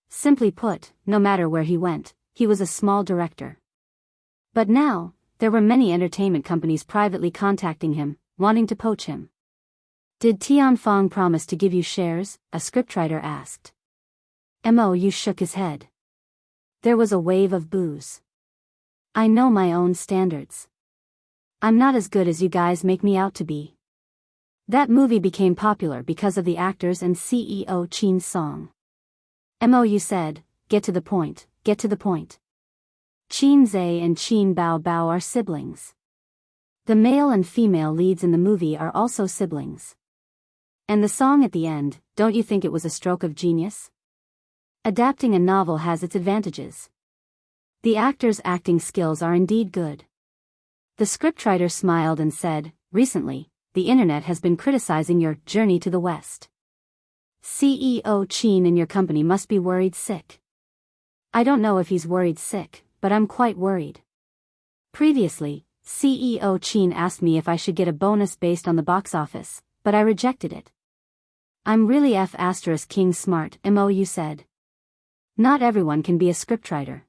[SPEAKER 1] Simply put, no matter where he went, he was a small director. But now, there were many entertainment companies privately contacting him, wanting to poach him. Did Tianfang promise to give you shares? A scriptwriter asked. Mou shook his head. There was a wave of boos. I know my own standards. I'm not as good as you guys make me out to be. That movie became popular because of the actors and CEO Qin's song. Mou said, get to the point, get to the point. Qin Zhe and Qin Bao Bao are siblings. The male and female leads in the movie are also siblings. And the song at the end, don't you think it was a stroke of genius? Adapting a novel has its advantages. The actors' acting skills are indeed good. The scriptwriter smiled and said, recently, the internet has been criticizing your Journey to the West. CEO Qin and your company must be worried sick. I don't know if he's worried sick, but I'm quite worried. Previously, CEO Qin asked me if I should get a bonus based on the box office, but I rejected it. I'm really King smart, Mou said. Not everyone can be a scriptwriter.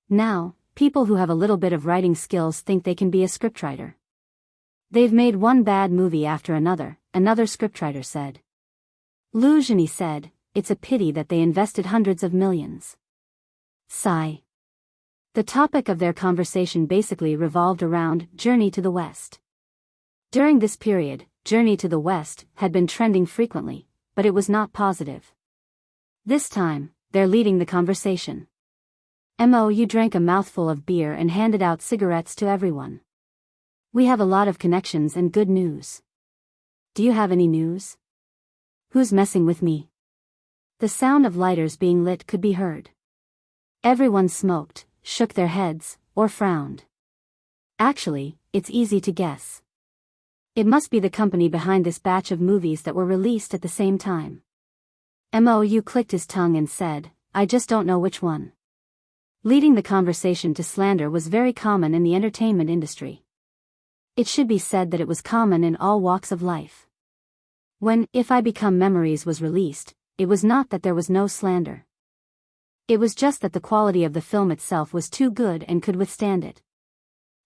[SPEAKER 1] Now, people who have a little bit of writing skills think they can be a scriptwriter. They've made one bad movie after another scriptwriter said. Lu Zhini said, it's a pity that they invested hundreds of millions. Sigh. The topic of their conversation basically revolved around Journey to the West. During this period, Journey to the West had been trending frequently, but it was not positive. This time, they're leading the conversation. Mou drank a mouthful of beer and handed out cigarettes to everyone. We have a lot of connections and good news. Do you have any news? Who's messing with me? The sound of lighters being lit could be heard. Everyone smoked, shook their heads, or frowned. Actually, it's easy to guess. It must be the company behind this batch of movies that were released at the same time. Mou clicked his tongue and said, I just don't know which one. Leading the conversation to slander was very common in the entertainment industry. It should be said that it was common in all walks of life. When If I Become Memories was released, it was not that there was no slander. It was just that the quality of the film itself was too good and could withstand it.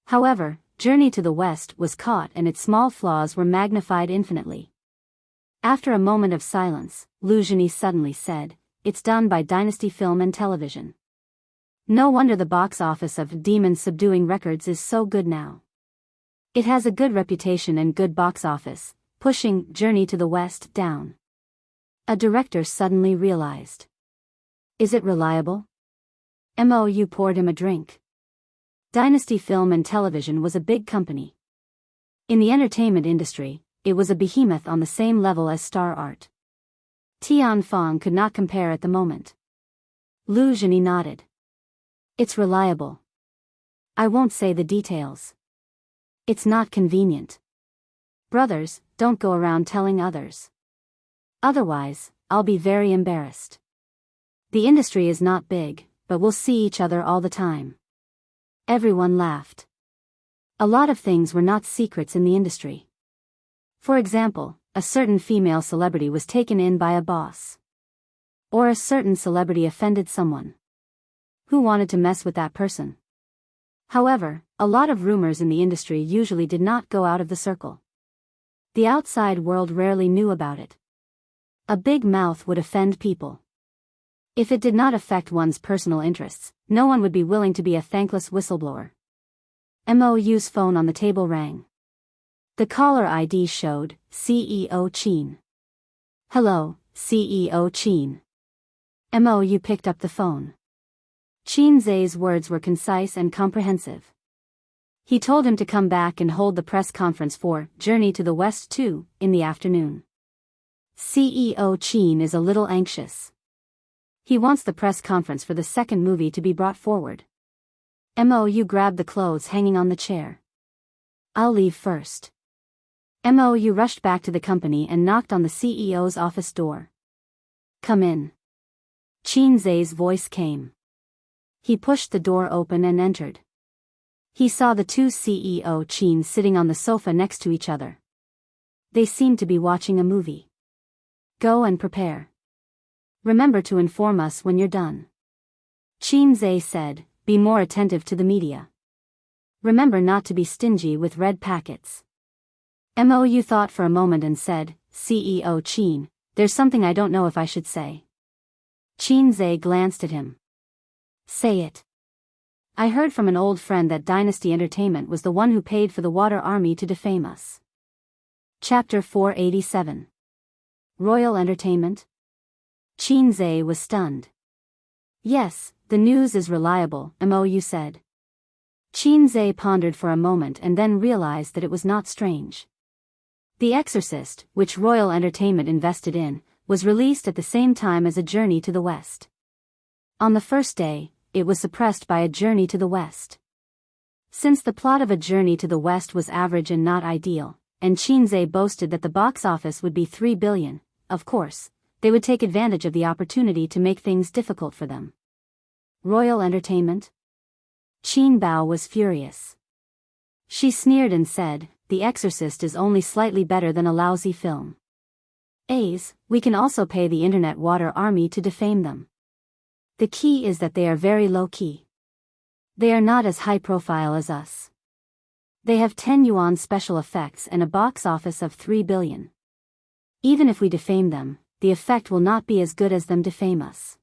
[SPEAKER 1] However, Journey to the West was caught and its small flaws were magnified infinitely. After a moment of silence, Lu Zhini suddenly said, it's done by Dynasty Film and Television. No wonder the box office of Demon Subduing Records is so good now. It has a good reputation and good box office, pushing Journey to the West down. A director suddenly realized. Is it reliable? Mou poured him a drink. Dynasty Film and Television was a big company. In the entertainment industry, it was a behemoth on the same level as Star Art. Tianfang could not compare at the moment. Lu Zhini nodded. It's reliable. I won't say the details. It's not convenient. Brothers, don't go around telling others. Otherwise, I'll be very embarrassed. The industry is not big, but we'll see each other all the time. Everyone laughed. A lot of things were not secrets in the industry. For example, a certain female celebrity was taken in by a boss. Or a certain celebrity offended someone. Who wanted to mess with that person? However, a lot of rumors in the industry usually did not go out of the circle. The outside world rarely knew about it. A big mouth would offend people. If it did not affect one's personal interests, no one would be willing to be a thankless whistleblower. Mou's phone on the table rang. The caller ID showed CEO Qin. Hello, CEO Qin. Mou picked up the phone. Qin Zhe's words were concise and comprehensive. He told him to come back and hold the press conference for Journey to the West 2 in the afternoon. CEO Qin is a little anxious. He wants the press conference for the second movie to be brought forward. Mou grabbed the clothes hanging on the chair. I'll leave first. Mou rushed back to the company and knocked on the CEO's office door. "Come in." Qin Zai's voice came. He pushed the door open and entered. He saw the two CEO Qin sitting on the sofa next to each other. They seemed to be watching a movie. "Go and prepare. Remember to inform us when you're done." Qin Zai said, "Be more attentive to the media. Remember not to be stingy with red packets." Mou thought for a moment and said, "CEO Qin, there's something I don't know if I should say." Qin Zai glanced at him. "Say it." "I heard from an old friend that Dynasty Entertainment was the one who paid for the Water Army to defame us." Chapter 487. Royal Entertainment? Qin Zai was stunned. "Yes, the news is reliable," Mou said. Qin Zai pondered for a moment and then realized that it was not strange. The Exorcist, which Royal Entertainment invested in, was released at the same time as A Journey to the West. On the first day, it was suppressed by A Journey to the West. Since the plot of A Journey to the West was average and not ideal, and Qin Zai boasted that the box office would be 3 billion, of course, they would take advantage of the opportunity to make things difficult for them. Royal Entertainment? Qin Bao was furious. She sneered and said, "The Exorcist is only slightly better than a lousy film. We can also pay the Internet Water Army to defame them. The key is that they are very low-key. They are not as high-profile as us. They have 10 yuan special effects and a box office of 3 billion. Even if we defame them, the effect will not be as good as them defame us.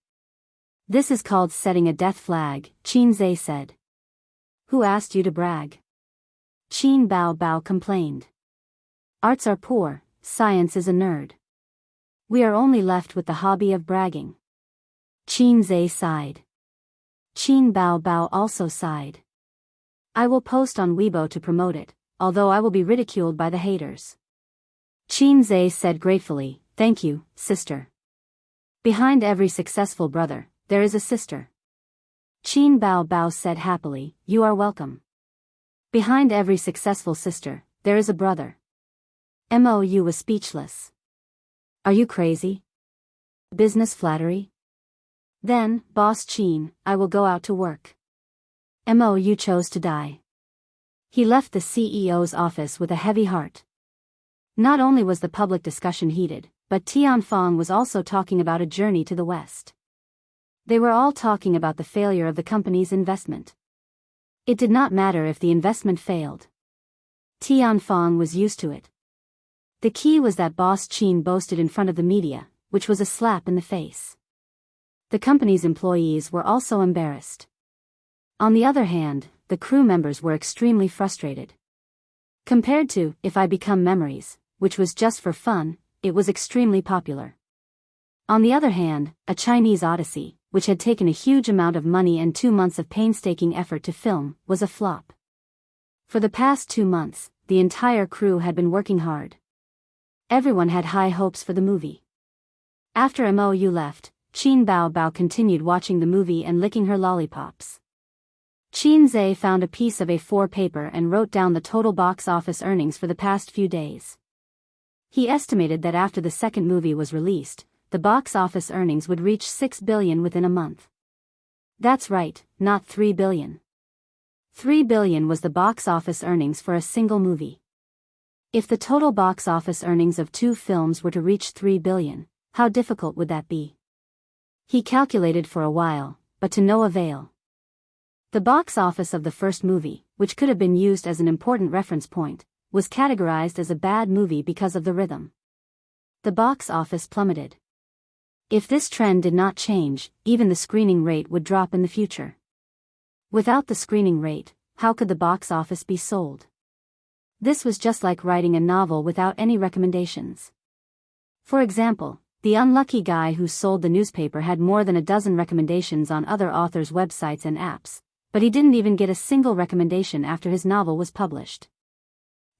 [SPEAKER 1] This is called setting a death flag," Qin Zai said. "Who asked you to brag?" Qin Bao complained. "Arts are poor, science is a nerd. We are only left with the hobby of bragging." Qin Zai sighed. Qin Bao also sighed. "I will post on Weibo to promote it, although I will be ridiculed by the haters." Qin Zai said gratefully, "Thank you, sister. Behind every successful brother, there is a sister." Qin Bao said happily, "You are welcome. Behind every successful sister, there is a brother." Mou was speechless. "Are you crazy? Business flattery? Then, Boss Qin, I will go out to work." Mou chose to die. He left the CEO's office with a heavy heart. Not only was the public discussion heated, but Tianfang was also talking about A Journey to the West. They were all talking about the failure of the company's investment. It did not matter if the investment failed. Tianfang was used to it. The key was that Boss Qin boasted in front of the media, which was a slap in the face. The company's employees were also embarrassed. On the other hand, the crew members were extremely frustrated. Compared to If I Become Memories, which was just for fun, it was extremely popular. On the other hand, A Chinese Odyssey, which had taken a huge amount of money and 2 months of painstaking effort to film, was a flop. For the past 2 months, the entire crew had been working hard. Everyone had high hopes for the movie. After Mou left, Qin Bao continued watching the movie and licking her lollipops. Qin Zai found a piece of A4 paper and wrote down the total box office earnings for the past few days. He estimated that after the second movie was released, the box office earnings would reach 6 billion within a month. That's right, not 3 billion. 3 billion was the box office earnings for a single movie. If the total box office earnings of 2 films were to reach 3 billion, how difficult would that be? He calculated for a while, but to no avail. The box office of the first movie, which could have been used as an important reference point, was categorized as a bad movie because of the rhythm. The box office plummeted. If this trend did not change, even the screening rate would drop in the future. Without the screening rate, how could the box office be sold? This was just like writing a novel without any recommendations. For example, the unlucky guy who sold the newspaper had more than a dozen recommendations on other authors' websites and apps, but he didn't even get a single recommendation after his novel was published.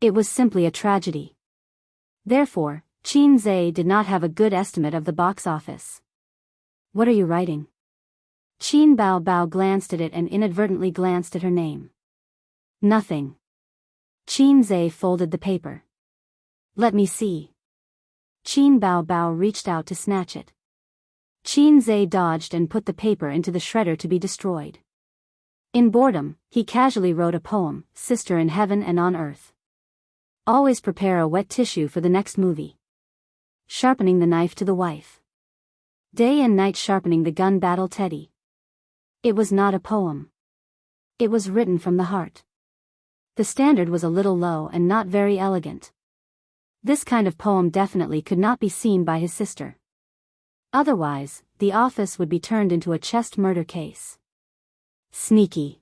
[SPEAKER 1] It was simply a tragedy. Therefore, Qin Zai did not have a good estimate of the box office. "What are you writing?" Qin Bao glanced at it and inadvertently glanced at her name. "Nothing." Qin Zai folded the paper. Let me see. Qin Bao Bao reached out to snatch it. Qin Zhe dodged and put the paper into the shredder to be destroyed. In boredom, he casually wrote a poem, Sister in Heaven and on Earth. Always prepare a wet tissue for the next movie. Sharpening the knife to the wife. Day and night sharpening the gun battle Teddy. It was not a poem. It was written from the heart. The standard was a little low and not very elegant. This kind of poem definitely could not be seen by his sister. Otherwise, the office would be turned into a chest murder case. Sneaky.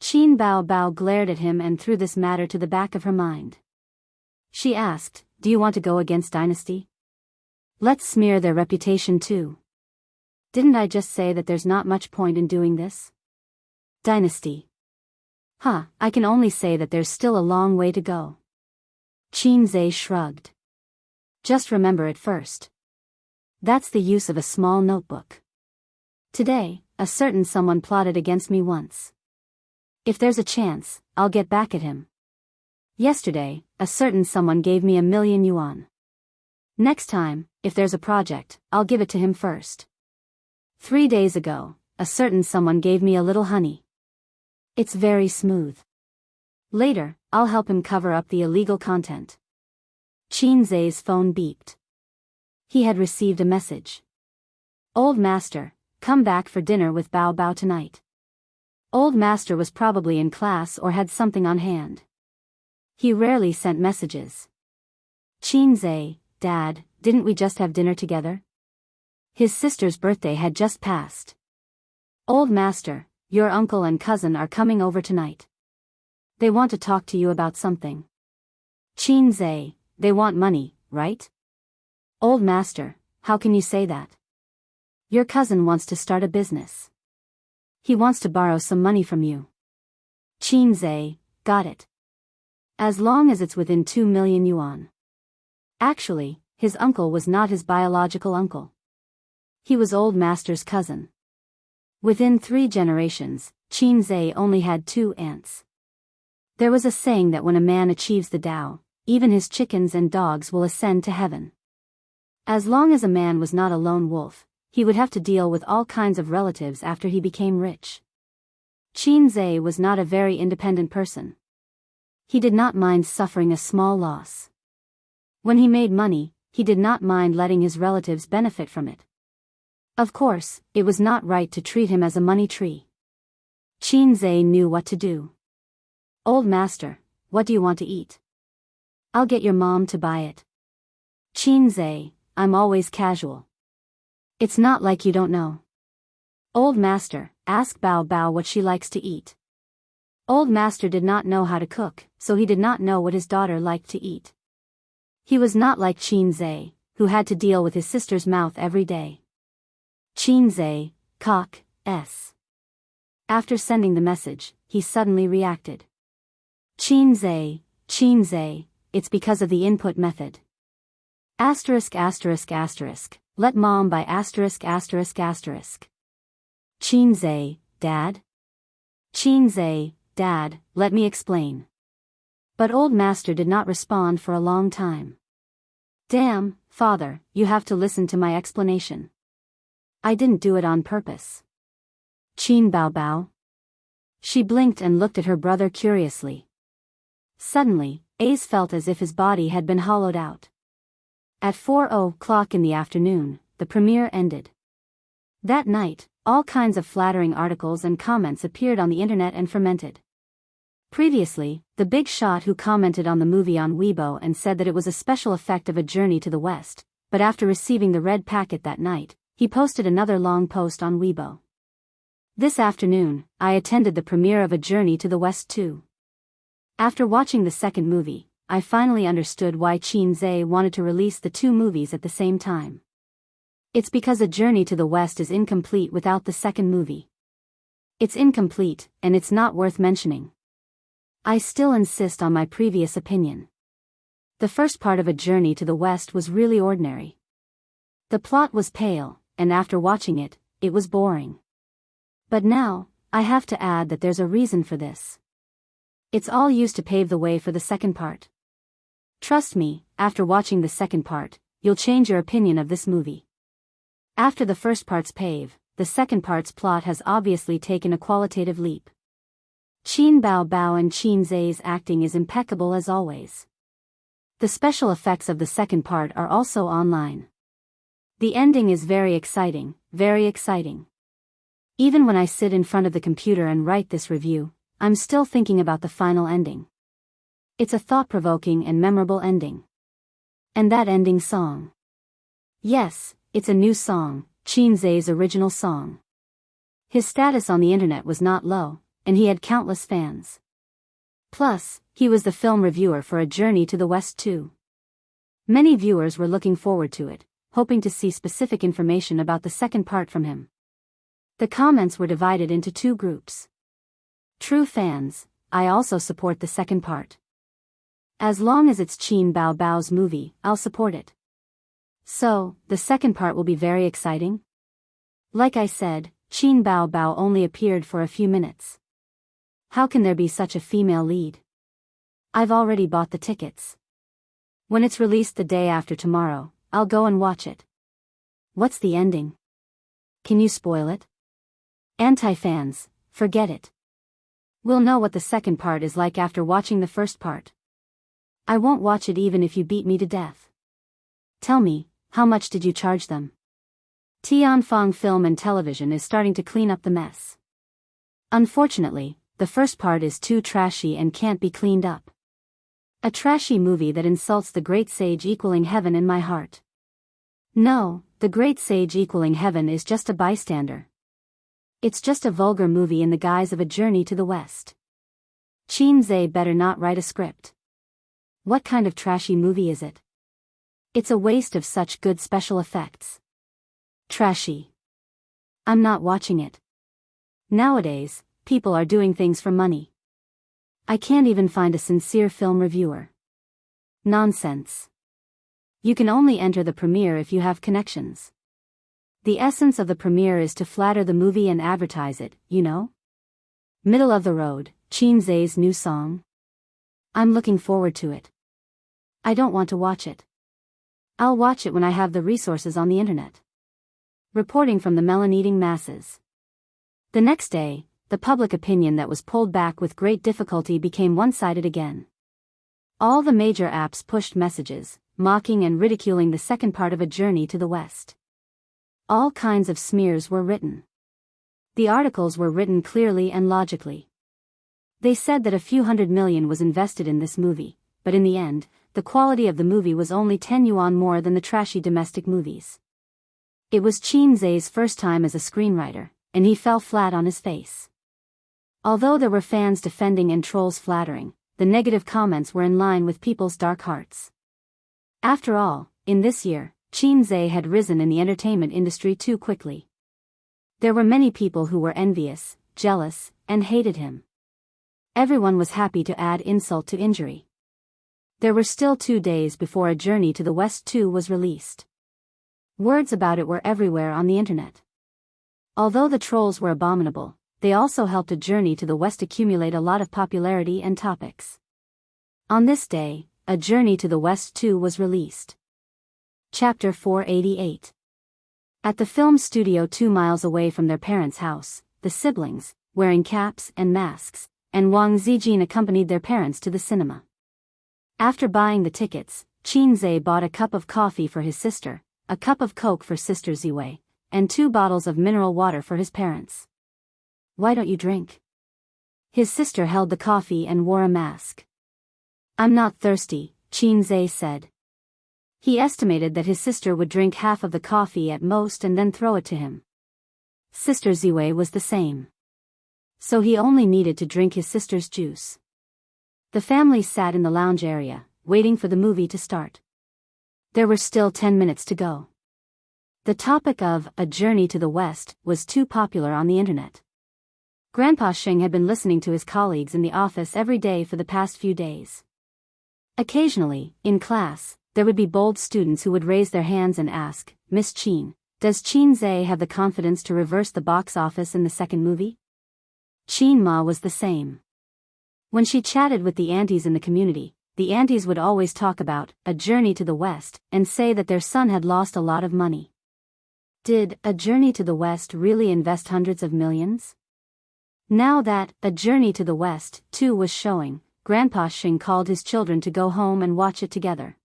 [SPEAKER 1] Qin Bao Bao glared at him and threw this matter to the back of her mind. She asked, do you want to go against Dynasty? Let's smear their reputation too. Didn't I just say that there's not much point in doing this? Dynasty. I can only say that there's still a long way to go. Qin Zhe shrugged. Just remember it first. That's the use of a small notebook. Today, a certain someone plotted against me once. If there's a chance, I'll get back at him. Yesterday, a certain someone gave me 1,000,000 yuan. Next time, if there's a project, I'll give it to him first. 3 days ago, a certain someone gave me a little honey. It's very smooth. Later, I'll help him cover up the illegal content. Qin Zhe's phone beeped. He had received a message. Old Master, come back for dinner with Bao Bao tonight. Old Master was probably in class or had something on hand. He rarely sent messages. Qin Zhe, Dad, didn't we just have dinner together? His sister's birthday had just passed. Old Master, your uncle and cousin are coming over tonight. They want to talk to you about something. Qin Zhe, they want money, right? Old Master, how can you say that? Your cousin wants to start a business. He wants to borrow some money from you. Qin Zhe, got it. As long as it's within 2,000,000 yuan. Actually, his uncle was not his biological uncle. He was Old Master's cousin. Within 3 generations, Qin Zhe only had 2 aunts. There was a saying that when a man achieves the Tao, even his chickens and dogs will ascend to heaven. As long as a man was not a lone wolf, he would have to deal with all kinds of relatives after he became rich. Qin Zhe was not a very independent person. He did not mind suffering a small loss. When he made money, he did not mind letting his relatives benefit from it. Of course, it was not right to treat him as a money tree. Qin Zhe knew what to do. Old Master, what do you want to eat? I'll get your mom to buy it. Qin Zhe, I'm always casual. It's not like you don't know. Old Master, ask Bao Bao what she likes to eat. Old Master did not know how to cook, so he did not know what his daughter liked to eat. He was not like Qin Zhe, who had to deal with his sister's mouth every day. Qin Zhe, cock, s. After sending the message, he suddenly reacted. Qin Zhe, it's because of the input method. Asterisk asterisk asterisk, let mom buy asterisk asterisk asterisk. Qin Zhe, Dad? Qin Zhe, Dad, let me explain. But Old Master did not respond for a long time. Damn, Father, you have to listen to my explanation. I didn't do it on purpose. Qin Bao Bao. She blinked and looked at her brother curiously. Suddenly, Ace felt as if his body had been hollowed out. At 4:00 in the afternoon, the premiere ended. That night, all kinds of flattering articles and comments appeared on the internet and fermented. Previously, the big shot who commented on the movie on Weibo and said that it was a special effect of A Journey to the West, but after receiving the red packet that night, he posted another long post on Weibo. This afternoon, I attended the premiere of A Journey to the West too. After watching the second movie, I finally understood why Qin Zhe wanted to release the 2 movies at the same time. It's because A Journey to the West is incomplete without the second movie. It's incomplete, and it's not worth mentioning. I still insist on my previous opinion. The first part of A Journey to the West was really ordinary. The plot was pale, and after watching it, it was boring. But now, I have to add that there's a reason for this. It's all used to pave the way for the second part. Trust me, after watching the second part, you'll change your opinion of this movie. After the first part's pave, the second part's plot has obviously taken a qualitative leap. Qin Bao Bao and Qin Zai's acting is impeccable as always. The special effects of the second part are also online. The ending is very exciting, very exciting. Even when I sit in front of the computer and write this review, I'm still thinking about the final ending. It's a thought-provoking and memorable ending. And that ending song. Yes, it's a new song, Qin Zai's original song. His status on the internet was not low, and he had countless fans. Plus, he was the film reviewer for A Journey to the West too. Many viewers were looking forward to it, hoping to see specific information about the second part from him. The comments were divided into two groups. True fans, I also support the second part. As long as it's Qin Bao Bao's movie, I'll support it. So, the second part will be very exciting? Like I said, Qin Bao Bao only appeared for a few minutes. How can there be such a female lead? I've already bought the tickets. When it's released the day after tomorrow, I'll go and watch it. What's the ending? Can you spoil it? Anti-fans, forget it. We'll know what the second part is like after watching the first part. I won't watch it even if you beat me to death. Tell me, how much did you charge them? Tianfang Film and Television is starting to clean up the mess. Unfortunately, the first part is too trashy and can't be cleaned up. A trashy movie that insults the great sage equaling heaven in my heart. No, the great sage equaling heaven is just a bystander. It's just a vulgar movie in the guise of A Journey to the West. Qin Zai better not write a script. What kind of trashy movie is it? It's a waste of such good special effects. Trashy. I'm not watching it. Nowadays, people are doing things for money. I can't even find a sincere film reviewer. Nonsense. You can only enter the premiere if you have connections. The essence of the premiere is to flatter the movie and advertise it, you know? Middle of the road, Qin Zai's new song. I'm looking forward to it. I don't want to watch it. I'll watch it when I have the resources on the internet. Reporting from the melon-eating masses. The next day, the public opinion that was pulled back with great difficulty became one-sided again. All the major apps pushed messages, mocking and ridiculing the second part of A Journey to the West. All kinds of smears were written. The articles were written clearly and logically. They said that a few $100 million was invested in this movie, but in the end, the quality of the movie was only 10 yuan more than the trashy domestic movies. It was Qin Zai's first time as a screenwriter, and he fell flat on his face. Although there were fans defending and trolls flattering, the negative comments were in line with people's dark hearts. After all, in this year, Qin Zai had risen in the entertainment industry too quickly. There were many people who were envious, jealous, and hated him. Everyone was happy to add insult to injury. There were still 2 days before A Journey to the West 2 was released. Words about it were everywhere on the internet. Although the trolls were abominable, they also helped A Journey to the West accumulate a lot of popularity and topics. On this day, A Journey to the West 2 was released. Chapter 488. At the film studio 2 miles away from their parents' house, the siblings, wearing caps and masks, and Wang Zijin accompanied their parents to the cinema. After buying the tickets, Qin Zai bought a cup of coffee for his sister, a cup of Coke for Sister Ziwei, and 2 bottles of mineral water for his parents. Why don't you drink? His sister held the coffee and wore a mask. I'm not thirsty, Qin Zai said. He estimated that his sister would drink half of the coffee at most and then throw it to him. Sister Ziwei was the same. So he only needed to drink his sister's juice. The family sat in the lounge area, waiting for the movie to start. There were still 10 minutes to go. The topic of A Journey to the West was too popular on the internet. Grandpa Sheng had been listening to his colleagues in the office every day for the past few days. Occasionally, in class, there would be bold students who would raise their hands and ask, Miss Qin, does Qin Zai have the confidence to reverse the box office in the second movie? Qin Ma was the same. When she chatted with the aunties in the community, the aunties would always talk about A Journey to the West and say that their son had lost a lot of money. Did A Journey to the West really invest hundreds of millions? Now that A Journey to the West 2 was showing, Grandpa Xing called his children to go home and watch it together.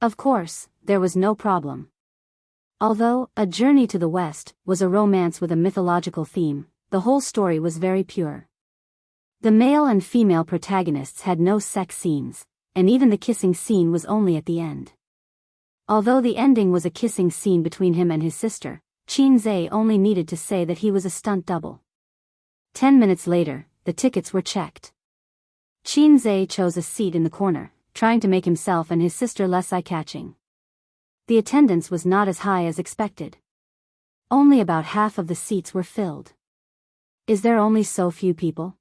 [SPEAKER 1] Of course, there was no problem. Although A Journey to the West was a romance with a mythological theme, the whole story was very pure. The male and female protagonists had no sex scenes, and even the kissing scene was only at the end. Although the ending was a kissing scene between him and his sister, Qin only needed to say that he was a stunt double. 10 minutes later, the tickets were checked. Qin chose a seat in the corner, trying to make himself and his sister less eye-catching. The attendance was not as high as expected. Only about half of the seats were filled. Is there only so few people?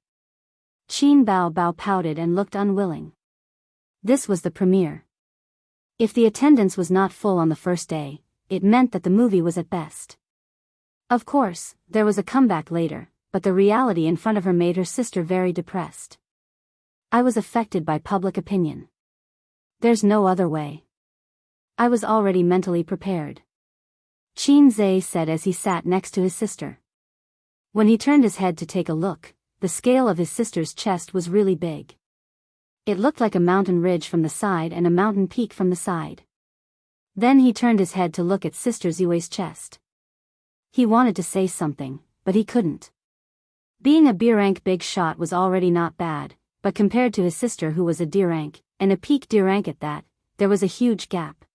[SPEAKER 1] Qin Bao pouted and looked unwilling. This was the premiere. If the attendance was not full on the first day, it meant that the movie was at best. Of course, there was a comeback later, but the reality in front of her made her sister very depressed. I was affected by public opinion. There's no other way. I was already mentally prepared. Qin said as he sat next to his sister. When he turned his head to take a look, the scale of his sister's chest was really big. It looked like a mountain ridge from the side and a mountain peak from the side. Then he turned his head to look at Sister Ziwei's chest. He wanted to say something, but he couldn't. Being a B rank big shot was already not bad, but compared to his sister who was a D rank, and a peak D rank at that, there was a huge gap.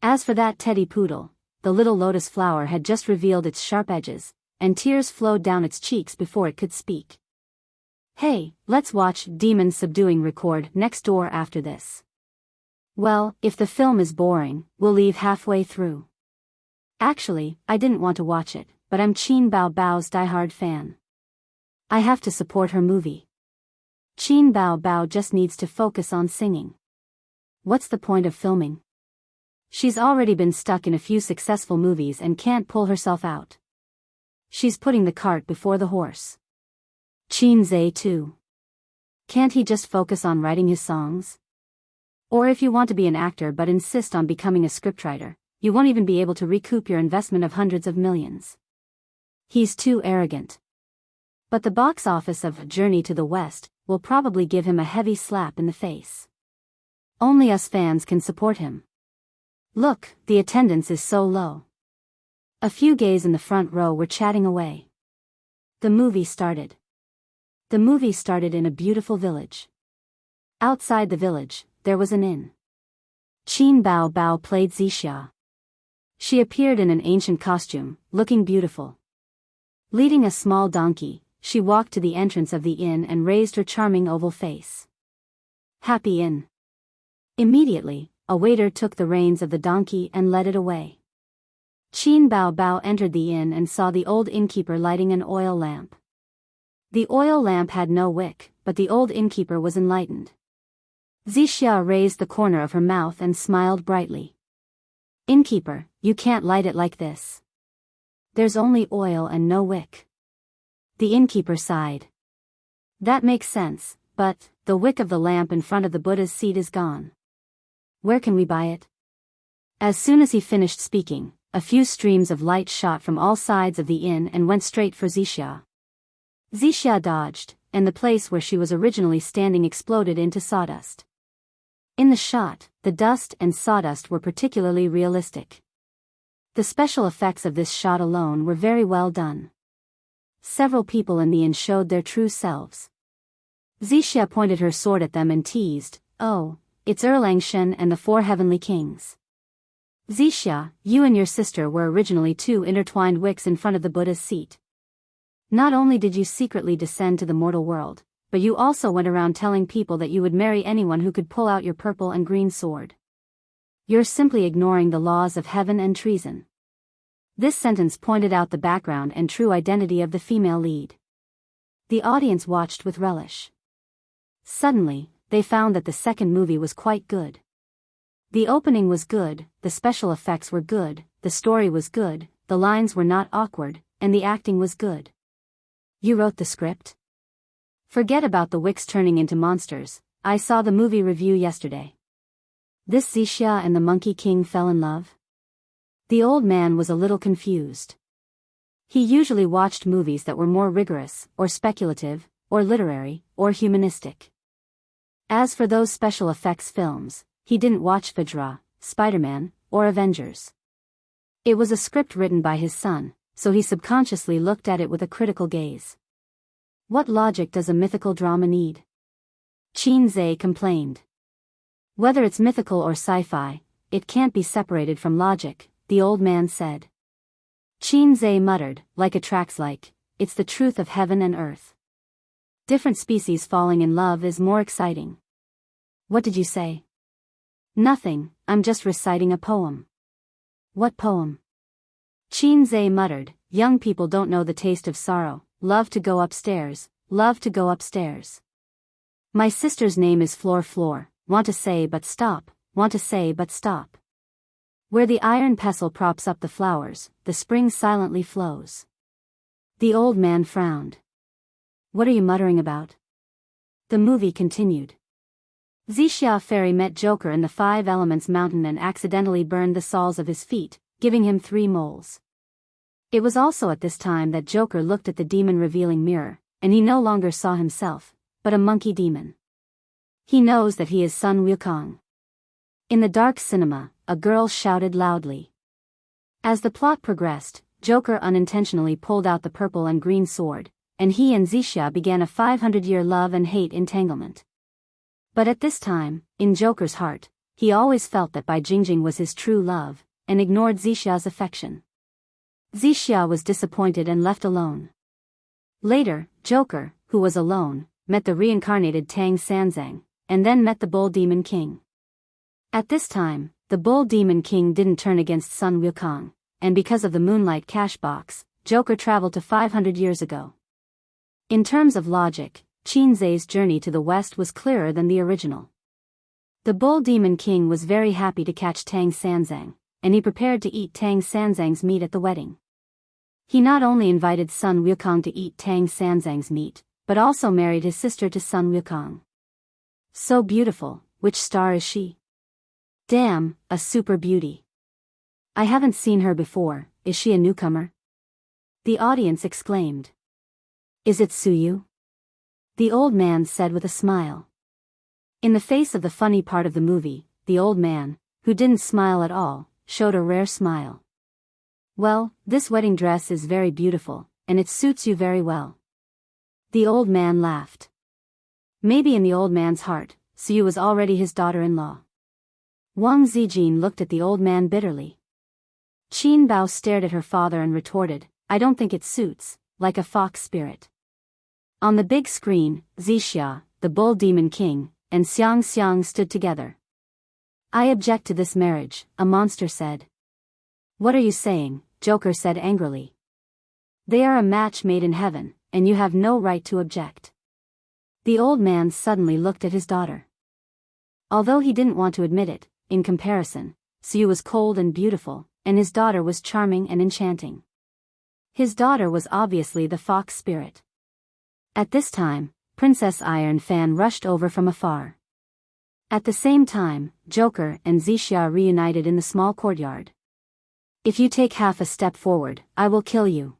[SPEAKER 1] As for that teddy poodle, the little lotus flower had just revealed its sharp edges, and tears flowed down its cheeks before it could speak. Hey, let's watch Demon Subduing Record next door after this. Well, if the film is boring, we'll leave halfway through. Actually, I didn't want to watch it, but I'm Qin Bao's diehard fan. I have to support her movie. Qin Bao just needs to focus on singing. What's the point of filming? She's already been stuck in a few successful movies and can't pull herself out. She's putting the cart before the horse. Qin too. Can't he just focus on writing his songs? Or if you want to be an actor but insist on becoming a scriptwriter, you won't even be able to recoup your investment of hundreds of millions. He's too arrogant. But the box office of Journey to the West will probably give him a heavy slap in the face. Only us fans can support him. Look, the attendance is so low. A few gays in the front row were chatting away. The movie started. The movie started in a beautiful village. Outside the village, there was an inn. Qin Bao played Xianxia. She appeared in an ancient costume, looking beautiful. Leading a small donkey, she walked to the entrance of the inn and raised her charming oval face. Happy Inn. Immediately, a waiter took the reins of the donkey and led it away. Qin Bao entered the inn and saw the old innkeeper lighting an oil lamp. The oil lamp had no wick, but the old innkeeper was enlightened. Xianxia raised the corner of her mouth and smiled brightly. Innkeeper, you can't light it like this. There's only oil and no wick. The innkeeper sighed. That makes sense, but the wick of the lamp in front of the Buddha's seat is gone. Where can we buy it? As soon as he finished speaking, a few streams of light shot from all sides of the inn and went straight for Xianxia. Xianxia dodged, and the place where she was originally standing exploded into sawdust. In the shot, the dust and sawdust were particularly realistic. The special effects of this shot alone were very well done. Several people in the inn showed their true selves. Xianxia pointed her sword at them and teased, "Oh, it's Erlangshen and the four heavenly kings." Xianxia, you and your sister were originally two intertwined wicks in front of the Buddha's seat. Not only did you secretly descend to the mortal world, but you also went around telling people that you would marry anyone who could pull out your purple and green sword. You're simply ignoring the laws of heaven and treason. This sentence pointed out the background and true identity of the female lead. The audience watched with relish. Suddenly, they found that the second movie was quite good. The opening was good, the special effects were good, the story was good, the lines were not awkward, and the acting was good. You wrote the script? Forget about the wicks turning into monsters, I saw the movie review yesterday. This Xianxia and the Monkey King fell in love? The old man was a little confused. He usually watched movies that were more rigorous, or speculative, or literary, or humanistic. As for those special effects films, he didn't watch Fajra, Spider-Man, or Avengers. It was a script written by his son, so he subconsciously looked at it with a critical gaze. What logic does a mythical drama need? Qinzhe complained. Whether it's mythical or sci-fi, it can't be separated from logic, the old man said. Qinzhe muttered, like attracts like, it's the truth of heaven and earth. Different species falling in love is more exciting. What did you say? Nothing, I'm just reciting a poem. What poem? Qinzhe muttered, young people don't know the taste of sorrow, love to go upstairs, love to go upstairs. My sister's name is Floor, want to say but stop, want to say but stop. Where the iron pestle props up the flowers, the spring silently flows. The old man frowned. What are you muttering about? The movie continued. Wuxia Fairy met Joker in the Five Elements Mountain and accidentally burned the soles of his feet, giving him 3 moles. It was also at this time that Joker looked at the demon-revealing mirror, and he no longer saw himself, but a monkey demon. He knows that he is Sun Wukong. In the dark cinema, a girl shouted loudly. As the plot progressed, Joker unintentionally pulled out the purple and green sword, and he and Wuxia began a 500-year love and hate entanglement. But at this time, in Joker's heart, he always felt that Bai Jingjing was his true love, and ignored Wuxia's affection. Wuxia was disappointed and left alone. Later, Joker, who was alone, met the reincarnated Tang Sanzang, and then met the Bull Demon King. At this time, the Bull Demon King didn't turn against Sun Wukong, and because of the Moonlight Cash Box, Joker traveled to 500 years ago. In terms of logic, Qinzhe's journey to the west was clearer than the original. The Bull Demon King was very happy to catch Tang Sanzang, and he prepared to eat Tang Sanzang's meat at the wedding. He not only invited Sun Wukong to eat Tang Sanzang's meat, but also married his sister to Sun Wukong. So beautiful, which star is she? Damn, a super beauty. I haven't seen her before, is she a newcomer? The audience exclaimed. Is it Suyu? The old man said with a smile. In the face of the funny part of the movie, the old man, who didn't smile at all, showed a rare smile. Well, this wedding dress is very beautiful, and it suits you very well. The old man laughed. Maybe in the old man's heart, Suyu was already his daughter-in-law. Wang Zijin looked at the old man bitterly. Qin Bao stared at her father and retorted, I don't think it suits, like a fox spirit. On the big screen, Wuxia, the Bull Demon King, and Xianxia stood together. I object to this marriage, a monster said. What are you saying? Joker said angrily. They are a match made in heaven, and you have no right to object. The old man suddenly looked at his daughter. Although he didn't want to admit it, in comparison, Suyu was cold and beautiful, and his daughter was charming and enchanting. His daughter was obviously the fox spirit. At this time, Princess Iron Fan rushed over from afar. At the same time, Joker and Wuxia reunited in the small courtyard. If you take half a step forward, I will kill you.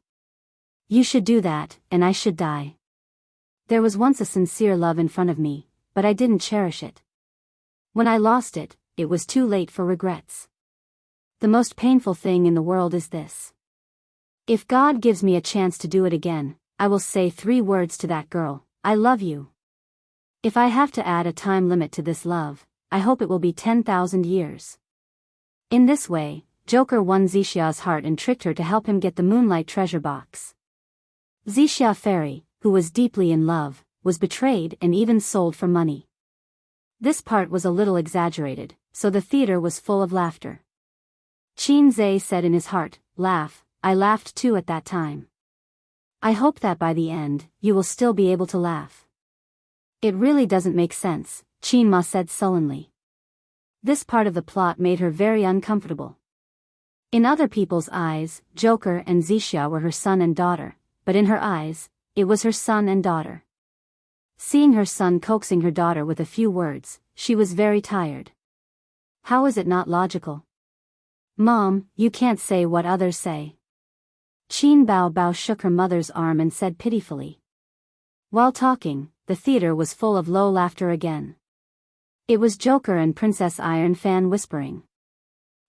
[SPEAKER 1] You should do that, and I should die. There was once a sincere love in front of me, but I didn't cherish it. When I lost it, it was too late for regrets. The most painful thing in the world is this. If God gives me a chance to do it again, I will say 3 words to that girl, I love you. If I have to add a time limit to this love, I hope it will be 10,000 years. In this way, Joker won Wuxia's heart and tricked her to help him get the Moonlight Treasure Box. Wuxia Fairy, who was deeply in love, was betrayed and even sold for money. This part was a little exaggerated, so the theater was full of laughter. Qinzhe said in his heart, laugh, I laughed too at that time. I hope that by the end, you will still be able to laugh. It really doesn't make sense, Qin Ma said sullenly. This part of the plot made her very uncomfortable. In other people's eyes, Joker and Wuxia were her son and daughter, but in her eyes, it was her son and daughter. Seeing her son coaxing her daughter with a few words, she was very tired. How is it not logical? Mom, you can't say what others say. Qin Bao Bao shook her mother's arm and said pitifully. While talking, the theater was full of low laughter again. It was Joker and Princess Iron Fan whispering.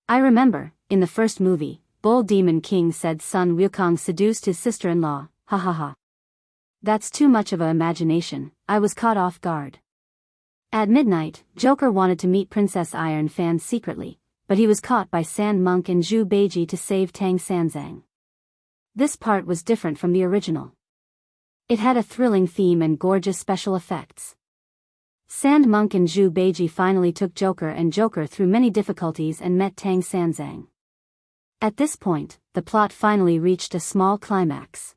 [SPEAKER 1] I remember, in the first movie, Bull Demon King said Sun Wukong seduced his sister-in-law, ha ha ha. That's too much of a imagination, I was caught off guard. At midnight, Joker wanted to meet Princess Iron Fan secretly, but he was caught by Sand Monk and Zhu Beiji to save Tang Sanzang. This part was different from the original. It had a thrilling theme and gorgeous special effects. Sand Monk and Zhu Beiji finally took Joker and Joker through many difficulties and met Tang Sanzang. At this point, the plot finally reached a small climax.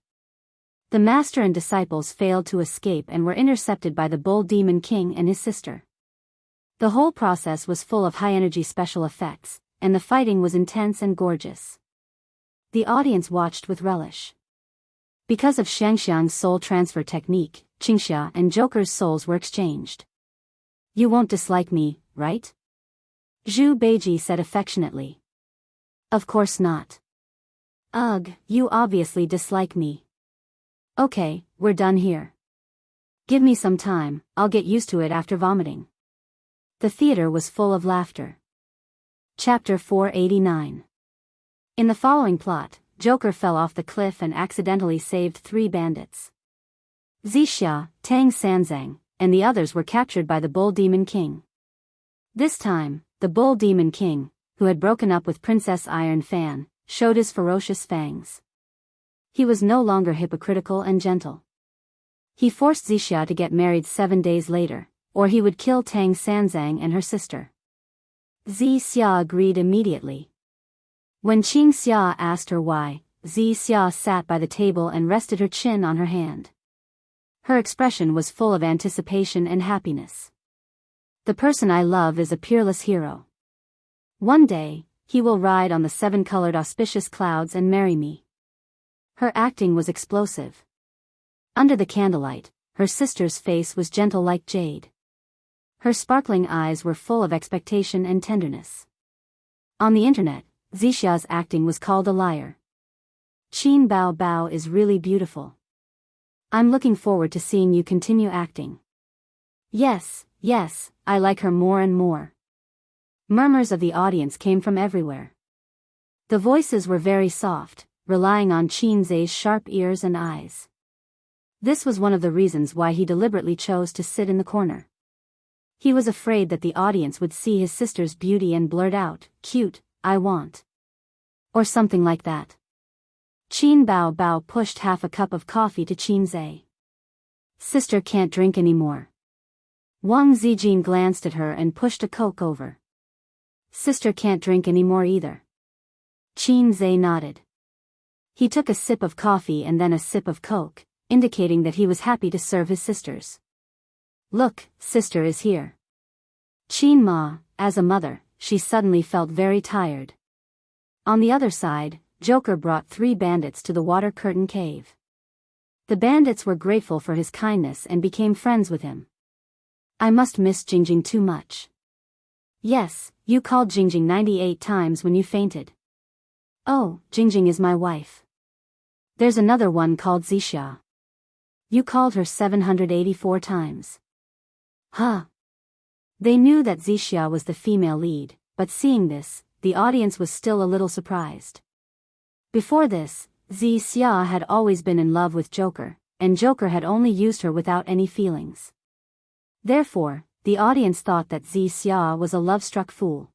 [SPEAKER 1] The master and disciples failed to escape and were intercepted by the Bull Demon King and his sister. The whole process was full of high-energy special effects, and the fighting was intense and gorgeous. The audience watched with relish. Because of Xianxiang's soul transfer technique, Xianxia and Joker's souls were exchanged. You won't dislike me, right? Zhu Beiji said affectionately. Of course not. Ugh, you obviously dislike me. Okay, we're done here. Give me some time, I'll get used to it after vomiting. The theater was full of laughter. Chapter 489. In the following plot, Joker fell off the cliff and accidentally saved 3 bandits. Zixia, Tang Sanzang, and the others were captured by the Bull Demon King. This time, the Bull Demon King, who had broken up with Princess Iron Fan, showed his ferocious fangs. He was no longer hypocritical and gentle. He forced Zixia to get married 7 days later, or he would kill Tang Sanzang and her sister. Zixia agreed immediately. When Xianxia asked her why, Zixia sat by the table and rested her chin on her hand. Her expression was full of anticipation and happiness. The person I love is a peerless hero. One day, he will ride on the 7-colored auspicious clouds and marry me. Her acting was explosive. Under the candlelight, her sister's face was gentle like jade. Her sparkling eyes were full of expectation and tenderness. On the internet, Zixia's acting was called a liar. Qin Bao Bao is really beautiful. I'm looking forward to seeing you continue acting. Yes, I like her more and more. Murmurs of the audience came from everywhere. The voices were very soft, relying on Qin Zai's sharp ears and eyes. This was one of the reasons why he deliberately chose to sit in the corner. He was afraid that the audience would see his sister's beauty and blurt out, "Cute, I want." Or something like that. Qin Bao Bao pushed half a cup of coffee to Qin Zai. Sister can't drink anymore. Wang Zijin glanced at her and pushed a Coke over. Sister can't drink anymore either. Qin Zai nodded. He took a sip of coffee and then a sip of Coke, indicating that he was happy to serve his sisters. Look, sister is here. Qin Ma, as a mother, she suddenly felt very tired. On the other side, Joker brought 3 bandits to the water curtain cave. The bandits were grateful for his kindness and became friends with him. I must miss Jingjing too much. Yes, you called Jingjing 98 times when you fainted. Oh, Jingjing is my wife. There's another one called Zixia. You called her 784 times. Huh. They knew that Zixia was the female lead, but seeing this, the audience was still a little surprised. Before this, Zixia had always been in love with Joker, and Joker had only used her without any feelings. Therefore, the audience thought that Zixia was a love-struck fool.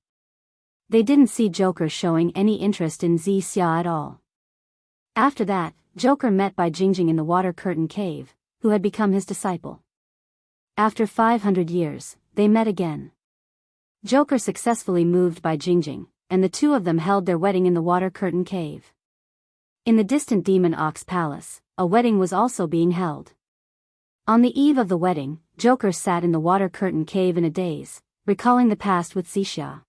[SPEAKER 1] They didn't see Joker showing any interest in Zixia at all. After that, Joker met by Jingjing in the water curtain cave, who had become his disciple. After 500 years, they met again. Joker successfully moved by Jingjing, and the two of them held their wedding in the water curtain cave. In the distant Demon Ox Palace, a wedding was also being held. On the eve of the wedding, Joker sat in the water curtain cave in a daze, recalling the past with Zixia.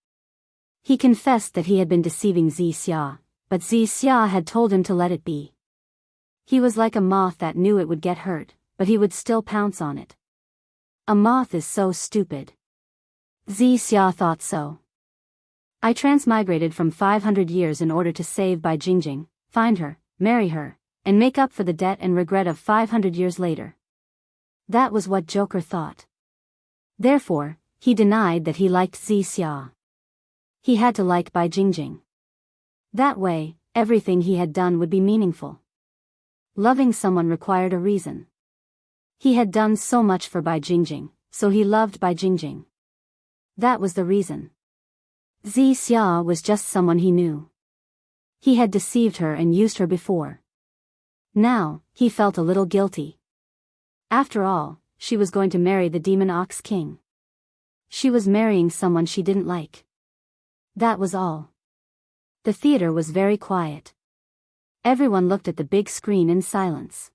[SPEAKER 1] He confessed that he had been deceiving Zixia, but Zixia had told him to let it be. He was like a moth that knew it would get hurt, but he would still pounce on it. A moth is so stupid. Xianxia thought so. I transmigrated from 500 years in order to save Bai Jingjing, find her, marry her, and make up for the debt and regret of 500 years later. That was what Joker thought. Therefore, he denied that he liked Xianxia. He had to like Bai Jingjing. That way, everything he had done would be meaningful. Loving someone required a reason. He had done so much for Bai Jingjing, so he loved Bai Jingjing. That was the reason. Xianxia was just someone he knew. He had deceived her and used her before. Now, he felt a little guilty. After all, she was going to marry the demon ox king. She was marrying someone she didn't like. That was all. The theater was very quiet. Everyone looked at the big screen in silence.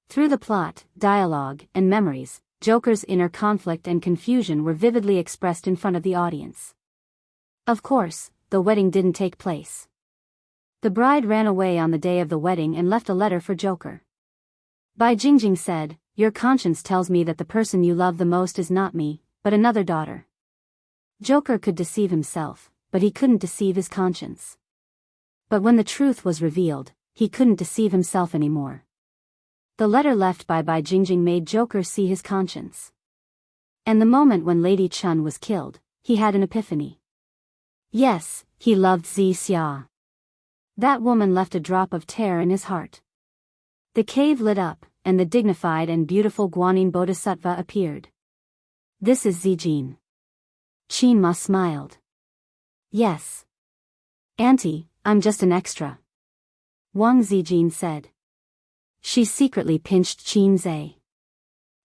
[SPEAKER 1] Through the plot, dialogue, and memories, Joker's inner conflict and confusion were vividly expressed in front of the audience. Of course, the wedding didn't take place. The bride ran away on the day of the wedding and left a letter for Joker. Bai Jingjing said, "Your conscience tells me that the person you love the most is not me, but another daughter." Joker could deceive himself, but he couldn't deceive his conscience. But when the truth was revealed, he couldn't deceive himself anymore. The letter left by Bai Jingjing made Joker see his conscience. And the moment when Lady Chun was killed, he had an epiphany. Yes, he loved Xianxia. That woman left a drop of terror in his heart. The cave lit up, and the dignified and beautiful Guanyin Bodhisattva appeared. "This is Zijin." Qin Ma smiled. "Yes. Auntie, I'm just an extra," Wang Zijin said. She secretly pinched Qin Zhe.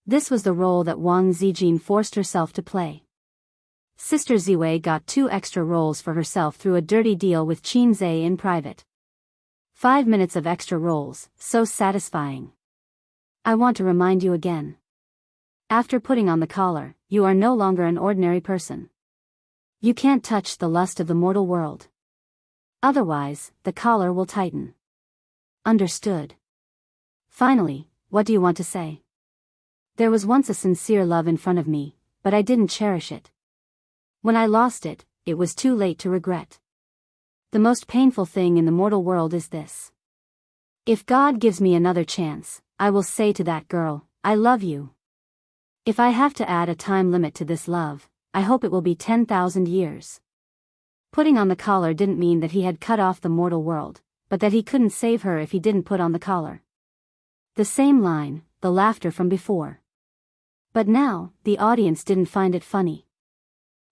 [SPEAKER 1] This was the role that Wang Zijin forced herself to play. Sister Ziwei got 2 extra roles for herself through a dirty deal with Qin Zhe in private. 5 minutes of extra roles, so satisfying. I want to remind you again. After putting on the collar, you are no longer an ordinary person. You can't touch the lust of the mortal world. Otherwise, the collar will tighten. Understood. Finally, what do you want to say? There was once a sincere love in front of me, but I didn't cherish it. When I lost it, it was too late to regret. The most painful thing in the mortal world is this. If God gives me another chance, I will say to that girl, "I love you." If I have to add a time limit to this love, I hope it will be 10,000 years. Putting on the collar didn't mean that he had cut off the mortal world, but that he couldn't save her if he didn't put on the collar. The same line, the laughter from before. But now, the audience didn't find it funny.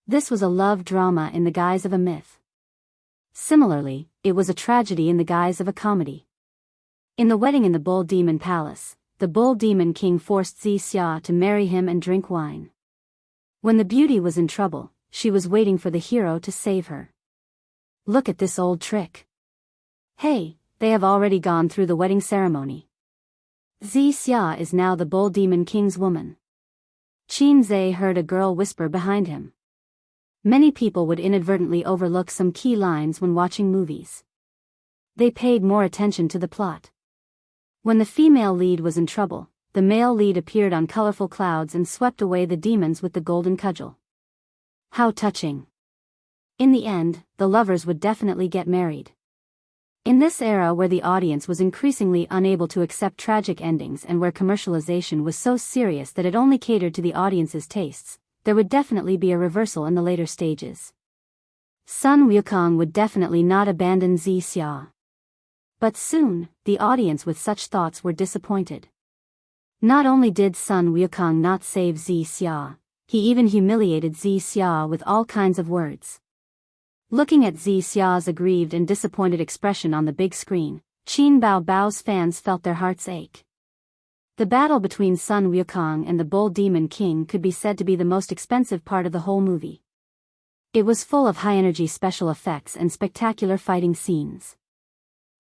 [SPEAKER 1] This was a love drama in the guise of a myth. Similarly, it was a tragedy in the guise of a comedy. In the wedding in the Bull Demon Palace, the Bull Demon King forced Xianxia to marry him and drink wine. When the beauty was in trouble, she was waiting for the hero to save her. Look at this old trick. Hey, they have already gone through the wedding ceremony. Xianxia is now the Bull Demon King's woman. Qin Zhe heard a girl whisper behind him. Many people would inadvertently overlook some key lines when watching movies. They paid more attention to the plot. When the female lead was in trouble, the male lead appeared on colorful clouds and swept away the demons with the golden cudgel. How touching. In the end, the lovers would definitely get married. In this era where the audience was increasingly unable to accept tragic endings and where commercialization was so serious that it only catered to the audience's tastes, there would definitely be a reversal in the later stages. Sun Wukong would definitely not abandon Xianxia. But soon, the audience with such thoughts were disappointed. Not only did Sun Wukong not save Xianxia, he even humiliated Xianxia with all kinds of words. Looking at Xianxia's aggrieved and disappointed expression on the big screen, Qin Bao's fans felt their hearts ache. The battle between Sun Wukong and the Bull Demon King could be said to be the most expensive part of the whole movie. It was full of high-energy special effects and spectacular fighting scenes.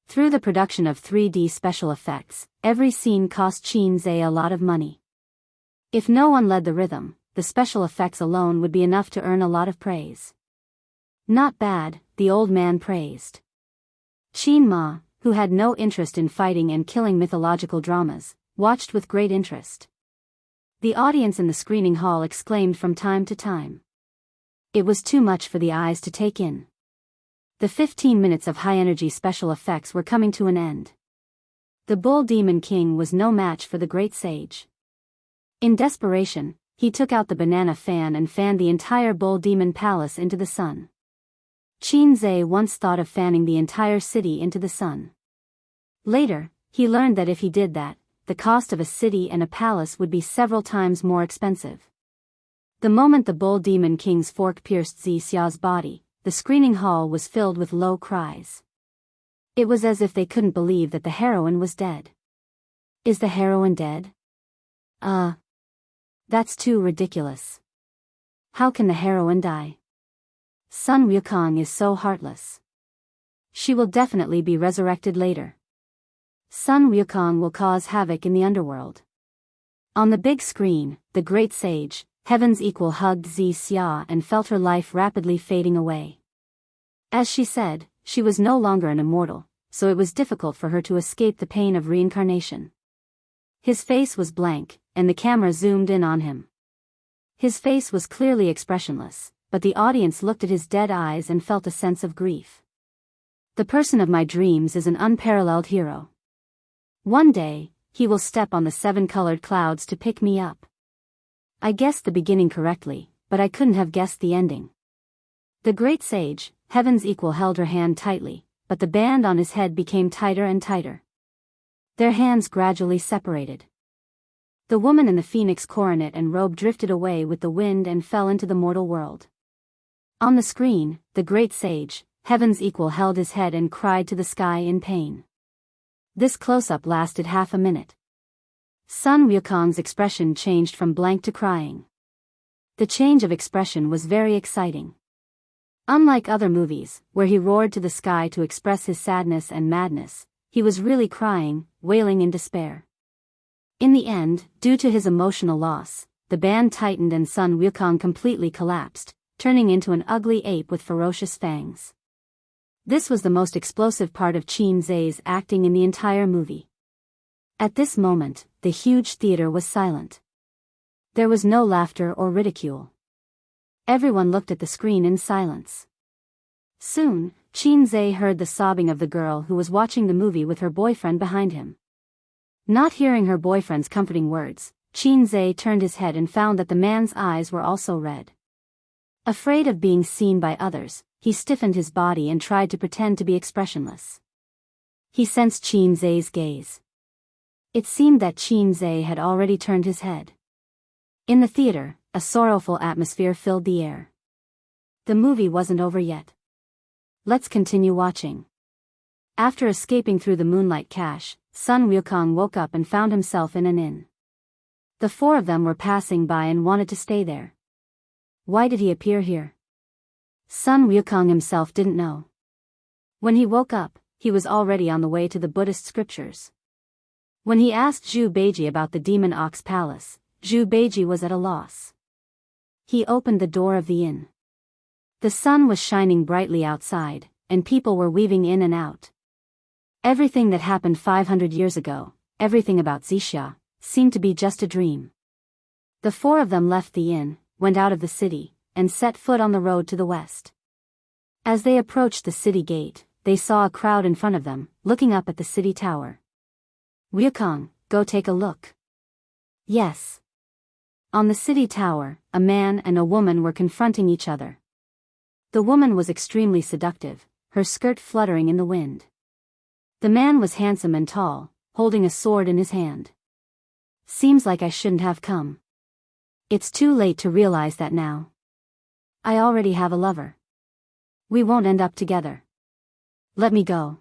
[SPEAKER 1] Through the production of 3D special effects, every scene cost Qin Zhe a lot of money. If no one led the rhythm, the special effects alone would be enough to earn a lot of praise. Not bad, the old man praised. Qin Ma, who had no interest in fighting and killing mythological dramas, watched with great interest. The audience in the screening hall exclaimed from time to time. It was too much for the eyes to take in. The 15 minutes of high-energy special effects were coming to an end. The Bull Demon King was no match for the great sage. In desperation, he took out the banana fan and fanned the entire Bull Demon Palace into the sun. Qinze once thought of fanning the entire city into the sun. Later, he learned that if he did that, the cost of a city and a palace would be several times more expensive. The moment the Bull Demon King's fork pierced Xia's body, the screening hall was filled with low cries. It was as if they couldn't believe that the heroine was dead. Is the heroine dead? That's too ridiculous. How can the heroine die? Sun Wukong is so heartless. She will definitely be resurrected later. Sun Wukong will cause havoc in the underworld. On the big screen, the great sage, Heaven's Equal, hugged Xia and felt her life rapidly fading away. As she said, she was no longer an immortal, so it was difficult for her to escape the pain of reincarnation. His face was blank, and the camera zoomed in on him. His face was clearly expressionless, but the audience looked at his dead eyes and felt a sense of grief. The person of my dreams is an unparalleled hero. One day, he will step on the 7-colored clouds to pick me up. I guessed the beginning correctly, but I couldn't have guessed the ending. The great sage, Heaven's Equal, held her hand tightly, but the band on his head became tighter and tighter. Their hands gradually separated. The woman in the phoenix coronet and robe drifted away with the wind and fell into the mortal world. On the screen, the great sage, Heaven's Equal, held his head and cried to the sky in pain. This close-up lasted half a minute. Sun Wukong's expression changed from blank to crying. The change of expression was very exciting. Unlike other movies, where he roared to the sky to express his sadness and madness, he was really crying, wailing in despair. In the end, due to his emotional loss, the band tightened and Sun Wukong completely collapsed, turning into an ugly ape with ferocious fangs. This was the most explosive part of Qinze's acting in the entire movie. At this moment, the huge theater was silent. There was no laughter or ridicule. Everyone looked at the screen in silence. Soon, Qinze heard the sobbing of the girl who was watching the movie with her boyfriend behind him. Not hearing her boyfriend's comforting words, Qinze turned his head and found that the man's eyes were also red. Afraid of being seen by others, he stiffened his body and tried to pretend to be expressionless. He sensed Qinze's gaze. It seemed that Qinze had already turned his head. In the theater, a sorrowful atmosphere filled the air. The movie wasn't over yet. Let's continue watching. After escaping through the moonlight cache, Sun Wukong woke up and found himself in an inn. The 4 of them were passing by and wanted to stay there. Why did he appear here? Sun Wukong himself didn't know. When he woke up, he was already on the way to the Buddhist scriptures. When he asked Zhu Beiji about the Demon Ox Palace, Zhu Beiji was at a loss. He opened the door of the inn. The sun was shining brightly outside, and people were weaving in and out. Everything that happened 500 years ago, everything about Xia, seemed to be just a dream. The 4 of them left the inn, went out of the city, and set foot on the road to the west. As they approached the city gate, they saw a crowd in front of them, looking up at the city tower. Wukong, go take a look. Yes. On the city tower, a man and a woman were confronting each other. The woman was extremely seductive, her skirt fluttering in the wind. The man was handsome and tall, holding a sword in his hand. Seems like I shouldn't have come. It's too late to realize that now. I already have a lover. We won't end up together. Let me go.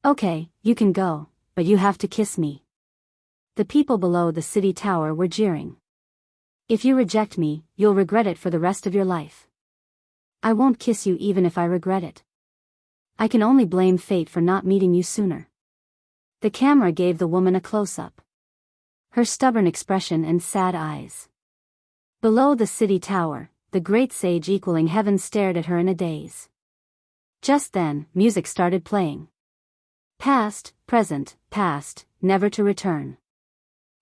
[SPEAKER 1] Okay, you can go, but you have to kiss me. The people below the city tower were jeering. If you reject me, you'll regret it for the rest of your life. I won't kiss you even if I regret it. I can only blame fate for not meeting you sooner. The camera gave the woman a close-up. Her stubborn expression and sad eyes. Below the city tower, the great sage equaling heaven stared at her in a daze. Just then, music started playing. Past, present, past, never to return.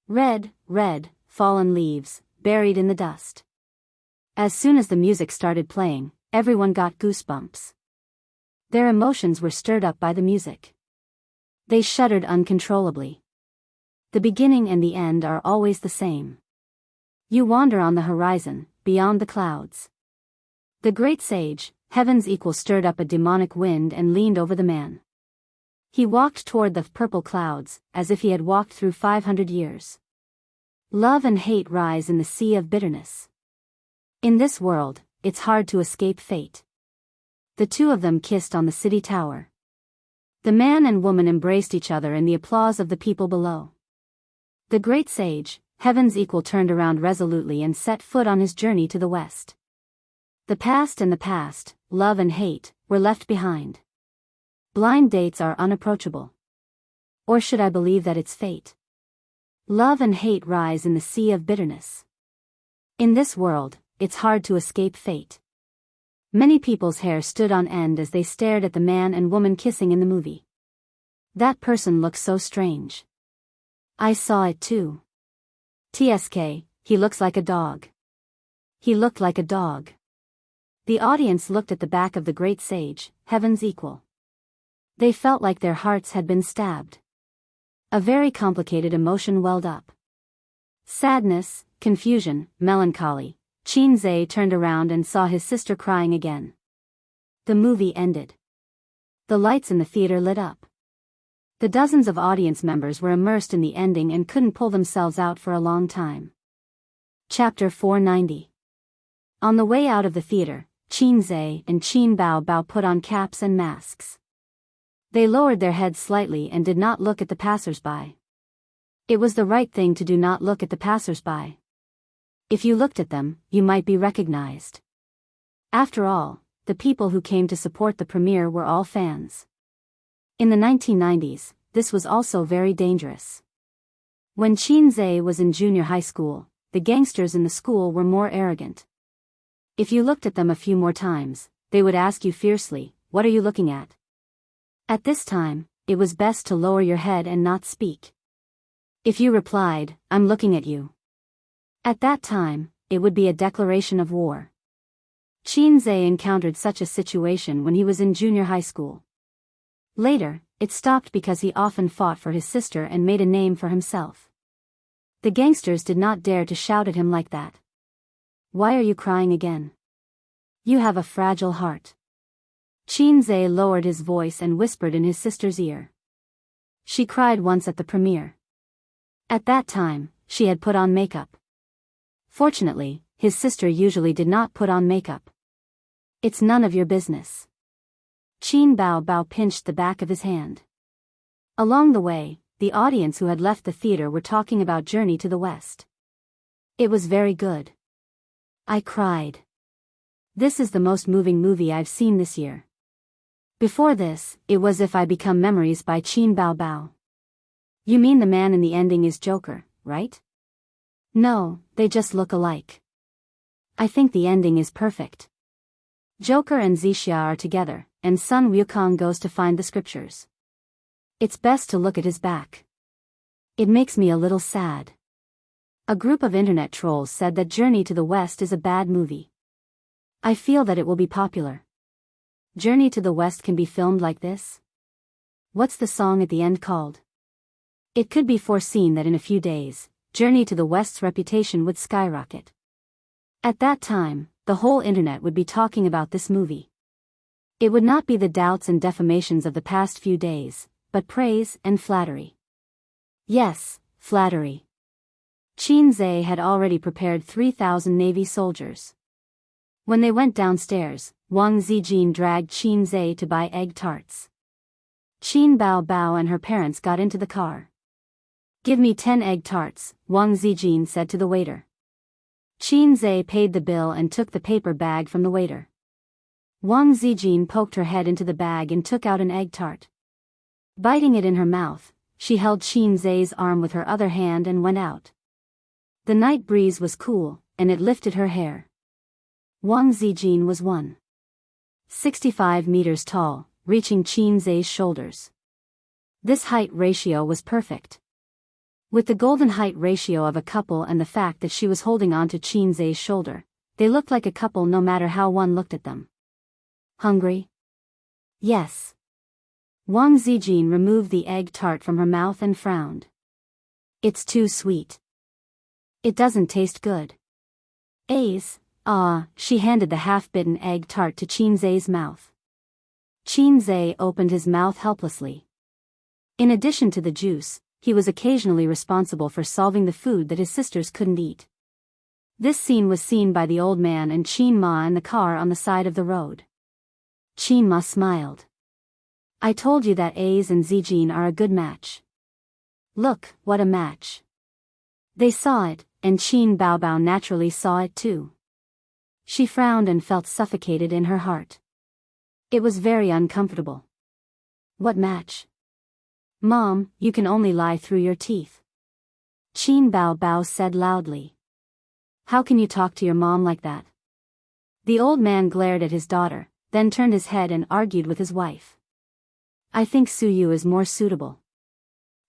[SPEAKER 1] Red, red, fallen leaves, buried in the dust. As soon as the music started playing, everyone got goosebumps. Their emotions were stirred up by the music. They shuddered uncontrollably. The beginning and the end are always the same. You wander on the horizon, beyond the clouds. The great sage, heaven's equal, stirred up a demonic wind and leaned over the man. He walked toward the purple clouds, as if he had walked through 500 years. Love and hate rise in the sea of bitterness. In this world, it's hard to escape fate. The two of them kissed on the city tower. The man and woman embraced each other in the applause of the people below. The great sage, heaven's equal, turned around resolutely and set foot on his journey to the west. The past and the past, love and hate, were left behind. Blind dates are unapproachable. Or should I believe that it's fate? Love and hate rise in the sea of bitterness. In this world, it's hard to escape fate. Many people's hair stood on end as they stared at the man and woman kissing in the movie. That person looks so strange. I saw it too. TSK, he looks like a dog. He looked like a dog. The audience looked at the back of the great sage, heaven's equal. They felt like their hearts had been stabbed. A very complicated emotion welled up. Sadness, confusion, melancholy. Qianxia turned around and saw his sister crying again. The movie ended. The lights in the theater lit up. The dozens of audience members were immersed in the ending and couldn't pull themselves out for a long time. Chapter 490. On the way out of the theater, Qianxia and Qin Bao put on caps and masks. They lowered their heads slightly and did not look at the passers-by. It was the right thing to do not look at the passers-by. If you looked at them, you might be recognized. After all, the people who came to support the premiere were all fans. In the 1990s, this was also very dangerous. When Qianxia was in junior high school, the gangsters in the school were more arrogant. If you looked at them a few more times, they would ask you fiercely, "What are you looking at?" At this time, it was best to lower your head and not speak. If you replied, "I'm looking at you," at that time, it would be a declaration of war. Qianxia encountered such a situation when he was in junior high school. Later, it stopped because he often fought for his sister and made a name for himself. The gangsters did not dare to shout at him like that. "Why are you crying again? You have a fragile heart." Qianxia lowered his voice and whispered in his sister's ear. She cried once at the premiere. At that time, she had put on makeup. Fortunately, his sister usually did not put on makeup. "It's none of your business." Qin Bao pinched the back of his hand. Along the way, the audience who had left the theater were talking about Journey to the West. It was very good. I cried. This is the most moving movie I've seen this year. Before this, it was If I Become Memories by Qin Bao. You mean the man in the ending is Joker, right? No, they just look alike. I think the ending is perfect. Joker and Xixia are together, and Sun Wukong goes to find the scriptures. It's best to look at his back. It makes me a little sad. A group of internet trolls said that Journey to the West is a bad movie. I feel that it will be popular. Journey to the West can be filmed like this? What's the song at the end called? It could be foreseen that in a few days, Journey to the West's reputation would skyrocket. At that time, the whole internet would be talking about this movie. It would not be the doubts and defamations of the past few days, but praise and flattery. Yes, flattery. Qianxia had already prepared 3,000 Navy soldiers. When they went downstairs, Wang Zijin dragged Qianxia to buy egg tarts. Qin Bao and her parents got into the car. "Give me 10 egg tarts," Wang Zijin said to the waiter. Qianxia paid the bill and took the paper bag from the waiter. Wang Zijin poked her head into the bag and took out an egg tart. Biting it in her mouth, she held Qianxia's arm with her other hand and went out. The night breeze was cool, and it lifted her hair. Wang Zijin was 1.65 meters tall, reaching Qianxia's shoulders. This height ratio was perfect. With the golden height ratio of a couple and the fact that she was holding on to Qin Zai's shoulder, they looked like a couple no matter how one looked at them. Hungry? Yes. Wang Zijin removed the egg tart from her mouth and frowned. It's too sweet. It doesn't taste good. She handed the half-bitten egg tart to Qin Zai's mouth. Qin Zai opened his mouth helplessly. In addition to the juice, he was occasionally responsible for solving the food that his sisters couldn't eat. This scene was seen by the old man and Qin Ma in the car on the side of the road. Qin Ma smiled. I told you that A's and Zijin are a good match. Look, what a match. They saw it, and Qin Baobao naturally saw it too. She frowned and felt suffocated in her heart. It was very uncomfortable. What match? Mom, you can only lie through your teeth. Qin Baobao said loudly. How can you talk to your mom like that? The old man glared at his daughter, then turned his head and argued with his wife. I think Suyu is more suitable.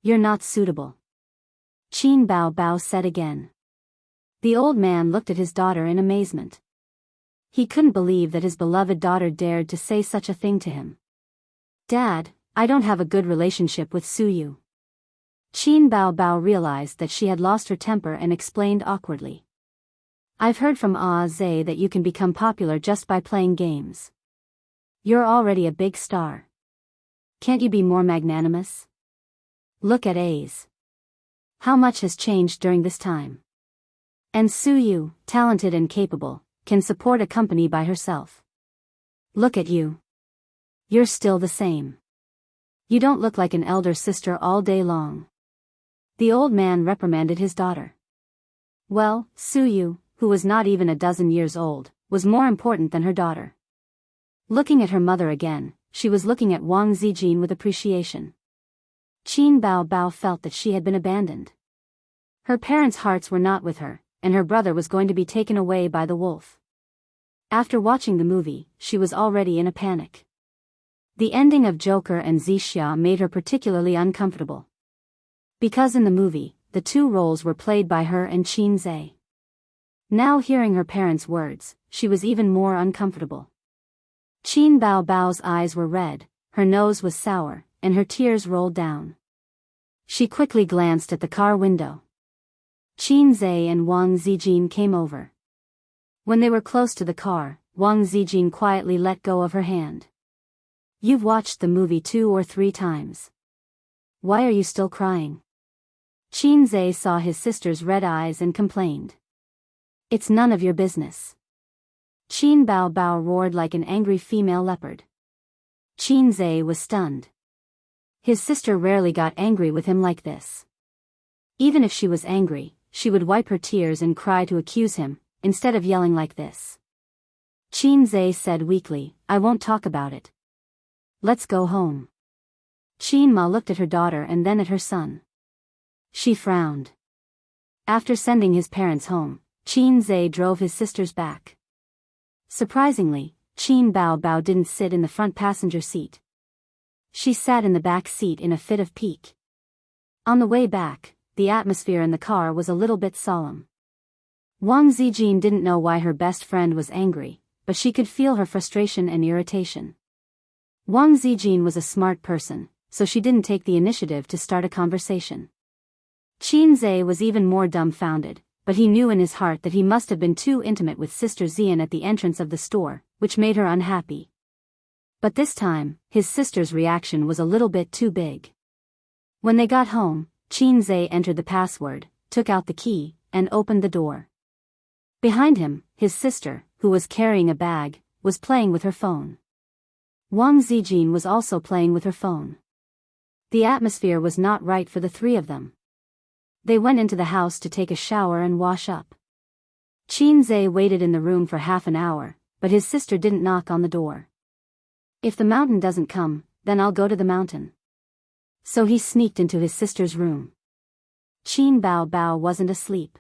[SPEAKER 1] You're not suitable. Qin Baobao said again. The old man looked at his daughter in amazement. He couldn't believe that his beloved daughter dared to say such a thing to him. Dad, I don't have a good relationship with Suyu. Qin Baobao realized that she had lost her temper and explained awkwardly. I've heard from Zai that you can become popular just by playing games. You're already a big star. Can't you be more magnanimous? Look at A's. How much has changed during this time? And Suyu, talented and capable, can support a company by herself. Look at you. You're still the same. You don't look like an elder sister all day long. The old man reprimanded his daughter. Well, Suyu, who was not even a dozen years old, was more important than her daughter. Looking at her mother again, she was looking at Wang Zijin with appreciation. Qin Baobao felt that she had been abandoned. Her parents' hearts were not with her, and her brother was going to be taken away by the wolf. After watching the movie, she was already in a panic. The ending of Joker and Zixia made her particularly uncomfortable. Because in the movie, the two roles were played by her and Qin Zai. Now hearing her parents' words, she was even more uncomfortable. Qin Baobao's eyes were red, her nose was sour, and her tears rolled down. She quickly glanced at the car window. Qin Zai and Wang Zijin came over. When they were close to the car, Wang Zijin quietly let go of her hand. You've watched the movie 2 or 3 times. Why are you still crying? Qin Zai saw his sister's red eyes and complained. It's none of your business. Qin Baobao roared like an angry female leopard. Qin Zai was stunned. His sister rarely got angry with him like this. Even if she was angry, she would wipe her tears and cry to accuse him, instead of yelling like this. Qin Zai said weakly, I won't talk about it. Let's go home. Qin Ma looked at her daughter and then at her son. She frowned. After sending his parents home, Qin Zai drove his sisters back. Surprisingly, Qin Baobao didn't sit in the front passenger seat. She sat in the back seat in a fit of pique. On the way back, the atmosphere in the car was a little bit solemn. Wang Zijin didn't know why her best friend was angry, but she could feel her frustration and irritation. Wang Zijin was a smart person, so she didn't take the initiative to start a conversation. Qin Zai was even more dumbfounded, but he knew in his heart that he must have been too intimate with Sister Xian at the entrance of the store, which made her unhappy. But this time, his sister's reaction was a little bit too big. When they got home, Qin Zai entered the password, took out the key, and opened the door. Behind him, his sister, who was carrying a bag, was playing with her phone. Wang Zijin was also playing with her phone. The atmosphere was not right for the three of them. They went into the house to take a shower and wash up. Qin Zai waited in the room for half an hour, but his sister didn't knock on the door. If the mountain doesn't come, then I'll go to the mountain. So he sneaked into his sister's room. Qin Baobao wasn't asleep.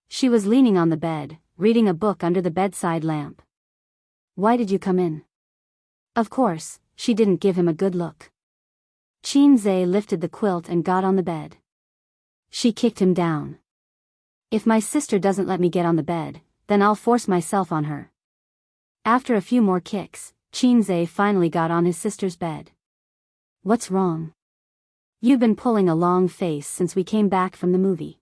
[SPEAKER 1] She was leaning on the bed, reading a book under the bedside lamp. Why did you come in? Of course, she didn't give him a good look. Qin Zai lifted the quilt and got on the bed. She kicked him down. If my sister doesn't let me get on the bed, then I'll force myself on her. After a few more kicks, Qinze finally got on his sister's bed. What's wrong? You've been pulling a long face since we came back from the movie.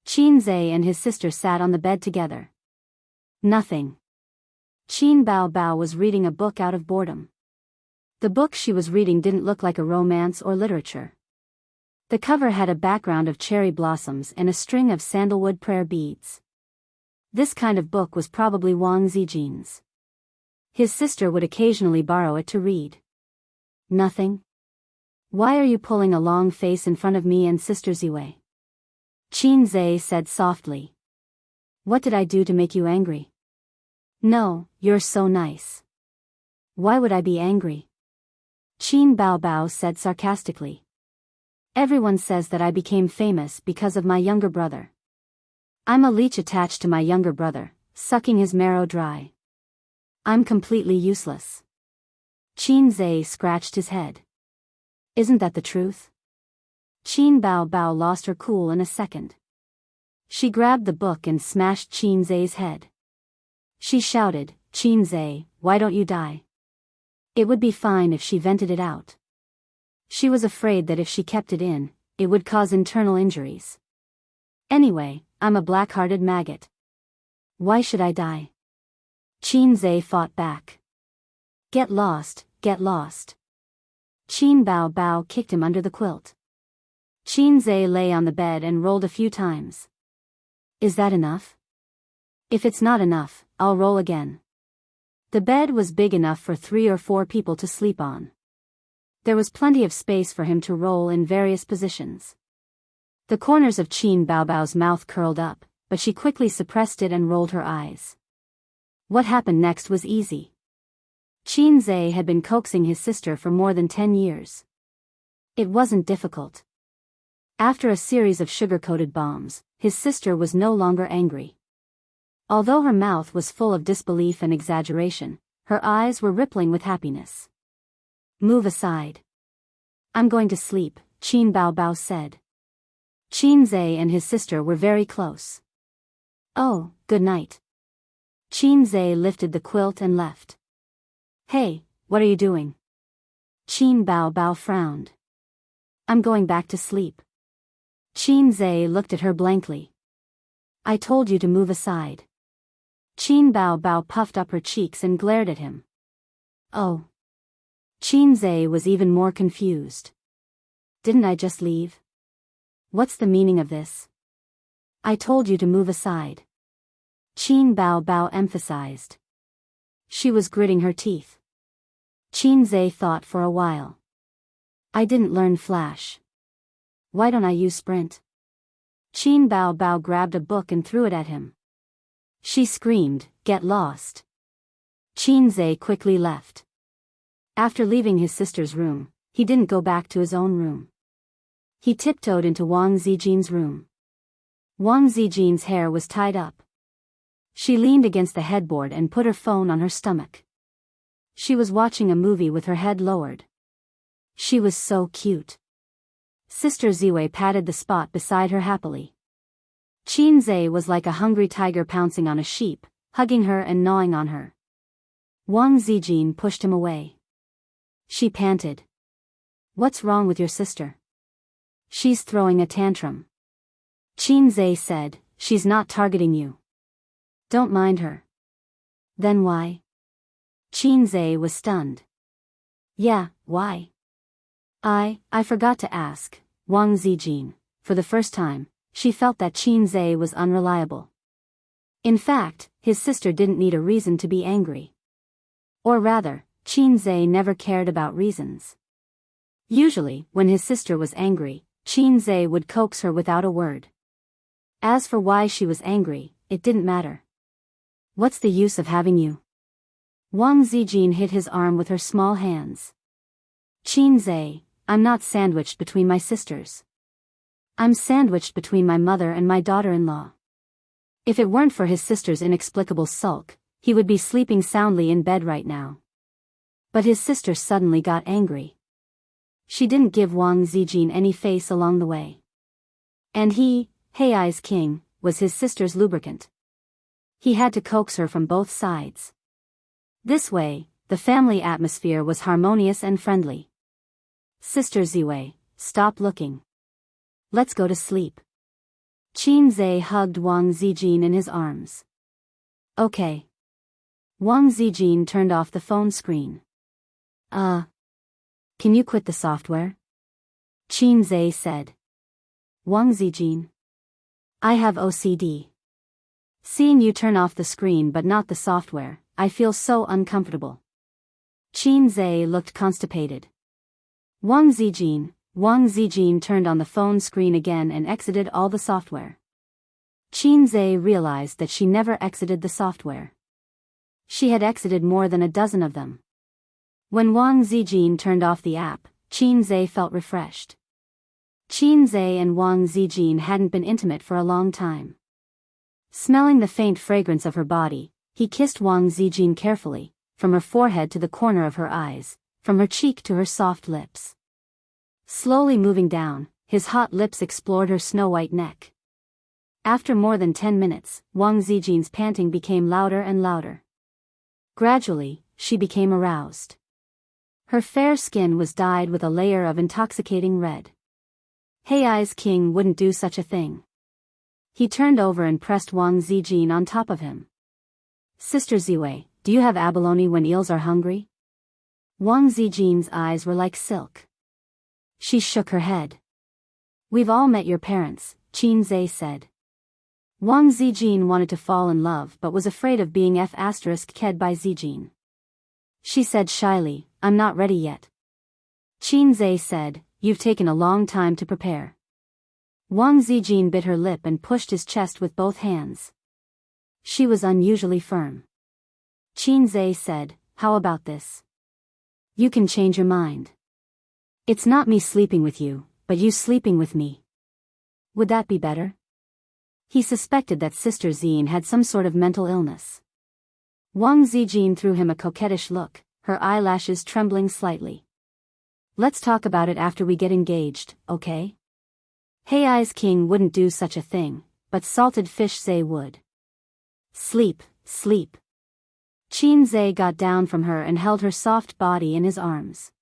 [SPEAKER 1] Qinze and his sister sat on the bed together. Nothing. Qin Bao Bao was reading a book out of boredom. The book she was reading didn't look like a romance or literature. The cover had a background of cherry blossoms and a string of sandalwood prayer beads. This kind of book was probably Wang Zijin's. His sister would occasionally borrow it to read. Nothing? Why are you pulling a long face in front of me and Sister Ziwei? Qinze said softly. What did I do to make you angry? No, you're so nice. Why would I be angry? Qin Bao Bao said sarcastically. Everyone says that I became famous because of my younger brother. I'm a leech attached to my younger brother, sucking his marrow dry. I'm completely useless. Qinze scratched his head. Isn't that the truth? Qin Bao Bao lost her cool in a second. She grabbed the book and smashed Qinze's head. She shouted, Qinze, why don't you die? It would be fine if she vented it out. She was afraid that if she kept it in, it would cause internal injuries. Anyway, I'm a black-hearted maggot. Why should I die? Qinze fought back. Get lost, get lost. Qin Bao Bao kicked him under the quilt. Qinze lay on the bed and rolled a few times. Is that enough? If it's not enough, I'll roll again. The bed was big enough for 3 or 4 people to sleep on. There was plenty of space for him to roll in various positions. The corners of Qin Bao Bao's mouth curled up, but she quickly suppressed it and rolled her eyes. What happened next was easy. Qinze had been coaxing his sister for more than 10 years. It wasn't difficult. After a series of sugar-coated bombs, his sister was no longer angry. Although her mouth was full of disbelief and exaggeration, her eyes were rippling with happiness. Move aside. I'm going to sleep, Qin Bao Bao said. Qinze and his sister were very close. Oh, good night. Qinze lifted the quilt and left. Hey, what are you doing? Qin Bao Bao frowned. I'm going back to sleep. Qinze looked at her blankly. I told you to move aside. Qin Bao Bao puffed up her cheeks and glared at him. Oh. Qinze was even more confused. Didn't I just leave? What's the meaning of this? I told you to move aside. Qin Bao Bao emphasized. She was gritting her teeth. Qinze thought for a while. I didn't learn Flash. Why don't I use Sprint? Qin Bao Bao grabbed a book and threw it at him. She screamed, get lost. Qinze quickly left. After leaving his sister's room, he didn't go back to his own room. He tiptoed into Wang Zijin's room. Wang Zijin's hair was tied up. She leaned against the headboard and put her phone on her stomach. She was watching a movie with her head lowered. She was so cute. Sister Ziwei patted the spot beside her happily. Qinze was like a hungry tiger pouncing on a sheep, hugging her and gnawing on her. Wang Zijin pushed him away. She panted. What's wrong with your sister? She's throwing a tantrum. Qinze said, she's not targeting you. Don't mind her. Then why? Qinze was stunned. Yeah, why? I forgot to ask, Wang Zijin. For the first time, she felt that Qinze was unreliable. In fact, his sister didn't need a reason to be angry. Or rather, Qinze never cared about reasons. Usually, when his sister was angry, Qinze would coax her without a word. As for why she was angry, it didn't matter. What's the use of having you? Wang Zijin hit his arm with her small hands. Qinze, I'm not sandwiched between my sisters. I'm sandwiched between my mother and my daughter-in-law. If it weren't for his sister's inexplicable sulk, he would be sleeping soundly in bed right now. But his sister suddenly got angry. She didn't give Wang Zijin any face along the way. And he, Hei's king, was his sister's lubricant. He had to coax her from both sides. This way, the family atmosphere was harmonious and friendly. Sister Ziwei, stop looking. Let's go to sleep. Qin Zhe hugged Wang Zijin in his arms. Okay. Wang Zijin turned off the phone screen. Can you quit the software? Qin Zhe said. Wang Zijin. I have OCD. Seeing you turn off the screen but not the software, I feel so uncomfortable. Qin Zhe looked constipated. Wang Zijin turned on the phone screen again and exited all the software. Qin Zhe realized that she never exited the software. She had exited more than a dozen of them. When Wang Zijin turned off the app, Qin Zhe felt refreshed. Qin Zhe and Wang Zijin hadn't been intimate for a long time. Smelling the faint fragrance of her body, he kissed Wang Zijin carefully, from her forehead to the corner of her eyes, from her cheek to her soft lips. Slowly moving down, his hot lips explored her snow-white neck. After more than 10 minutes, Wang Zijin's panting became louder and louder. Gradually, she became aroused. Her fair skin was dyed with a layer of intoxicating red. Hei's king wouldn't do such a thing. He turned over and pressed Wang Zijin on top of him. Sister Ziwei, do you have abalone when eels are hungry? Wang Zijin's eyes were like silk. She shook her head. We've all met your parents, Qin Zhe said. Wang Zijin wanted to fall in love but was afraid of being ked by Zijin. She said shyly, I'm not ready yet. Qin Zhe said, you've taken a long time to prepare. Wang Zijin bit her lip and pushed his chest with both hands. She was unusually firm. Qin Zhe said, how about this? You can change your mind. It's not me sleeping with you, but you sleeping with me. Would that be better? He suspected that Sister Zine had some sort of mental illness. Wang Zijin threw him a coquettish look, her eyelashes trembling slightly. Let's talk about it after we get engaged, okay? Hei's king wouldn't do such a thing, but salted fish Zhe would. Sleep, sleep. Qin Zhe got down from her and held her soft body in his arms.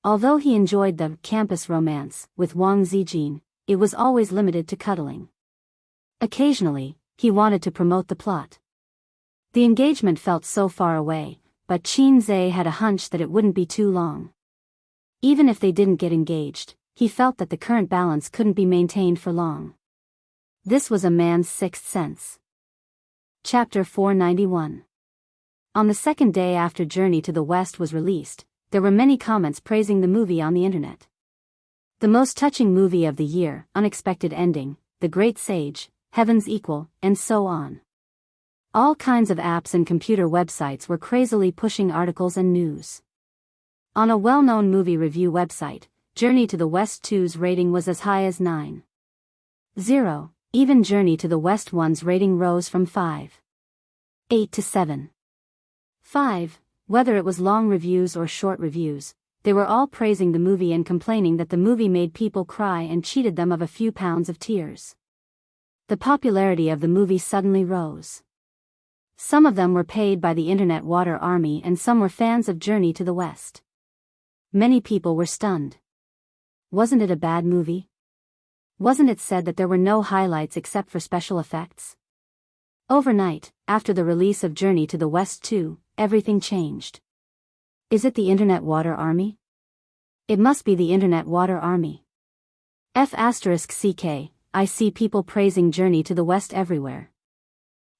[SPEAKER 1] Although he enjoyed the campus romance with Wang Zijin, it was always limited to cuddling. Occasionally, he wanted to promote the plot. The engagement felt so far away, but Qin Zhe had a hunch that it wouldn't be too long. Even if they didn't get engaged, he felt that the current balance couldn't be maintained for long. This was a man's sixth sense. Chapter 491. On the second day after Journey to the West was released, there were many comments praising the movie on the internet. The most touching movie of the year, unexpected ending, the great sage, heaven's equal, and so on. All kinds of apps and computer websites were crazily pushing articles and news. On a well-known movie review website, Journey to the West 2's rating was as high as 9.0. Even Journey to the West 1's rating rose from 5.8 to 7.5. Whether it was long reviews or short reviews, they were all praising the movie and complaining that the movie made people cry and cheated them of a few pounds of tears. The popularity of the movie suddenly rose. Some of them were paid by the Internet Water Army and some were fans of Journey to the West. Many people were stunned. Wasn't it a bad movie? Wasn't it said that there were no highlights except for special effects? Overnight, after the release of Journey to the West 2, everything changed. Is it the Internet Water Army? It must be the Internet Water Army. *CK, I see people praising Journey to the West everywhere.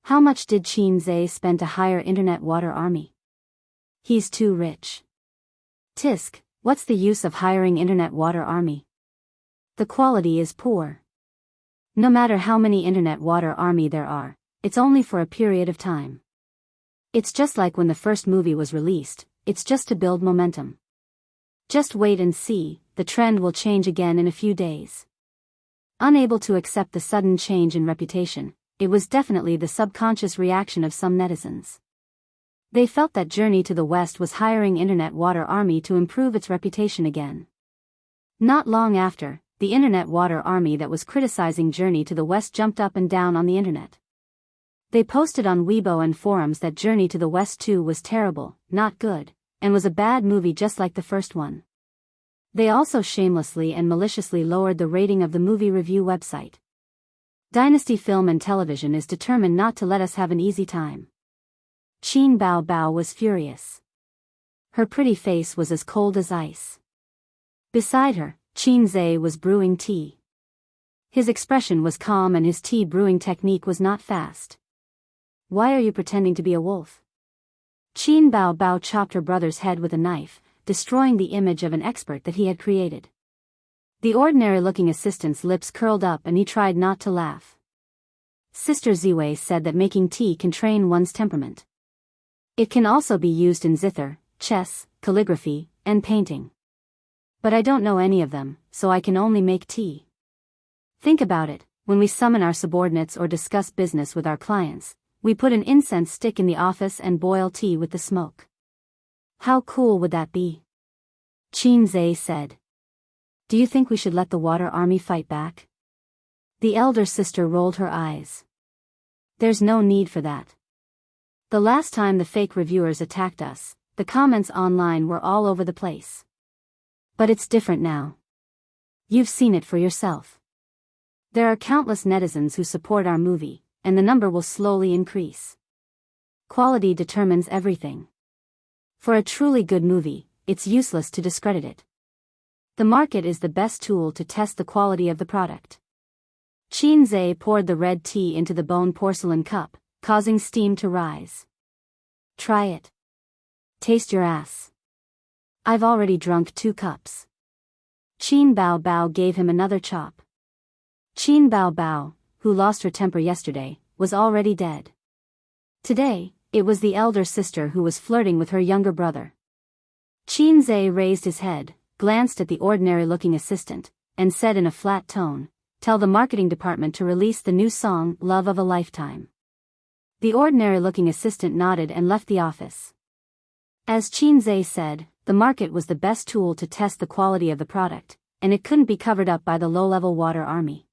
[SPEAKER 1] How much did Qin Zhe spend to hire Internet Water Army? He's too rich. Tisk, what's the use of hiring Internet Water Army? The quality is poor. No matter how many Internet Water Army there are, it's only for a period of time. It's just like when the first movie was released, it's just to build momentum. Just wait and see, the trend will change again in a few days. Unable to accept the sudden change in reputation, it was definitely the subconscious reaction of some netizens. They felt that Journey to the West was hiring Internet Water Army to improve its reputation again. Not long after, the internet water army that was criticizing Journey to the West jumped up and down on the internet. They posted on Weibo and forums that Journey to the West 2 was terrible, not good, and was a bad movie just like the first one. They also shamelessly and maliciously lowered the rating of the movie review website. Dynasty Film and Television is determined not to let us have an easy time. Qin Bao Bao was furious. Her pretty face was as cold as ice. Beside her, Qin Zhe was brewing tea. His expression was calm and his tea brewing technique was not fast. Why are you pretending to be a wolf? Qin Bao Bao chopped her brother's head with a knife, destroying the image of an expert that he had created. The ordinary-looking assistant's lips curled up and he tried not to laugh. Sister Ziwei said that making tea can train one's temperament. It can also be used in zither, chess, calligraphy, and painting. But I don't know any of them, so I can only make tea. Think about it, when we summon our subordinates or discuss business with our clients, we put an incense stick in the office and boil tea with the smoke. How cool would that be? Qin Zhe said. Do you think we should let the water army fight back? The elder sister rolled her eyes. There's no need for that. The last time the fake reviewers attacked us, the comments online were all over the place. But it's different now. You've seen it for yourself. There are countless netizens who support our movie, and the number will slowly increase. Quality determines everything. For a truly good movie, it's useless to discredit it. The market is the best tool to test the quality of the product. Qin Zhe poured the red tea into the bone porcelain cup, causing steam to rise. Try it. Taste your ass. I've already drunk 2 cups. Qin Bao Bao gave him another chop. Qin Bao Bao, who lost her temper yesterday, was already dead. Today, it was the elder sister who was flirting with her younger brother. Qin Zhe raised his head, glanced at the ordinary-looking assistant, and said in a flat tone, "Tell the marketing department to release the new song, Love of a Lifetime." The ordinary-looking assistant nodded and left the office. As Qin Zhe said, the market was the best tool to test the quality of the product, and it couldn't be covered up by the low-level water army.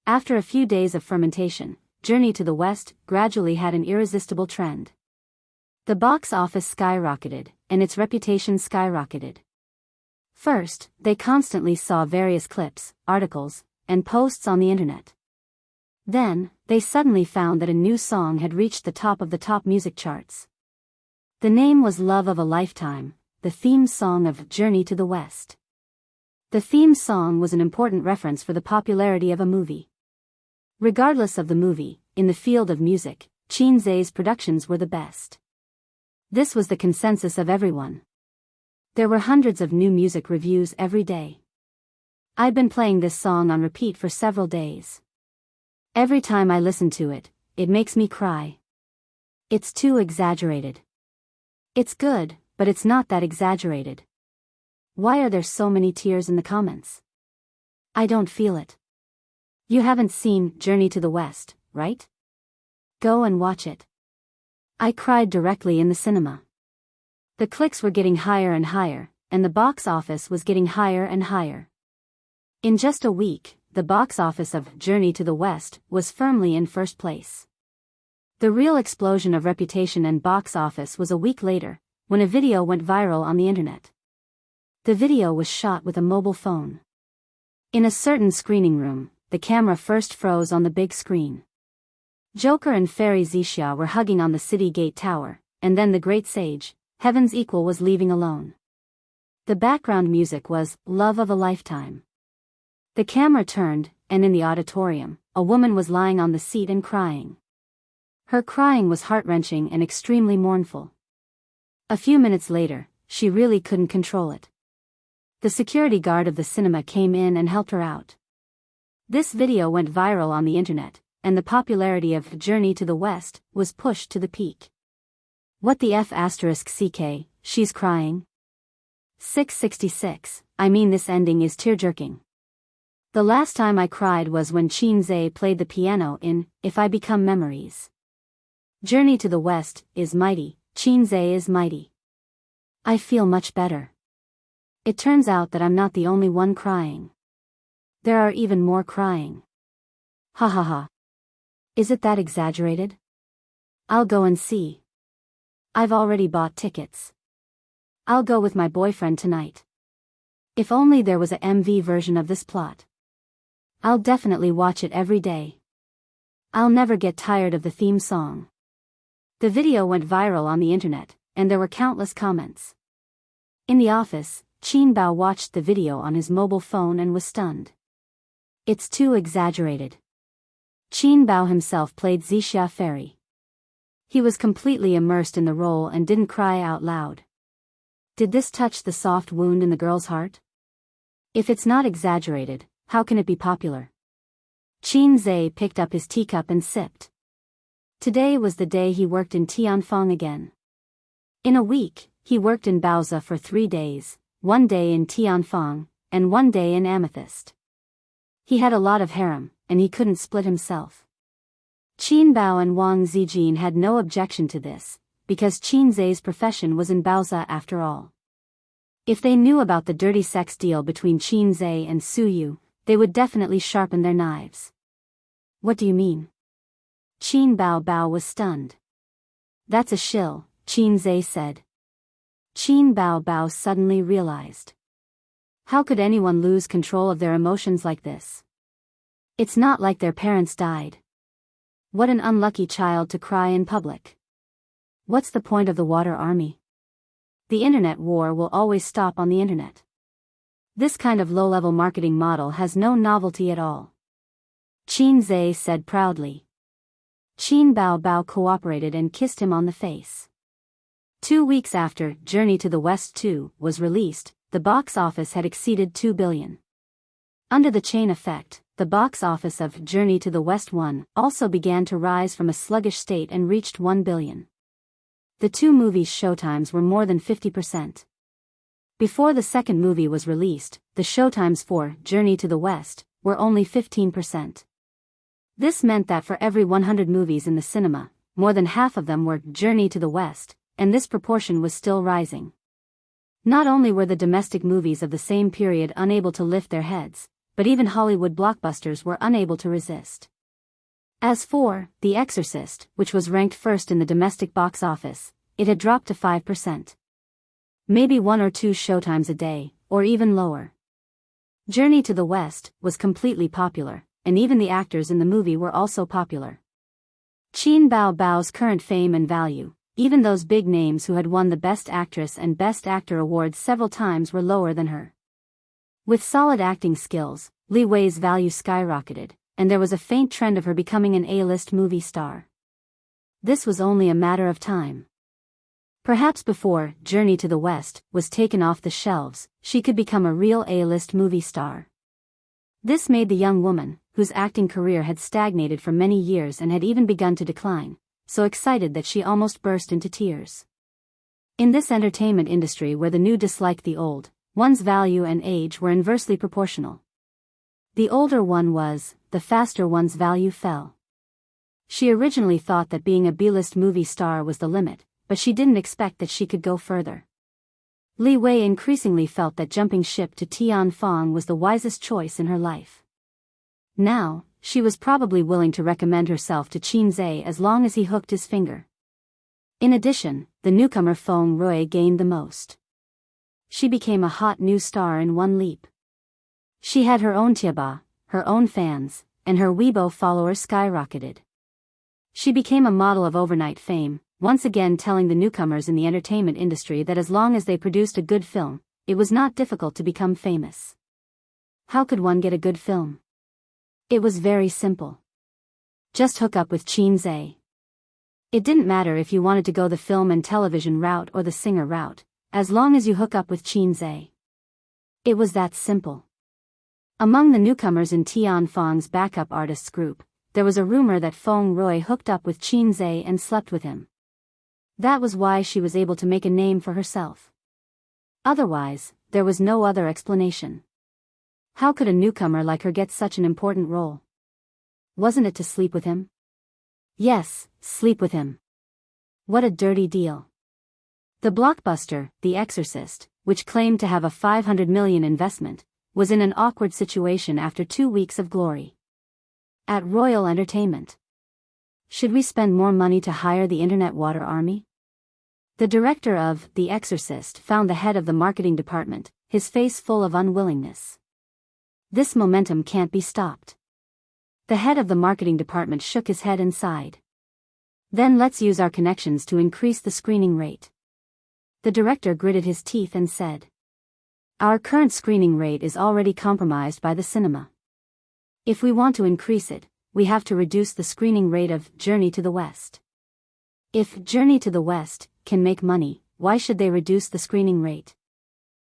[SPEAKER 1] After a few days of fermentation, Journey to the West gradually had an irresistible trend. The box office skyrocketed, and its reputation skyrocketed. First, they constantly saw various clips, articles, and posts on the internet. Then, they suddenly found that a new song had reached the top of the top music charts. The name was Love of a Lifetime, the theme song of Journey to the West. The theme song was an important reference for the popularity of a movie. Regardless of the movie, in the field of music, Qin Zhe's productions were the best. This was the consensus of everyone. There were hundreds of new music reviews every day. I'd been playing this song on repeat for several days. Every time I listen to it, it makes me cry. It's too exaggerated. It's good, but it's not that exaggerated. Why are there so many tears in the comments? I don't feel it. You haven't seen Journey to the West, right? Go and watch it. I cried directly in the cinema. The clicks were getting higher and higher, and the box office was getting higher and higher. In just a week, the box office of Journey to the West was firmly in first place. The real explosion of reputation and box office was a week later, when a video went viral on the internet. The video was shot with a mobile phone. In a certain screening room, the camera first froze on the big screen. Joker and Fairy Zixia were hugging on the city gate tower, and then the great sage, Heaven's Equal, was leaving alone. The background music was Love of a Lifetime. The camera turned, and in the auditorium, a woman was lying on the seat and crying. Her crying was heart-wrenching and extremely mournful. A few minutes later, she really couldn't control it. The security guard of the cinema came in and helped her out. This video went viral on the internet, and the popularity of Journey to the West was pushed to the peak. What the F***CK, she's crying? 666, I mean, this ending is tear-jerking. The last time I cried was when Qin Zhe played the piano in If I Become Memories. Journey to the West is mighty, Qin Zhe is mighty. I feel much better. It turns out that I'm not the only one crying. There are even more crying. Ha ha ha. Is it that exaggerated? I'll go and see. I've already bought tickets. I'll go with my boyfriend tonight. If only there was a MV version of this plot. I'll definitely watch it every day. I'll never get tired of the theme song. The video went viral on the internet, and there were countless comments. In the office, Qin Bao watched the video on his mobile phone and was stunned. It's too exaggerated. Qin Bao himself played Xixia Fairy. He was completely immersed in the role and didn't cry out loud. Did this touch the soft wound in the girl's heart? If it's not exaggerated, how can it be popular? Qin Zhe picked up his teacup and sipped. Today was the day he worked in Tianfang again. In a week, he worked in Baozi for 3 days, 1 day in Tianfang, and 1 day in Amethyst. He had a lot of harem, and he couldn't split himself. Qin Bao and Wang Zijin had no objection to this, because Qin Zhe's profession was in Baozi after all. If they knew about the dirty sex deal between Qin Zhe and Su Yu, they would definitely sharpen their knives. What do you mean? Qin Bao was stunned. That's a shill, Qin Zhe said. Qin Bao suddenly realized. How could anyone lose control of their emotions like this? It's not like their parents died. What an unlucky child to cry in public. What's the point of the water army? The internet war will always stop on the internet. This kind of low-level marketing model has no novelty at all. Qin Zhe said proudly. Qin Bao cooperated and kissed him on the face. 2 weeks after Journey to the West 2 was released, the box office had exceeded 2 billion. Under the chain effect, the box office of Journey to the West 1 also began to rise from a sluggish state and reached 1 billion. The two movies' showtimes were more than 50%. Before the second movie was released, the showtimes for Journey to the West were only 15%. This meant that for every 100 movies in the cinema, more than half of them were Journey to the West, and this proportion was still rising. Not only were the domestic movies of the same period unable to lift their heads, but even Hollywood blockbusters were unable to resist. As for The Exorcist, which was ranked first in the domestic box office, it had dropped to 5%. Maybe 1 or 2 showtimes a day, or even lower. Journey to the West was completely popular, and even the actors in the movie were also popular. Qin Bao's current fame and value, even those big names who had won the Best Actress and Best Actor awards several times, were lower than her. With solid acting skills, Li Wei's value skyrocketed, and there was a faint trend of her becoming an A-list movie star. This was only a matter of time. Perhaps before Journey to the West was taken off the shelves, she could become a real A-list movie star. This made the young woman, whose acting career had stagnated for many years and had even begun to decline, so excited that she almost burst into tears. In this entertainment industry where the new disliked the old, one's value and age were inversely proportional. The older one was, the faster one's value fell. She originally thought that being a B-list movie star was the limit, but she didn't expect that she could go further. Li Wei increasingly felt that jumping ship to Tianfang was the wisest choice in her life. Now, she was probably willing to recommend herself to Qin Zhe as long as he hooked his finger. In addition, the newcomer Feng Rui gained the most. She became a hot new star in one leap. She had her own tieba, her own fans, and her Weibo followers skyrocketed. She became a model of overnight fame, once again telling the newcomers in the entertainment industry that as long as they produced a good film, it was not difficult to become famous. How could one get a good film? It was very simple. Just hook up with Qin Zhe. It didn't matter if you wanted to go the film and television route or the singer route, as long as you hook up with Qin Zhe. It was that simple. Among the newcomers in Tianfang's backup artists group, there was a rumor that Feng Rui hooked up with Qin Zhe and slept with him. That was why she was able to make a name for herself. Otherwise, there was no other explanation. How could a newcomer like her get such an important role? Wasn't it to sleep with him? Yes, sleep with him. What a dirty deal. The blockbuster, The Exorcist, which claimed to have a 500 million investment, was in an awkward situation after 2 weeks of glory. At Royal Entertainment. Should we spend more money to hire the Internet Water Army? The director of The Exorcist found the head of the marketing department, his face full of unwillingness. This momentum can't be stopped. The head of the marketing department shook his head and sighed. Then let's use our connections to increase the screening rate. The director gritted his teeth and said, our current screening rate is already compromised by the cinema. If we want to increase it, we have to reduce the screening rate of Journey to the West. If Journey to the West can make money, why should they reduce the screening rate?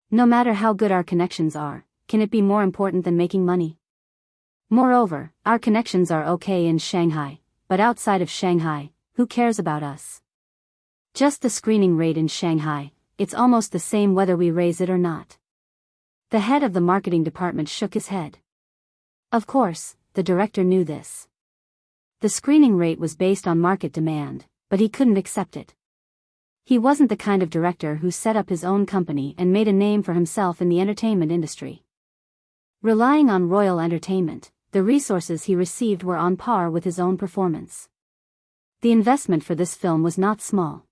[SPEAKER 1] No matter how good our connections are, can it be more important than making money? Moreover, our connections are okay in Shanghai, but outside of Shanghai, who cares about us? Just the screening rate in Shanghai, it's almost the same whether we raise it or not. The head of the marketing department shook his head. Of course, the director knew this. The screening rate was based on market demand, but he couldn't accept it. He wasn't the kind of director who set up his own company and made a name for himself in the entertainment industry. Relying on Royal Entertainment, the resources he received were on par with his own performance. The investment for this film was not small.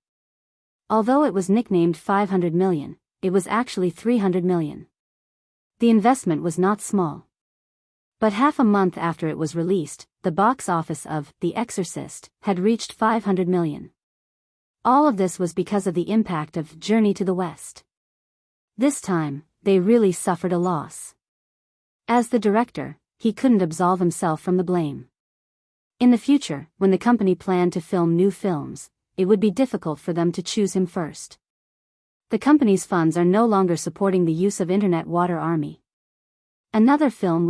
[SPEAKER 1] Although it was nicknamed 500 million, it was actually 300 million. The investment was not small. But half a month after it was released, the box office of The Exorcist had reached 500 million. All of this was because of the impact of Journey to the West. This time, they really suffered a loss. As the director, he couldn't absolve himself from the blame. In the future, when the company planned to film new films, it would be difficult for them to choose him first. The company's funds are no longer supporting the use of Internet Water Army. Another film